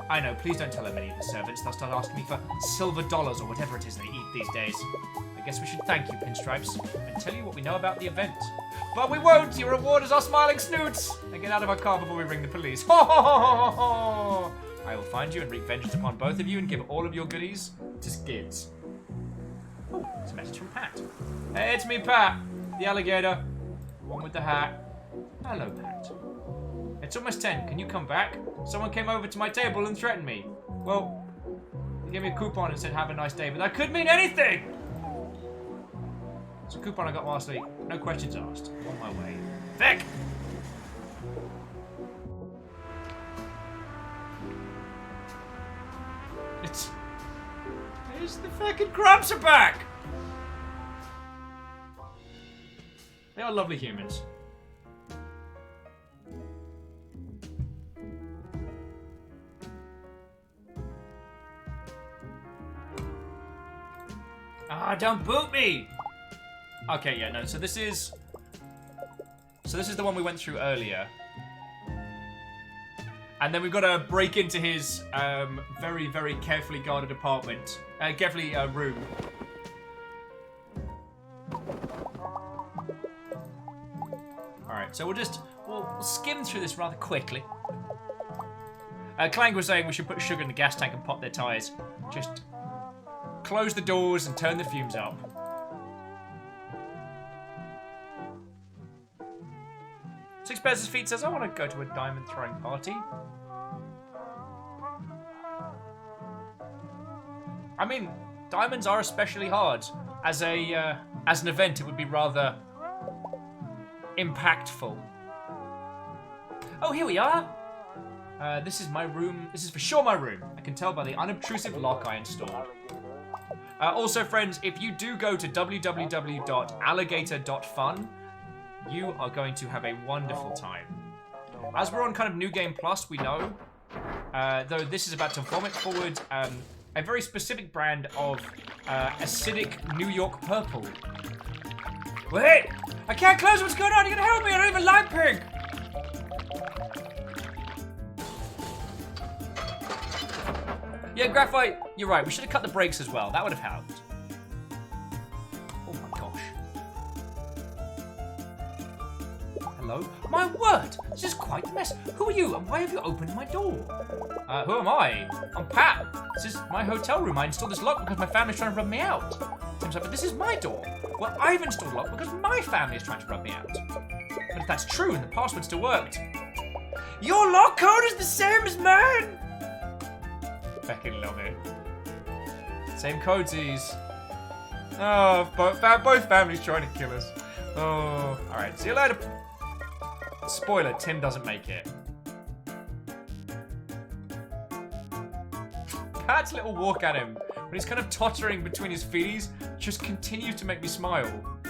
S1: I know, please don't tell them any of the servants. They'll start asking me for silver dollars or whatever it is they eat these days. I guess we should thank you, Pinstripes, and tell you what we know about the event. But we won't! Your reward is our smiling snoots! Now get out of our car before we ring the police. Ho ho ho ho ho ho! I will find you and wreak vengeance upon both of you and give all of your goodies to Skids. Oh, it's a message from Pat. Hey, it's me, Pat, the alligator. The one with the hat. Hello, Pat. It's almost 10. Can you come back? Someone came over to my table and threatened me. Well, they gave me a coupon and said have a nice day, but that could mean anything! It's a coupon I got last week. No questions asked. On my way. Vic! There's the fucking Grumps are back! They are lovely humans. Ah, don't boot me! Okay, yeah, no, so this is the one we went through earlier. And then we've got to break into his very, very carefully guarded apartment. Carefully room. Alright, so we'll skim through this rather quickly. Clank was saying we should put sugar in the gas tank and pop their tyres. Just close the doors and turn the fumes up. Six Pairs of Feet says, I want to go to a diamond throwing party. I mean, diamonds are especially hard. As an event, it would be rather impactful. Oh, here we are. This is my room. This is for sure my room. I can tell by the unobtrusive lock I installed. Also, friends, if you do go to www.alligator.fun, you are going to have a wonderful time. As we're on kind of New Game Plus, we know, though this is about to vomit forward a very specific brand of acidic New York purple. Wait! I can't close, what's going on? You gotta help me, I don't even like pink! Yeah, Graphite, you're right, we should have cut the brakes as well. That would have helped. Oh my gosh. Hello? My word! This is quite a mess. Who are you and why have you opened my door? Who am I? I'm Pat. This is my hotel room. I installed this lock because my family's trying to rub me out. Seems like, but this is my door. Well, I've installed a lock because my family is trying to rub me out. But if that's true, then the password still worked. Your lock code is the same as mine! Fucking love it. Same codesies. Oh, both families trying to kill us. Oh, alright, see you later. Spoiler, Tim doesn't make it. Pat's little walk at him, when he's kind of tottering between his feeties, just continues to make me smile. I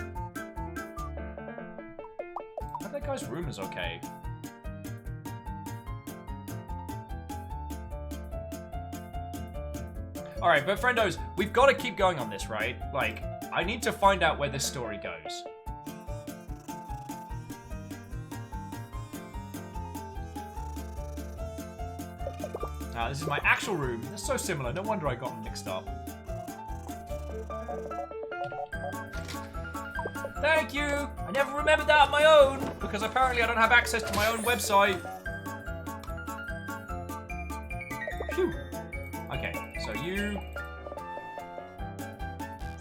S1: hope that guy's room is okay. Alright, but friendos, we've got to keep going on this, right? Like, I need to find out where this story goes. This is my actual room. They're so similar. No wonder I got them mixed up. Thank you! I never remembered that on my own, because apparently I don't have access to my own website. Phew. Okay, so you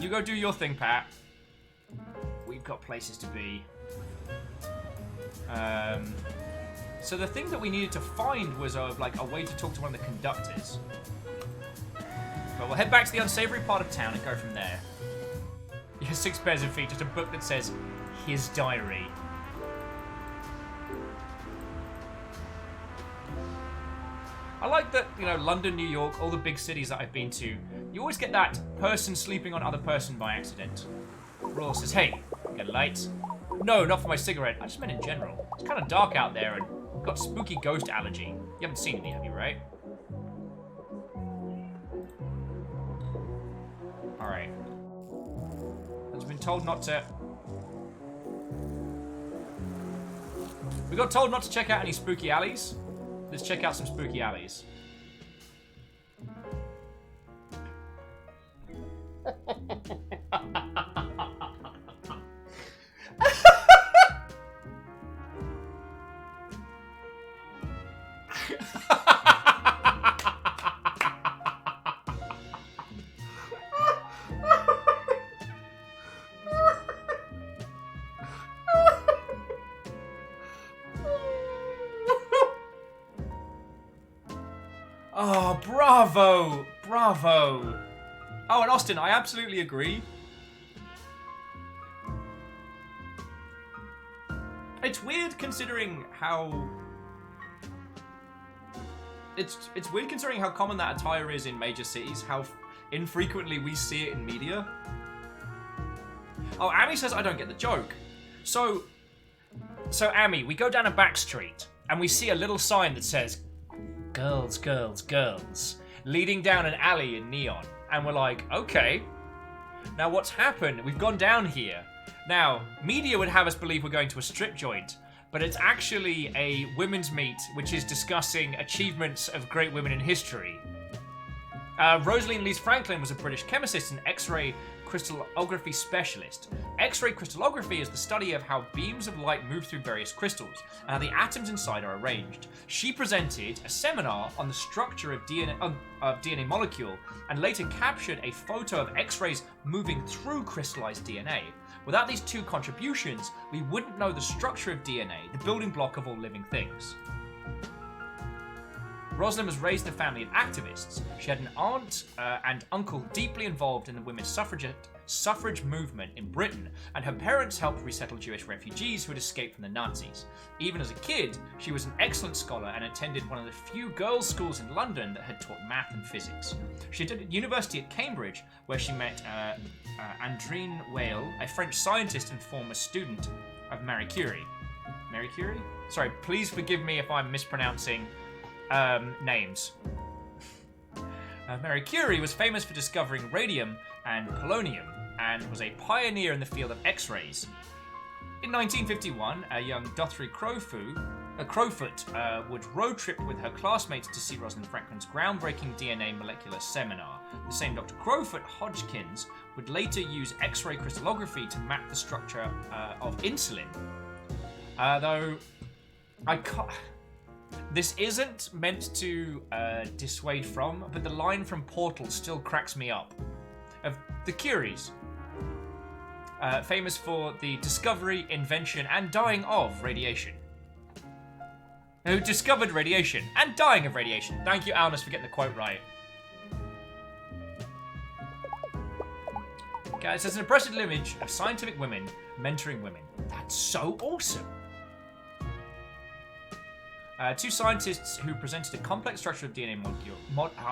S1: go do your thing, Pat. We've got places to be. So the thing that we needed to find was like a way to talk to one of the conductors. But we'll head back to the unsavory part of town and go from there. Yeah, 6 Pairs of Feet, just a book that says his diary. I like that, you know, London, New York, all the big cities that I've been to, you always get that person sleeping on other person by accident. Royal says, hey, get a light? No, not for my cigarette. I just meant in general. It's kind of dark out there and I've got spooky ghost allergy. You haven't seen any, have you, right? Alright. I've been told not to... We got told not to check out any spooky alleys. Let's check out some spooky alleys. bravo! Bravo! Oh, and Austin, I absolutely agree. It's weird considering how... It's weird considering how common that attire is in major cities, how infrequently we see it in media. Oh, Amy says I don't get the joke. So Amy, we go down a back street and we see a little sign that says girls, girls, girls, leading down an alley in neon. And we're like, okay. Now what's happened? We've gone down here. Now, media would have us believe we're going to a strip joint, but it's actually a women's meet which is discussing achievements of great women in history. Rosaline Lee Franklin was a British chemist and X-ray crystallography specialist. X-ray crystallography is the study of how beams of light move through various crystals and how the atoms inside are arranged. She presented a seminar on the structure of DNA molecule and later captured a photo of X-rays moving through crystallized DNA. Without these two contributions, we wouldn't know the structure of DNA, the building block of all living things. Rosalind was raised in a family of activists. She had an aunt and uncle deeply involved in the women's suffrage movement in Britain, and her parents helped resettle Jewish refugees who had escaped from the Nazis. Even as a kid, she was an excellent scholar and attended one of the few girls' schools in London that had taught math and physics. She attended university at Cambridge, where she met Andrine Whale, a French scientist and former student of Marie Curie. Marie Curie? Sorry, please forgive me if I'm mispronouncing names. Marie Curie was famous for discovering radium and polonium and was a pioneer in the field of X-rays. In 1951, a young Dorothy Crowfoot would road trip with her classmates to see Rosalind Franklin's groundbreaking DNA molecular seminar. The same Dr. Crowfoot Hodgkins would later use X-ray crystallography to map the structure of insulin. Though I can't... This isn't meant to dissuade from, but the line from Portal still cracks me up. Of the Curies, famous for the discovery, invention, and dying of radiation. Who discovered radiation and dying of radiation. Thank you, Alnus, for getting the quote right. Okay, it says an impressive image of scientific women mentoring women. That's so awesome. Two scientists who presented a complex structure of DNA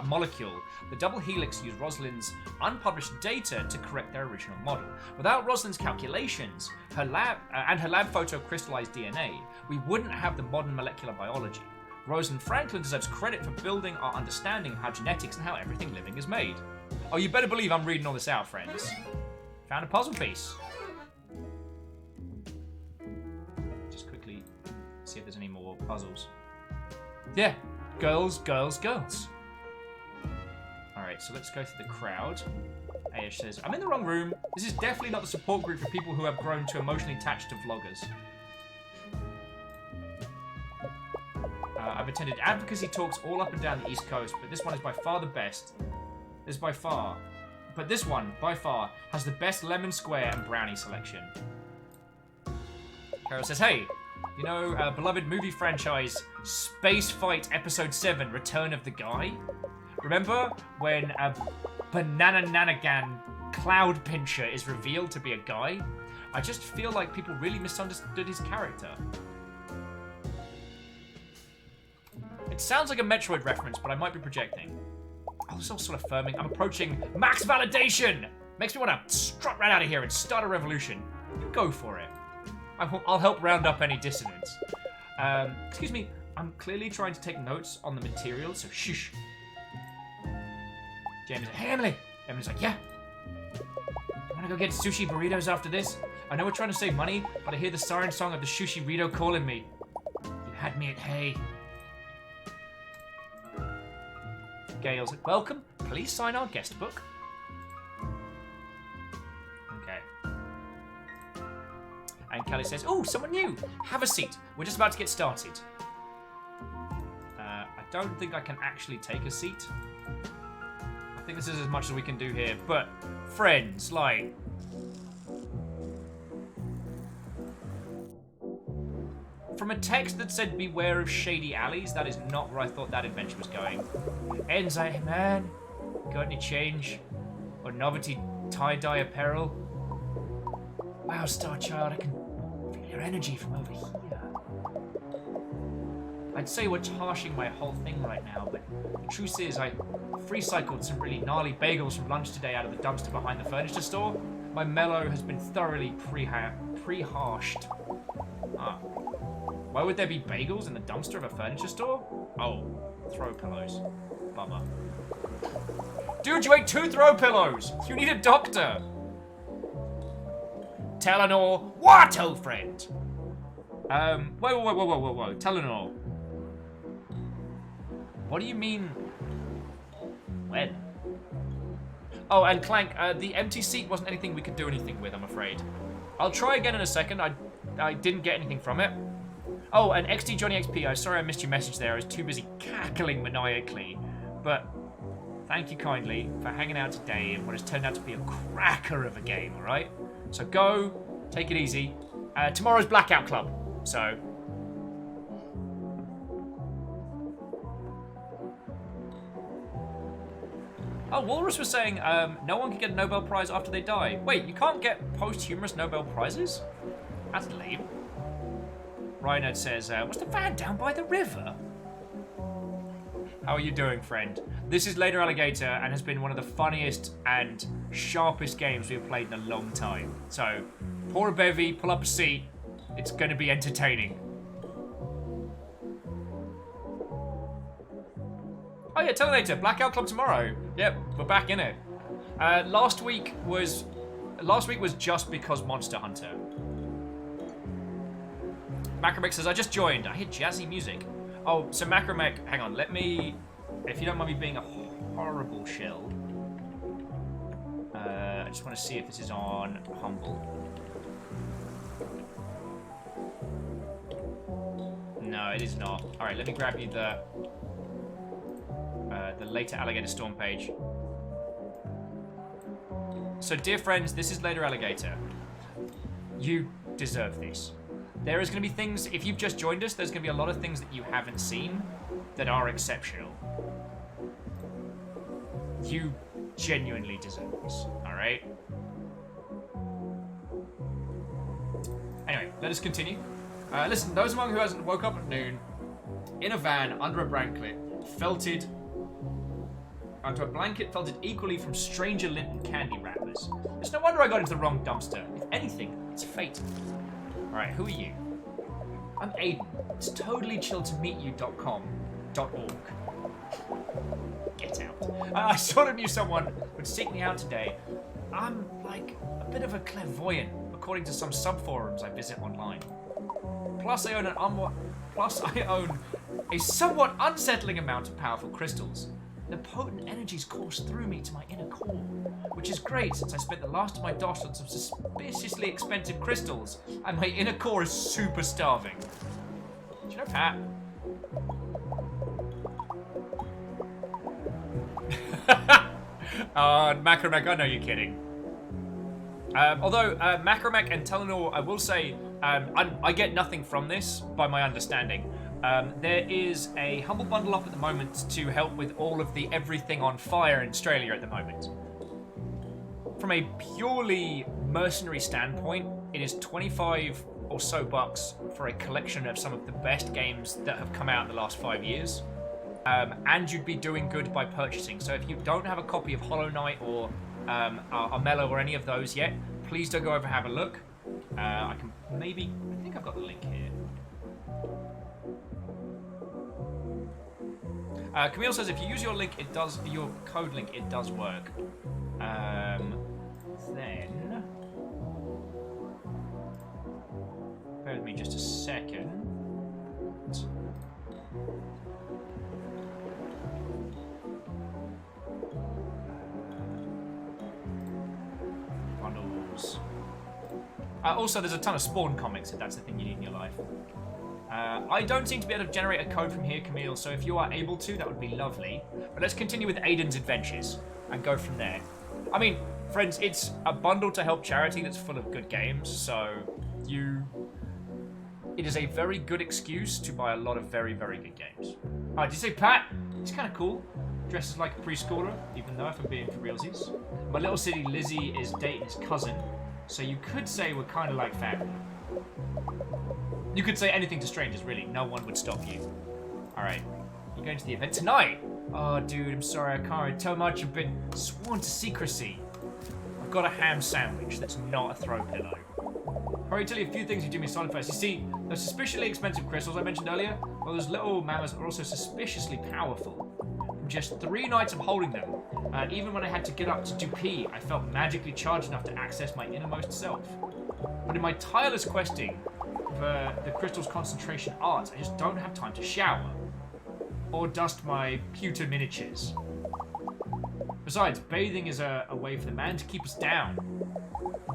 S1: molecule. The double helix used Rosalind's unpublished data to correct their original model. Without Rosalind's calculations, her lab photo crystallized DNA, we wouldn't have the modern molecular biology. Rosalind Franklin deserves credit for building our understanding of how genetics and how everything living is made. Oh, you better believe I'm reading all this out, friends. Found a puzzle piece. Just quickly see if there's any more puzzles. Yeah, girls, girls, girls. Alright, so let's go through the crowd. Ayesh says, I'm in the wrong room. This is definitely not the support group for people who have grown too emotionally attached to vloggers. I've attended advocacy talks all up and down the East Coast, but this one is by far the best. But this one, by far, has the best lemon square and brownie selection. Carol says, hey, you know, beloved movie franchise Space Fight Episode 7, Return of the Guy? Remember when a Banana Nanagan cloud pincher is revealed to be a guy? I just feel like people really misunderstood his character. It sounds like a Metroid reference, but I might be projecting. I was also sort of affirming. I'm approaching max validation! Makes me want to strut right out of here and start a revolution. You go for it. I'll help round up any dissonance. Excuse me, I'm clearly trying to take notes on the material, so shush. James is like, hey, Emily. Emily's like, yeah. I want to go get sushi burritos after this. I know we're trying to save money, but I hear the siren song of the sushi burrito calling me. You had me at hey. Gail's like, welcome. Please sign our guest book. Okay. And Kelly says, oh, someone new. Have a seat. We're just about to get started. I don't think I can actually take a seat. I think this is as much as we can do here. But, friends, like... from a text that said beware of shady alleys, that is not where I thought that adventure was going. Ends like, hey man, got any change? Or novelty tie-dye apparel? Wow, Star Child, I can feel your energy from over here. I'd say we're harshing my whole thing right now, but the truth is I free-cycled some really gnarly bagels from lunch today out of the dumpster behind the furniture store. My mellow has been thoroughly pre-harshed. Why would there be bagels in the dumpster of a furniture store? Oh, throw pillows. Bummer. Dude, you ate 2 throw pillows! You need a doctor! Telenor, what, old friend? Whoa. Telenor. What do you mean? When? Oh, and Clank, the empty seat wasn't anything we could do anything with, I'm afraid. I'll try again in a second. I didn't get anything from it. Oh, and XD Johnny XP, I'm sorry I missed your message there. I was too busy cackling maniacally. But thank you kindly for hanging out today in what has turned out to be a cracker of a game, alright? So go, take it easy. Tomorrow's Blackout Club, so... Oh, Walrus was saying no one can get a Nobel Prize after they die. Wait, you can't get posthumous Nobel Prizes? That's lame. Reinhard says, was the van down by the river? How are you doing, friend? This is Later Alligator and has been one of the funniest and sharpest games we've played in a long time. So, pour a bevy, pull up a seat. It's going to be entertaining. Oh yeah, tell me later. Blackout Club tomorrow. Yep, we're back in it. Last week was just because Monster Hunter. Macromek says, I just joined. I hear jazzy music. Oh, so Macromek, hang on, let me, if you don't mind me being a horrible shill, I just want to see if this is on Humble. No, it is not. All right, let me grab you the Later Alligator Storm page. So, dear friends, this is Later Alligator. You deserve this. There is going to be things, if you've just joined us, there's going to be a lot of things that you haven't seen that are exceptional. You genuinely deserve this, alright? Anyway, let us continue. Listen, those among who hasn't woke up at noon, in a van, under a blanket, felted equally from stranger lint and candy wrappers. It's no wonder I got into the wrong dumpster. If anything, it's fate. Alright, who are you? I'm Aiden. It's totally chill to meet you.com.org. Get out. I sort of knew someone would seek me out today. I'm like a bit of a clairvoyant, according to some subforums I visit online. Plus I own a somewhat unsettling amount of powerful crystals. The potent energies course through me to my inner core, which is great since I spent the last of my dosh on some suspiciously expensive crystals, and my inner core is super starving. Do you know Pat? Macromek, I know you're kidding. Although Macromek and Telenor, I will say, I get nothing from this, by my understanding. There is a Humble Bundle up at the moment to help with all of the everything on fire in Australia at the moment. From a purely mercenary standpoint, it is 25 or so bucks for a collection of some of the best games that have come out in the last 5 years. And you'd be doing good by purchasing. So if you don't have a copy of Hollow Knight or Armello or any of those yet, please do go over and have a look. I think I've got the link here. Camille says if you use your link, your code link, it does work. Then bear with me just a second. Bundles. Also, there's a ton of Spawn comics if that's the thing you need in your life. I don't seem to be able to generate a code from here, Camille, so if you are able to, that would be lovely. But let's continue with Aiden's adventures and go from there. I mean, friends, it's a bundle to help charity that's full of good games, so you it is a very good excuse to buy a lot of very, very good games. Alright, did you say Pat? He's kind of cool. Dresses like a preschooler, even though if I'm being for realsies. My little city Lizzie is dating his cousin, so you could say we're kind of like family. You could say anything to strangers, really. No one would stop you. Alright, you're going to the event tonight. Oh, dude, I'm sorry, I can't really tell much. I've been sworn to secrecy. I've got a ham sandwich that's not a throw pillow. I'll probably tell you a few things you do me solid first. You see, those suspiciously expensive crystals I mentioned earlier, well, those little mammals are also suspiciously powerful. From just 3 nights of holding them, even when I had to get up to do pee, I felt magically charged enough to access my innermost self. But in my tireless questing for the crystal's concentration arts, I just don't have time to shower. Or dust my pewter miniatures. Besides, bathing is a way for the man to keep us down.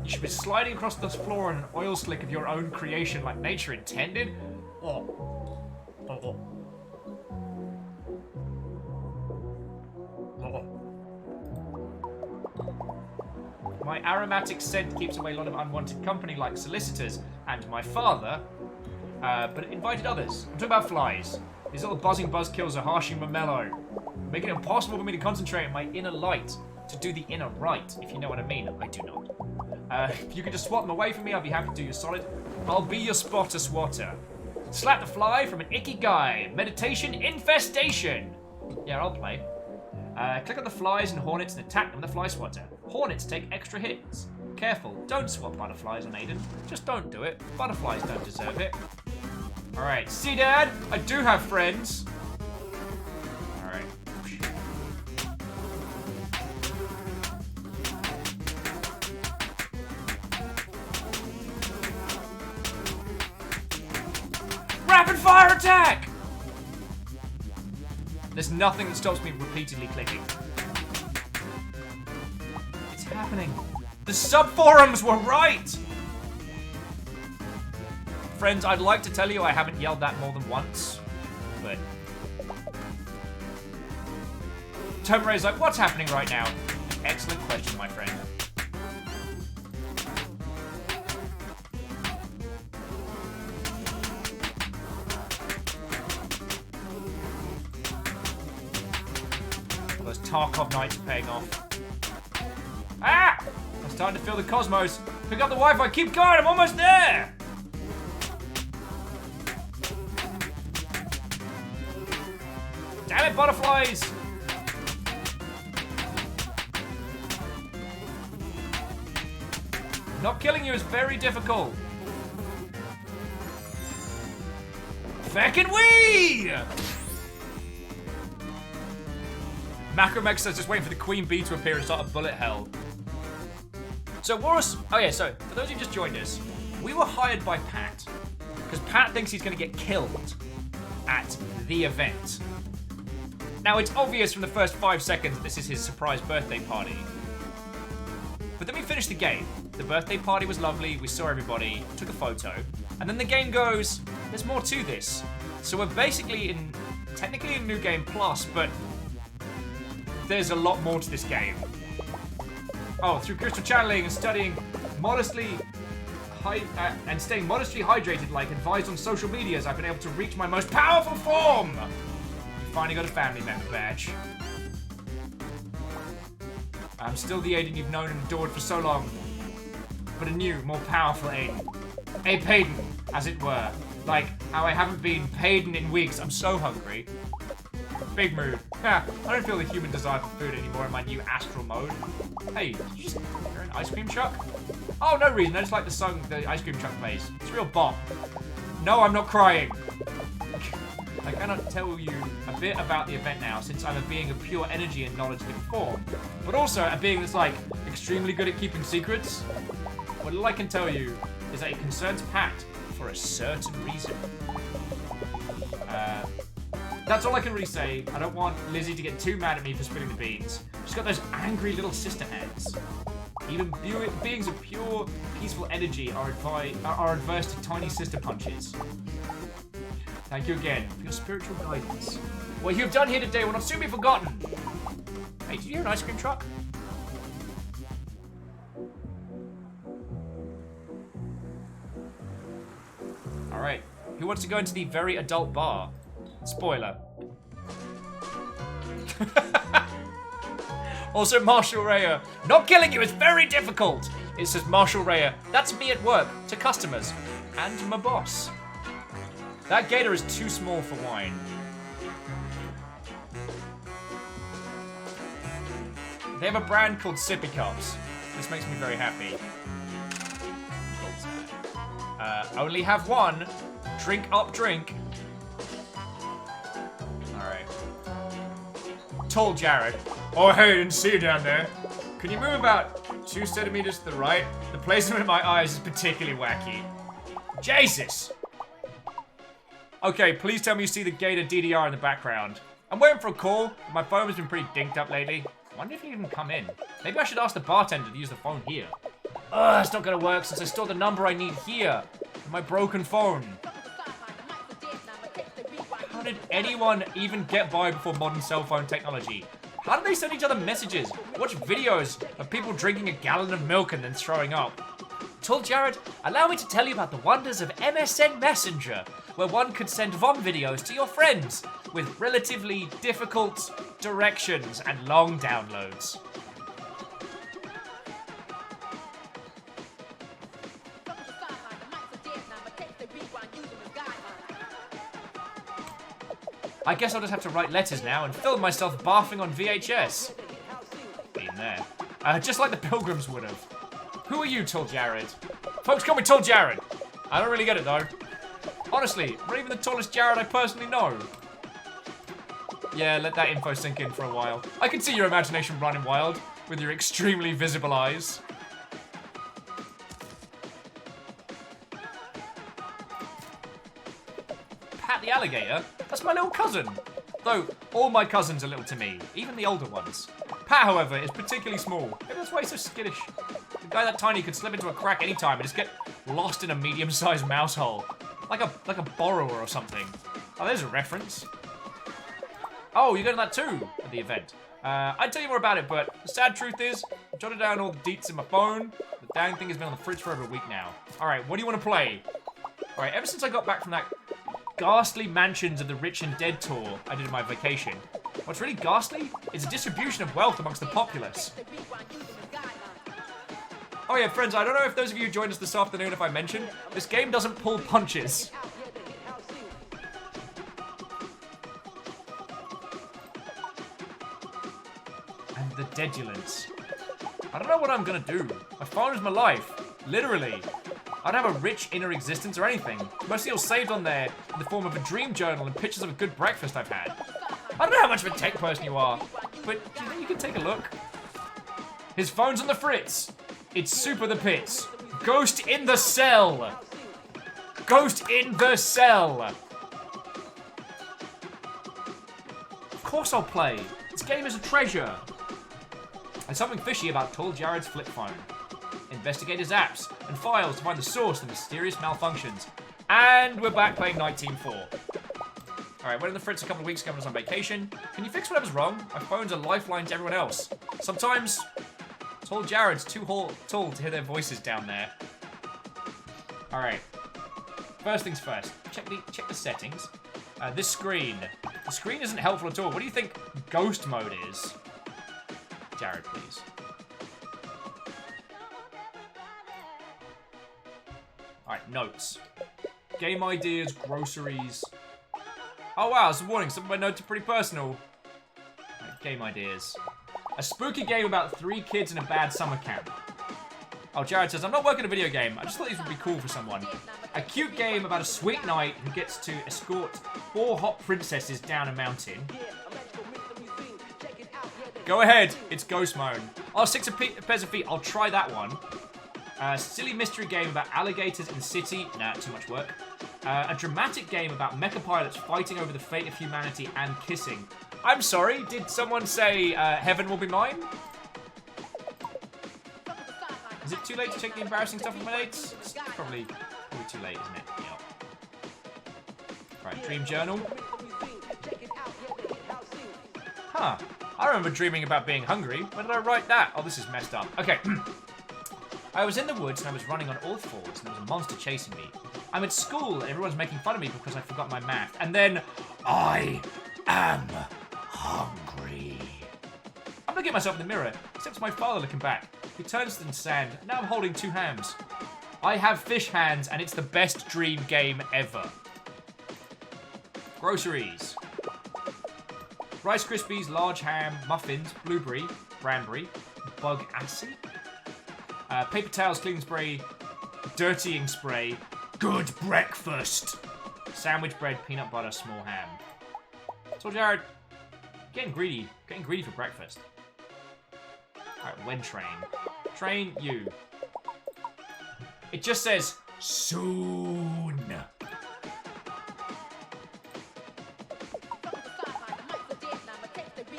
S1: You should be sliding across the floor on an oil slick of your own creation like nature intended. Oh. Oh. Oh. My aromatic scent keeps away a lot of unwanted company like solicitors and my father, but it invited others. I'm talking about flies. These little buzzing buzzkills are harshing my mellow, making it impossible for me to concentrate on my inner light, to do the inner right, if you know what I mean. I do not. If you could just swat them away from me, I'd be happy to do you solid. I'll be your spotter swatter. Slap the fly from an icky guy. Meditation infestation. Yeah, I'll play. Click on the flies and hornets and attack them with the fly swatter. Hornets take extra hits. Careful, don't swat butterflies on Aiden. Just don't do it. Butterflies don't deserve it. Alright, see Dad? I do have friends. Alright. Rapid fire attack! There's nothing that stops me repeatedly clicking. It's happening. The sub-forums were right! Friends, I'd like to tell you I haven't yelled that more than once, but... Tomb Raider's like, what's happening right now? Excellent question, my friend. Well, those Tarkov nights are paying off. Ah! I'm starting to feel the cosmos. Pick up the Wi-Fi, keep going, I'm almost there! Damn it, butterflies! Not killing you is very difficult. Feckin' wee! Macromex says just waiting for the Queen Bee to appear and start a bullet hell. So Warus, oh yeah, so for those who just joined us, we were hired by Pat. Because Pat thinks he's gonna get killed at the event. Now, it's obvious from the first 5 seconds that this is his surprise birthday party. But then we finished the game. The birthday party was lovely, we saw everybody, took a photo, and then the game goes, there's more to this. So we're basically technically in New Game Plus, but there's a lot more to this game. Oh, through crystal channeling and studying modestly, and staying modestly hydrated like advised on social medias, I've been able to reach my most powerful form! Finally got a family member badge. I'm still the Aiden you've known and adored for so long, but a new, more powerful Aiden. A Payden, as it were. Like how I haven't been Payden in weeks. I'm so hungry. Big mood. I don't feel the human desire for food anymore in my new astral mode. Hey, did you just hear an ice cream truck? Oh, no reason. I just like the song the ice cream truck plays. It's a real bop. No, I'm not crying. I cannot tell you a bit about the event now, since I'm a being of pure energy and knowledge in form, but also a being that's like extremely good at keeping secrets. What all I can tell you is that it concerns Pat for a certain reason. That's all I can really say. I don't want Lizzie to get too mad at me for spilling the beans. She's got those angry little sister hands. Even beings of pure, peaceful energy are adverse to tiny sister punches. Thank you again for your spiritual guidance. What you have done here today will not soon be forgotten. Hey, did you hear an ice cream truck? Alright, Who wants to go into the very adult bar? Spoiler. Also, Marshall Raya. Not killing you is very difficult. It says Marshall Raya. That's me at work, to customers, and my boss. That gator is too small for wine. They have a brand called Sippy Cups. This makes me very happy. Only have one. Drink up, drink. Alright. Tall Jared. Oh, hey, didn't see you down there. Can you move about 2 centimeters to the right? The placement of my eyes is particularly wacky. Jesus! Okay, please tell me you see the gator DDR in the background. I'm waiting for a call, but my phone has been pretty dinked up lately. I wonder if he can come in. Maybe I should ask the bartender to use the phone here. Ugh, it's not gonna work since I stored the number I need here. In my broken phone. How did anyone even get by before modern cell phone technology? How do they send each other messages? Watch videos of people drinking a gallon of milk and then throwing up. Tall Jared, allow me to tell you about the wonders of MSN Messenger, where one could send VOM videos to your friends with relatively difficult directions and long downloads. I guess I'll just have to write letters now and film myself barfing on VHS. Been there. Just like the Pilgrims would have. Who are you, Tall Jared? Folks call me Tall Jared. I don't really get it, though. Honestly, not even the tallest Jared I personally know. Yeah, let that info sink in for a while. I can see your imagination running wild with your extremely visible eyes. Pat the Alligator? That's my little cousin. Though, all my cousins are little to me, even the older ones. Pat, however, is particularly small. Maybe that's why he's so skittish. A guy that tiny could slip into a crack anytime and just get lost in a medium-sized mouse hole. Like a borrower or something. Oh, there's a reference. Oh, you're going to that too at the event. I'd tell you more about it, but the sad truth is, I jotted down all the deets in my phone. The dang thing has been on the fridge for over a week now. Alright, what do you want to play? Alright, ever since I got back from that ghastly Mansions of the Rich and Dead tour I did in my vacation, what's really ghastly is the distribution of wealth amongst the populace. Oh yeah, friends, I don't know if those of you who joined us this afternoon, if I mentioned, this game doesn't pull punches. And the Dedulence. I don't know what I'm gonna do. My phone is my life. Literally. I don't have a rich inner existence or anything. Mostly all saved on there in the form of a dream journal and pictures of a good breakfast I've had. I don't know how much of a tech person you are, but do you think you can take a look? His phone's on the fritz. It's Super the Pits. Ghost in the cell. Ghost in the cell. Of course I'll play. This game is a treasure. There's something fishy about Tall Jared's flip phone. Investigate his apps and files to find the source of mysterious malfunctions. And we're back playing Night Team 4. Alright, went in the fritz a couple of weeks ago when I was on vacation. Can you fix whatever's wrong? My phone's a lifeline to everyone else. Sometimes Tall Jared's too tall to hear their voices down there. Alright. First things first. Check the settings. This screen. The screen isn't helpful at all. What do you think ghost mode is? Jared, please. Alright, notes. Game ideas, groceries. Oh wow, it's a warning. Some of my notes are pretty personal. Right, game ideas. A spooky game about 3 kids in a bad summer camp. Oh, Jared says, I'm not working a video game. I just thought these would be cool for someone. A cute game about a sweet knight who gets to escort 4 hot princesses down a mountain. Go ahead, it's ghost mode. Oh, 6 pairs of feet, I'll try that one. Silly mystery game about alligators in the city. Nah, too much work. A dramatic game about mecha pilots fighting over the fate of humanity and kissing. I'm sorry, did someone say heaven will be mine? Is it too late to check the embarrassing stuff with my dates? It's probably too late, isn't it? Yep. Right, dream journal. Huh. I remember dreaming about being hungry. When did I write that? Oh, this is messed up. Okay. I was in the woods and I was running on all fours and there was a monster chasing me. I'm at school and everyone's making fun of me because I forgot my math. And then I am hungry. I'm looking at myself in the mirror, except for my father looking back. He turns to the sand. Now I'm holding 2 hams. I have fish hands and it's the best dream game ever. Groceries. Rice Krispies, large ham, muffins, blueberry, cranberry, bug assy, paper towels, cleaning spray, dirtying spray, good breakfast, sandwich bread, peanut butter, small ham. So Jared, getting greedy for breakfast. Alright, when train. Train you. It just says, soon.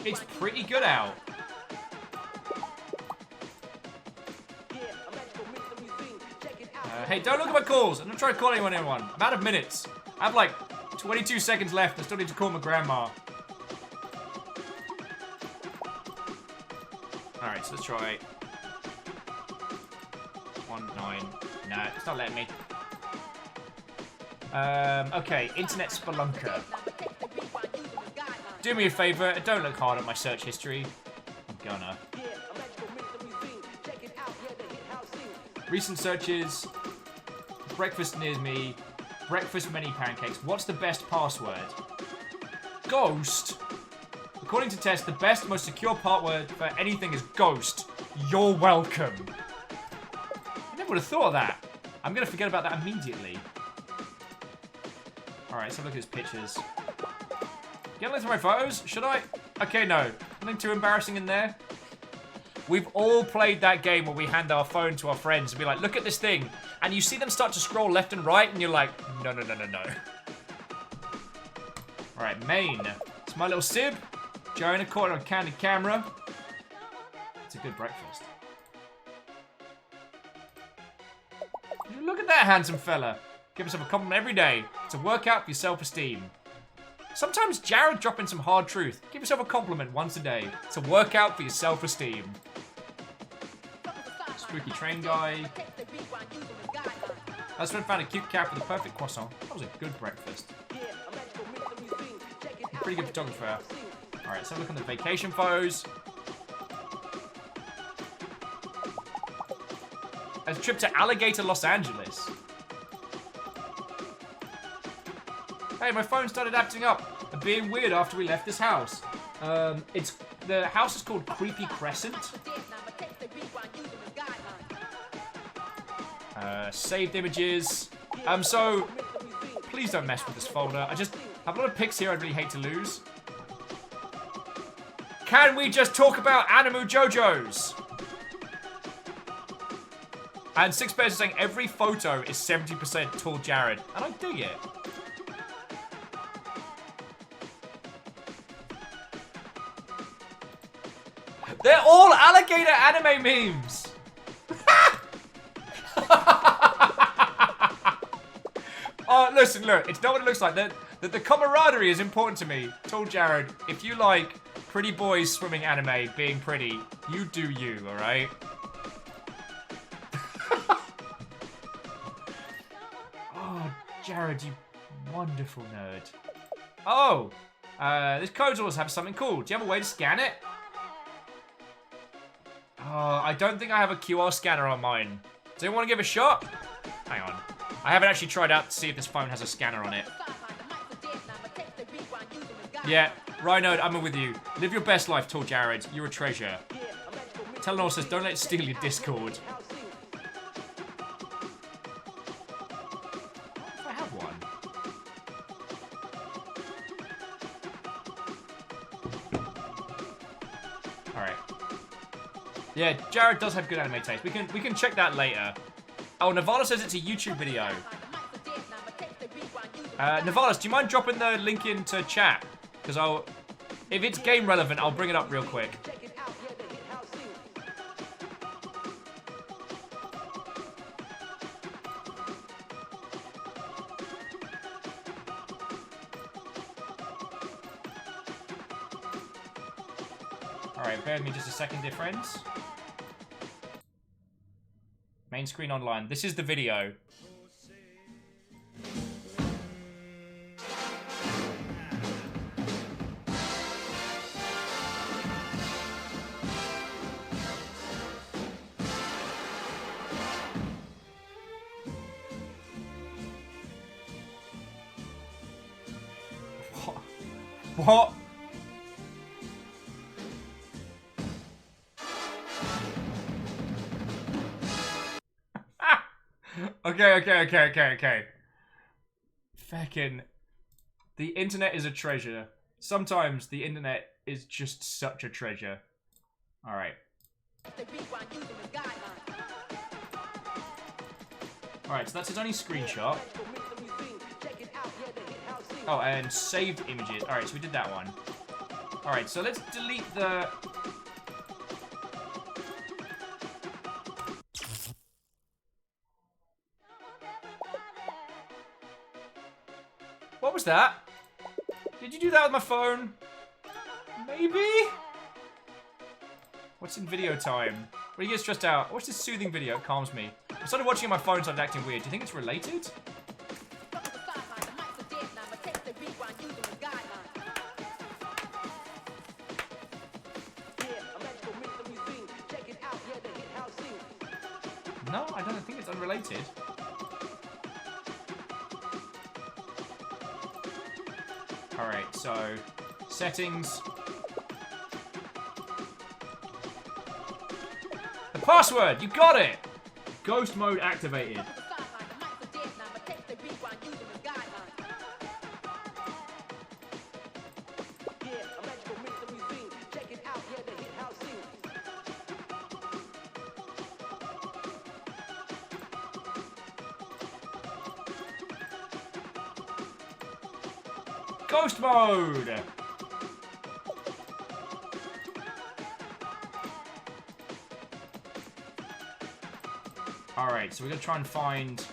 S1: It's pretty good out. Hey, don't look at my calls. I'm not trying to call anyone. I'm out of minutes. I have like 22 seconds left. I still need to call my grandma. Alright, so let's try 1, 9. Nah, it's not letting me. Okay, Internet Spelunker. Do me a favor, don't look hard at my search history. I'm gonna. Recent searches. Breakfast near me. Breakfast many pancakes. What's the best password? Ghost? According to Tess, the best, most secure password for anything is ghost. You're welcome. I never would have thought of that. I'm gonna forget about that immediately. Alright, let's have a look at his pictures. Get a look through my photos? Should I? Okay, no. Nothing too embarrassing in there. We've all played that game where we hand our phone to our friends and be like, look at this thing. And you see them start to scroll left and right and you're like, no, no, no, no, no. Alright, Maine. It's my little sib. Joe in a corner on candid camera. It's a good breakfast. Look at that handsome fella. Give yourself a compliment every day. It's a workout for your self-esteem. Sometimes Jared dropping some hard truth. Give yourself a compliment once a day. It's a workout for your self-esteem. Spooky train guy. I just found a cute cat with the perfect croissant. That was a good breakfast. Pretty good photographer. Alright, let's have a look on the vacation photos. A trip to Alligator, Los Angeles. Hey, my phone started acting up and being weird after we left this house. The house is called Creepy Crescent. Saved images. So please don't mess with this folder. I just have a lot of pics here I'd really hate to lose. Can we just talk about Animu JoJo's? And 6 Bears is saying every photo is 70% tall Jared. And I dig it. They're all alligator anime memes! Oh, listen, look, it's not what it looks like. The camaraderie is important to me. Told Jared, if you like pretty boys swimming anime being pretty, you do you, alright? Oh, Jared, you wonderful nerd. Oh, this code always have something cool. Do you have a way to scan it? Oh, I don't think I have a QR scanner on mine. Does anyone want to give a shot? Hang on. I haven't actually tried out to see if this phone has a scanner on it. Yeah, Rhino, I'm with you. Live your best life, tall Jared. You're a treasure. Telenor says, don't let it steal your Discord. If I have one. Alright. Yeah, Jared does have good anime taste. We can check that later. Oh, Navalis says it's a YouTube video. Navalis, do you mind dropping the link into chat? Because if it's game relevant, I'll bring it up real quick. Alright, bear with me just a second, dear friends. Main screen online. This is the video. What? Okay. Feckin'. The internet is a treasure. Sometimes the internet is just such a treasure. Alright. Alright, so that's his only screenshot. Oh, and saved images. Alright, so we did that one. Alright, so let's delete the... What was that? Did you do that with my phone? Maybe? What's in video time? When he gets stressed out, watch this soothing video, it calms me. I started watching on my phone, so I'm acting weird. Do you think it's related? No, I don't think it's unrelated. Alright, so settings. The password! You got it! Ghost mode activated. Ghost mode! Alright, so we're gonna try and find...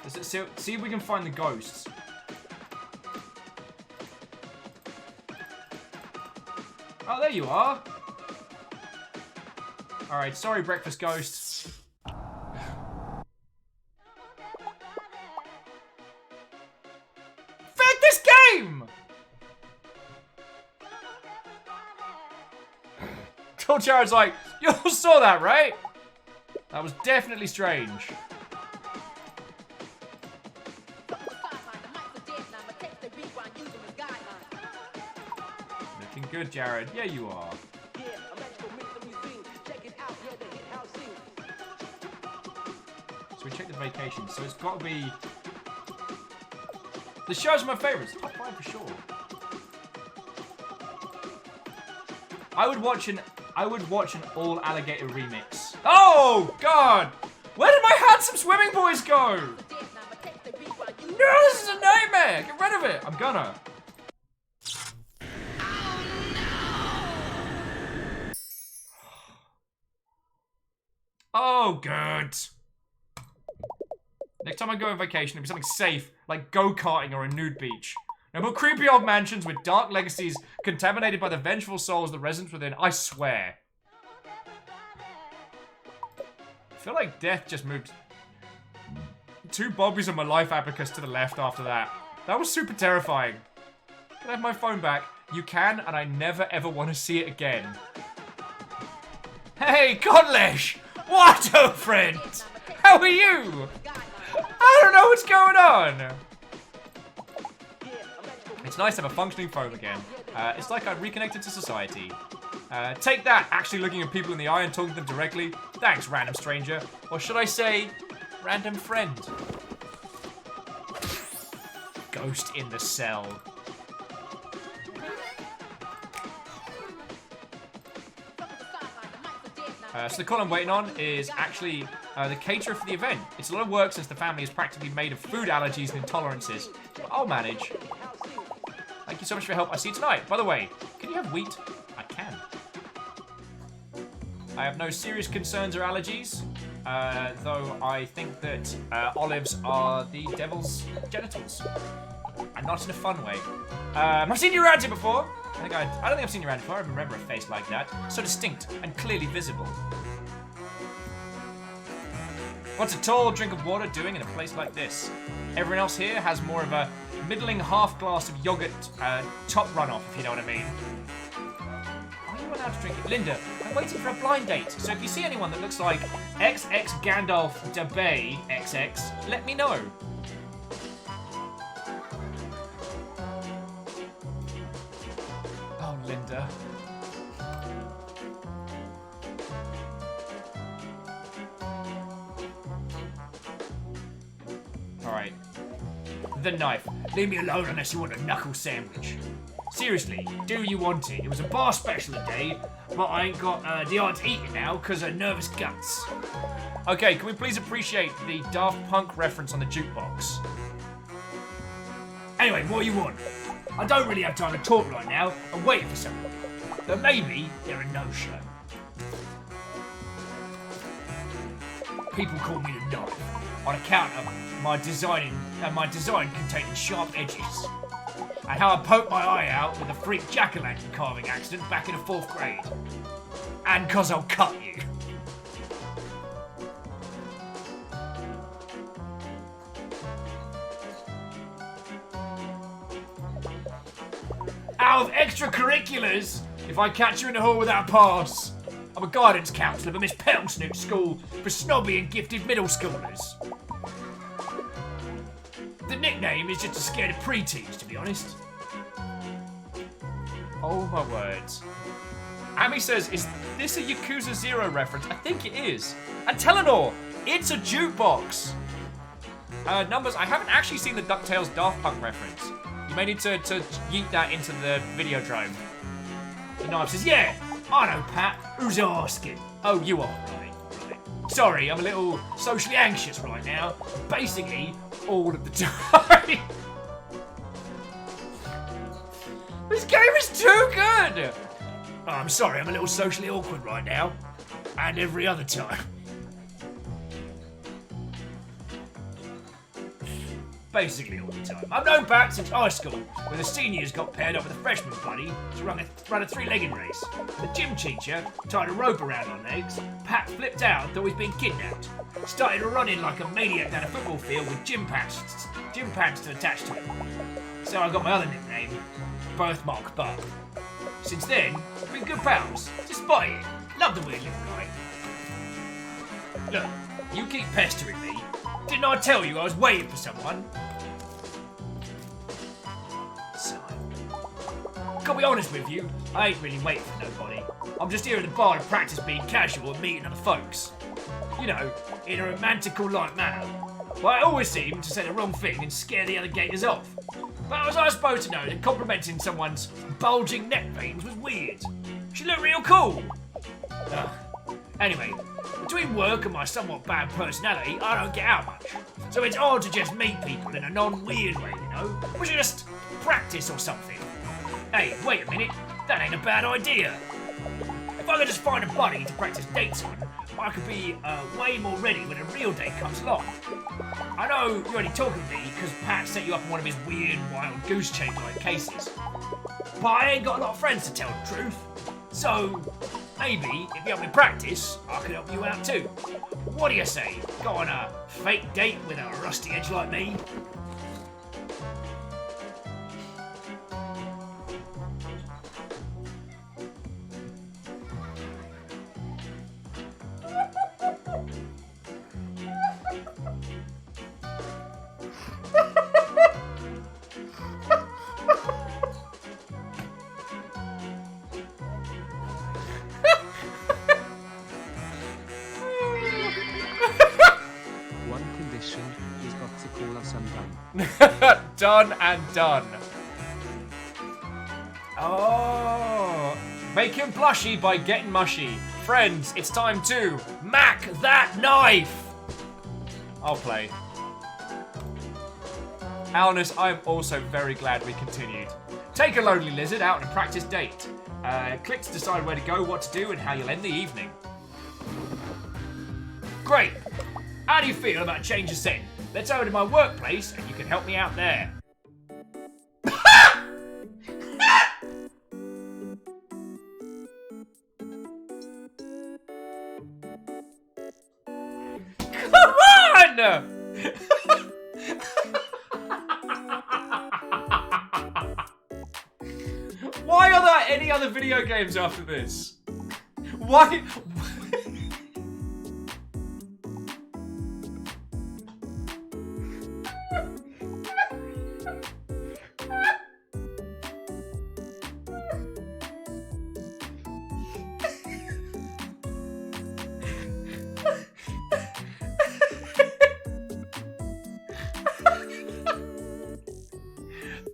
S1: See if we can find the ghosts. Oh, there you are! Alright, sorry, breakfast ghosts. Told Jared's like, you all saw that, right? That was definitely strange. Looking good, Jared. Yeah, you are. So we checked the vacation, so it's got to be... The show's my favourites. Top 5 for sure. I would watch an all Alligator remix. Oh God! Where did my handsome swimming boys go? No, this is a nightmare. Get rid of it. I'm gonna. Oh, good. Next time I go on vacation, it'll be something safe, like go-karting or a nude beach. No more creepy old mansions with dark legacies contaminated by the vengeful souls of the residents within, I swear. I feel like death just moved 2 Bobbies of my life abacus to the left after that. That was super terrifying. Can I have my phone back? You can, and I never ever want to see it again. Hey, Godlesh! What, old friend? How are you? I don't know what's going on. It's nice to have a functioning phone again. It's like I've reconnected to society. Take that, actually looking at people in the eye and talking to them directly. Thanks, random stranger. Or should I say, random friend. Ghost in the cell. So the call I'm waiting on is actually the caterer for the event. It's a lot of work since the family is practically made of food allergies and intolerances. But I'll manage. Thank you so much for your help. I'll see you tonight. By the way, can you have wheat? I can. I have no serious concerns or allergies, though I think that olives are the devil's genitals. And not in a fun way. I've seen you around here before. I don't think I've seen you around before. I remember a face like that. So distinct and clearly visible. What's a tall drink of water doing in a place like this? Everyone else here has more of a middling half glass of yogurt top runoff, if you know what I mean. Are you allowed to drink it? Linda, I'm waiting for a blind date, so if you see anyone that looks like XX Gandalf de Bay XX, let me know. Oh, Linda. Alright. The knife. Leave me alone unless you want a knuckle sandwich. Seriously, do you want it? It was a bar special today, but I ain't got the art to eat it now because of nervous guts. Okay, can we please appreciate the Daft Punk reference on the jukebox? Anyway, what do you want? I don't really have time to talk right now. I'm waiting for someone. But maybe they're a no-show. People call me the knife on account of my design containing sharp edges. And how I poked my eye out with a freak jack-o'-lantern carving accident back in the 4th grade. And 'cause I'll cut you. Out of extracurriculars, if I catch you in the hall without a pass, I'm a guidance counsellor for Miss Pettlesnoot's school for snobby and gifted middle schoolers. The nickname is just to scare the preteens, to be honest. Oh my words. Amy says, is this a Yakuza 0 reference? I think it is. And Telenor, it's a jukebox. Numbers, I haven't actually seen the DuckTales Daft Punk reference. You may need to yeet that into the video drone. The knife says, yeah, I know, Pat. Who's asking? Oh, you are, right. Sorry, I'm a little socially anxious right now. Basically, all of the time. This game is too good! Oh, I'm sorry, I'm a little socially awkward right now. And every other time. Basically all the time. I've known Pat since high school, where the seniors got paired up with a freshman buddy to run a 3-legged race. The gym teacher tied a rope around our legs. Pat flipped out and thought he'd been kidnapped. Started running like a maniac down a football field with gym pants attached to him. So I got my other nickname, Birthmark Buck. Since then, we've been good pals, despite it. Love the weird little guy. Look, you keep pestering me. Didn't I tell you I was waiting for someone? So, gotta be honest with you, I ain't really waiting for nobody. I'm just here at the bar to practice being casual and meeting other folks. You know, in a romantical-like manner. But I always seem to say the wrong thing and scare the other gators off. But how was I supposed to know that complimenting someone's bulging neck veins was weird? She looked real cool. Anyway, between work and my somewhat bad personality, I don't get out much. So it's hard to just meet people in a non-weird way, you know? We should just practice or something. Hey, wait a minute. That ain't a bad idea. If I could just find a buddy to practice dates on, I could be way more ready when a real date comes along. I know you're only talking to me because Pat set you up in one of his weird, wild goose chase-like cases. But I ain't got a lot of friends to tell the truth. So, maybe, if you help me practice, I could help you out too. What do you say? Go on a fake date with a rusty edge like me? Done and done. Oh, make him blushy by getting mushy. Friends, it's time to mac that knife. I'll play. Alnus, I am also very glad we continued. Take a lonely lizard out on a practice date. Click to decide where to go, what to do, and how you'll end the evening. Great. How do you feel about change of setting? Let's over to my workplace and you can help me out there. Come Why are there any other video games after this? Why?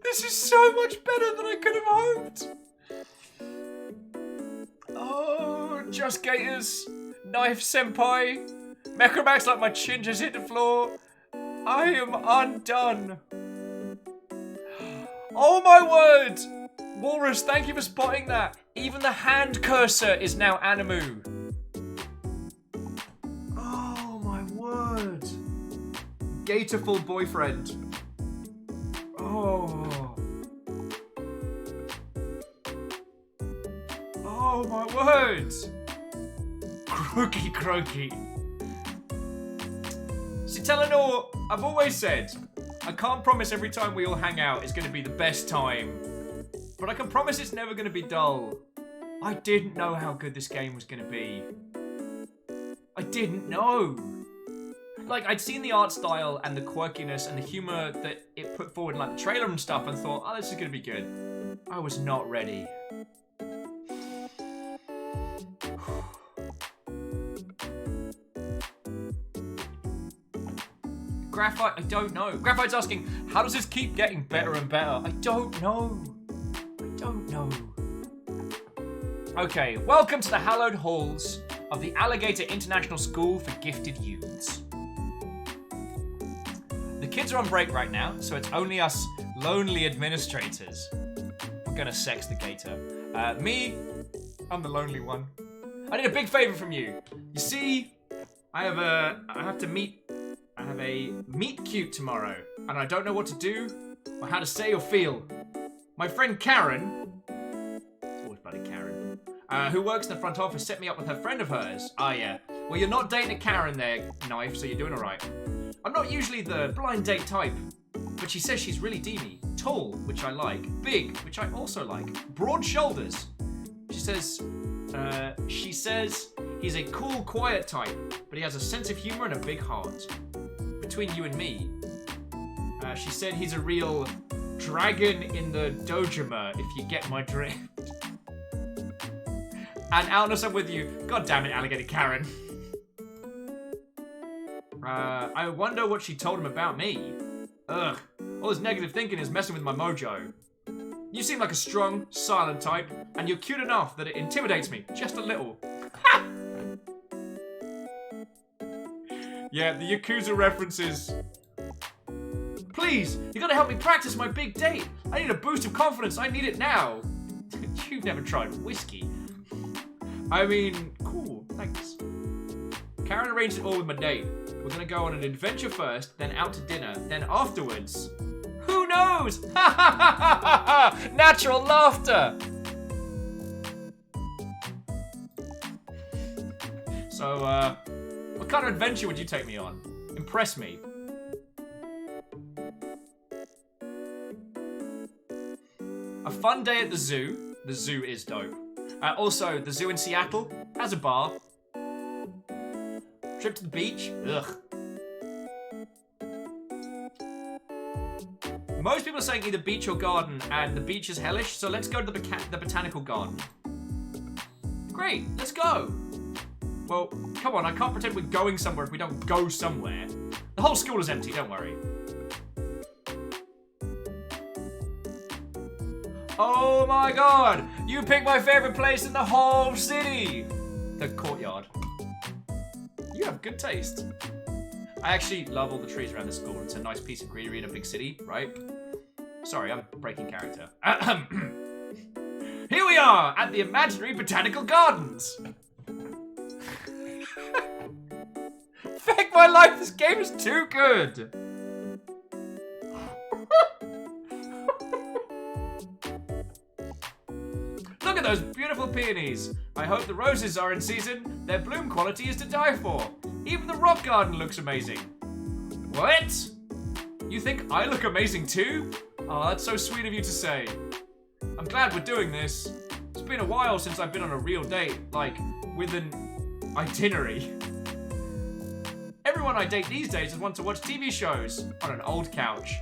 S1: This is so much better than I could have hoped. Oh, Just Gators, Knife Senpai, Mechamax like my chin just hit the floor. I am undone. Oh my word! Walrus, thank you for spotting that. Even the hand cursor is now Animu. Oh my word. Gatorful boyfriend. Oh. Oh my word! Croaky. See, Telenor, I've always said, I can't promise every time we all hang out is going to be the best time. But I can promise it's never going to be dull. I didn't know how good this game was going to be. I didn't know. Like, I'd seen the art style and the quirkiness and the humor that it put forward in like the trailer and stuff and thought, oh, this is going to be good. I was not ready. Graphite, I don't know. Graphite's asking, how does this keep getting better and better? I don't know. Okay, welcome to the hallowed halls of the Alligator International School for Gifted Youths. The kids are on break right now, so it's only us lonely administrators. We're gonna sex the gator. Me, I'm the lonely one. I need a big favor from you. You see, I have a meet cute tomorrow, and I don't know what to do or how to say or feel. My friend Karen, it's always bloody Karen, who works in the front office, set me up with her friend of hers. Ah, yeah. Well, you're not dating a Karen there, Knife, so you're doing alright. I'm not usually the blind date type, but she says she's really deemy. Tall, which I like. Big, which I also like. Broad shoulders. She says he's a cool, quiet type, but he has a sense of humor and a big heart. Between you and me, she said he's a real dragon in the dojima, if you get my drift. And Alnus, I'm with you. God damn it, Alligator Karen. I wonder what she told him about me. Ugh, all this negative thinking is messing with my mojo. You seem like a strong, silent type, and you're cute enough that it intimidates me, just a little. Yeah, the Yakuza references. Please, you gotta help me practice my big date. I need a boost of confidence, I need it now. You've never tried whiskey. I mean, cool, thanks. Karen arranged it all with my date. We're gonna go on an adventure first, then out to dinner, then afterwards. Who knows? Ha ha ha ha ha! Natural laughter! So, what kind of adventure would you take me on? Impress me. A fun day at the zoo. The zoo is dope. Also, the zoo in Seattle has a bar. Trip to the beach? Ugh. Most people are saying either beach or garden, and the beach is hellish, so let's go to the botanical garden. Great, let's go. Well, come on, I can't pretend we're going somewhere if we don't go somewhere. The whole school is empty, don't worry. Oh my god! You picked my favorite place in the whole city! The courtyard. You have good taste. I actually love all the trees around the school. It's a nice piece of greenery in a big city, right? Sorry, I'm breaking character. Here we are at the imaginary botanical gardens. Feck my life, this game is too good. Look at those beautiful peonies. I hope the roses are in season. Their bloom quality is to die for. Even the rock garden looks amazing. What? You think I look amazing too? Oh, that's so sweet of you to say. I'm glad we're doing this. It's been a while since I've been on a real date, like, with an itinerary. Everyone I date these days is want to watch TV shows on an old couch.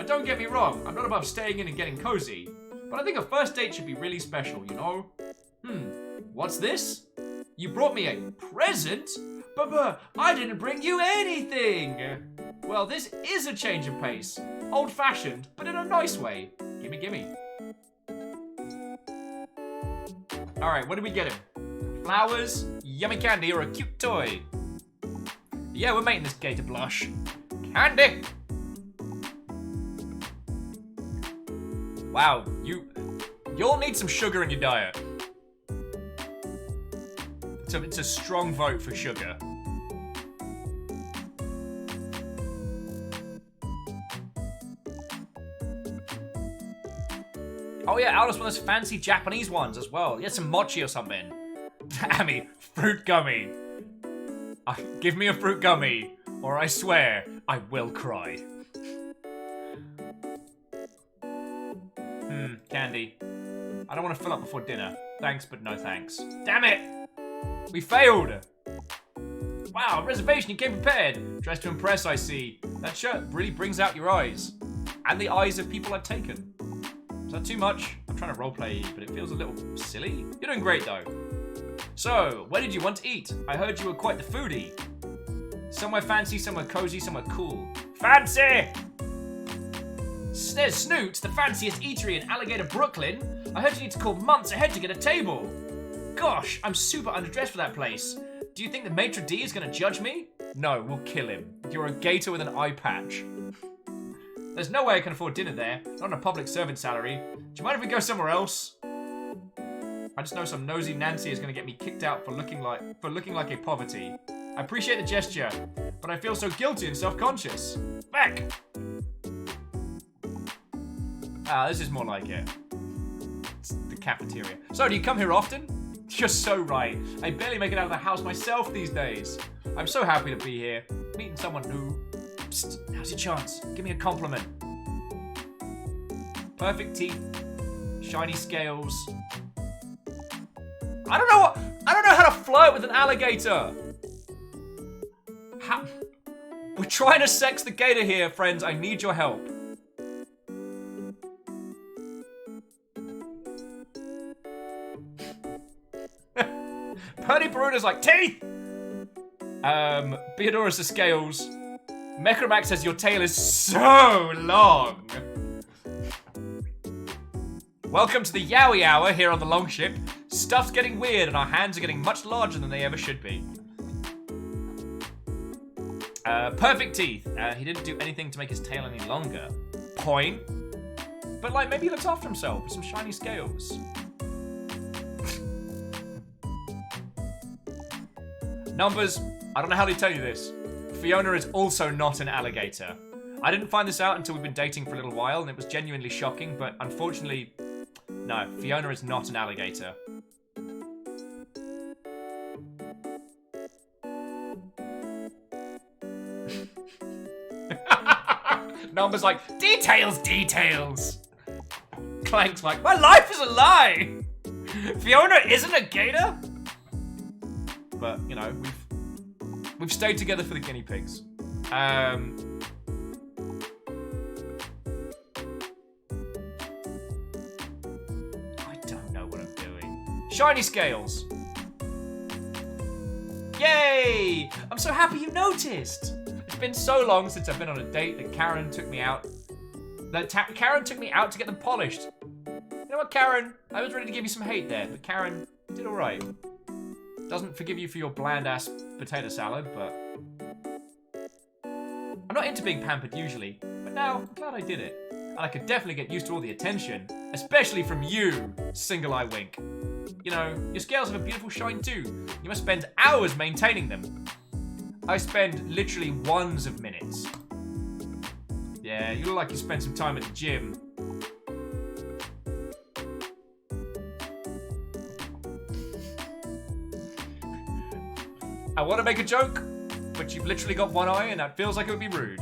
S1: Don't get me wrong, I'm not above staying in and getting cozy, but I think a first date should be really special, you know? What's this? You brought me a present? But I didn't bring you anything! Well, this is a change of pace. Old-fashioned, but in a nice way. Gimme, gimme. Alright, what did we get him? Flowers, yummy candy, or a cute toy? Yeah, we're making this gator blush. Candy! Wow, you'll need some sugar in your diet. So it's a strong vote for sugar. Oh yeah, Alice one of those fancy Japanese ones as well. He had some mochi or something. Dammy, fruit gummy. Give me a fruit gummy, or I swear I will cry. Candy. I don't want to fill up before dinner. Thanks, but no thanks. Damn it! We failed! Wow, reservation, you came prepared. Dressed to impress, I see. That shirt really brings out your eyes. And the eyes of people I've taken. Is that too much? I'm trying to roleplay, but it feels a little silly. You're doing great, though. So, where did you want to eat? I heard you were quite the foodie. Somewhere fancy, somewhere cozy, somewhere cool. Fancy! There's Snoot's, the fanciest eatery in Alligator, Brooklyn. I heard you need to call months ahead to get a table. Gosh, I'm super underdressed for that place. Do you think the maitre d' is going to judge me? No, we'll kill him. You're a gator with an eye patch. There's no way I can afford dinner there, not on a public servant salary. Do you mind if we go somewhere else? I just know some nosy Nancy is going to get me kicked out for looking like a poverty. I appreciate the gesture, but I feel so guilty and self-conscious. Back! Ah, this is more like it. It's the cafeteria. So, do you come here often? You're so right. I barely make it out of the house myself these days. I'm so happy to be here. Meeting someone new. Psst, now's your chance. Give me a compliment. Perfect teeth. Shiny scales. I don't know how to flirt with an alligator. We're trying to sex the gator here, friends. I need your help. Perdy Peruna's like, teeth! Beodorus the scales. Mechromax says your tail is so long. Welcome to the Yowie Hour here on the Longship. Stuff's getting weird and our hands are getting much larger than they ever should be. Perfect teeth. He didn't do anything to make his tail any longer. Point. But like, maybe he looks after himself with some shiny scales. Numbers, I don't know how to tell you this. Fiona is also not an alligator. I didn't find this out until we've been dating for a little while, and it was genuinely shocking, but unfortunately, no, Fiona is not an alligator. Numbers like, details, details. Clank's like, my life is a lie. Fiona isn't a gator? But, you know, we've stayed together for the guinea pigs. I don't know what I'm doing. Shiny scales. Yay! I'm so happy you noticed. It's been so long since I've been on a date that Karen took me out. Karen took me out to get them polished. You know what, Karen? I was ready to give you some hate there, but Karen did all right. Doesn't forgive you for your bland-ass potato salad, but... I'm not into being pampered usually, but now I'm glad I did it. And I could definitely get used to all the attention, especially from you, Single Eye Wink. You know, your scales have a beautiful shine too. You must spend hours maintaining them. I spend literally ones of minutes. Yeah, you look like you spent some time at the gym. I want to make a joke, but you've literally got one eye and that feels like it would be rude.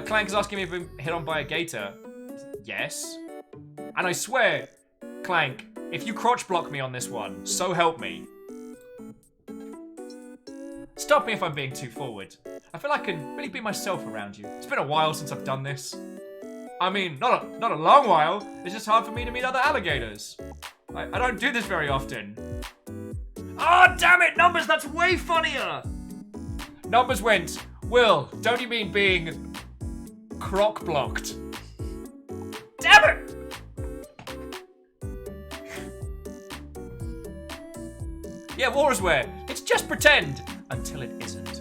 S1: Clank is asking me if we've been hit on by a gator. Yes. And I swear, Clank, if you crotch block me on this one, so help me. Stop me if I'm being too forward. I feel I can really be myself around you. It's been a while since I've done this. I mean, not a long while. It's just hard for me to meet other alligators. I don't do this very often. Oh, damn it, Numbers, that's way funnier! Numbers went, Will, don't you mean being croc blocked? Damn it! Yeah, war is where. It's just pretend until it isn't.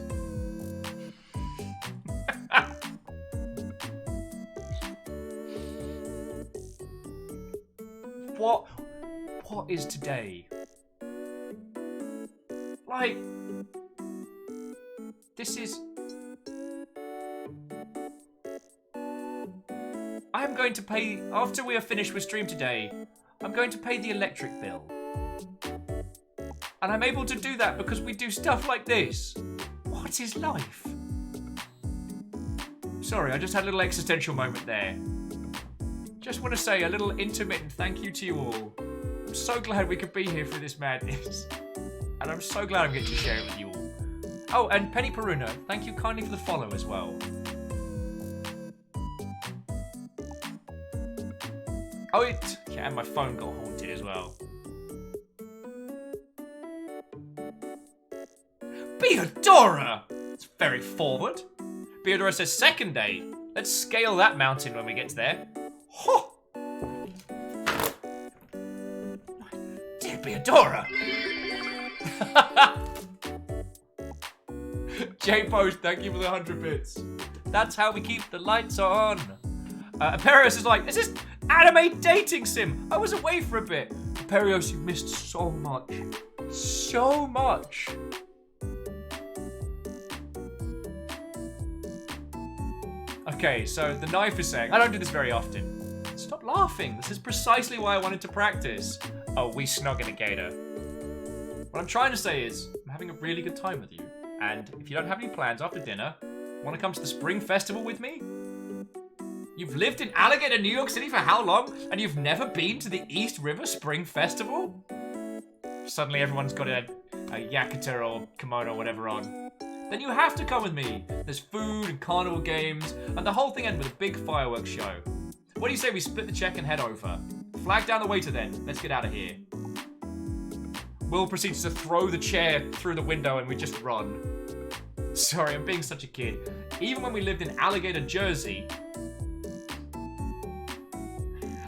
S1: What is today? Like, this is... I am going to pay, after we are finished with stream today, I'm going to pay the electric bill. And I'm able to do that because we do stuff like this. What is life? Sorry, I just had a little existential moment there. Just want to say a little intermittent thank you to you all. I'm so glad we could be here for this madness. And I'm so glad I'm getting to share it with you all. Oh, and Penny Peruna, thank you kindly for the follow as well. Oh, yeah, and my phone got haunted as well. Beodora! It's very forward. Beodora says second day. Let's scale that mountain when we get there. Ho! Dear Beodora! J-Post, thank you for the 100 bits. That's how we keep the lights on. Aperios is like, this is anime dating sim. I was away for a bit. Aperios, you missed so much. So much. Okay, so the knife is saying, I don't do this very often. Stop laughing. This is precisely why I wanted to practice. Oh, we snog in a gator. What I'm trying to say is, I'm having a really good time with you. And if you don't have any plans after dinner, want to come to the Spring Festival with me? You've lived in Alligator, New York City for how long? And you've never been to the East River Spring Festival? Suddenly everyone's got a yakata or kimono or whatever on. Then you have to come with me. There's food and carnival games, and the whole thing ends with a big fireworks show. What do you say we split the check and head over? Flag down the waiter then. Let's get out of here. Will proceeds to throw the chair through the window and we just run. Sorry, I'm being such a kid. Even when we lived in Alligator, Jersey.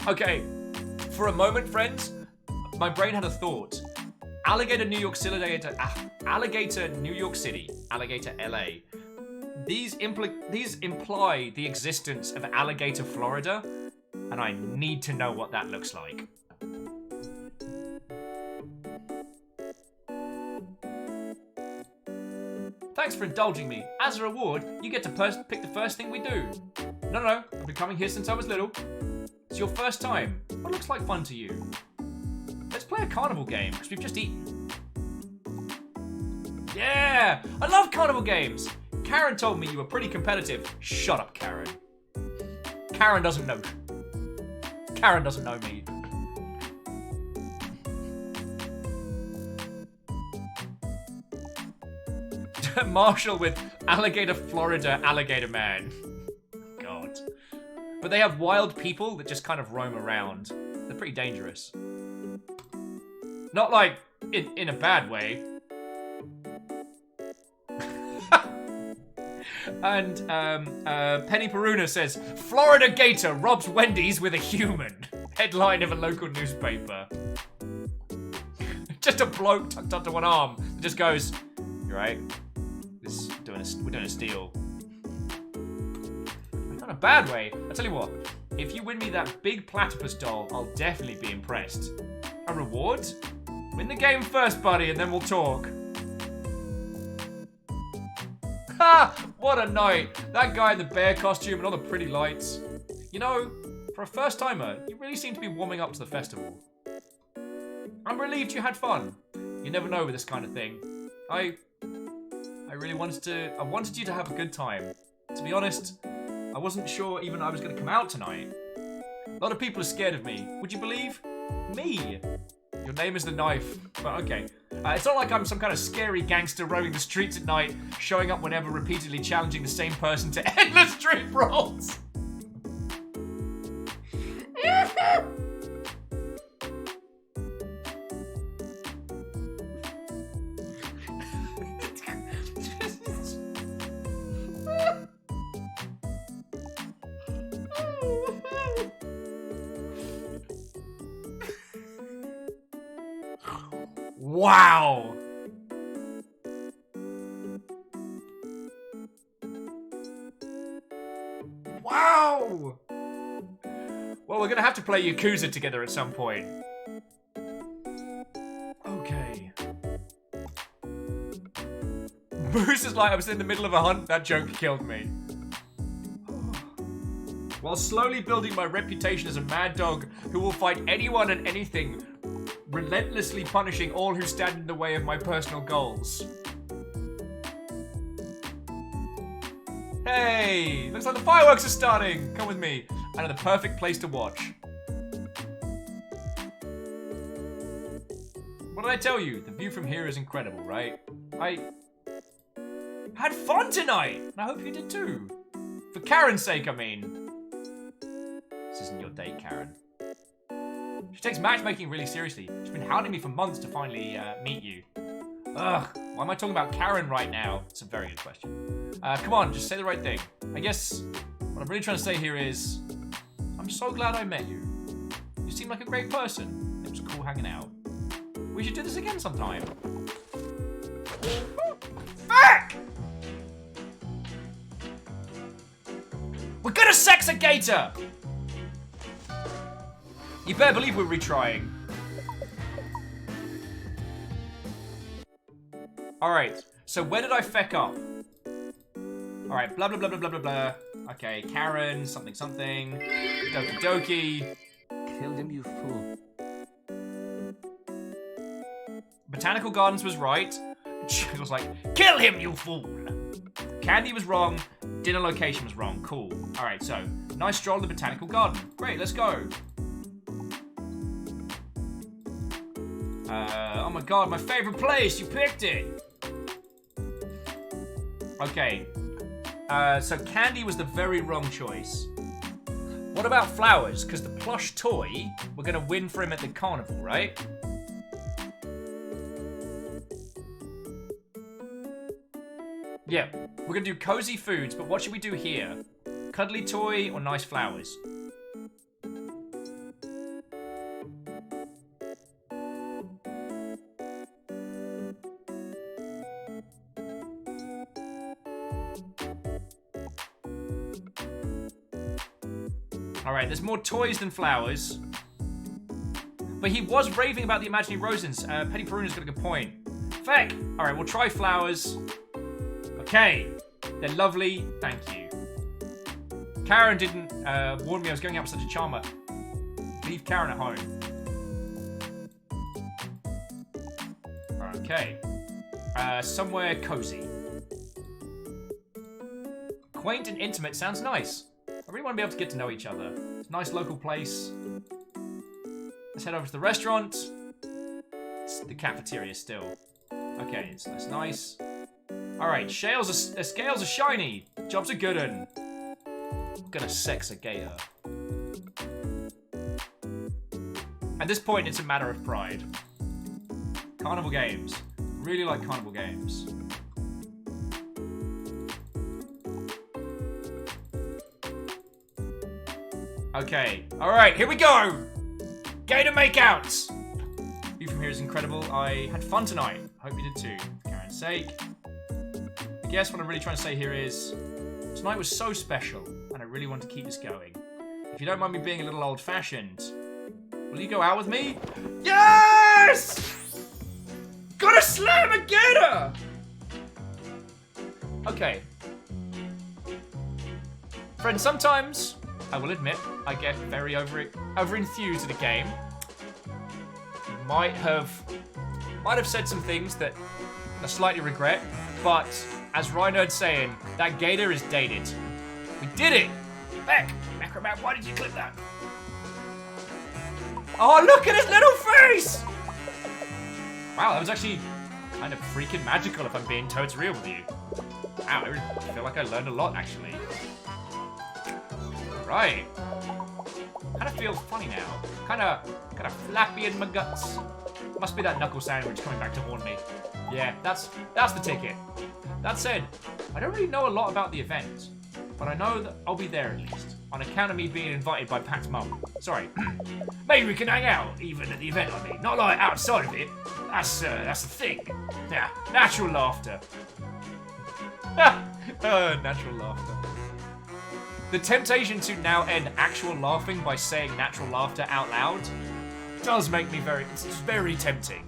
S1: Okay, for a moment, friends, my brain had a thought. Alligator, New York City, Alligator, New York City, Alligator, LA. These imply the existence of Alligator, Florida, and I need to know what that looks like. Thanks for indulging me. As a reward, you get to pick the first thing we do. No, I've been coming here since I was little. It's your first time. What looks like fun to you? Let's play a carnival game, because we've just eaten. Yeah! I love carnival games! Karen told me you were pretty competitive. Shut up, Karen. Karen doesn't know. Karen doesn't know me. Marshall with Alligator, Florida, Alligator Man. God. But they have wild people that just kind of roam around. They're pretty dangerous. Not like in a bad way. And Penny Peruna says, Florida Gator robs Wendy's with a human. Headline of a local newspaper. Just a bloke tucked under one arm that just goes, "You right? We're doing a steal." Not a bad way. I tell you what, if you win me that big platypus doll, I'll definitely be impressed. A reward? Win the game first, buddy, and then we'll talk. Ha! What a night! That guy in the bear costume and all the pretty lights. You know, for a first timer, you really seem to be warming up to the festival. I'm relieved you had fun. You never know with this kind of thing. I really wanted you to have a good time. To be honest, I wasn't sure even I was going to come out tonight. A lot of people are scared of me. Would you believe? Me. Your name is the knife. But okay. It's not like I'm some kind of scary gangster roaming the streets at night, showing up whenever, repeatedly challenging the same person to endless street brawls. Wow! Wow! Well, we're gonna have to play Yakuza together at some point. Okay. Moose is like, I was in the middle of a hunt, that joke killed me. While slowly building my reputation as a mad dog who will fight anyone and anything, relentlessly punishing all who stand in the way of my personal goals. Hey! Looks like the fireworks are starting! Come with me. I know the perfect place to watch. What did I tell you? The view from here is incredible, right? I had fun tonight! And I hope you did too. For Karen's sake, I mean. This isn't your date, Karen. She takes matchmaking really seriously. She's been hounding me for months to finally meet you. Ugh, why am I talking about Karen right now? It's a very good question. Come on, just say the right thing. I guess what I'm really trying to say here is, I'm so glad I met you. You seem like a great person. It was cool hanging out. We should do this again sometime. Fuck! We're gonna sex a gator! You better believe we're retrying. Alright, so where did I feck up? Alright, blah blah blah blah blah blah blah. Okay, Karen, something something. Doki doki.
S4: Killed him, you fool.
S1: Botanical Gardens was right. It was like, kill him, you fool! Candy was wrong. Dinner location was wrong. Cool. Alright, so, nice stroll in the Botanical Garden. Great, let's go. Oh my god, my favorite place! You picked it! Okay. So candy was the very wrong choice. What about flowers? Because the plush toy, we're gonna win for him at the carnival, right? Yeah, we're gonna do cozy foods, but what should we do here? Cuddly toy or nice flowers? Alright, there's more toys than flowers. But he was raving about the imaginary roses. Petty Peruna's got a good point. Feck! Alright, we'll try flowers. Okay. They're lovely. Thank you. Karen didn't warn me I was going out with such a charmer. Leave Karen at home. Okay. Somewhere cozy. Quaint and intimate sounds nice. I really want to be able to get to know each other. It's a nice local place. Let's head over to the restaurant. It's the cafeteria still. Okay, so that's nice. Alright, scales are shiny. Job's a good un. I'm gonna sex a gator. At this point, it's a matter of pride. Carnival games. Really like carnival games. Okay, alright, here we go! Gator makeouts! View from here is incredible. I had fun tonight. Hope you did too, for Karen's sake. I guess what I'm really trying to say here is, tonight was so special, and I really want to keep this going. If you don't mind me being a little old-fashioned, will you go out with me? Yes! Gotta slam a gator! Okay. Friends, sometimes, I will admit, I get very over-enthused in a game. You might have might have said some things that I slightly regret, but as Reinhard's saying, that gator is dated. We did it! Beck! Macromat, why did you clip that? Oh, look at his little face! Wow, that was actually kind of freaking magical if I'm being totes real with you. Wow, I feel like I learned a lot, actually. Right. Kind of feel funny now. Kind of flappy in my guts. Must be that knuckle sandwich coming back to haunt me. Yeah, that's the ticket. That said, I don't really know a lot about the event, but I know that I'll be there at least, on account of me being invited by Pat's mum. Sorry. Maybe we can hang out, even at the event, I mean. Not like outside of it. That's the thing. Yeah, natural laughter. Natural laughter. The temptation to now end actual laughing by saying natural laughter out loud does make me it's very tempting.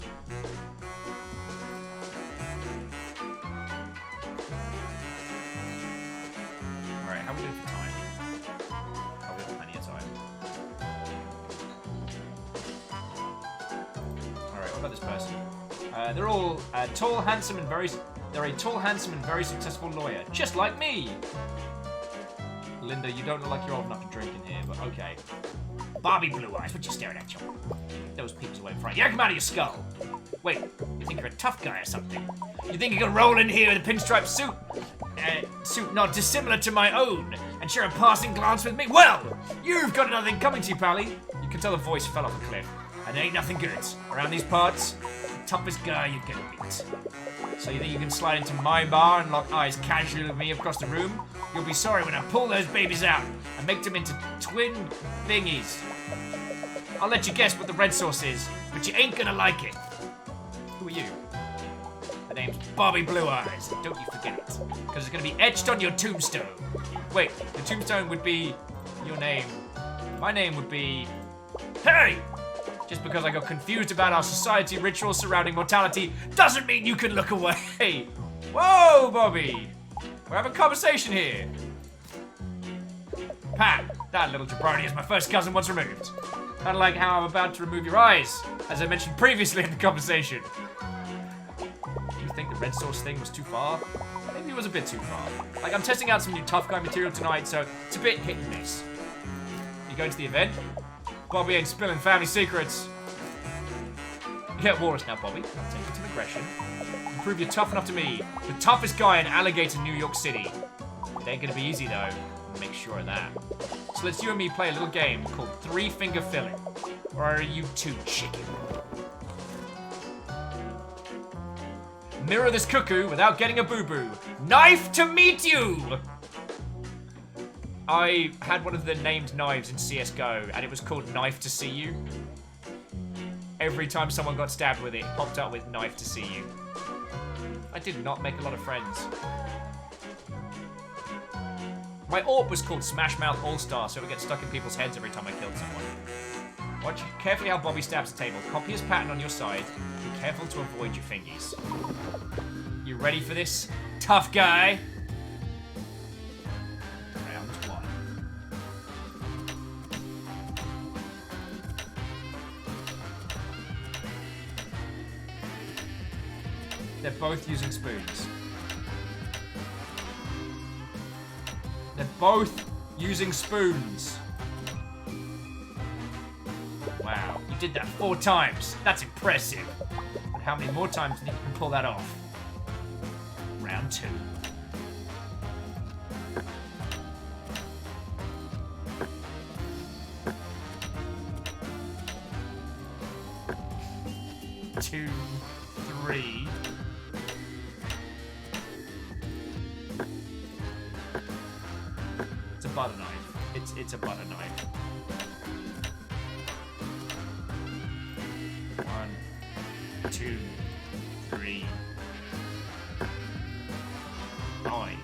S1: Alright, how are we doing for time? Oh, we have plenty of time. Alright, what about this person? They're all tall, handsome, and they're a tall, handsome, and very successful lawyer, just like me! Linda, you don't look like you're old enough to drink in here, but okay. Barbie Blue Eyes, what you staring at, Joe? Those peeps away in front. Yank them out of your skull! Wait, you think you're a tough guy or something? You think you can roll in here in a pinstripe suit? Suit not dissimilar to my own, and share a passing glance with me? Well, you've got another thing coming to you, Pally. You can tell the voice fell off a cliff, and it ain't nothing good. Around these parts, the toughest guy you're gonna meet. So you think you can slide into my bar and lock eyes casually with me across the room? You'll be sorry when I pull those babies out and make them into twin thingies. I'll let you guess what the red sauce is, but you ain't gonna like it. Who are you? The name's Bobby Blue Eyes. Don't you forget it, because it's gonna be etched on your tombstone. Wait, the tombstone would be your name. My name would be... Hey! Just because I got confused about our society rituals surrounding mortality doesn't mean you can look away. Whoa, Bobby! We're having a conversation here. Pat, that little jabroni is my first cousin once removed. Kind of like how I'm about to remove your eyes, as I mentioned previously in the conversation. Do you think the red sauce thing was too far? Maybe it was a bit too far. Like, I'm testing out some new tough guy material tonight, so it's a bit hit and miss. You going to the event? Bobby ain't spilling family secrets. You get Walrus now, Bobby. I'll take it to aggression. You prove you're tough enough to me. The toughest guy in Alligator, New York City. It ain't gonna be easy, though. Make sure of that. So let's you and me play a little game called 3-Finger Filling. Or are you too chicken? Mirror this cuckoo without getting a boo-boo. Knife to meet you! I had one of the named knives in CSGO, and it was called Knife to See You. Every time someone got stabbed with it, it popped up with Knife to See You. I did not make a lot of friends. My AWP was called Smash Mouth All-Star, so it would get stuck in people's heads every time I killed someone. Watch carefully how Bobby stabs the table. Copy his pattern on your side. Be careful to avoid your fingies. You ready for this, tough guy? They're both using spoons. They're both using spoons. Wow, you did that 4 times. That's impressive. But how many more times do you think you can pull that off? Round 2. Two, 3. It's a butter knife. It's a butter knife. 1, 2, 3, 9.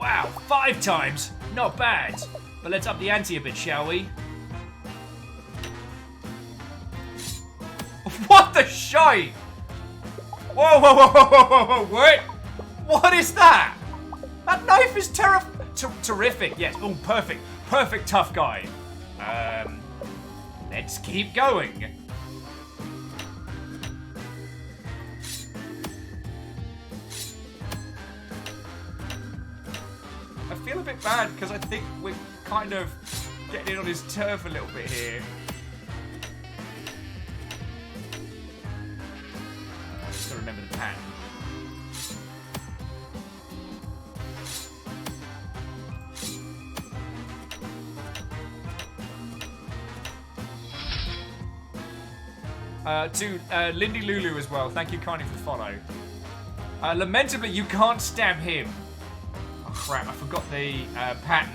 S1: Wow, 5 times! Not bad. But let's up the ante a bit, shall we? What the shite? Whoa, whoa, whoa, whoa, whoa, whoa, what? What is that? That knife is terrific. Yes, oh, perfect. Perfect tough guy. Let's keep going. feel a bit bad because I think we're kind of getting in on his turf a little bit here. Just gotta remember the pattern. To Lindy Lulu as well. Thank you kindly for the follow. Lamentably, you can't stab him. Oh crap, I forgot the pattern.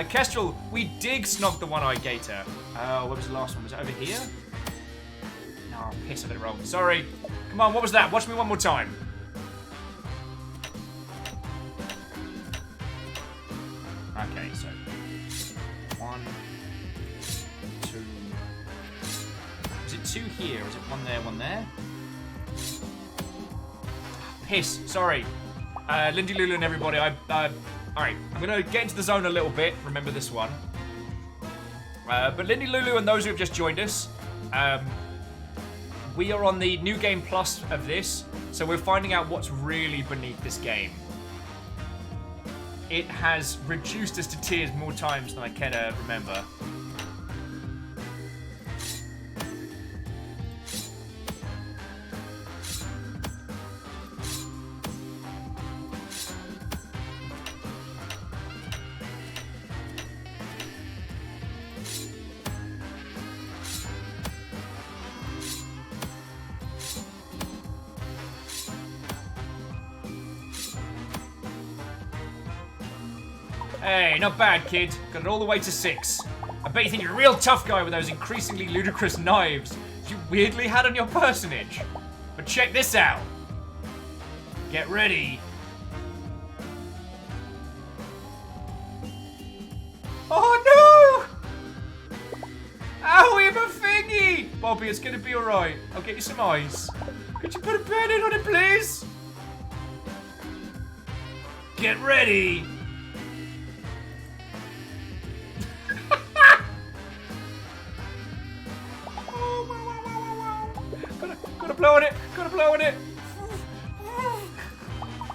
S1: Kestrel, we dig snog the one-eyed gator. Where was the last one? Was it over here? No, piss, I did it wrong. Sorry. Come on, what was that? Watch me one more time. Okay, so 1, 2. Is it 2 here? Or is it 1 there, 1 there? Piss. Sorry. Lindy Lulu and everybody, alright, I'm gonna get into the zone a little bit. Remember this one. But Lindy Lulu and those who have just joined us, we are on the New Game Plus of this, so we're finding out what's really beneath this game. It has reduced us to tears more times than I can remember. Hey, not bad, kid. Got it all the way to 6. I bet you think you're a real tough guy with those increasingly ludicrous knives you weirdly had on your personage. But check this out. Get ready. Oh no! Owie, my thingy! Bobby, it's gonna be alright. I'll get you some ice. Could you put a band-aid on it, please? Get ready! Gotta blow on it! Gotta blow on it!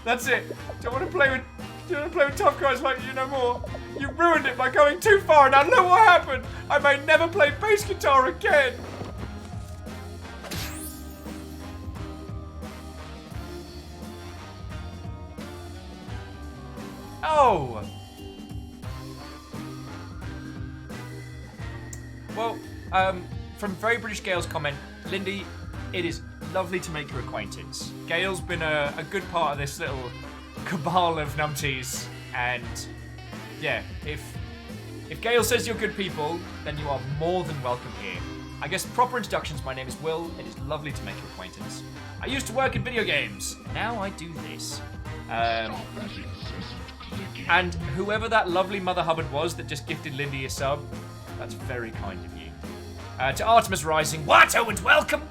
S1: That's it. Don't want to play with tough guys like you no more. You ruined it by going too far. Now look what happened. I may never play bass guitar again. Oh. Well, from Very British Gale's comment, Lindy, it is lovely to make your acquaintance. Gale's been a good part of this little cabal of numpties, and yeah, if Gale says you're good people, then you are more than welcome here. I guess proper introductions, my name is Will, it is lovely to make your acquaintance. I used to work in video games, now I do this. And whoever that lovely Mother Hubbard was that just gifted Lindy a sub, that's very kind of you. To Artemis Rising, Watto and welcome!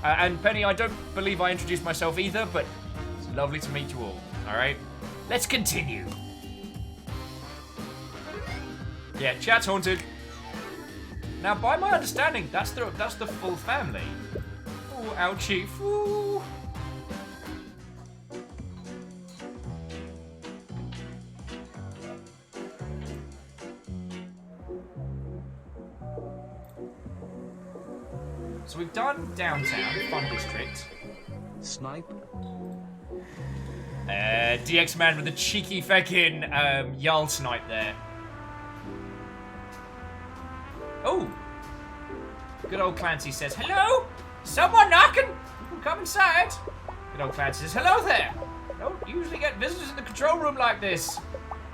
S1: And Penny, I don't believe I introduced myself either, but it's lovely to meet you all, alright? Let's continue. Yeah, chat's haunted. Now, by my understanding, that's the full family. Oh, ouchie. Ooh. So we've done downtown, Fun District.
S4: Snipe.
S1: DX Man with a cheeky feckin' Jarl snipe there. Oh! Good old Clancy says, hello? Someone knocking? Come inside. Good old Clancy says, hello there. Don't usually get visitors in the control room like this.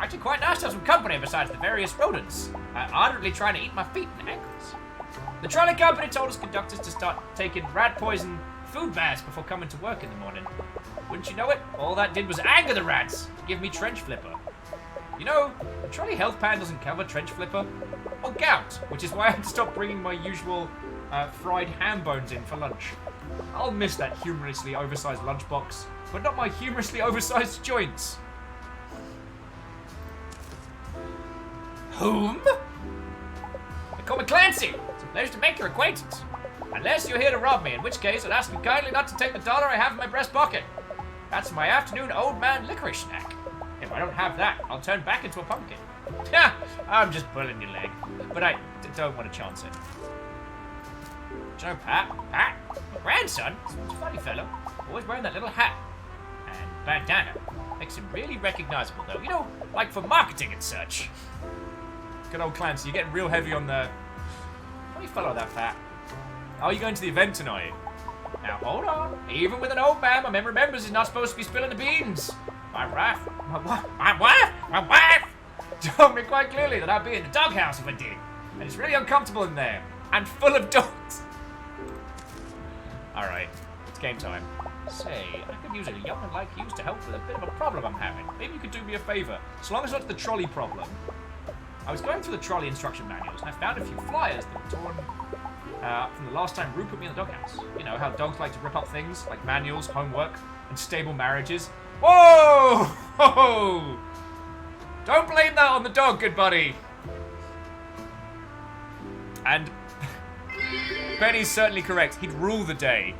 S1: Actually quite nice to have some company besides the various rodents. Ardently trying to eat my feet and ankles. The trolley company told us conductors to start taking rat poison food baths before coming to work in the morning. Wouldn't you know it? All that did was anger the rats. Give me trench flipper. You know, the trolley health pan doesn't cover trench flipper or gout, which is why I had to stop bringing my usual fried ham bones in for lunch. I'll miss that humorously oversized lunchbox, but not my humorously oversized joints. Whom? They call me Clancy. It's a pleasure to make your acquaintance. Unless you're here to rob me, in which case I'd ask you kindly not to take the dollar I have in my breast pocket. That's my afternoon old man licorice snack. If I don't have that, I'll turn back into a pumpkin. Ha! I'm just pulling your leg. But I don't want to chance it. Do you know Pat? Pat? My grandson? He's a funny fellow. Always wearing that little hat. And bandana. Makes him really recognizable, though. You know, like for marketing and such. Good old Clancy, you're getting real heavy on the... Funny fellow, that Pat. Oh, you're going to the event tonight? Now, hold on. Even with an old man, my man remembers he's not supposed to be spilling the beans. My wife told me quite clearly that I'd be in the doghouse if I did. And it's really uncomfortable in there. And full of dogs. Alright, it's game time. Say, I could use a young one like you to help with a bit of a problem I'm having. Maybe you could do me a favor. So long as it's not the trolley problem. I was going through the trolley instruction manuals and I found a few flyers that were torn from the last time Rue put me in the doghouse. You know how dogs like to rip up things like manuals, homework, and stable marriages. Whoa! Whoa! Don't blame that on the dog, good buddy. And Benny's certainly correct. He'd rule the day.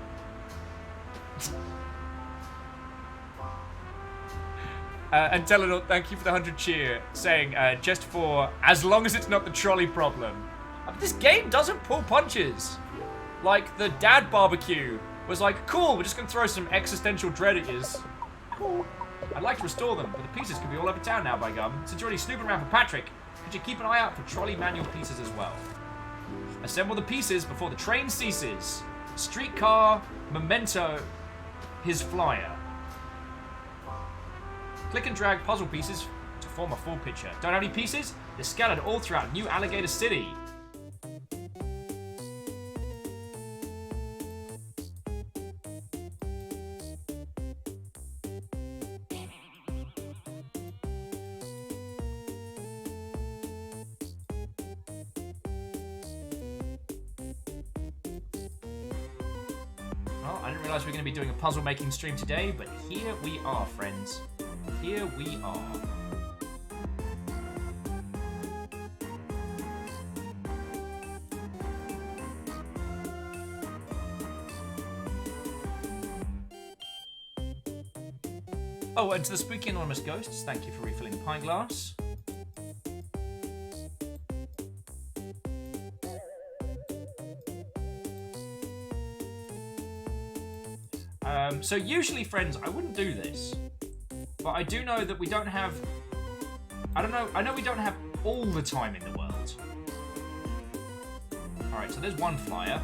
S1: And Telenor, thank you for the 100 cheer, saying just for as long as it's not the trolley problem. This game doesn't pull punches. Like the dad barbecue was like, cool, we're just gonna throw some existential dread at yous. Cool. I'd like to restore them, but the pieces could be all over town now, by gum. Since you're already snooping around for Patrick, could you keep an eye out for trolley manual pieces as well? Assemble the pieces before the train ceases. Streetcar, memento, his flyer. Click and drag puzzle pieces to form a full picture. Don't have any pieces? They're scattered all throughout New Alligator City. Well, I didn't realize we were going to be doing a puzzle making stream today, but here we are, friends. Here we are. Oh, and to the spooky anonymous ghosts, thank you for refilling the pint glass. So usually, friends, I wouldn't do this. But I do know that we don't have... I know we don't have all the time in the world. Alright, so there's one flyer.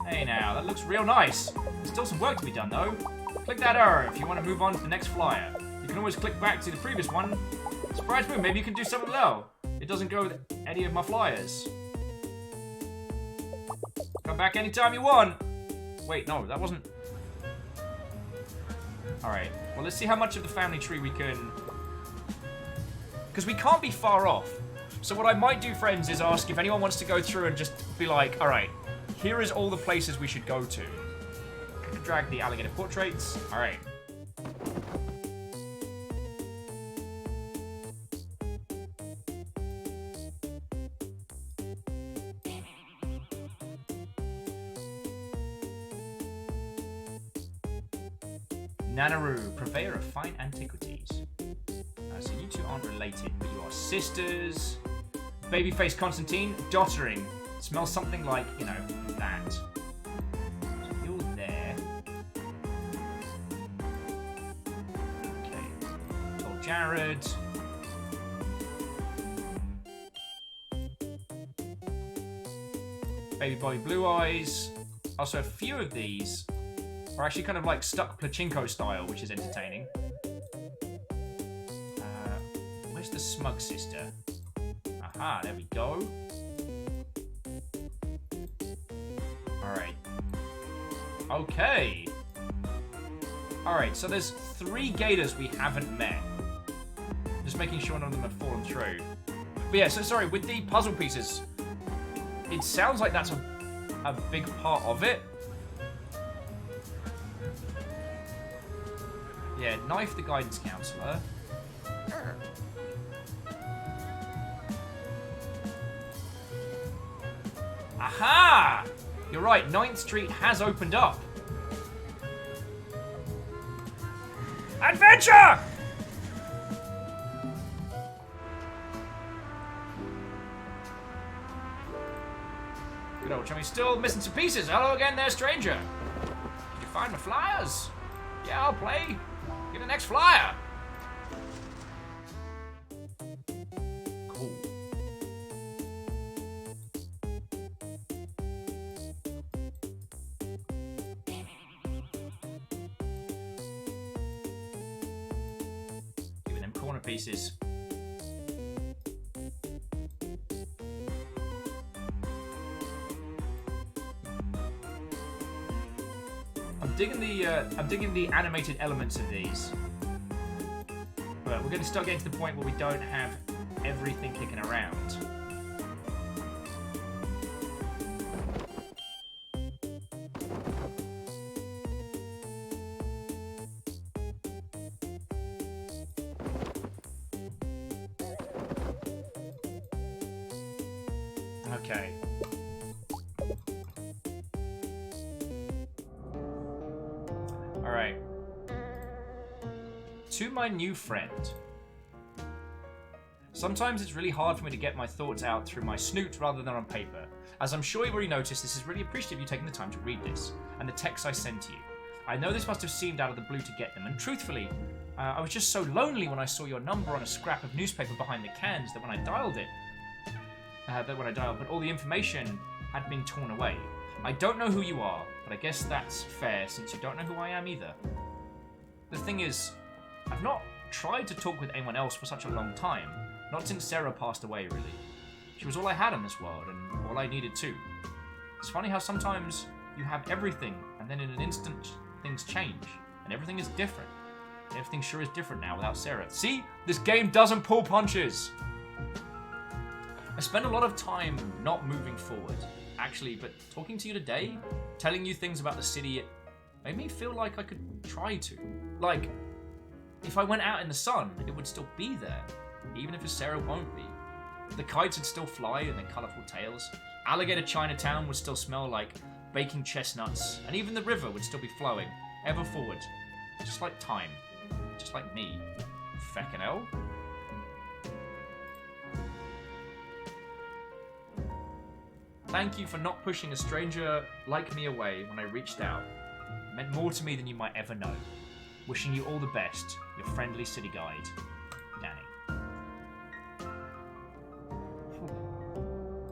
S1: Hey now, that looks real nice. There's still some work to be done, though. Click that arrow if you want to move on to the next flyer. You can always click back to the previous one. Surprise me, maybe you can do something low. It doesn't go with any of my flyers. Come back anytime you want. Wait, no, that wasn't... Alright, well, let's see how much of the family tree we can... Because we can't be far off. So what I might do, friends, is ask if anyone wants to go through and just be like, alright, here is all the places we should go to. Drag the alligator portraits. Alright. Nanaru, purveyor of fine antiquities. So you two aren't related, but you are sisters. Babyface Constantine, dottering. Smells something like, you know, that. So you're there. Okay. Tall Jared. Baby Boy Blue Eyes. Also, a few of these are actually kind of like stuck pachinko style, which is entertaining. Where's the smug sister? Aha, there we go. Alright. Okay. Alright, so there's 3 gators we haven't met. Just making sure none of them have fallen through. But yeah, so sorry, with the puzzle pieces, it sounds like that's a big part of it. Yeah, knife the guidance counselor. Aha! You're right, 9th Street has opened up. Adventure! Good old chummy still missing some pieces. Hello again there, stranger. Did you find my flyers? Yeah, I'll play. Get the next flyer. Cool. Give me them corner pieces. I'm digging the animated elements of these. But we're going to start getting to the point where we don't have everything kicking around. Okay. Alright. To my new friend. Sometimes it's really hard for me to get my thoughts out through my snoot rather than on paper. As I'm sure you've already noticed, this is really appreciative of you taking the time to read this, and the texts I send to you. I know this must have seemed out of the blue to get them, and truthfully, I was just so lonely when I saw your number on a scrap of newspaper behind the cans that when I dialed it, but all the information had been torn away. I don't know who you are, but I guess that's fair since you don't know who I am either. The thing is, I've not tried to talk with anyone else for such a long time. Not since Sarah passed away, really. She was all I had in this world, and all I needed too. It's funny how sometimes you have everything, and then in an instant, things change, and everything is different. And everything sure is different now without Sarah. See? This game doesn't pull punches! I spend a lot of time not moving forward, actually, but talking to you today, telling you things about the city, it made me feel like I could try to. Like, if I went out in the sun, it would still be there, even if Sarah won't be. The kites would still fly in their colourful tails. Alligator Chinatown would still smell like baking chestnuts, and even the river would still be flowing, ever forward. Just like time. Just like me. Feckin' hell. Thank you for not pushing a stranger like me away when I reached out. It meant more to me than you might ever know. Wishing you all the best, your friendly city guide, Danny.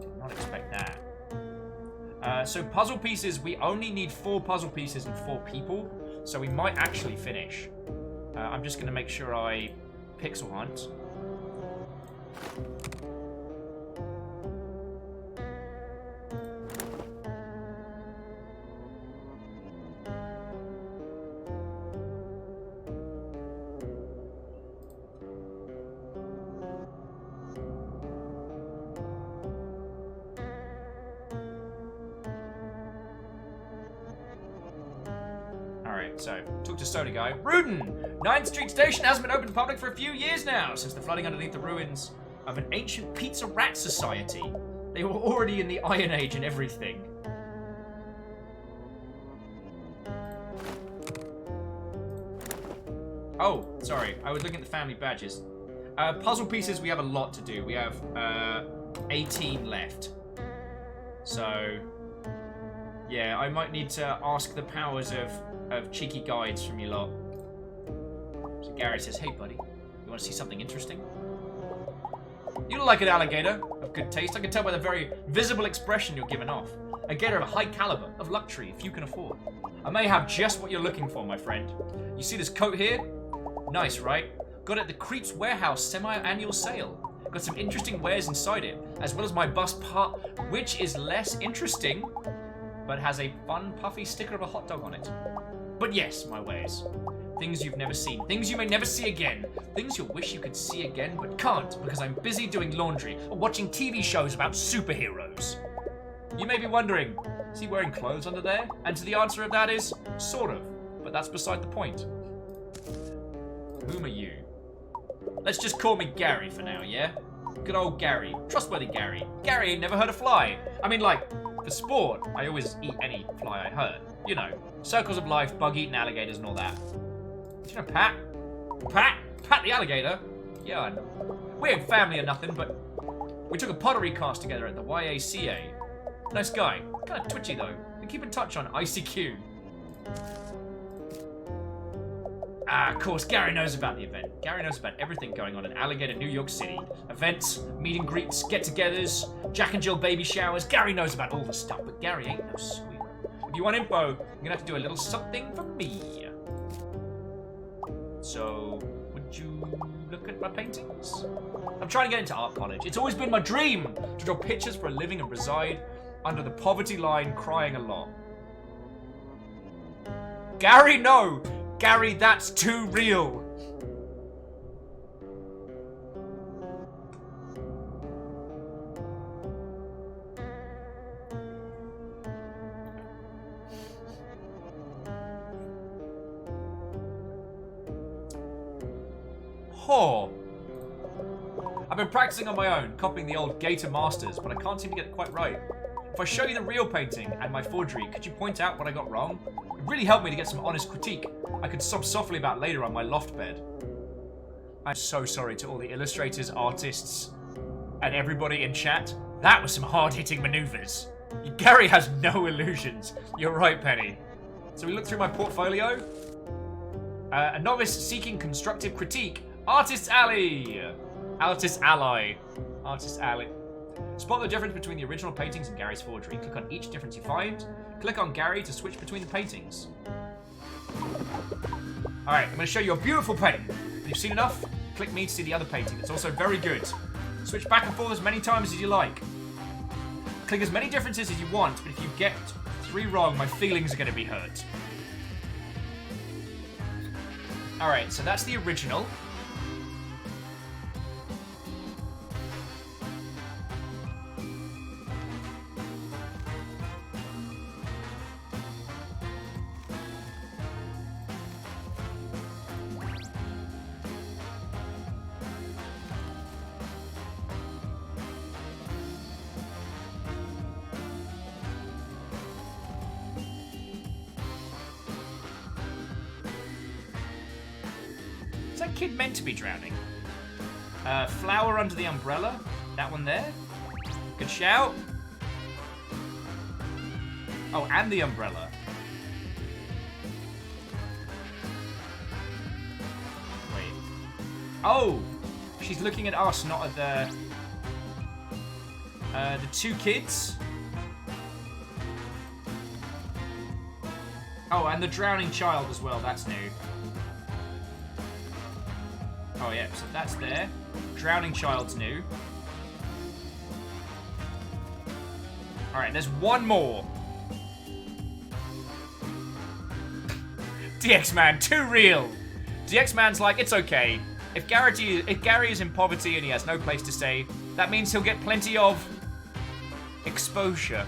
S1: Did not expect that. So puzzle pieces, we only need 4 puzzle pieces and 4 people, so we might actually finish. I'm just going to make sure I pixel hunt. So, talk to Soda Guy. Rudin! 9th Street Station hasn't been open to public for a few years now, since the flooding underneath the ruins of an ancient pizza rat society. They were already in the Iron Age and everything. Oh, sorry. I was looking at the family badges. Puzzle pieces, we have a lot to do. We have 18 left. So, yeah, I might need to ask the powers of cheeky guides from you lot. So Gary says, hey buddy, you want to see something interesting? You look like an alligator of good taste. I can tell by the very visible expression you're giving off. A gator of a high caliber, of luxury, if you can afford. I may have just what you're looking for, my friend. You see this coat here? Nice, right? Got it at the Creeps Warehouse semi-annual sale. Got some interesting wares inside it, as well as my bust part, which is less interesting, but has a fun, puffy sticker of a hot dog on it. But yes, my wares. Things you've never seen. Things you may never see again. Things you'll wish you could see again, but can't because I'm busy doing laundry or watching TV shows about superheroes. You may be wondering, is he wearing clothes under there? And to the answer of that is, sort of. But that's beside the point. Whom are you? Let's just call me Gary for now, yeah? Good old Gary. Trustworthy Gary. Gary ain't never heard a fly. I mean, like, for sport, I always eat any fly I hurt. You know, circles of life, bug-eating alligators and all that. Do you know Pat? Pat the alligator? Yeah, I know. We ain't family or nothing, but we took a pottery class together at the YACA. Nice guy. Kind of twitchy, though. We keep in touch on ICQ. Ah, of course, Gary knows about the event. Gary knows about everything going on in Alligator, New York City. Events, meet and greets, get-togethers, Jack and Jill baby showers. Gary knows about all the stuff, but Gary ain't no sweet. If you want info, you're gonna have to do a little something for me. So, would you look at my paintings? I'm trying to get into art college. It's always been my dream to draw pictures for a living and reside under the poverty line, crying a lot. Gary, no! Gary, that's too real. Oh. I've been practicing on my own, copying the old Gator Masters, but I can't seem to get it quite right. If I show you the real painting and my forgery, could you point out what I got wrong? It really helped me to get some honest critique I could sob softly about later on my loft bed. I'm so sorry to all the illustrators, artists, and everybody in chat. That was some hard-hitting maneuvers. Gary has no illusions. You're right, Penny. So we look through my portfolio. A novice seeking constructive critique. Artist's Alley. Artist's Ally. Artist's Alley. Spot the difference between the original paintings and Gary's forgery. Click on each difference you find. Click on Gary to switch between the paintings. Alright, I'm going to show you a beautiful painting. If you've seen enough, click me to see the other painting. It's also very good. Switch back and forth as many times as you like. Click as many differences as you want, but if you get 3 wrong, my feelings are going to be hurt. Alright, so that's the original. Is that kid meant to be drowning? Flower under the umbrella. That one there. Good shout. Oh, and the umbrella. Wait. Oh! She's looking at us, not at the 2 kids. Oh, and the drowning child as well. That's new. Oh yeah, so that's there. Drowning child's new. Alright, there's one more. DX Man, too real. DX Man's like, it's okay. If Gary is in poverty and he has no place to stay, that means he'll get plenty of exposure.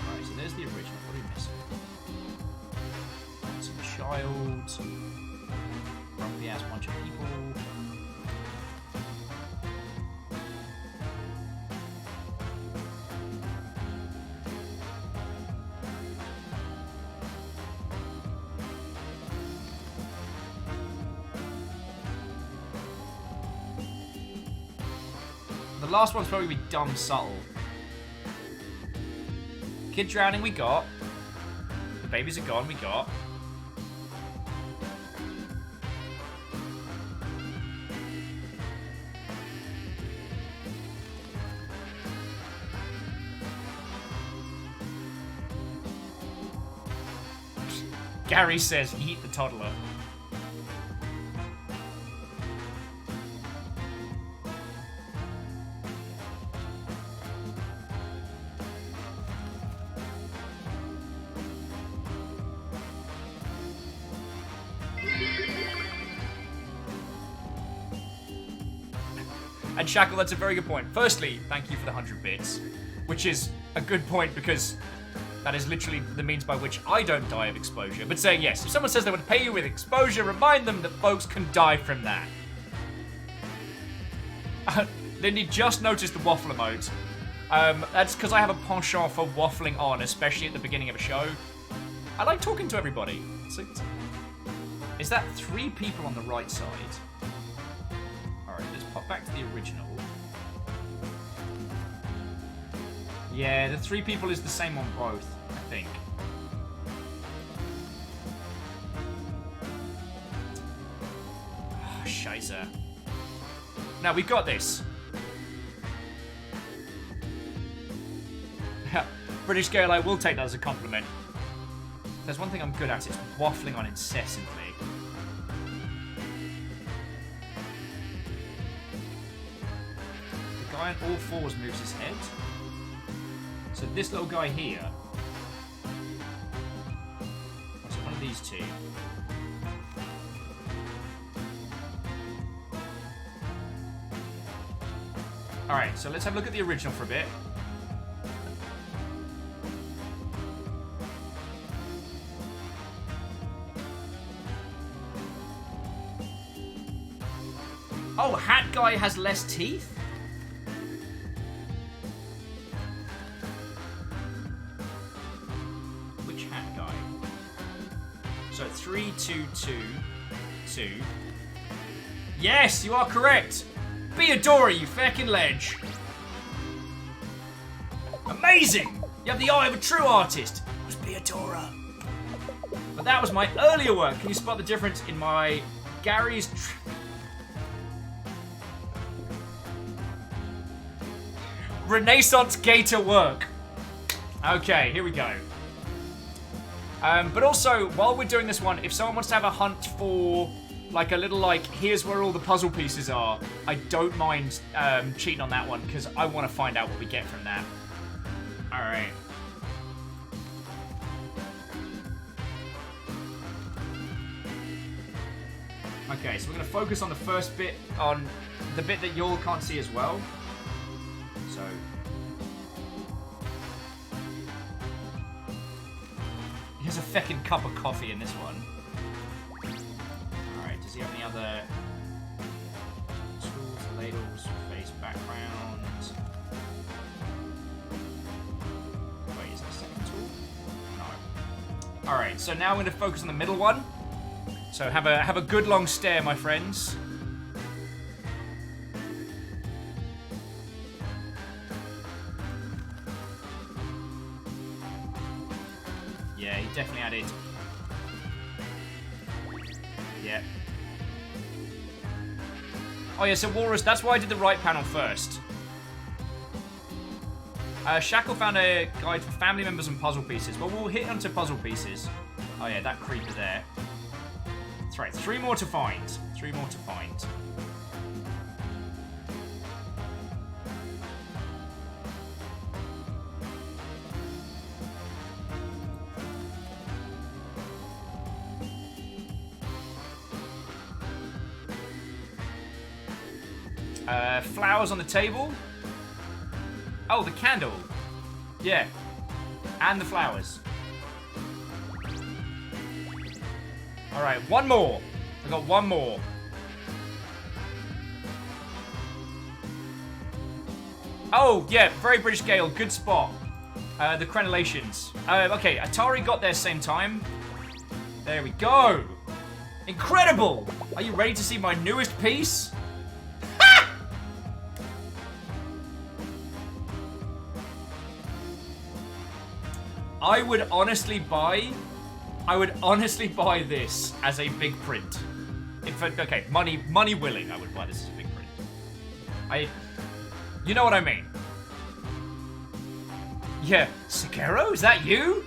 S1: Alright, so there's the original. What are we missing? Some child. Grumpy ass bunch of people. The last one's probably be dumb subtle. Kid drowning we got. The babies are gone we got. Gary says eat the toddler. And Shackle, that's a very good point. Firstly, thank you for the 100 bits, which is a good point because that is literally the means by which I don't die of exposure. But saying yes, if someone says they would pay you with exposure, remind them that folks can die from that. Lindy just noticed the waffle emote. That's because I have a penchant for waffling on, especially at the beginning of a show. I like talking to everybody. Is that 3 people on the right side? Alright, let's pop back to the original. Yeah, the 3 people is the same on both, I think. Oh, Scheiße. Now, we've got this. British girl, I will take that as a compliment. If there's one thing I'm good at, it's waffling on incessantly. The guy on all fours moves his head. So this little guy here. What's one of these 2? Alright, so let's have a look at the original for a bit. Oh, Hat Guy has less teeth? Which Hat Guy? So 3, 2, 2, 2. Yes, you are correct! Beadora, you feckin' ledge! Amazing! You have the eye of a true artist. It was Beadora. But that was my earlier work. Can you spot the difference in my Gary's... Renaissance Gator work. Okay, here we go. But also, while we're doing this one, if someone wants to have a hunt for, like, a little, like, here's where all the puzzle pieces are, I don't mind cheating on that one, because I want to find out what we get from that. Alright. Okay, so we're going to focus on the first bit, on the bit that y'all can't see as well. So, here's a feckin' cup of coffee in this one. Alright, does he have any other tools, ladles, face background? Wait, is there a second tool? No. Alright, so now I'm going to focus on the middle one. So have a good long stare, my friends. Yeah, he definitely added. Yeah. Oh yeah, so Walrus, that's why I did the right panel first. Shackle found a guide for family members and puzzle pieces. Well, we'll hit onto puzzle pieces. Oh yeah, that creeper there. That's right, 3 more to find. 3 more to find. Flowers on the table. Oh, the candle. Yeah. And the flowers. Alright, 1 more. I got 1 more. Oh, yeah, very British Gale. Good spot. The crenellations. Okay, Atari got there same time. There we go. Incredible! Are you ready to see my newest piece? I would honestly buy this as a big print. In fact, okay, money willing, I would buy this as a big print. You know what I mean? Yeah, Sekiro, is that you?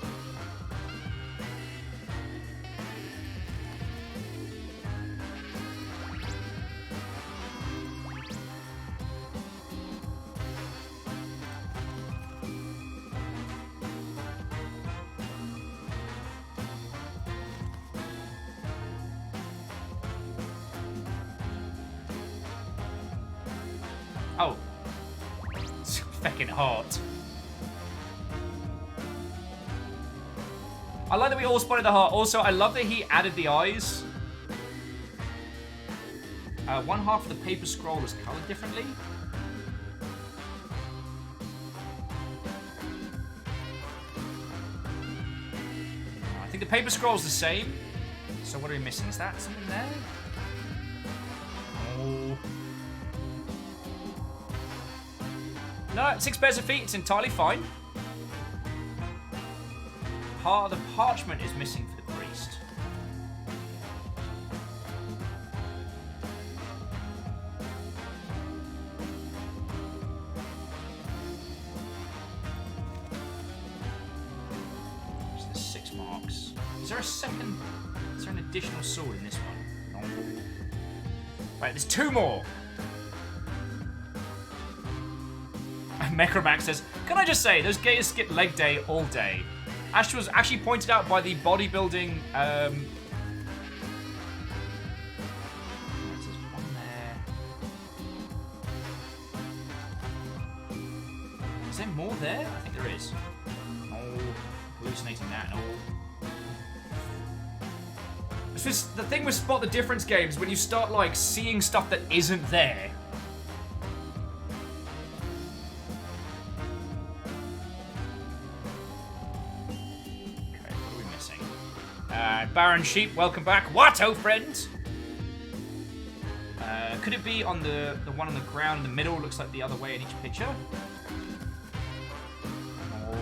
S1: Oh. It's fucking hot. I like that we all spotted the heart. Also, I love that he added the eyes. 1/2 of the paper scroll is colored differently. think the paper scroll's the same. So what are we missing? Is that something there? Oh. No, 6 pairs of feet. It's entirely fine. Part of the parchment is missing for the priest. So there's 6 marks. Is there a second? Is there an additional sword in this one? No. Right, there's 2 more. Mecromax says, can I just say, those gators skip leg day all day. Ash was actually pointed out by the bodybuilding, there's one there. Is there more there? I think there is. Oh, hallucinating that and all. It's just, the thing with Spot the Difference games, when you start, like, seeing stuff that isn't there. Baron Sheep, welcome back. What, oh friends? Could it be on the one on the ground in the middle? Looks like the other way in each picture. Oh.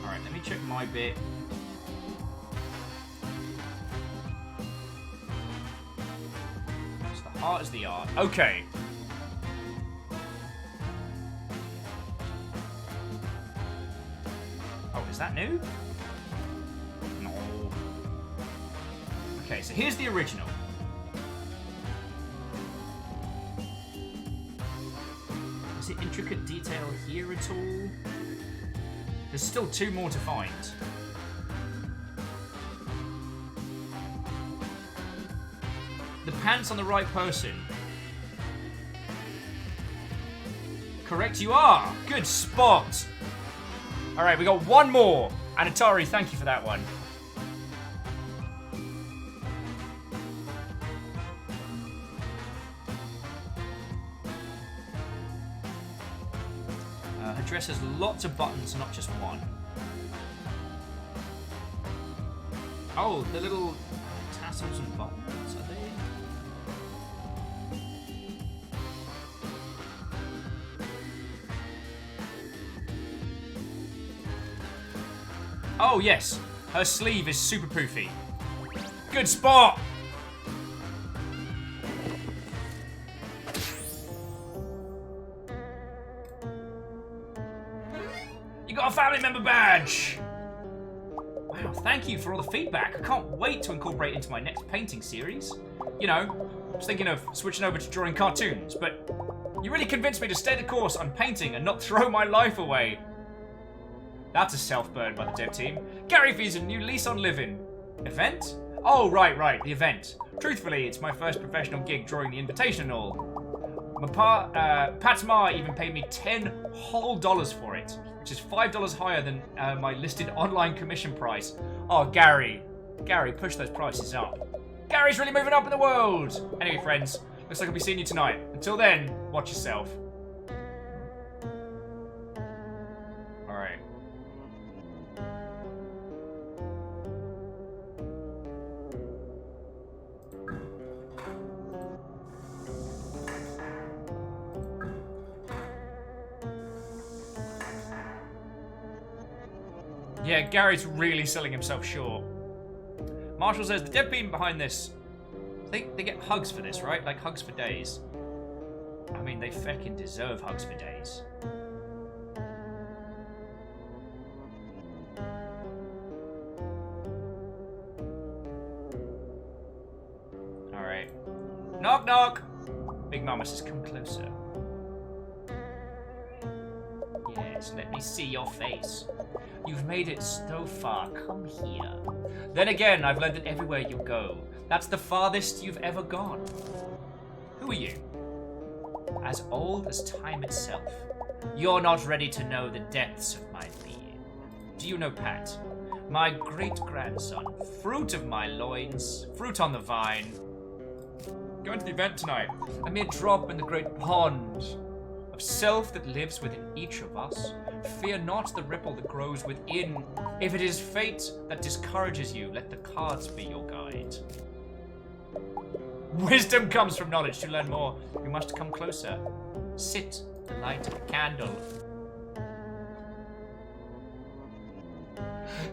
S1: Alright, let me check my bit. So the heart is the art. Okay. Is that new? No. Okay, so here's the original. Is it intricate detail here at all? There's still 2 more to find. The pants on the right person. Correct you are! Good spot! Alright, we got 1 more. And Atari, thank you for that one. Her dress has lots of buttons, not just one. Oh, the little tassels and buttons, are they? Oh, yes. Her sleeve is super poofy. Good spot! You got a family member badge! Wow, thank you for all the feedback. I can't wait to incorporate it into my next painting series. You know, I was thinking of switching over to drawing cartoons, but you really convinced me to stay the course on painting and not throw my life away. That's a self-burn by the dev team. Gary V's a new lease on living. Event? Oh, right, the event. Truthfully, it's my first professional gig drawing the invitation and all. Pat's Ma even paid me $10 whole for it, which is $5 higher than my listed online commission price. Oh, Gary, push those prices up. Gary's really moving up in the world. Anyway, friends, looks like I'll be seeing you tonight. Until then, watch yourself. Alright. Yeah, Gary's really selling himself short. Marshall says the dev team behind this, they get hugs for this, right? Like hugs for days. I mean, they feckin' deserve hugs for days. Alright. Knock, knock! Big Mama says, come closer. Yes, let me see your face. You've made it so far, come here. Then again, I've learned that everywhere you go, that's the farthest you've ever gone. Who are you? As old as time itself. You're not ready to know the depths of my being. Do you know Pat? My great-grandson, fruit of my loins, fruit on the vine. Going to the event tonight. A mere drop in the great pond of self that lives within each of us. Fear not the ripple that grows within. If it is fate that discourages you, let the cards be your guide. Wisdom comes from knowledge. To learn more, you must come closer. Sit, light a candle.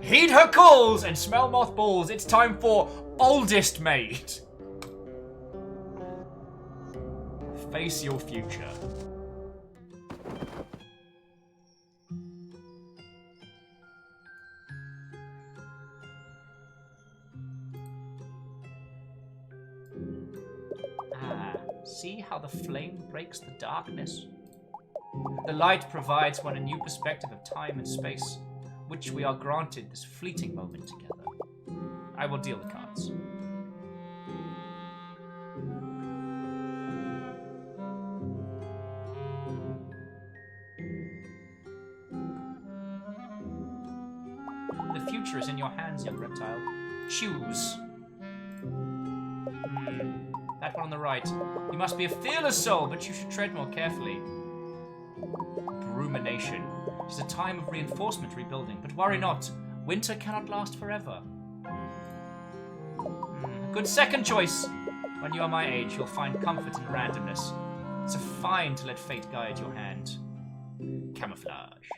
S1: Heed her calls and smell mothballs. It's time for oldest mate. Face your future. See how the flame breaks the darkness? The light provides one a new perspective of time and space, which we are granted this fleeting moment together. I will deal the cards. The future is in your hands, young reptile. Choose. That one on the right. You must be a fearless soul, but you should tread more carefully. Rumination. It is a time of reinforcement rebuilding, but worry not. Winter cannot last forever. Good second choice. When you are my age, you'll find comfort in randomness. It's a fine to let fate guide your hand. Camouflage.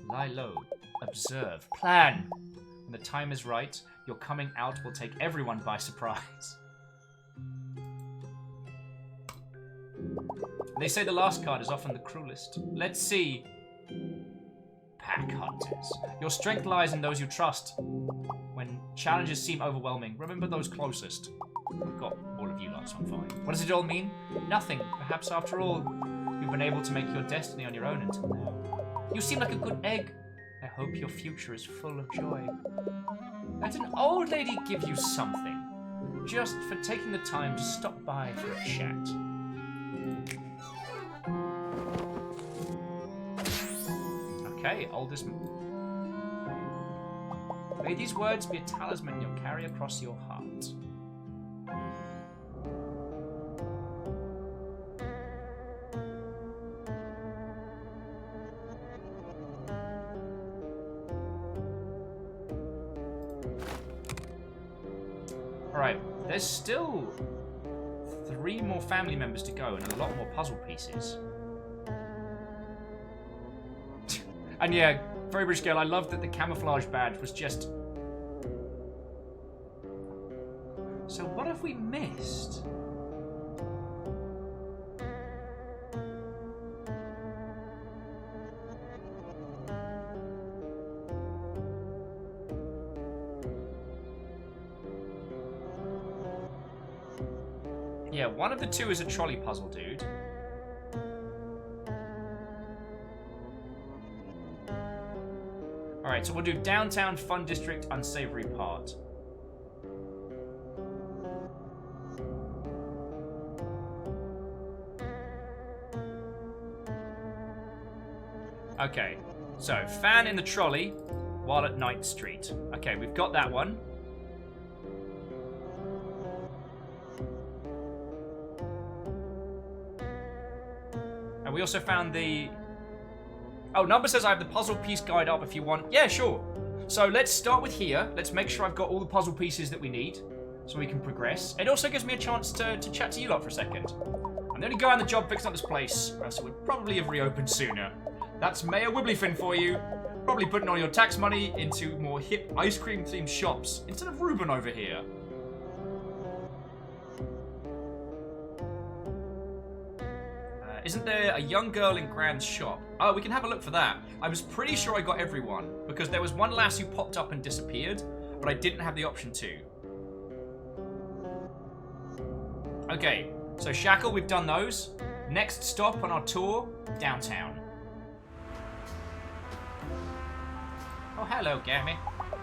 S1: Lie low. Observe. Plan. When the time is right, your coming out will take everyone by surprise. They say the last card is often the cruelest. Let's see. Pack hunters. Your strength lies in those you trust. When challenges seem overwhelming, remember those closest. We've got all of you lot, so I'm fine. What does it all mean? Nothing. Perhaps after all, you've been able to make your destiny on your own until now. You seem like a good egg. I hope your future is full of joy. Let an old lady give you something, just for taking the time to stop by for a chat. Okay, oldest. May these words be a talisman you'll carry across your heart. Alright, there's still 3 more family members to go and a lot more puzzle pieces. And yeah, very British girl, I love that the camouflage badge was just... So what have we missed? Yeah, one of the 2 is a trolley puzzle, dude. Alright, so we'll do Downtown Fun District Unsavory Part. Okay, so fan in the trolley while at Night Street. Okay, we've got that one. And we also found the... Oh, Number says I have the puzzle piece guide up if you want. Yeah, sure. So let's start with here. Let's make sure I've got all the puzzle pieces that we need so we can progress. It also gives me a chance to chat to you lot for a second. I'm the only guy on the job fixing up this place, or else it would probably have reopened sooner. That's Mayor Wibbleyfin for you. Probably putting all your tax money into more hip ice cream themed shops instead of Ruben over here. Isn't there a young girl in Grand's shop? Oh, we can have a look for that. I was pretty sure I got everyone, because there was one lass who popped up and disappeared, but I didn't have the option to. Okay, so Shackle, we've done those. Next stop on our tour, downtown. Oh, hello, Gammy.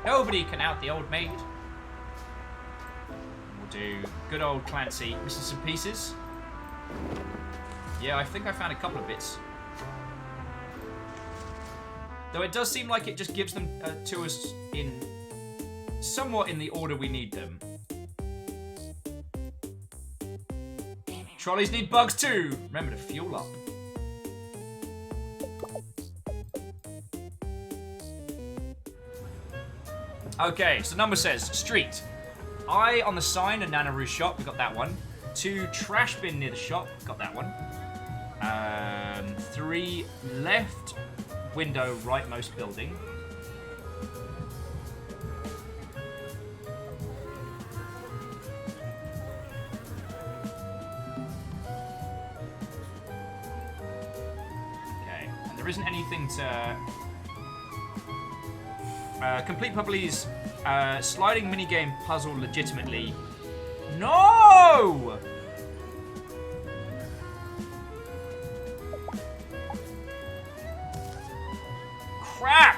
S1: Nobody can out the old maid. We'll do good old Clancy, missing some pieces. Yeah, I think I found a couple of bits. Though it does seem like it just gives them to us in somewhat in the order we need them. Trolleys need bugs too. Remember to fuel up. Okay, so number says street. I on the sign and Nanaru's shop, we got that one. 2 trash bin near the shop, got that one. 3 left window rightmost building. Okay, and there isn't anything to complete Puppy's sliding minigame puzzle legitimately. No! Crap!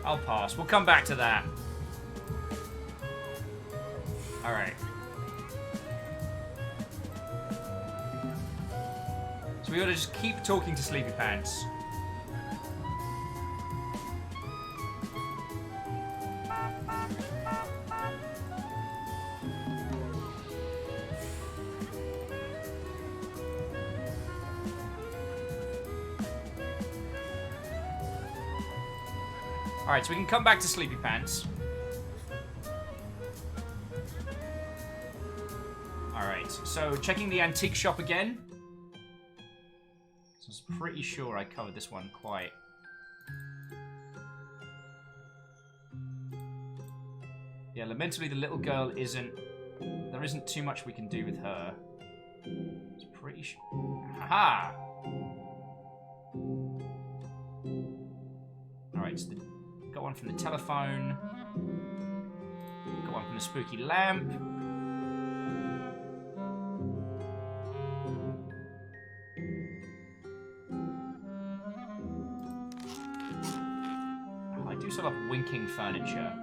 S1: I'll pass. We'll come back to that. Alright. So we gotta just keep talking to Sleepy Pants. Alright, so we can come back to Sleepy Pants. Alright, so checking the antique shop again. So I was pretty sure I covered this one quite. Yeah, lamentably the little girl isn't... There isn't too much we can do with her. It's pretty sure... Haha! Alright, so got one from the telephone. Got one from the spooky lamp. Oh, I do still have winking furniture.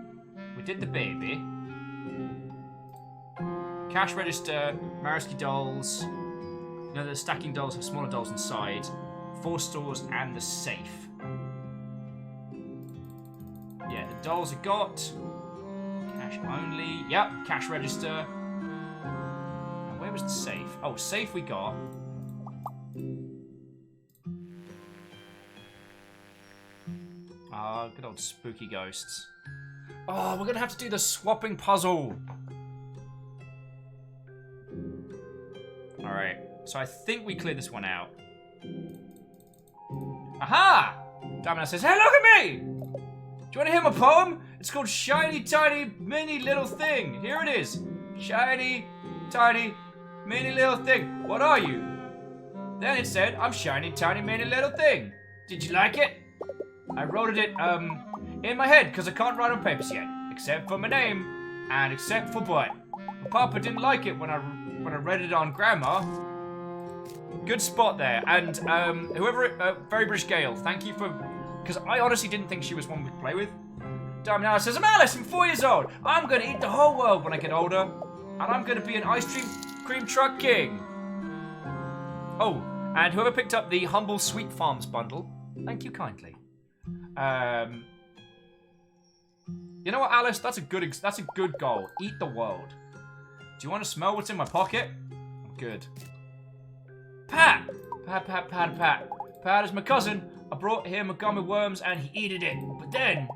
S1: We did the baby. Cash register, Marisky dolls. You know, the stacking dolls have smaller dolls inside. 4 stores and the safe. Yeah, the dolls are got. Cash only. Yep, cash register. And where was the safe? Oh, safe we got. Ah, good old spooky ghosts. Oh, we're gonna have to do the swapping puzzle. Alright, so I think we cleared this one out. Aha! Domino says, hey, look at me! Do you want to hear my poem? It's called Shiny, Tiny, Mini Little Thing. Here it is. Shiny, tiny, mini little thing. What are you? Then it said, I'm shiny, tiny, mini little thing. Did you like it? I wrote it, in my head, because I can't write on papers yet. Except for my name, and except for butt. My papa didn't like it when I read it on grandma. Good spot there. And, whoever, Very British Gale, thank you for... Because I honestly didn't think she was one we could play with. Now says, I'm Alice, I'm 4 years old. I'm going to eat the whole world when I get older. And I'm going to be an ice cream truck king. Oh, and whoever picked up the Humble Sweet Farms bundle, thank you kindly. You know what, Alice? That's a good goal. Eat the world. Do you want to smell what's in my pocket? I'm good. Pat! Pat is my cousin. I brought him a gummy worms and he eated it. But then,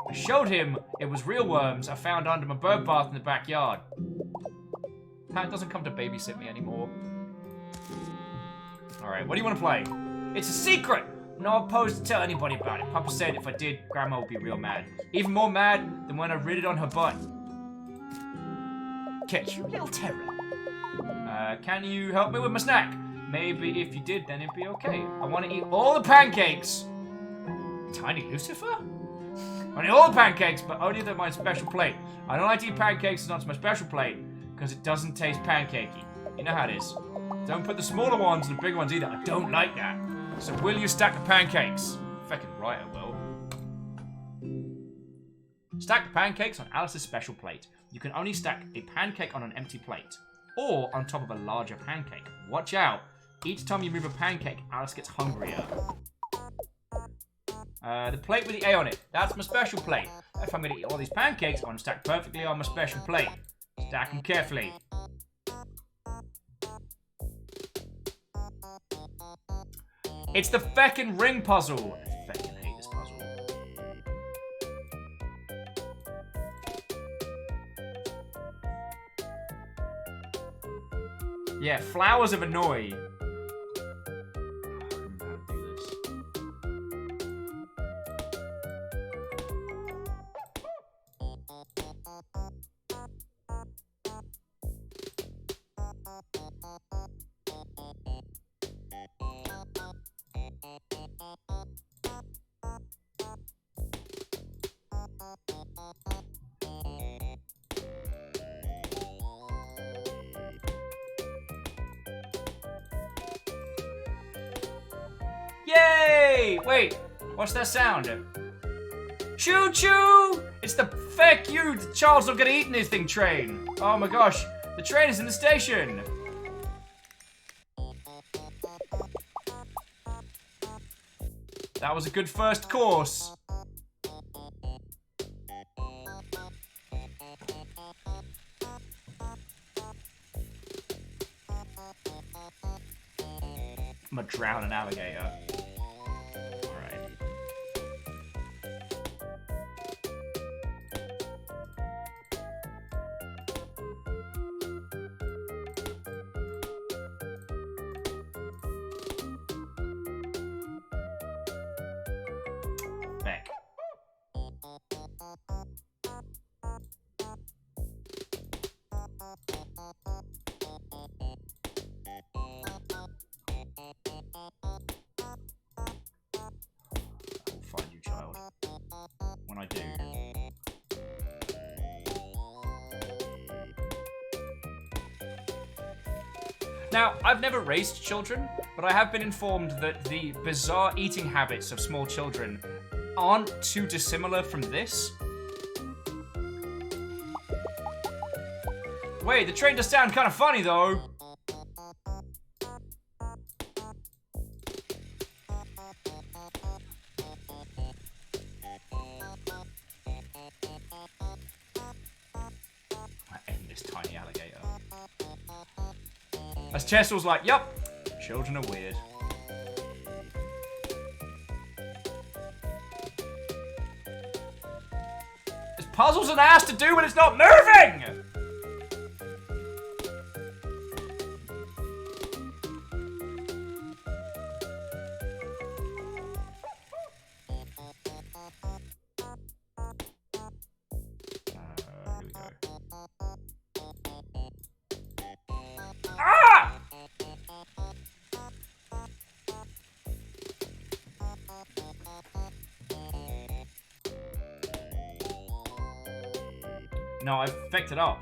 S1: I showed him it was real worms I found under my bird bath in the backyard. Pat doesn't come to babysit me anymore. Alright, what do you want to play? It's a secret! I'm not opposed to tell anybody about it. Papa said if I did, Grandma would be real mad. Even more mad than when I read it on her butt. Catch you, little terror. Can you help me with my snack? Maybe if you did, then it'd be okay. I want to eat all the pancakes. Tiny Lucifer? I want to eat all the pancakes, but only on my special plate. I don't like to eat pancakes not my special plate, because it doesn't taste pancakey. You know how it is. Don't put the smaller ones in the big ones either. I don't like that. So will you stack the pancakes? Fucking right, I will. Stack the pancakes on Alice's special plate. You can only stack a pancake on an empty plate, or on top of a larger pancake. Watch out. Each time you move a pancake, Alice gets hungrier. The plate with the A on it. That's my special plate. If I'm gonna eat all these pancakes, I want to stack perfectly on my special plate. Stack them carefully. It's the feckin' ring puzzle. I feckin' hate this puzzle. Yeah, Flowers of Annoy. Yay! Wait, what's that sound? Choo choo! It's the feck you, the child's not gonna eat anything train. Oh my gosh, the train is in the station. That was a good first course. I'm gonna drown an alligator. Alright. Back. Find you, child. When I do. Now, I've never raised children, but I have been informed that the bizarre eating habits of small children aren't too dissimilar from this. Wait, the train does sound kind of funny, though. Tiny alligator. As Chessel's like, yup, children are weird. This puzzle's an ass to do when it's not moving! Here we go. Ah! No, I've picked it up.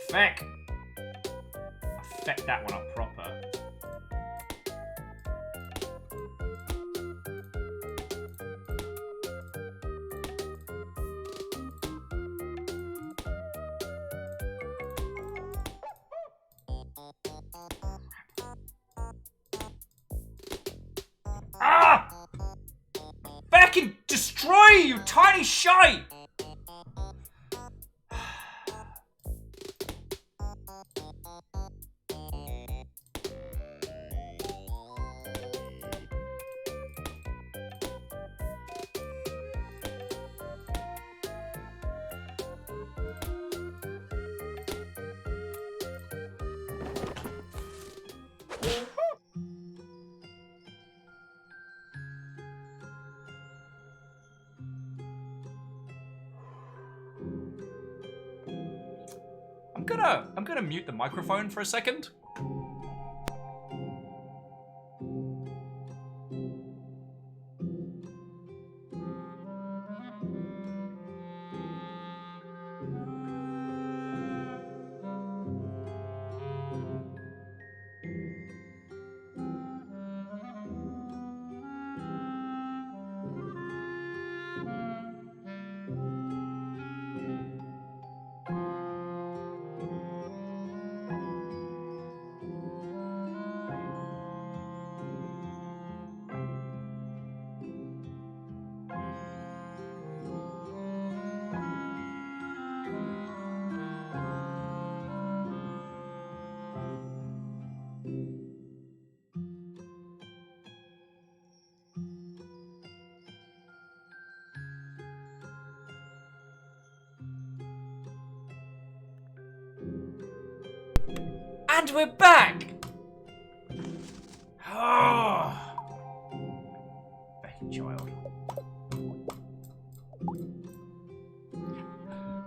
S1: Feck! I fecked that one up proper. Ah! Feckin' destroy you, tiny shite! I'm gonna mute the microphone for a second. And we're back! Oh. Becky child.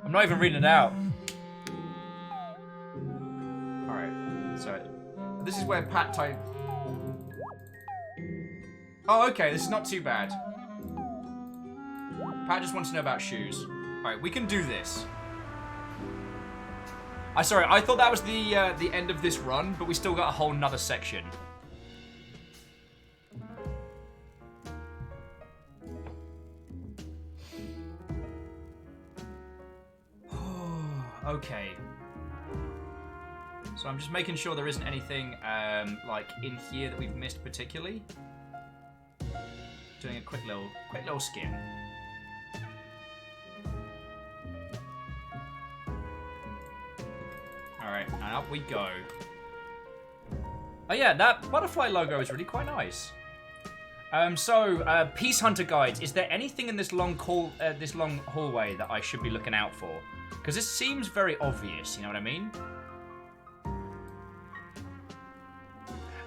S1: I'm not even reading it out. Alright, so this is where Pat type. Oh, okay, this is not too bad. Pat just wants to know about shoes. Alright, we can do this. Sorry, I thought that was the end of this run, but we still got a whole nother section. Okay. So I'm just making sure there isn't anything like in here that we've missed particularly. Doing a quick little skim. Alright, and up we go. Oh yeah, that butterfly logo is really quite nice. Peace Hunter guides. Is there anything in this long hallway that I should be looking out for? Because this seems very obvious, you know what I mean?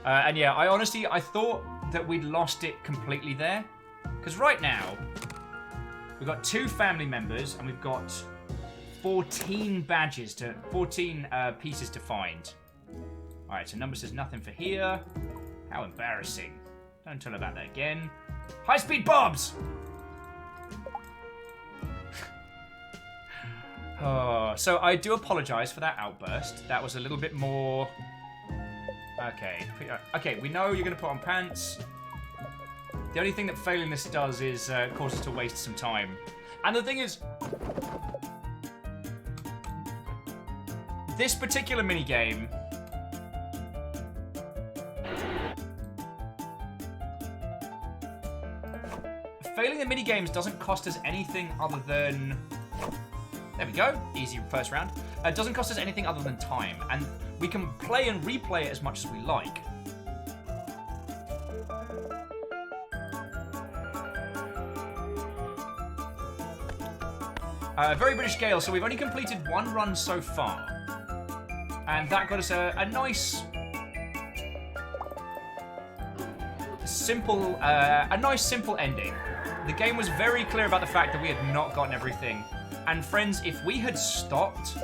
S1: And yeah, I thought that we'd lost it completely there. Because right now, we've got 2 family members and we've got 14 pieces to find. Alright, so number says nothing for here. How embarrassing. Don't tell about that again. High-speed bobs! Oh, so I do apologize for that outburst. That was a little bit more... Okay, we know you're going to put on pants. The only thing that failing this does is cause us to waste some time. And the thing is... This particular minigame... Failing the minigames doesn't cost us anything other than... There we go. Easy first round. It doesn't cost us anything other than time. And we can play and replay it as much as we like. Very British Gale. So we've only completed 1 run so far. And that got us a nice... Simple... a nice simple ending. The game was very clear about the fact that we had not gotten everything. And friends, if we had stopped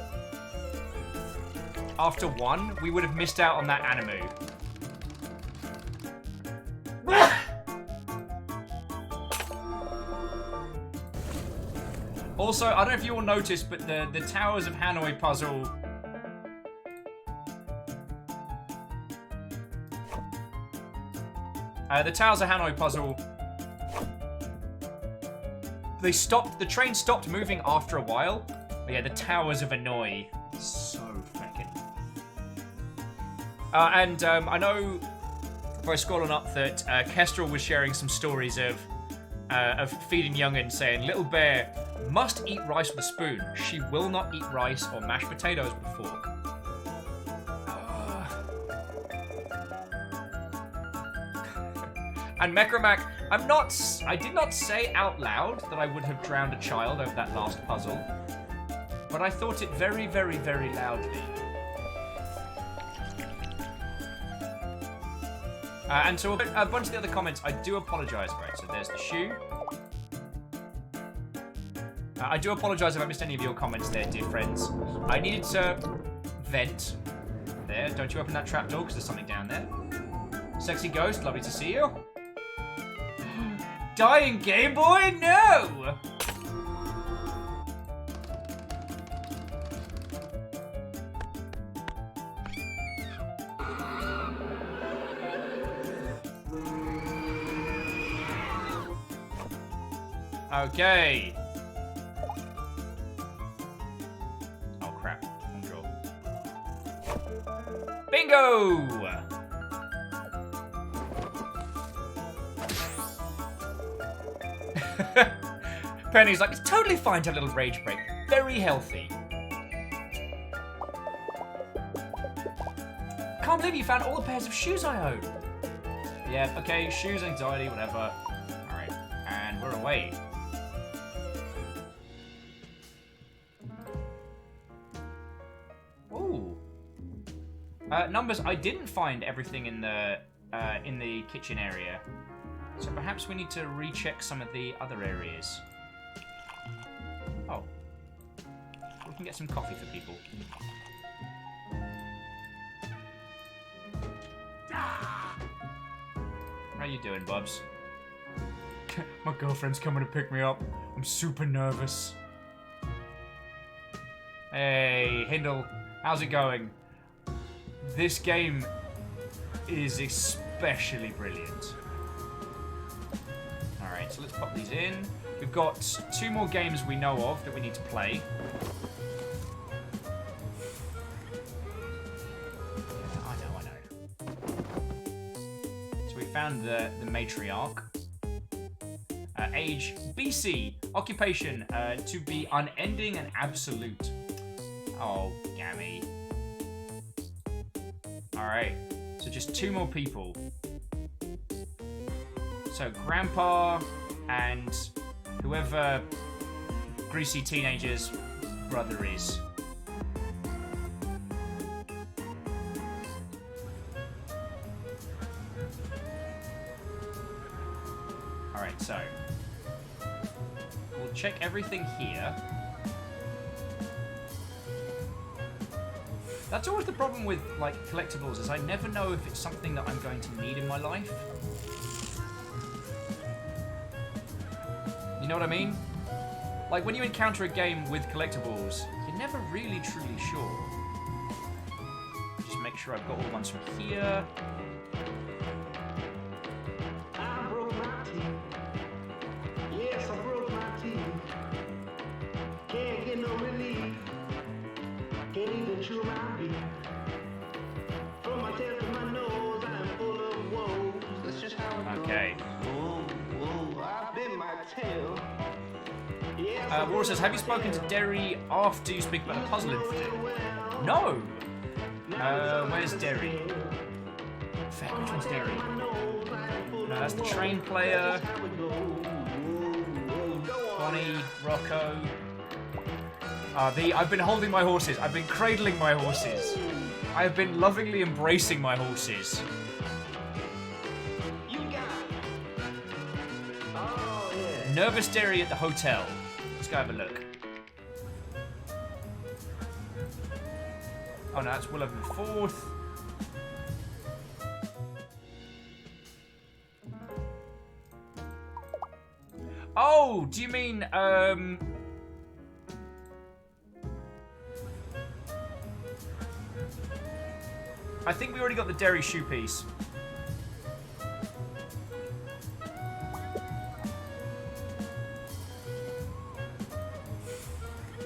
S1: after 1, we would have missed out on that anime. Also, I don't know if you all noticed, but the Towers of Hanoi puzzle... the Towers of Hanoi puzzle... The train stopped moving after a while. But yeah, the Towers of Hanoi. So fucking. I know by scrolling up that Kestrel was sharing some stories of feeding young'uns, saying, "Little bear must eat rice with a spoon. She will not eat rice or mashed potatoes with a fork." And Mecromac, I did not say out loud that I would have drowned a child over that last puzzle, but I thought it very, very, very loudly. And so a bunch of the other comments, I do apologise, right? So there's the shoe. I do apologise if I missed any of your comments there, dear friends. I needed to vent. There, don't you open that trapdoor because there's something down there. Sexy ghost, lovely to see you. Dying Game Boy? No! Okay. Oh crap. Control. Bingo! Penny's like, it's totally fine to have a little rage break. Very healthy. Can't believe you found all the pairs of shoes I own. Yeah, okay, shoes, anxiety, whatever. Alright, and we're away. Ooh. Numbers, I didn't find everything in the kitchen area. So perhaps we need to recheck some of the other areas. Oh. We can get some coffee for people. How you doing, Bubs? My girlfriend's coming to pick me up. I'm super nervous. Hey, Hindle. How's it going? This game is especially brilliant. Alright, so let's pop these in. We've got 2 more games we know of that we need to play. Yeah, I know. So we found the matriarch. Age, BC. Occupation, to be unending and absolute. Oh, gammy. Alright, so just 2 more people. So Grandpa and whoever Greasy Teenager's brother is. Alright, so we'll check everything here. That's always the problem with, like, collectibles, is I never know if it's something that I'm going to need in my life. You know what I mean? Like, when you encounter a game with collectibles, you're never really truly sure. Just make sure I've got all the ones from here.
S6: I broke my teeth. Yes, I broke my teeth. Can't get no relief. Can't even chew my beat. From my tail to my nose, I'm full of woes. That's just how it goes.
S1: Okay.
S6: Whoa, I bit my tail. Yes,
S1: Laura says, have you spoken to Derry after you speak about the puzzle incident? No! Where's Derry? Fuck, which one's Derry? No, that's the train player. Bonnie, Rocco. I've been holding my horses. I've been cradling my horses. I have been lovingly embracing my horses.
S6: You got it. Oh, yeah.
S1: Nervous Derry at the hotel. Let's go have a look. Oh no, that's William the Fourth. Oh, do you mean I think we already got the Derry shoe piece.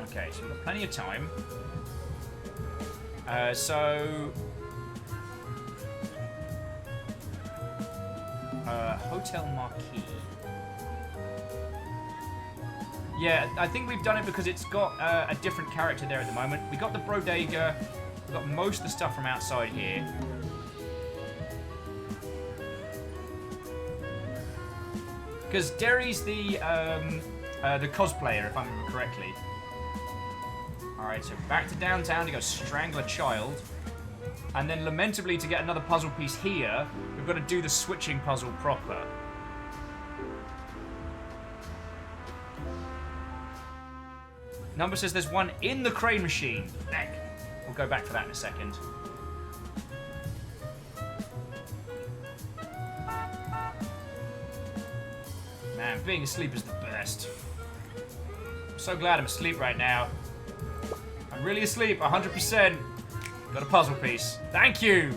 S1: Okay, so we've got plenty of time. Hotel Marquee. Yeah, I think we've done it because it's got a different character there at the moment. We got the Bodega. We've got most of the stuff from outside here. Because Derry's the cosplayer, if I remember correctly. Alright, so back to downtown to go strangle a child. And then, lamentably, to get another puzzle piece here, we've got to do the switching puzzle proper. Number says there's one in the crane machine. Heck. We'll go back for that in a second. Man, being asleep is the best. I'm so glad I'm asleep right now. I'm really asleep, 100%. Got a puzzle piece. Thank you!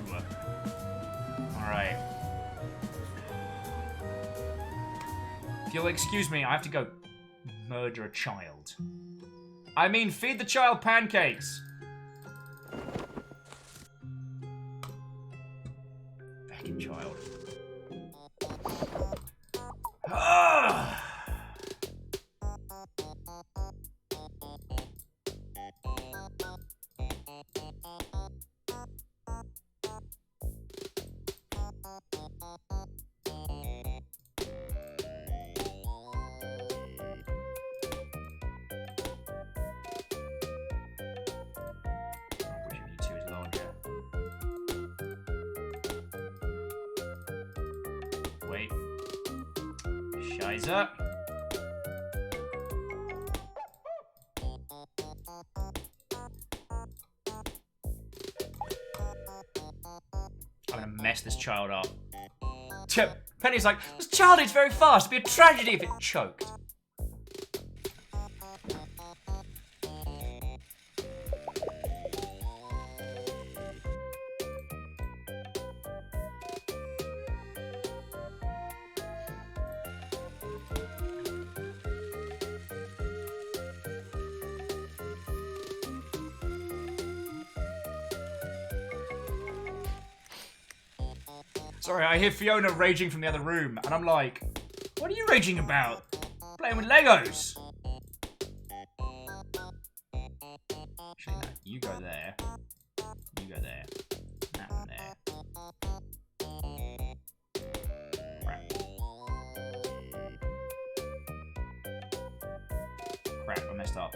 S1: Alright. If you'll excuse me, I have to go murder a child. I mean, feed the child pancakes! Fucking child. Ah! Pushing you to his larger. synthesizer. I'm gonna mess this child up. Penny's like, this child eats very fast. It'd be a tragedy if it choked. Sorry, I hear Fiona raging from the other room, and I'm like, what are you raging about? Playing with Legos. Actually, no, you go there. You go there. That one there. Crap. Crap, I messed up.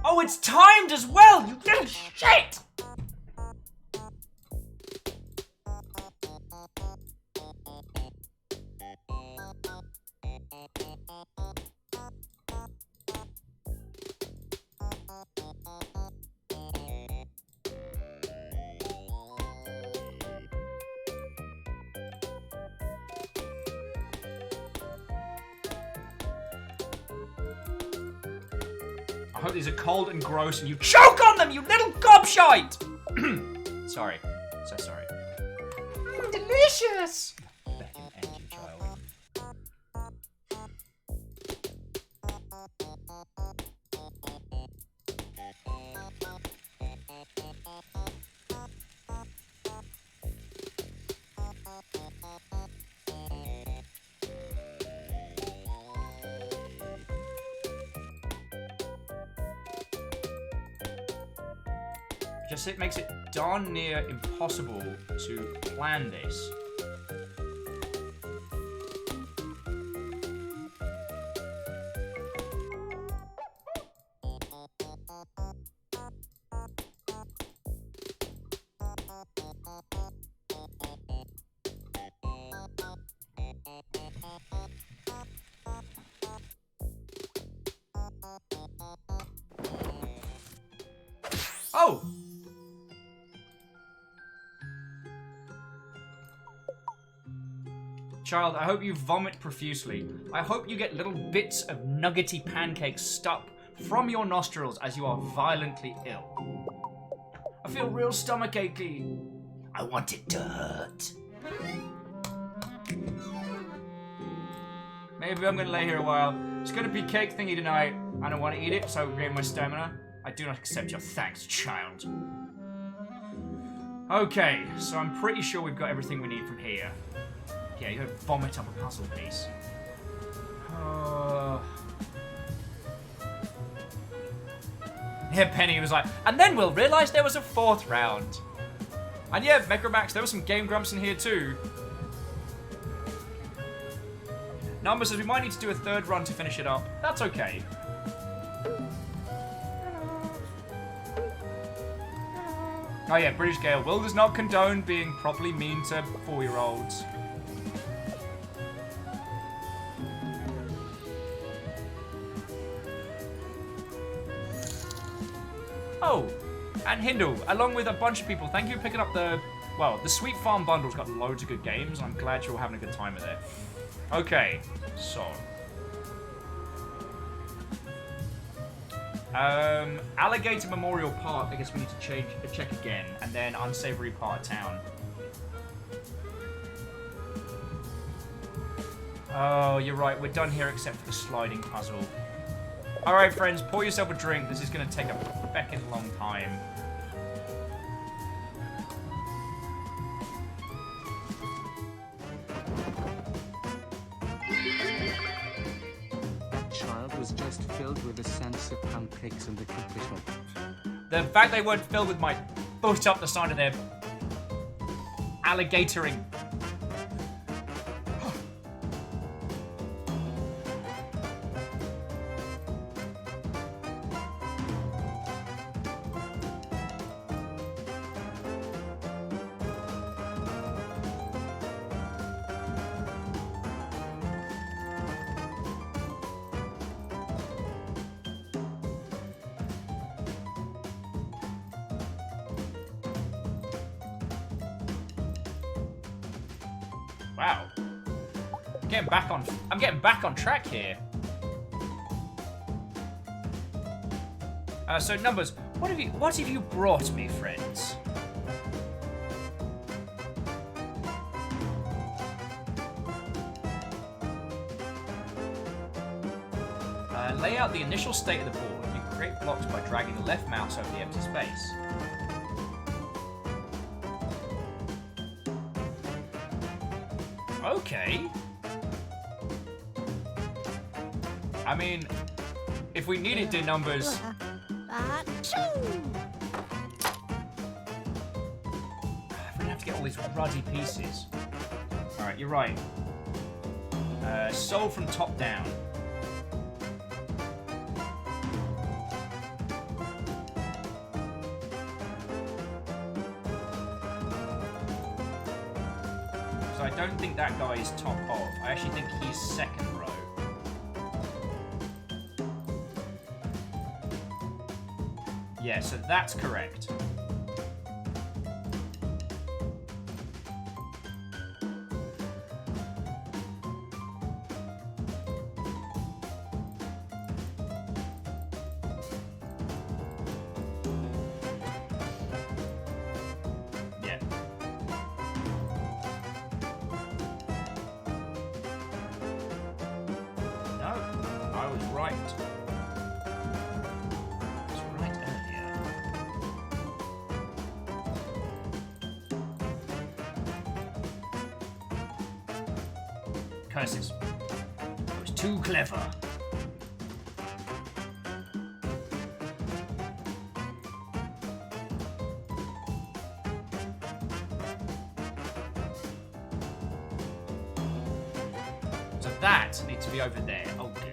S1: Oh, it's timed as well, you little shit! I hope these are cold and gross and you choke on them, you little gobshite! Sorry. So sorry. Delicious! Back in engine, child. Just it makes it darn near impossible to plan this. Oh! Child, I hope you vomit profusely. I hope you get little bits of nuggety pancakes stuck from your nostrils as you are violently ill. I feel real stomach achy. I want it to hurt. Maybe I'm gonna lay here a while. It's gonna be cake thingy tonight. I don't want to eat it, so I regain my stamina. I do not accept your thanks, child. Okay, so I'm pretty sure we've got everything we need from here. Yeah, you gotta vomit up a puzzle piece. Yeah, Penny was like, and then we'll realise there was a fourth round. And yeah, Micromax, there was some Game Grumps in here too. Number says we might need to do a third run to finish it up. That's okay. Oh yeah, British Gale. Will does not condone being properly mean to 4-year-olds. Oh, and Hindle, along with a bunch of people, thank you for picking up the Sweet Farm bundle's got loads of good games. I'm glad you're all having a good time with it. Okay, so. Alligator Memorial Park, I guess we need to check again, and then Unsavory Part of Town. Oh, you're right, we're done here except for the sliding puzzle. Alright, friends, pour yourself a drink. This is going to take a feckin' long time.
S4: That child was just filled with a sense of pancakes and accomplishment.
S1: The fact they weren't filled with my foot up the side of their alligatoring. Wow. I'm getting back on track here. So Numbers, what have you brought me, friends? Lay out the initial state of the board. You can create blocks by dragging the left mouse over the empty space. Okay. I mean, if we needed the Numbers... I'm gonna have to get all these ruddy pieces. Alright, you're right. Sold from top down. So I don't think that guy is top of. I actually think he's second row. Yeah, so that's correct. Yeah. No, I was right. Curses. I was too clever. So that needs to be over there. Oh, good.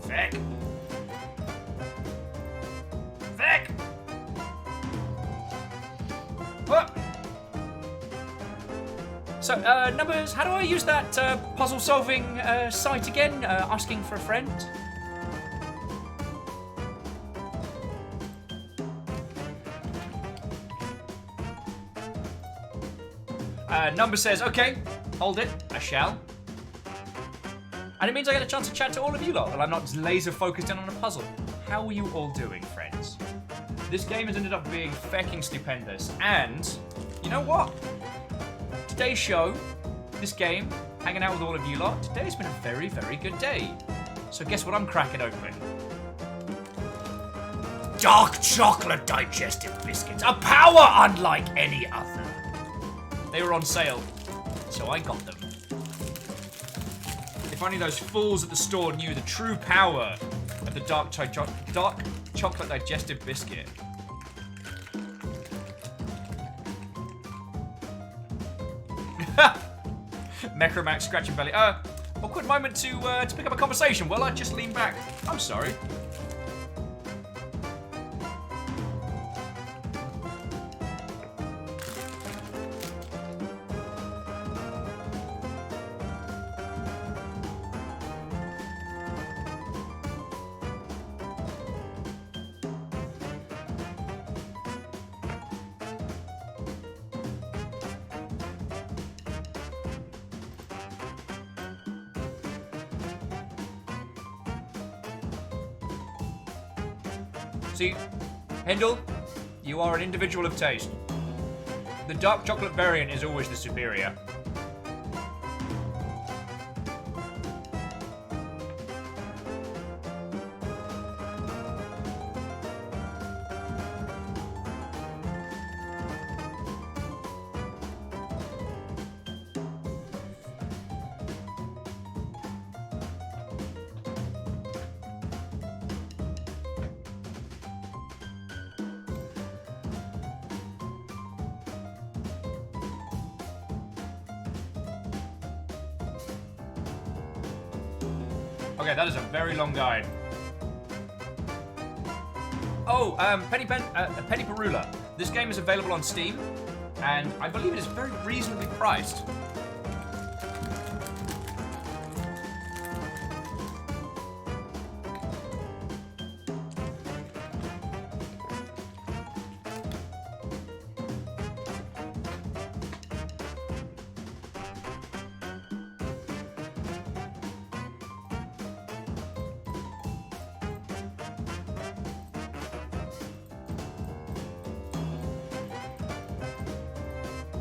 S1: Vic! Vic! What? So, Numbers, how do I use that puzzle-solving site again? Asking for a friend? Number says, okay, hold it, I shall. And it means I get a chance to chat to all of you lot while I'm not just laser focused in on a puzzle. How are you all doing, friends? This game has ended up being fecking stupendous, and you know what? Today's show, this game, hanging out with all of you lot, today's been a very, very good day. So guess what I'm cracking open? Dark chocolate digestive biscuits, a power unlike any other. They were on sale, so I got them. If only those fools at the store knew the true power of the dark chocolate digestive biscuit. Necromax scratching belly. Awkward moment to pick up a conversation. Well, I just lean back. I'm sorry. See, Hendel, you are an individual of taste. The dark chocolate variant is always the superior. Okay, that is a very long guide. Oh, Penny Perula. This game is available on Steam, and I believe it is very reasonably priced.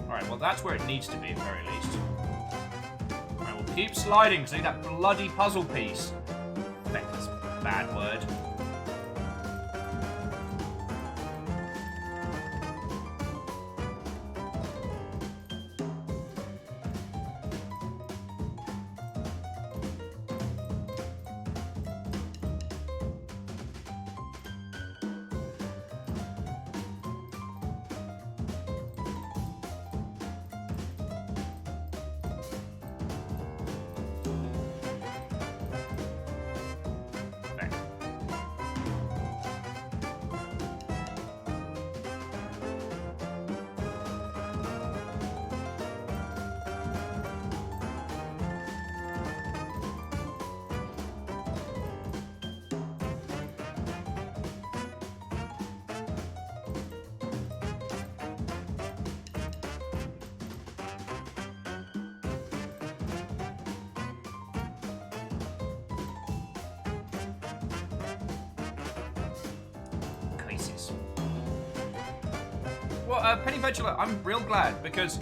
S1: Alright, well that's where it needs to be at the very least. Alright, we'll keep sliding because I need that bloody puzzle piece. That's a bad word. Cases. Well, Penny Vegetable, I'm real glad because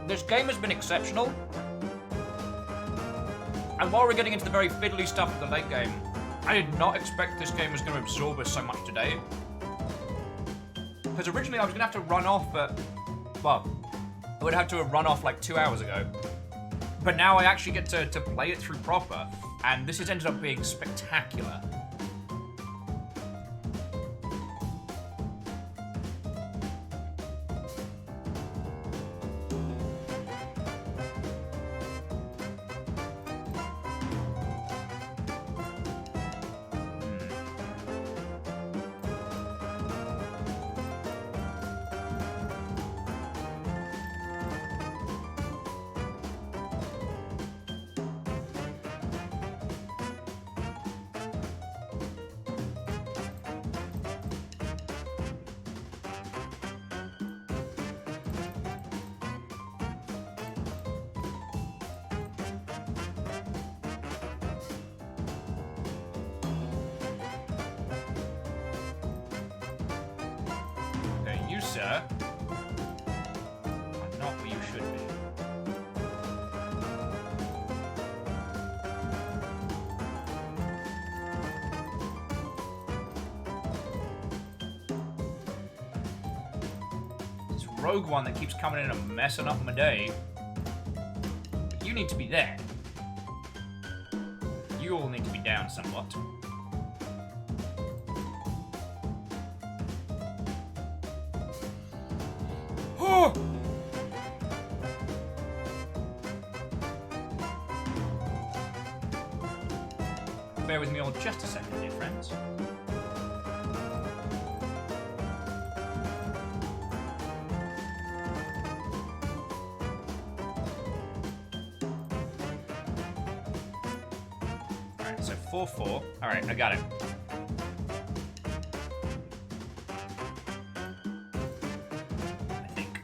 S1: this game has been exceptional. And while we're getting into the very fiddly stuff of the late game, I did not expect this game was going to absorb us so much today. Because originally I was going to have to run off, well, I would have to have run off like 2 hours ago. But now I actually get to play it through proper, and this has ended up being spectacular. You, sir, are not where you should be. This rogue one that keeps coming in and messing up my day. But you need to be there. You all need to be down somewhat. Bear with me all just a second, dear friends. Alright, so 4-4. Alright, I got it. I think.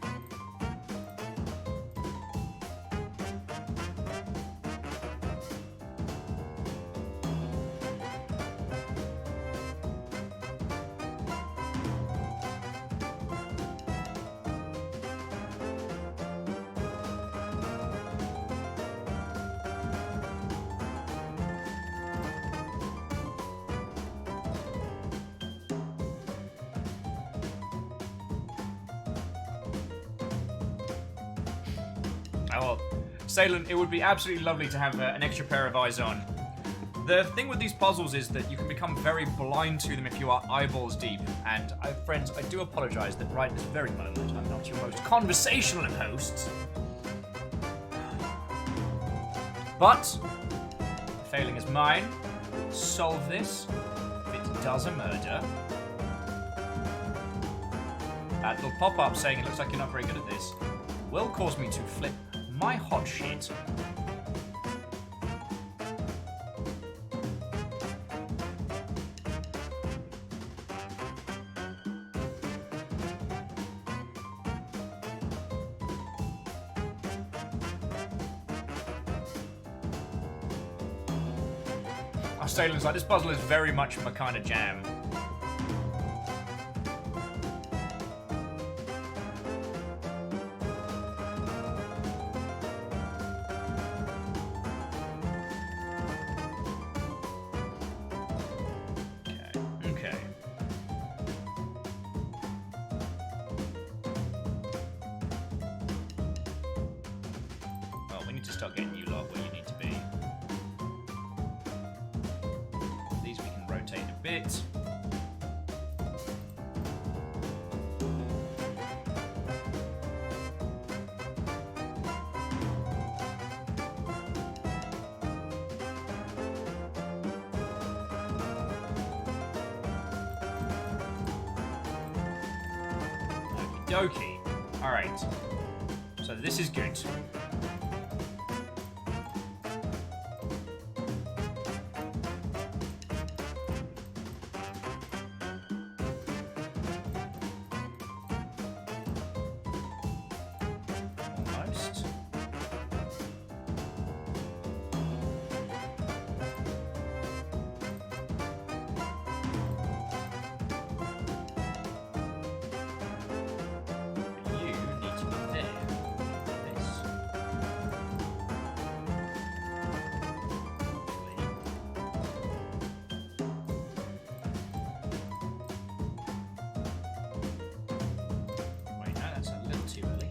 S1: Oh, well, Salem, it would be absolutely lovely to have an extra pair of eyes on. The thing with these puzzles is that you can become very blind to them if you are eyeballs deep. And, friends, I do apologize that right this very moment I'm not your most conversational of hosts. But, the failing is mine. Solve this. If it does a murder. That little pop-up saying it looks like you're not very good at this will cause me to flip my hot shit. Sailor's like, this puzzle is very much my kind of jam. Okay. Well, we need to start getting you lot where you need to be. These we can rotate a bit. Okie dokie. Alright. So this is good. Almost. You need to be there. This. Wait, no, that's a little too early.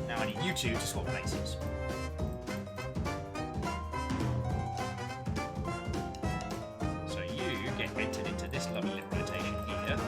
S1: Now I need you two to swap places. So you get entered into this lovely little rotation here.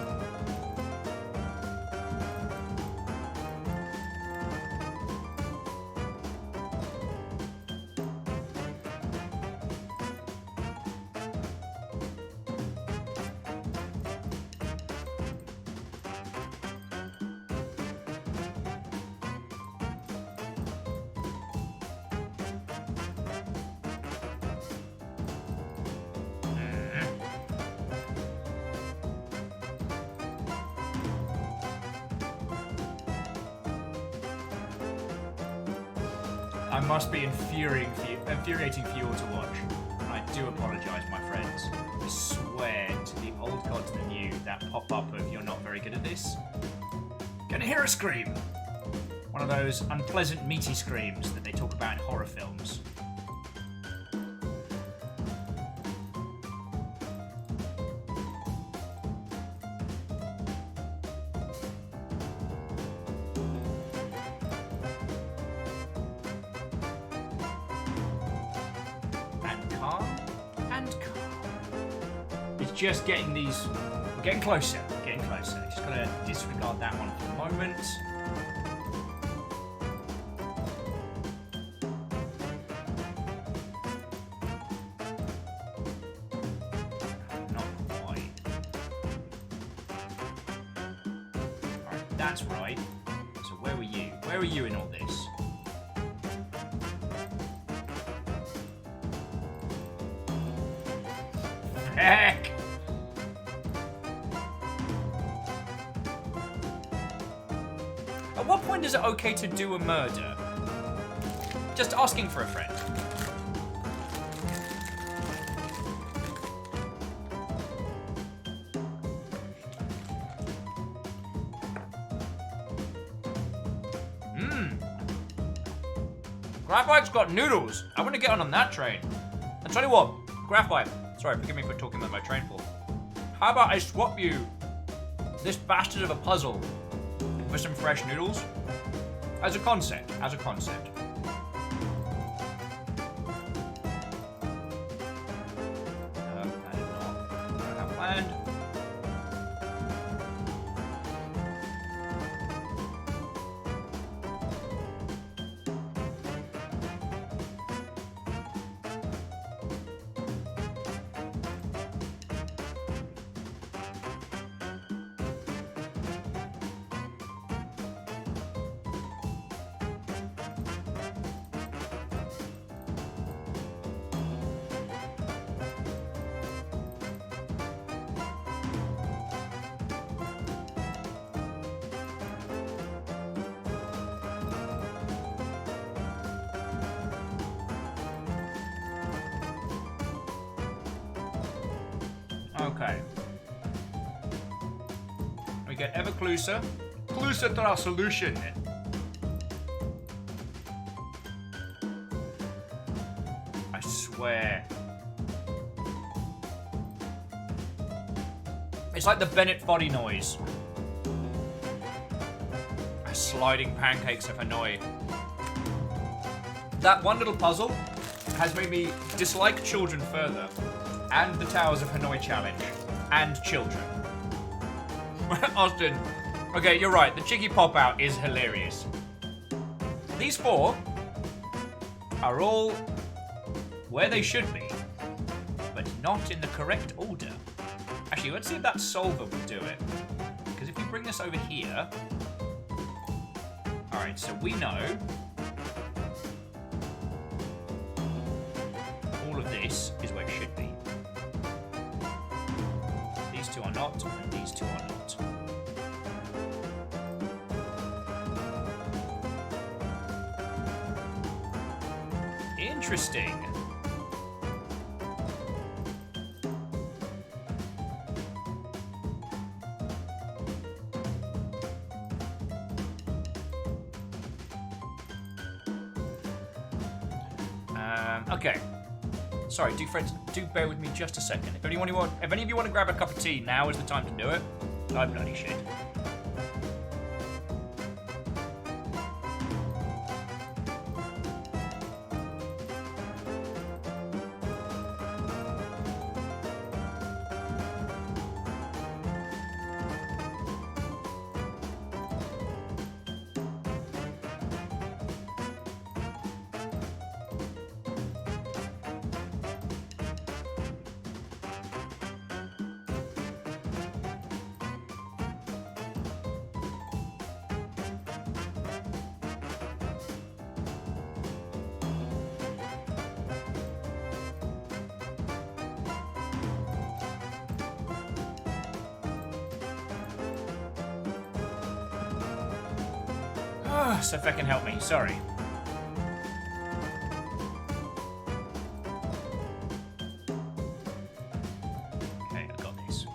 S1: I must be infuriating for you all to watch. And I do apologise, my friends. I swear to the old god to the new, that pop-up of you're not very good at this. Gonna hear a scream. One of those unpleasant meaty screams that they talk about in horror films. And calm. It's just getting these. We're getting closer. Getting closer. Just gotta disregard that one for the moment. Not quite. Alright, that's right. So where were you? Where were you in all this? Heck! At what point is it okay to do a murder? Just asking for a friend. Graphite's got noodles. I want to get on that train. I tell you what, Graphite. Sorry, forgive me for talking about my train full. How about I swap you this bastard of a puzzle for some fresh noodles? As a concept, as a concept. That did not. Okay. We get ever closer. Closer to our solution. I swear. It's like the Bennett Foddy noise. Sliding pancakes of Hanoi. That one little puzzle has made me dislike children further. And the Towers of Hanoi challenge. And children. Austin. Okay, you're right. The Chicky Pop-Out is hilarious. These four are all where they should be, but not in the correct order. Actually, let's see if that solver will do it. Because if we bring this over here... Alright, so we know all of this is where it should be. These two are not, and these two are not. Interesting. Okay. Sorry, do bear with me just a second. If any of you want to grab a cup of tea, now is the time to do it. I bloody shit. So if that can help me, sorry. Okay, I got this.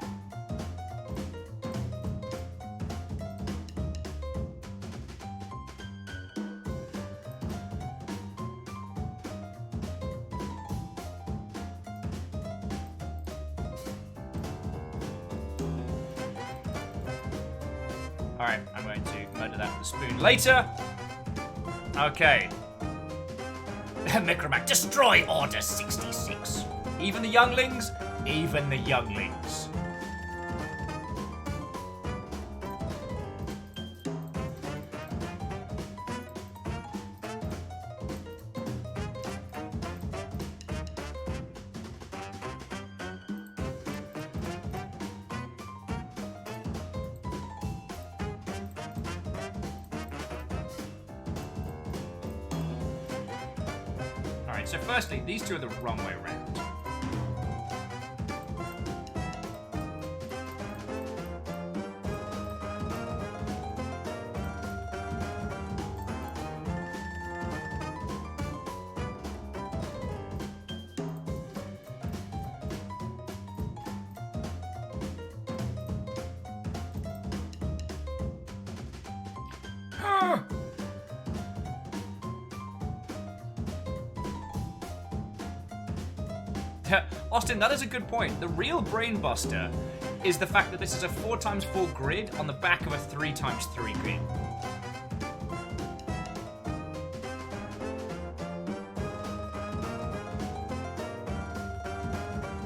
S1: Alright, I'm going to murder that with a spoon later. Okay. Micromac, destroy Order 66. Even the younglings? Even the younglings. Alright, so firstly, these two are the wrong way around. Austin, that is a good point. The real brain buster is the fact that this is a 4x4 grid on the back of a 3x3 grid.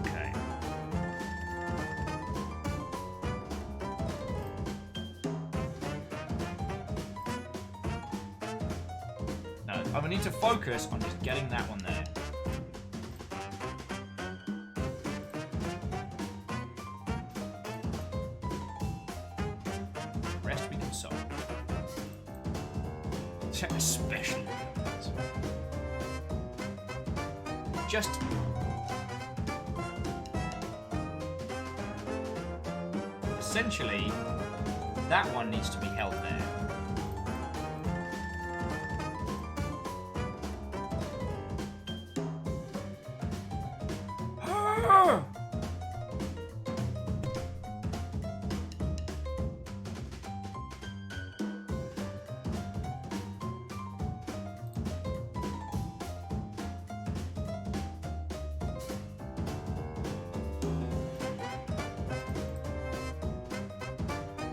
S1: Okay. No, I'm gonna need to focus on just getting that one there. Especially just essentially that one needs to be held there.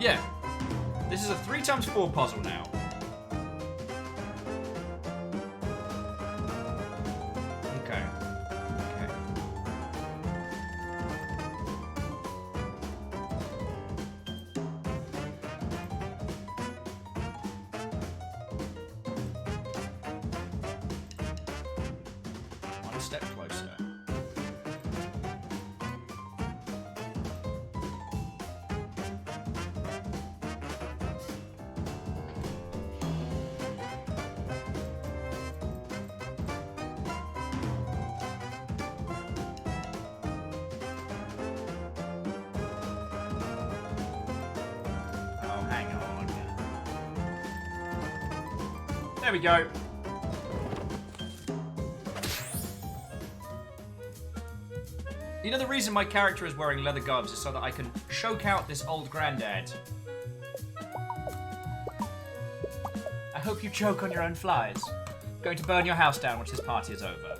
S1: Yeah. This is a 3x4 puzzle now. Okay. Okay. One step closer. Oh, hang on. There we go. You know, the reason my character is wearing leather gloves is so that I can choke out this old granddad. I hope you choke on your own flies. Going to burn your house down once this party is over.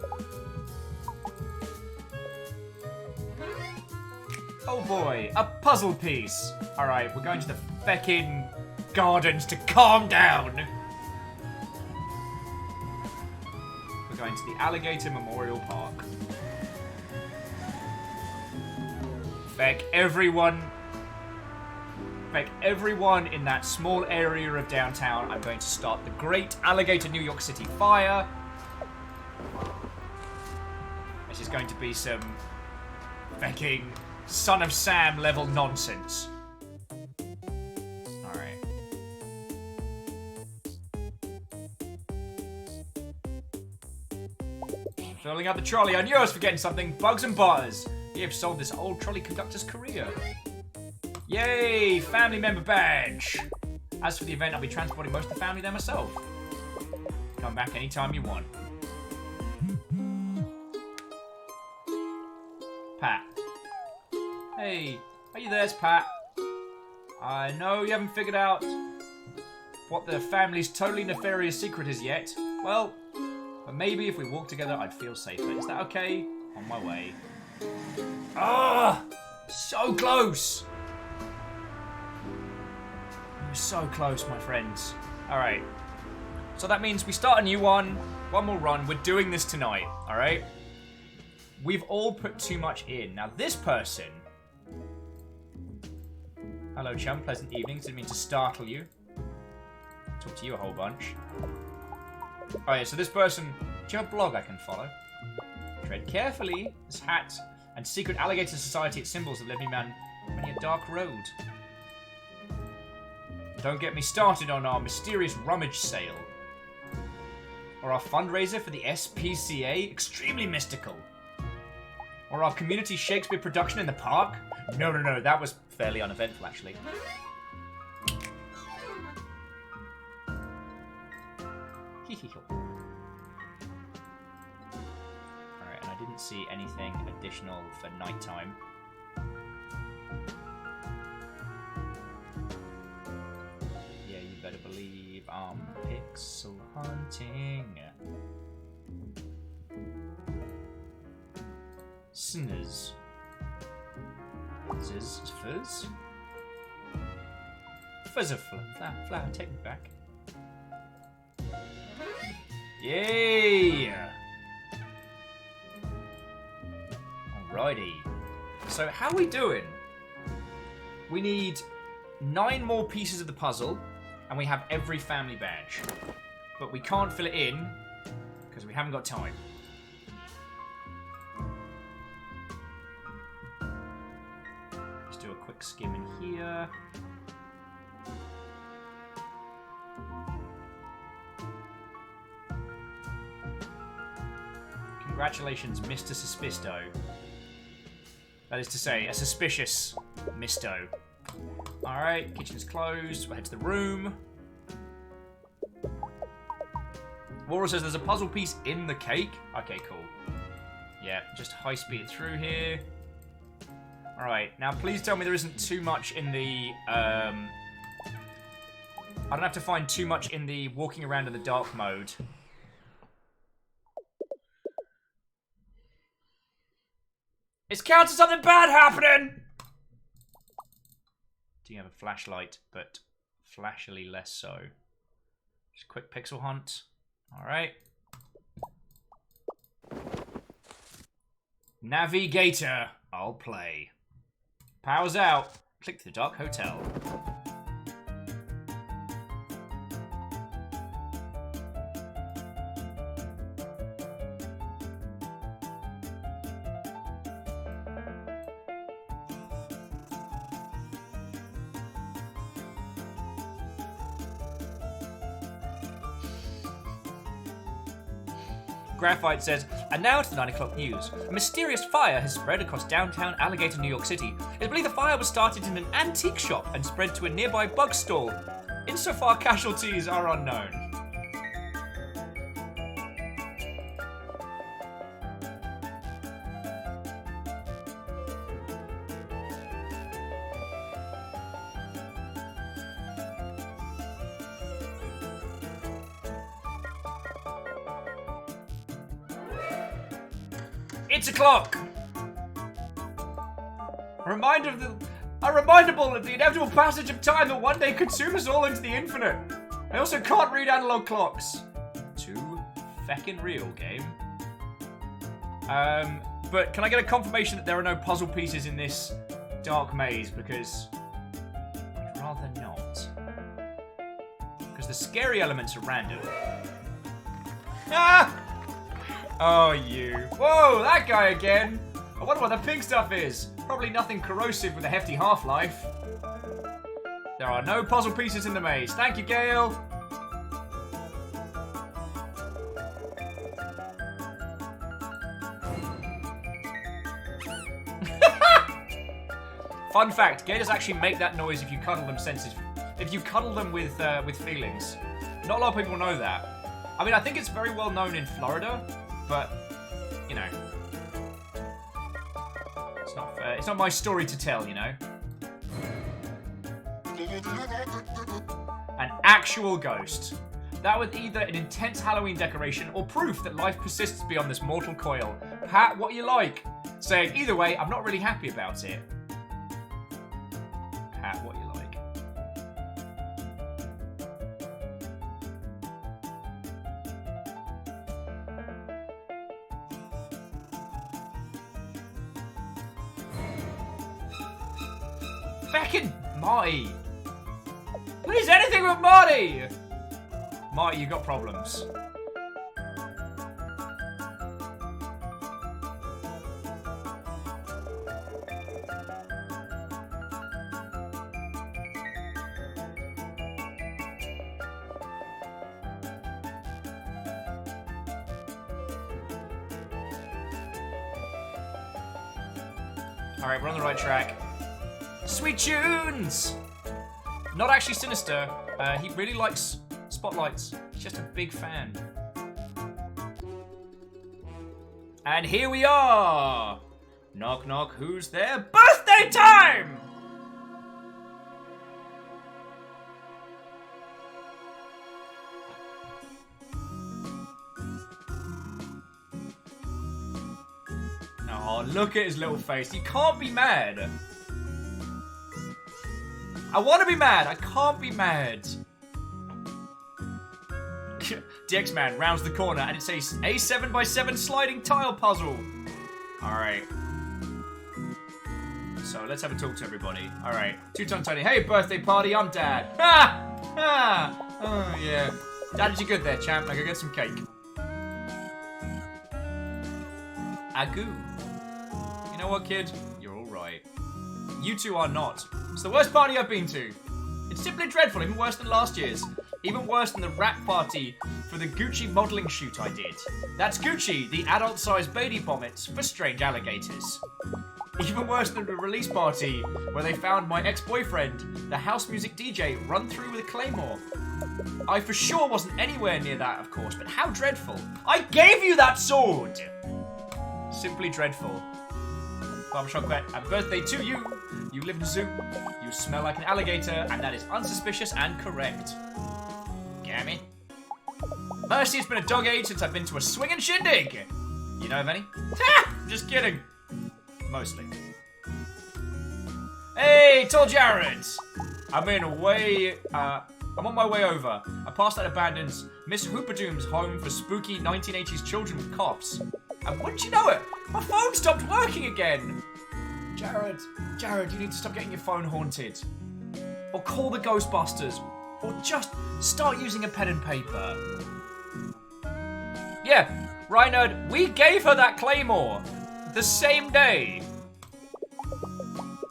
S1: Oh boy, a puzzle piece. Alright, we're going to the feckin' gardens to calm down. We're going to the Alligator Memorial Park. Feck everyone in that small area of downtown. I'm going to start the Great Alligator New York City Fire. This is going to be some fecking Son of Sam level nonsense. Alright. Filling up the trolley. I knew I was forgetting something. Bugs and Butters. You have solved this old trolley conductor's career. Yay! Family member badge! As for the event, I'll be transporting most of the family there myself. Come back anytime you want. Pat. Hey, are you there, Pat? I know you haven't figured out what the family's totally nefarious secret is yet. Well, but maybe if we walk together, I'd feel safer. Is that okay? On my way. Ah! So close! We're so close, my friends. Alright. So that means we start a new one. One more run. We're doing this tonight. Alright? We've all put too much in. Now, this person... Hello, chum. Pleasant evening. Didn't mean to startle you. Talk to you a whole bunch. Oh, yeah. So this person... Do you have a blog I can follow? Tread carefully. This hat... and secret alligator society at symbols of living man many a dark road. Don't get me started on our mysterious rummage sale. Or our fundraiser for the SPCA, extremely mystical. Or our community Shakespeare production in the park. No, that was fairly uneventful actually. Didn't see anything additional for nighttime. Yeah, you better believe I'm pixel hunting. Sinners. Fizz. Fizz flower, take me back. Yay! Alrighty. So how are we doing? We need 9 more pieces of the puzzle, and we have every family badge. But we can't fill it in, because we haven't got time. Let's do a quick skim in here. Congratulations, Mr. Suspisto. That is to say, a suspicious misto. Alright, kitchen's closed. We'll head to the room. Laura says there's a puzzle piece in the cake. Okay, cool. Yeah, just high speed through here. Alright, now please tell me there isn't too much in the... I don't have to find too much in the walking around in the dark mode. It's counting something bad happening! Do you have a flashlight, but flashily less so? Just a quick pixel hunt. Alright. Navigator. I'll play. Power's out. Click the Dark Hotel. Graphite says, and now to the 9 o'clock news. A mysterious fire has spread across downtown Alligator, New York City. It's believed the fire was started in an antique shop and spread to a nearby bug stall. Insofar, casualties are unknown. It's a clock! A remindable of the inevitable passage of time that one day consumes us all into the infinite. I also can't read analog clocks. Too feckin' real, game. But can I get a confirmation that there are no puzzle pieces in this dark maze? Because I'd rather not. Because the scary elements are random. Ah! Oh, you. Whoa, that guy again. I wonder what the pink stuff is. Probably nothing corrosive with a hefty half-life. There are no puzzle pieces in the maze. Thank you, Gale. Fun fact, gators actually make that noise if you cuddle them sensitive. If you cuddle them with feelings. Not a lot of people know that. I mean, I think it's very well known in Florida, but, you know. It's not my story to tell, you know. An actual ghost. That was either an intense Halloween decoration or proof that life persists beyond this mortal coil. Pat, what you like? Saying, either way, I'm not really happy about it. Pat, what you like? Feckin' Marty! Please, anything with Marty! Marty, you got problems. Alright, we're on the right track. Sweet tunes! Not actually sinister. He really likes spotlights. He's just a big fan. And here we are! Knock knock, who's there? Birthday time! Oh, look at his little face. You can't be mad. I want to be mad. I can't be mad. DX Man rounds the corner and it says a 7x7 sliding tile puzzle. Alright. So let's have a talk to everybody. Alright. Two-Tone Tony. Hey, birthday party. I'm Dad. Ha! Ha! Oh, yeah. Dad, did you good there, champ? Now go get some cake. Agoo. You know what, kid? You're alright. You two are not. It's the worst party I've been to. It's simply dreadful, even worse than last year's. Even worse than the rap party for the Gucci modelling shoot I did. That's Gucci, the adult-sized baby vomits for strange alligators. Even worse than the release party where they found my ex-boyfriend, the house music DJ, run through with a claymore. I for sure wasn't anywhere near that, of course, but how dreadful. I gave you that sword! Simply dreadful. Barbershop Quet, happy birthday to you. You live in a zoo. You smell like an alligator, and that is unsuspicious and correct. Gammy. Mercy, it's been a dog age since I've been to a swinging shindig. You know of any? Ha! Just kidding. Mostly. Hey, tall Jared! I'm on my way over. I passed that abandoned Miss Hooperdoom's home for spooky 1980s children with cops. And wouldn't you know it, my phone stopped working again! Jared, you need to stop getting your phone haunted. Or call the Ghostbusters. Or just start using a pen and paper. Yeah, Reinhard, we gave her that claymore. The same day.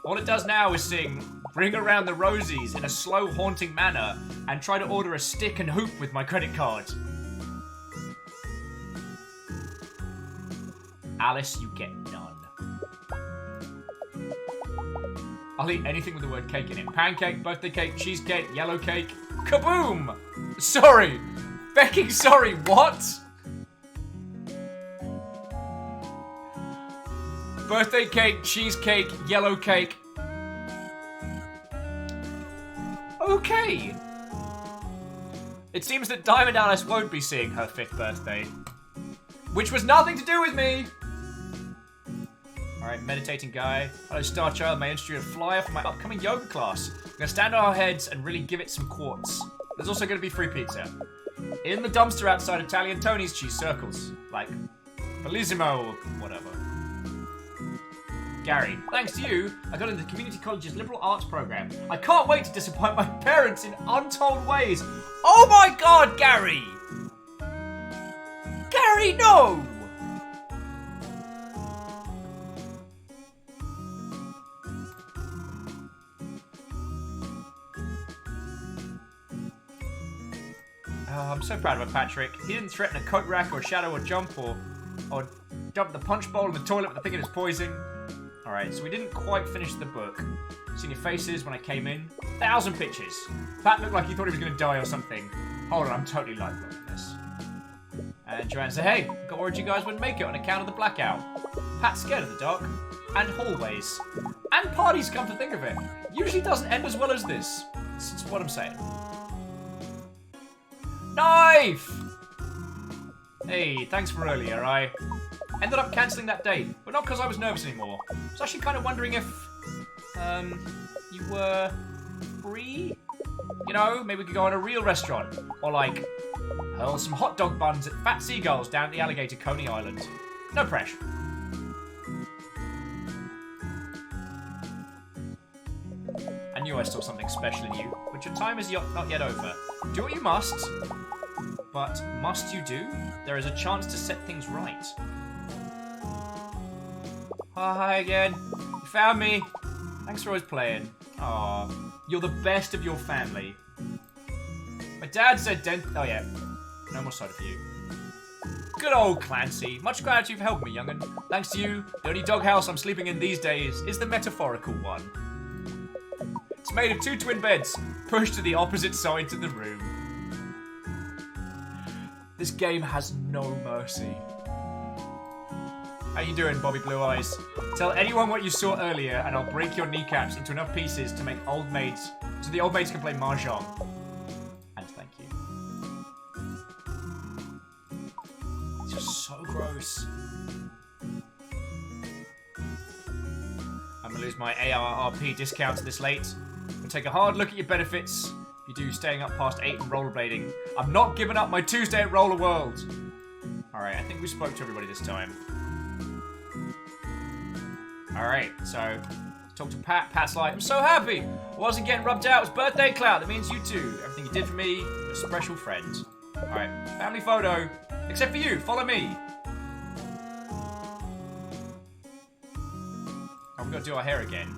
S1: All it does now is sing Bring Around the Rosies in a slow, haunting manner and try to order a stick and hoop with my credit card. Alice, you get none. I'll eat anything with the word cake in it. Pancake, birthday cake, cheesecake, yellow cake. Kaboom! Sorry! Becking sorry, what? Birthday cake, cheesecake, yellow cake. Okay. It seems that Diamond Alice won't be seeing her 5th birthday. Which was nothing to do with me! Alright, meditating guy. Hello, Star Child. My instrument flyer for my upcoming yoga class. We're gonna stand on our heads and really give it some quartz. There's also gonna be free pizza. In the dumpster outside Italian Tony's cheese circles. Like, Bellissimo or whatever. Gary, thanks to you, I got into the community college's liberal arts program. I can't wait to disappoint my parents in untold ways. Oh my god, Gary! Gary, no! Oh, I'm so proud of him, Patrick. He didn't threaten a coat rack or shadow or jump or dump the punch bowl in the toilet with the thing in his poison. Alright, so we didn't quite finish the book. Seen your faces when I came in. 1,000 pictures. Pat looked like he thought he was going to die or something. Hold on, I'm totally lifelong in this. And Joanne said, hey, got worried you guys wouldn't make it on account of the blackout. Pat's scared of the dark. And hallways. And parties, come to think of it. Usually doesn't end as well as this. That's what I'm saying. Knife! Hey, thanks for earlier. I ended up cancelling that date, but not because I was nervous anymore. I was actually kind of wondering if, you were free? You know, maybe we could go on a real restaurant. Or like, hurl some hot dog buns at Fat Seagulls down at the Alligator Coney Island. No pressure. I knew I saw something special in you, but your time is not yet over. Do what you must, but must you do? There is a chance to set things right. Oh, hi again. You found me. Thanks for always playing. Aw, you're the best of your family. My dad said oh yeah, no more soda for you. Good old Clancy. Much gratitude for helping me, young'un. Thanks to you, the only doghouse I'm sleeping in these days is the metaphorical one. It's made of 2 twin beds, pushed to the opposite sides of the room. This game has no mercy. How you doing, Bobby Blue Eyes? Tell anyone what you saw earlier and I'll break your kneecaps into enough pieces to make old maids, so the old maids can play mahjong. And thank you. It's just so gross. I'm gonna lose my ARRP discounts this late. I'm gonna take a hard look at your benefits. If you do staying up past 8 and rollerblading, I'm not giving up my Tuesday at Roller World. Alright, I think we spoke to everybody this time. Alright, so talk to Pat. Pat's like, I'm so happy. I wasn't getting rubbed out. It was birthday clout. That means you too. Everything you did for me, you're a special friend. Alright, family photo. Except for you. Follow me. Oh, we've got to do our hair again.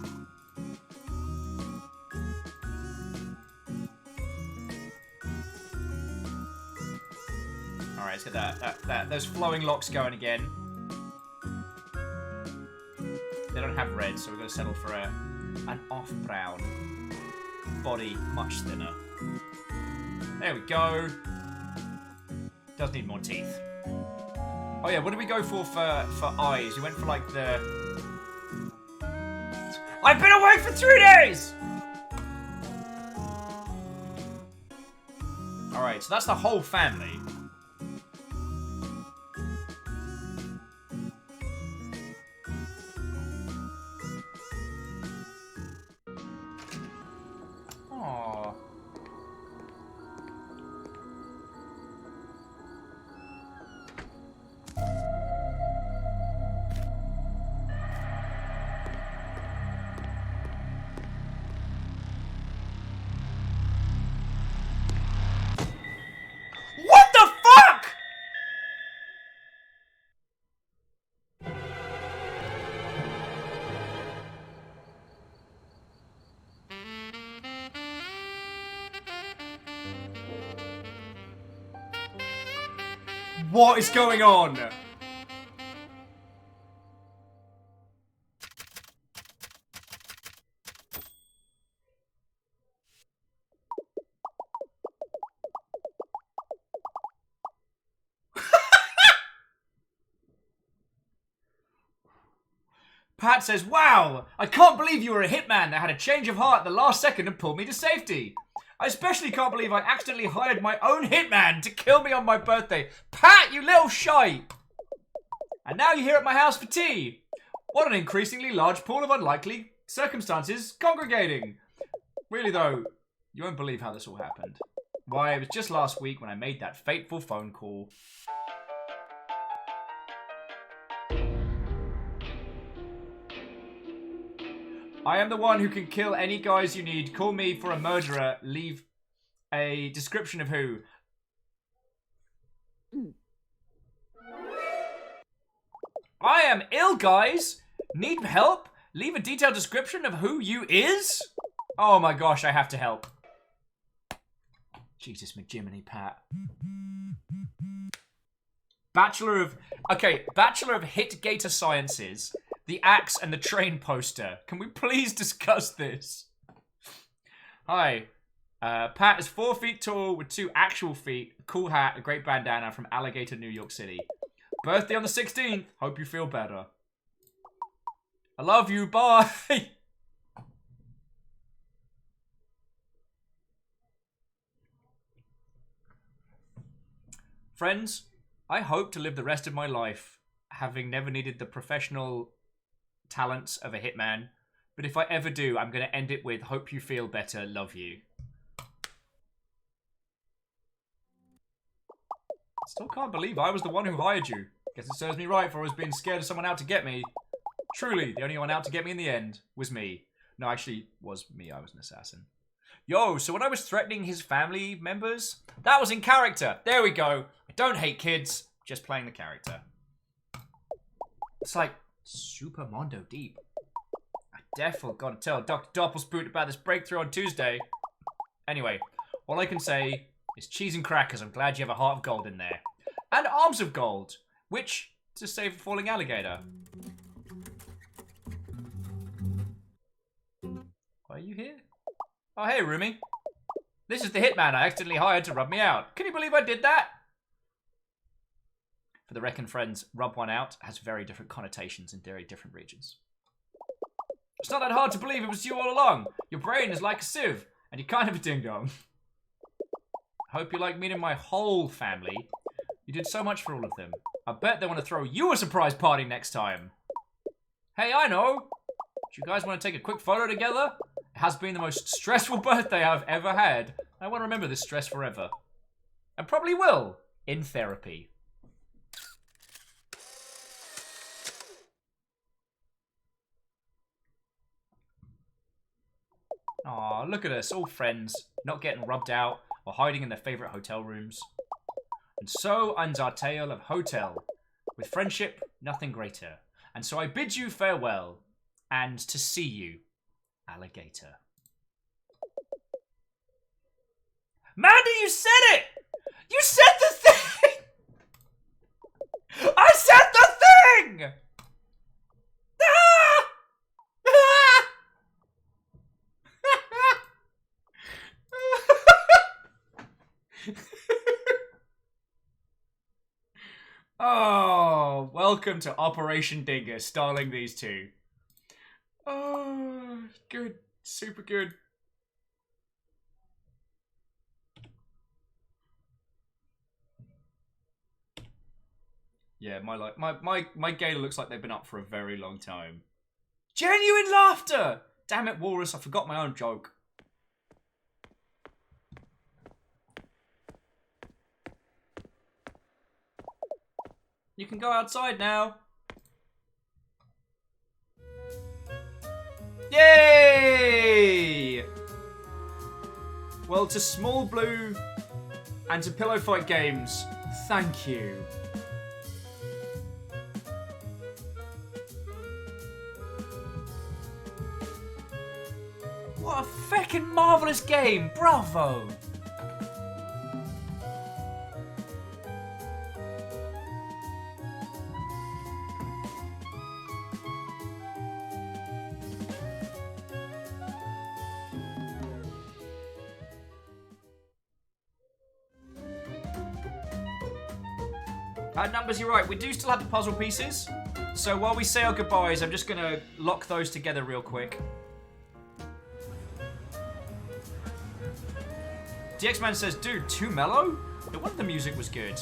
S1: Alright, let's get those flowing locks going again. They don't have red, so we're going to settle for an off-brown. Body much thinner. There we go. Does need more teeth. Oh yeah, what did we go for eyes? We went for like the... I've been away for 3 days! Alright, so that's the whole family. What is going on? Pat says, wow, I can't believe you were a hitman that had a change of heart at the last second and pulled me to safety. I especially can't believe I accidentally hired my own hitman to kill me on my birthday. Pat, you little shite! And now you're here at my house for tea. What an increasingly large pool of unlikely circumstances congregating. Really though, you won't believe how this all happened. Why, it was just last week when I made that fateful phone call. I am the one who can kill any guys you need. Call me for a murderer. Leave a description of who. I am ill, guys. Need help? Leave a detailed description of who you is? Oh my gosh, I have to help. Jesus McJiminy, Pat. Bachelor of Hitgator Sciences. The axe and the train poster. Can we please discuss this? Hi. Pat is 4 feet tall with 2 actual feet, a cool hat, a great bandana from Alligator, New York City. Birthday on the 16th. Hope you feel better. I love you. Bye. Friends, I hope to live the rest of my life having never needed the professional talents of a hitman, but if I ever do, I'm going to end it with hope you feel better, love you. Still can't believe I was the one who hired you. Guess it serves me right for always being scared of someone out to get me. Truly, the only one out to get me in the end was me. No, actually, was me. I was an assassin. Yo, so when I was threatening his family members, that was in character. There we go. I don't hate kids, just playing the character. It's like super Mondo deep. I definitely gotta tell Dr. Doppelspoot about this breakthrough on Tuesday. Anyway, all I can say is cheese and crackers. I'm glad you have a heart of gold in there. And arms of gold, which to save a falling alligator. Are you here? Oh, hey, Rumi. This is the hitman I accidentally hired to rub me out. Can you believe I did that? For the Reckon friends, rub one out has very different connotations in very different regions. It's not that hard to believe it was you all along. Your brain is like a sieve, and you're kind of a ding-dong. I hope you like meeting my whole family. You did so much for all of them. I bet they want to throw you a surprise party next time. Hey, I know. Do you guys want to take a quick photo together? It has been the most stressful birthday I've ever had. I want to remember this stress forever. And probably will, in therapy. Aw, look at us, all friends, not getting rubbed out or hiding in their favourite hotel rooms. And so ends our tale of Hotel. With friendship, nothing greater. And so I bid you farewell, and to see you, Alligator. Mandy, you said it! You said the thing! I said the thing! Ah! Ah! Oh, welcome to Operation Dingus, starring these two. Oh, good. Super good. Yeah, my gator looks like they've been up for a very long time. Genuine laughter! Damn it, Walrus, I forgot my own joke. You can go outside now. Yay! Well, to Small Blue and to Pillow Fight Games, thank you. What a feckin' marvellous game! Bravo! Numbers, you're right. We do still have the puzzle pieces. So while we say our goodbyes, I'm just going to lock those together real quick. DX-Man says, dude, too mellow? No wonder the music was good.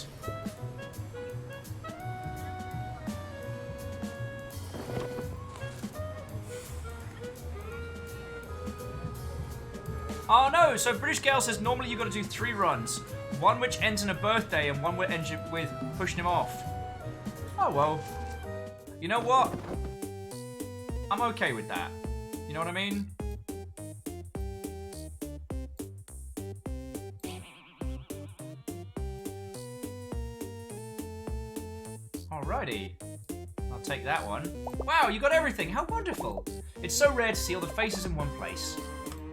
S1: Oh no, so British Gale says normally you got to do 3 runs. One which ends in a birthday and one which ends with pushing him off. Oh well. You know what? I'm okay with that. You know what I mean? Alrighty. I'll take that one. Wow, you got everything. How wonderful. It's so rare to see all the faces in one place.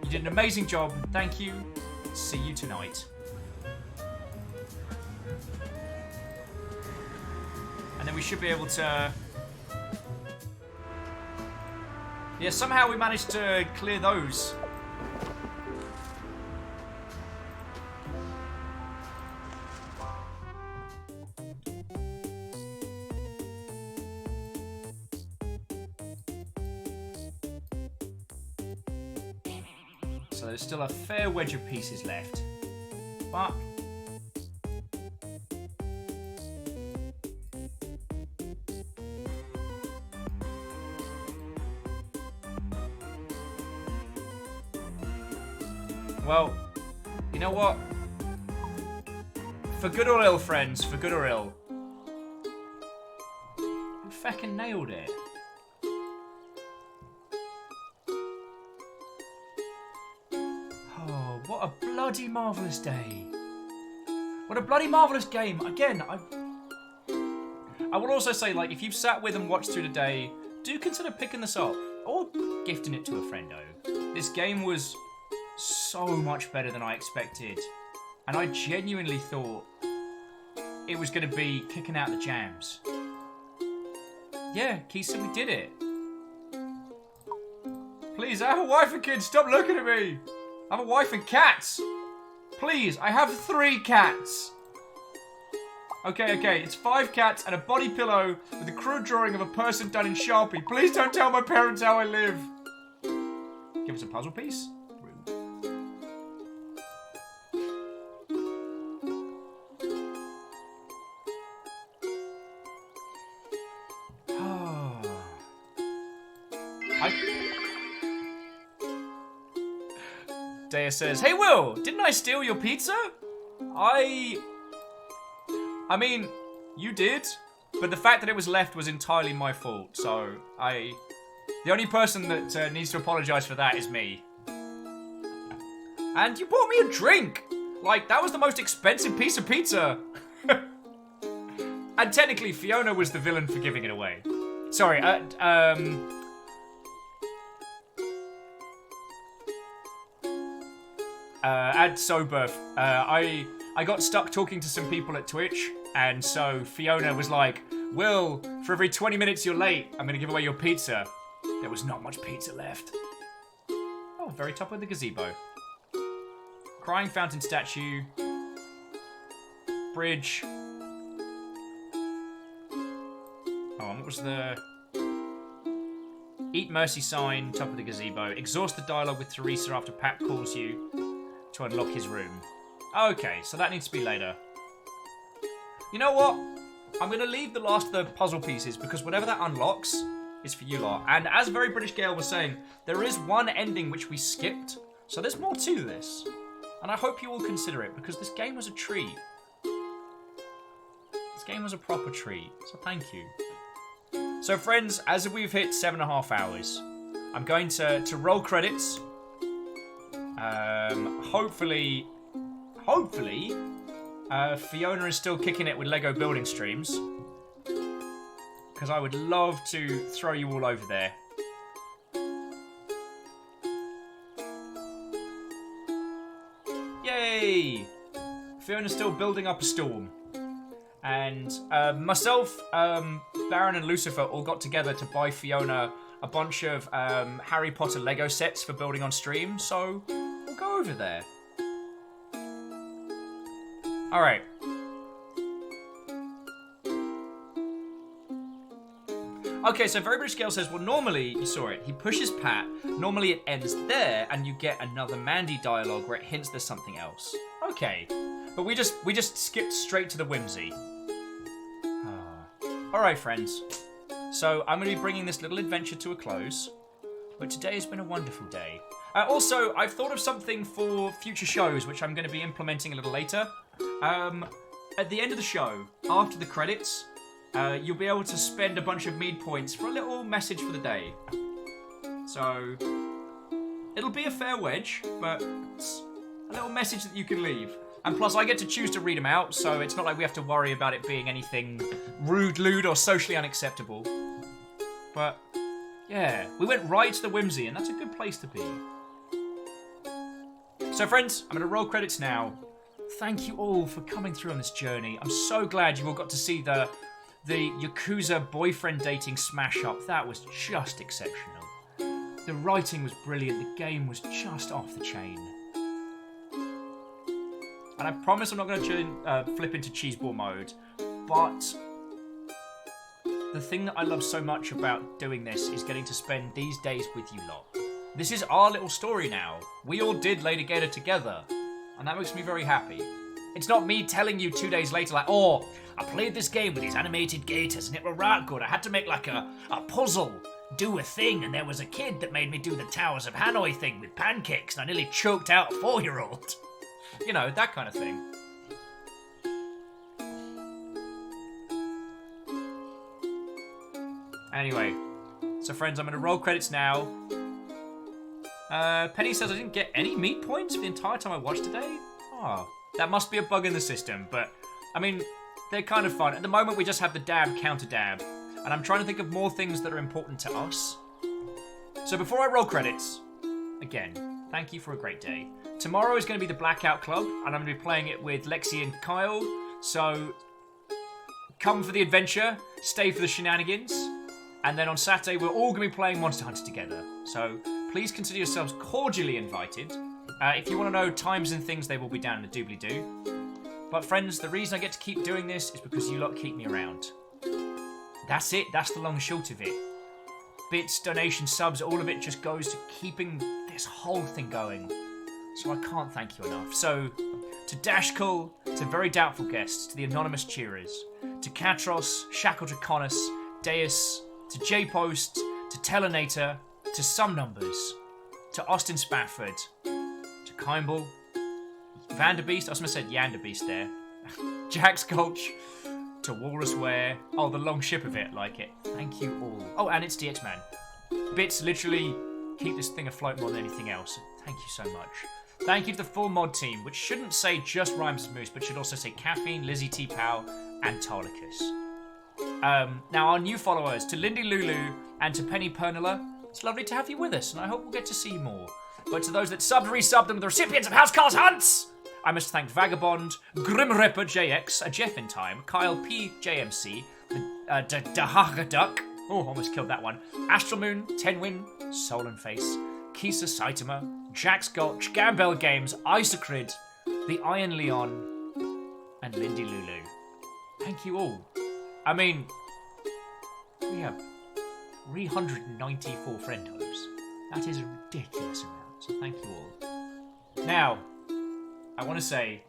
S1: You did an amazing job. Thank you. See you tonight. And then we should be able to... Yeah, somehow we managed to clear those. So there's still a fair wedge of pieces left. But... well, you know what? For good or ill, friends, for good or ill. You feckin' nailed it. Oh, what a bloody marvellous day. What a bloody marvellous game. Again, I will also say, like, if you've sat with and watched through the day, do consider picking this up or gifting it to a friendo. This game was so much better than I expected, and I genuinely thought it was going to be kicking out the jams. Yeah, Kisa, we did it. Please, I have a wife and kids, stop looking at me. I have a wife and cats. Please, I have 3 cats. Okay, it's 5 cats and a body pillow with a crude drawing of a person done in Sharpie. Please don't tell my parents how I live. Give us a puzzle piece. Dea says, hey Will, didn't I steal your pizza? I mean, you did, but the fact that it was left was entirely my fault, so the only person that needs to apologise for that is me. And you bought me a drink! Like, that was the most expensive piece of pizza! And technically, Fiona was the villain for giving it away. Sorry, Add sober. I got stuck talking to some people at Twitch, and so Fiona was like, Will, for every 20 minutes you're late, I'm going to give away your pizza. There was not much pizza left. Oh, very top of the gazebo. Crying fountain statue. Bridge. Oh, and what was the... Eat mercy sign, top of the gazebo. Exhaust the dialogue with Teresa after Pat calls you to unlock his room. Okay, so that needs to be later. You know what? I'm going to leave the last of the puzzle pieces because whatever that unlocks is for you lot. And as Very British Gale was saying, there is one ending which we skipped. So there's more to this. And I hope you will consider it because this game was a treat. This game was a proper treat. So thank you. So friends, as we've hit 7.5 hours, I'm going to roll credits. Hopefully, Fiona is still kicking it with Lego building streams. Because I would love to throw you all over there. Yay! Fiona's still building up a storm. And myself, Baron and Lucifer all got together to buy Fiona a bunch of Harry Potter Lego sets for building on stream, so we'll go over there. Alright. Okay, so Very British Gale says, well, normally, you saw it, he pushes Pat, normally it ends there, and you get another Mandy dialogue where it hints there's something else. Okay, but we just skipped straight to the whimsy. Alright, friends. So, I'm going to be bringing this little adventure to a close, but today has been a wonderful day. Also, I've thought of something for future shows, which I'm going to be implementing a little later. At the end of the show, after the credits, you'll be able to spend a bunch of mead points for a little message for the day. So, it'll be a fair wedge, but it's a little message that you can leave. And plus, I get to choose to read them out, so it's not like we have to worry about it being anything rude, lewd, or socially unacceptable. But, yeah, we went right to the whimsy, and that's a good place to be. So, friends, I'm going to roll credits now. Thank you all for coming through on this journey. I'm so glad you all got to see the Yakuza boyfriend dating smash up. That was just exceptional. The writing was brilliant. The game was just off the chain. And I promise I'm not going to flip into cheeseball mode, but the thing that I love so much about doing this is getting to spend these days with you lot. This is our little story now. We all did Alligator together, and that makes me very happy. It's not me telling you 2 days later like, oh, I played this game with these animated gators and it was right good. I had to make like a puzzle, do a thing, and there was a kid that made me do the Towers of Hanoi thing with pancakes and I nearly choked out a 4-year-old. You know, that kind of thing. Anyway, so friends, I'm going to roll credits now. Penny says I didn't get any meat points for the entire time I watched today. Oh, that must be a bug in the system, but, I mean, they're kind of fun. At the moment, we just have the dab, counter dab, and I'm trying to think of more things that are important to us. So before I roll credits, again, thank you for a great day. Tomorrow is going to be the Blackout Club, and I'm going to be playing it with Lexi and Kyle, so come for the adventure, stay for the shenanigans, and then on Saturday, we're all going to be playing Monster Hunter together. So please consider yourselves cordially invited. If you want to know times and things, they will be down in the doobly-doo. But friends, the reason I get to keep doing this is because you lot keep me around. That's it. That's the long and short of it. Bits, donations, subs, all of it just goes to keeping this whole thing going. So I can't thank you enough. So, to Dashkull, to Very Doubtful Guests, to the Anonymous Cheerers, to Katros, Shackle Draconis, Deus, to J-Post, to Telenator, to Some Numbers, to Austin Spafford, to Kimball, Vanderbeest, I was going to say Yanderbeest there, Jack's Gulch, to Walrus Ware, oh, the long ship of it, like it. Thank you all. Oh, and it's DX Man. Bits literally keep this thing afloat more than anything else. Thank you so much. Thank you to the full mod team, which shouldn't say just Rhymes and Moose, but should also say Caffeine, Lizzie T. Pow, and Tolicus. Now, our new followers, to Lindy Lulu and to Penny Pernola, it's lovely to have you with us, and I hope we'll get to see you more. But to those that subbed, resubbed, and the recipients of House Carl's Hunts, I must thank Vagabond, Grim Ripper JX, a Jeff in Time, Kyle P. JMC, Dahagaduck, oh, almost killed that one, Astral Moon, Tenwin, Soul and Face, Kisa Saitama, Jack's Gulch, Gambel Games, Isocrid, the Iron Leon, and Lindy Lulu. Thank you all. I mean, we have 394 friendos. That is a ridiculous amount, so thank you all. Now, I want to say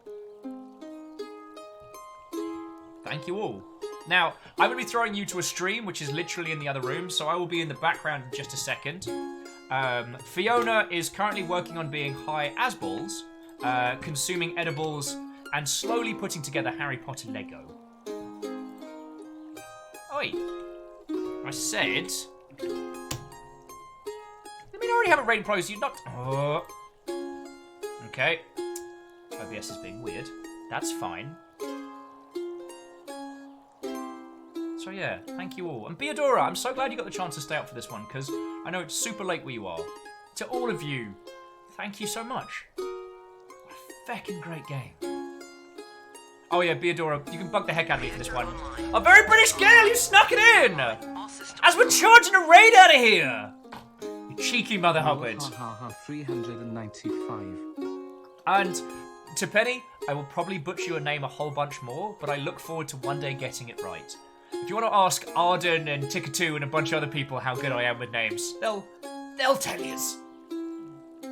S1: thank you all. Now, I'm going to be throwing you to a stream, which is literally in the other room, so I will be in the background in just a second. Fiona is currently working on being high as balls, consuming edibles, and slowly putting together Harry Potter Lego. Oi. I said... I mean, I already have a rating prize. You're not... Oh. Okay. OBS is being weird. That's fine. So yeah, thank you all. And Beadora, I'm so glad you got the chance to stay up for this one, because I know it's super late where you are. To all of you, thank you so much. What a feckin' great game. Oh yeah, Beadora, you can bug the heck out of me for this one. A Very British Gale, you snuck it in! As we're charging a raid out of here! You cheeky Mother Hubbard.
S4: 395.
S1: And to Penny, I will probably butcher your name a whole bunch more, but I look forward to one day getting it right. If you want to ask Arden and Tickatoo and a bunch of other people how good I am with names, they'll tell yous.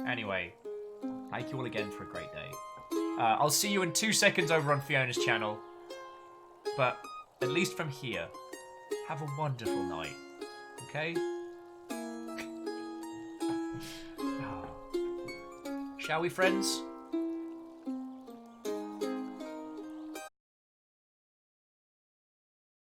S1: Anyway, thank you all again for a great day. I'll see you in 2 seconds over on Fiona's channel. But at least from here, have a wonderful night. Okay? Shall we, friends?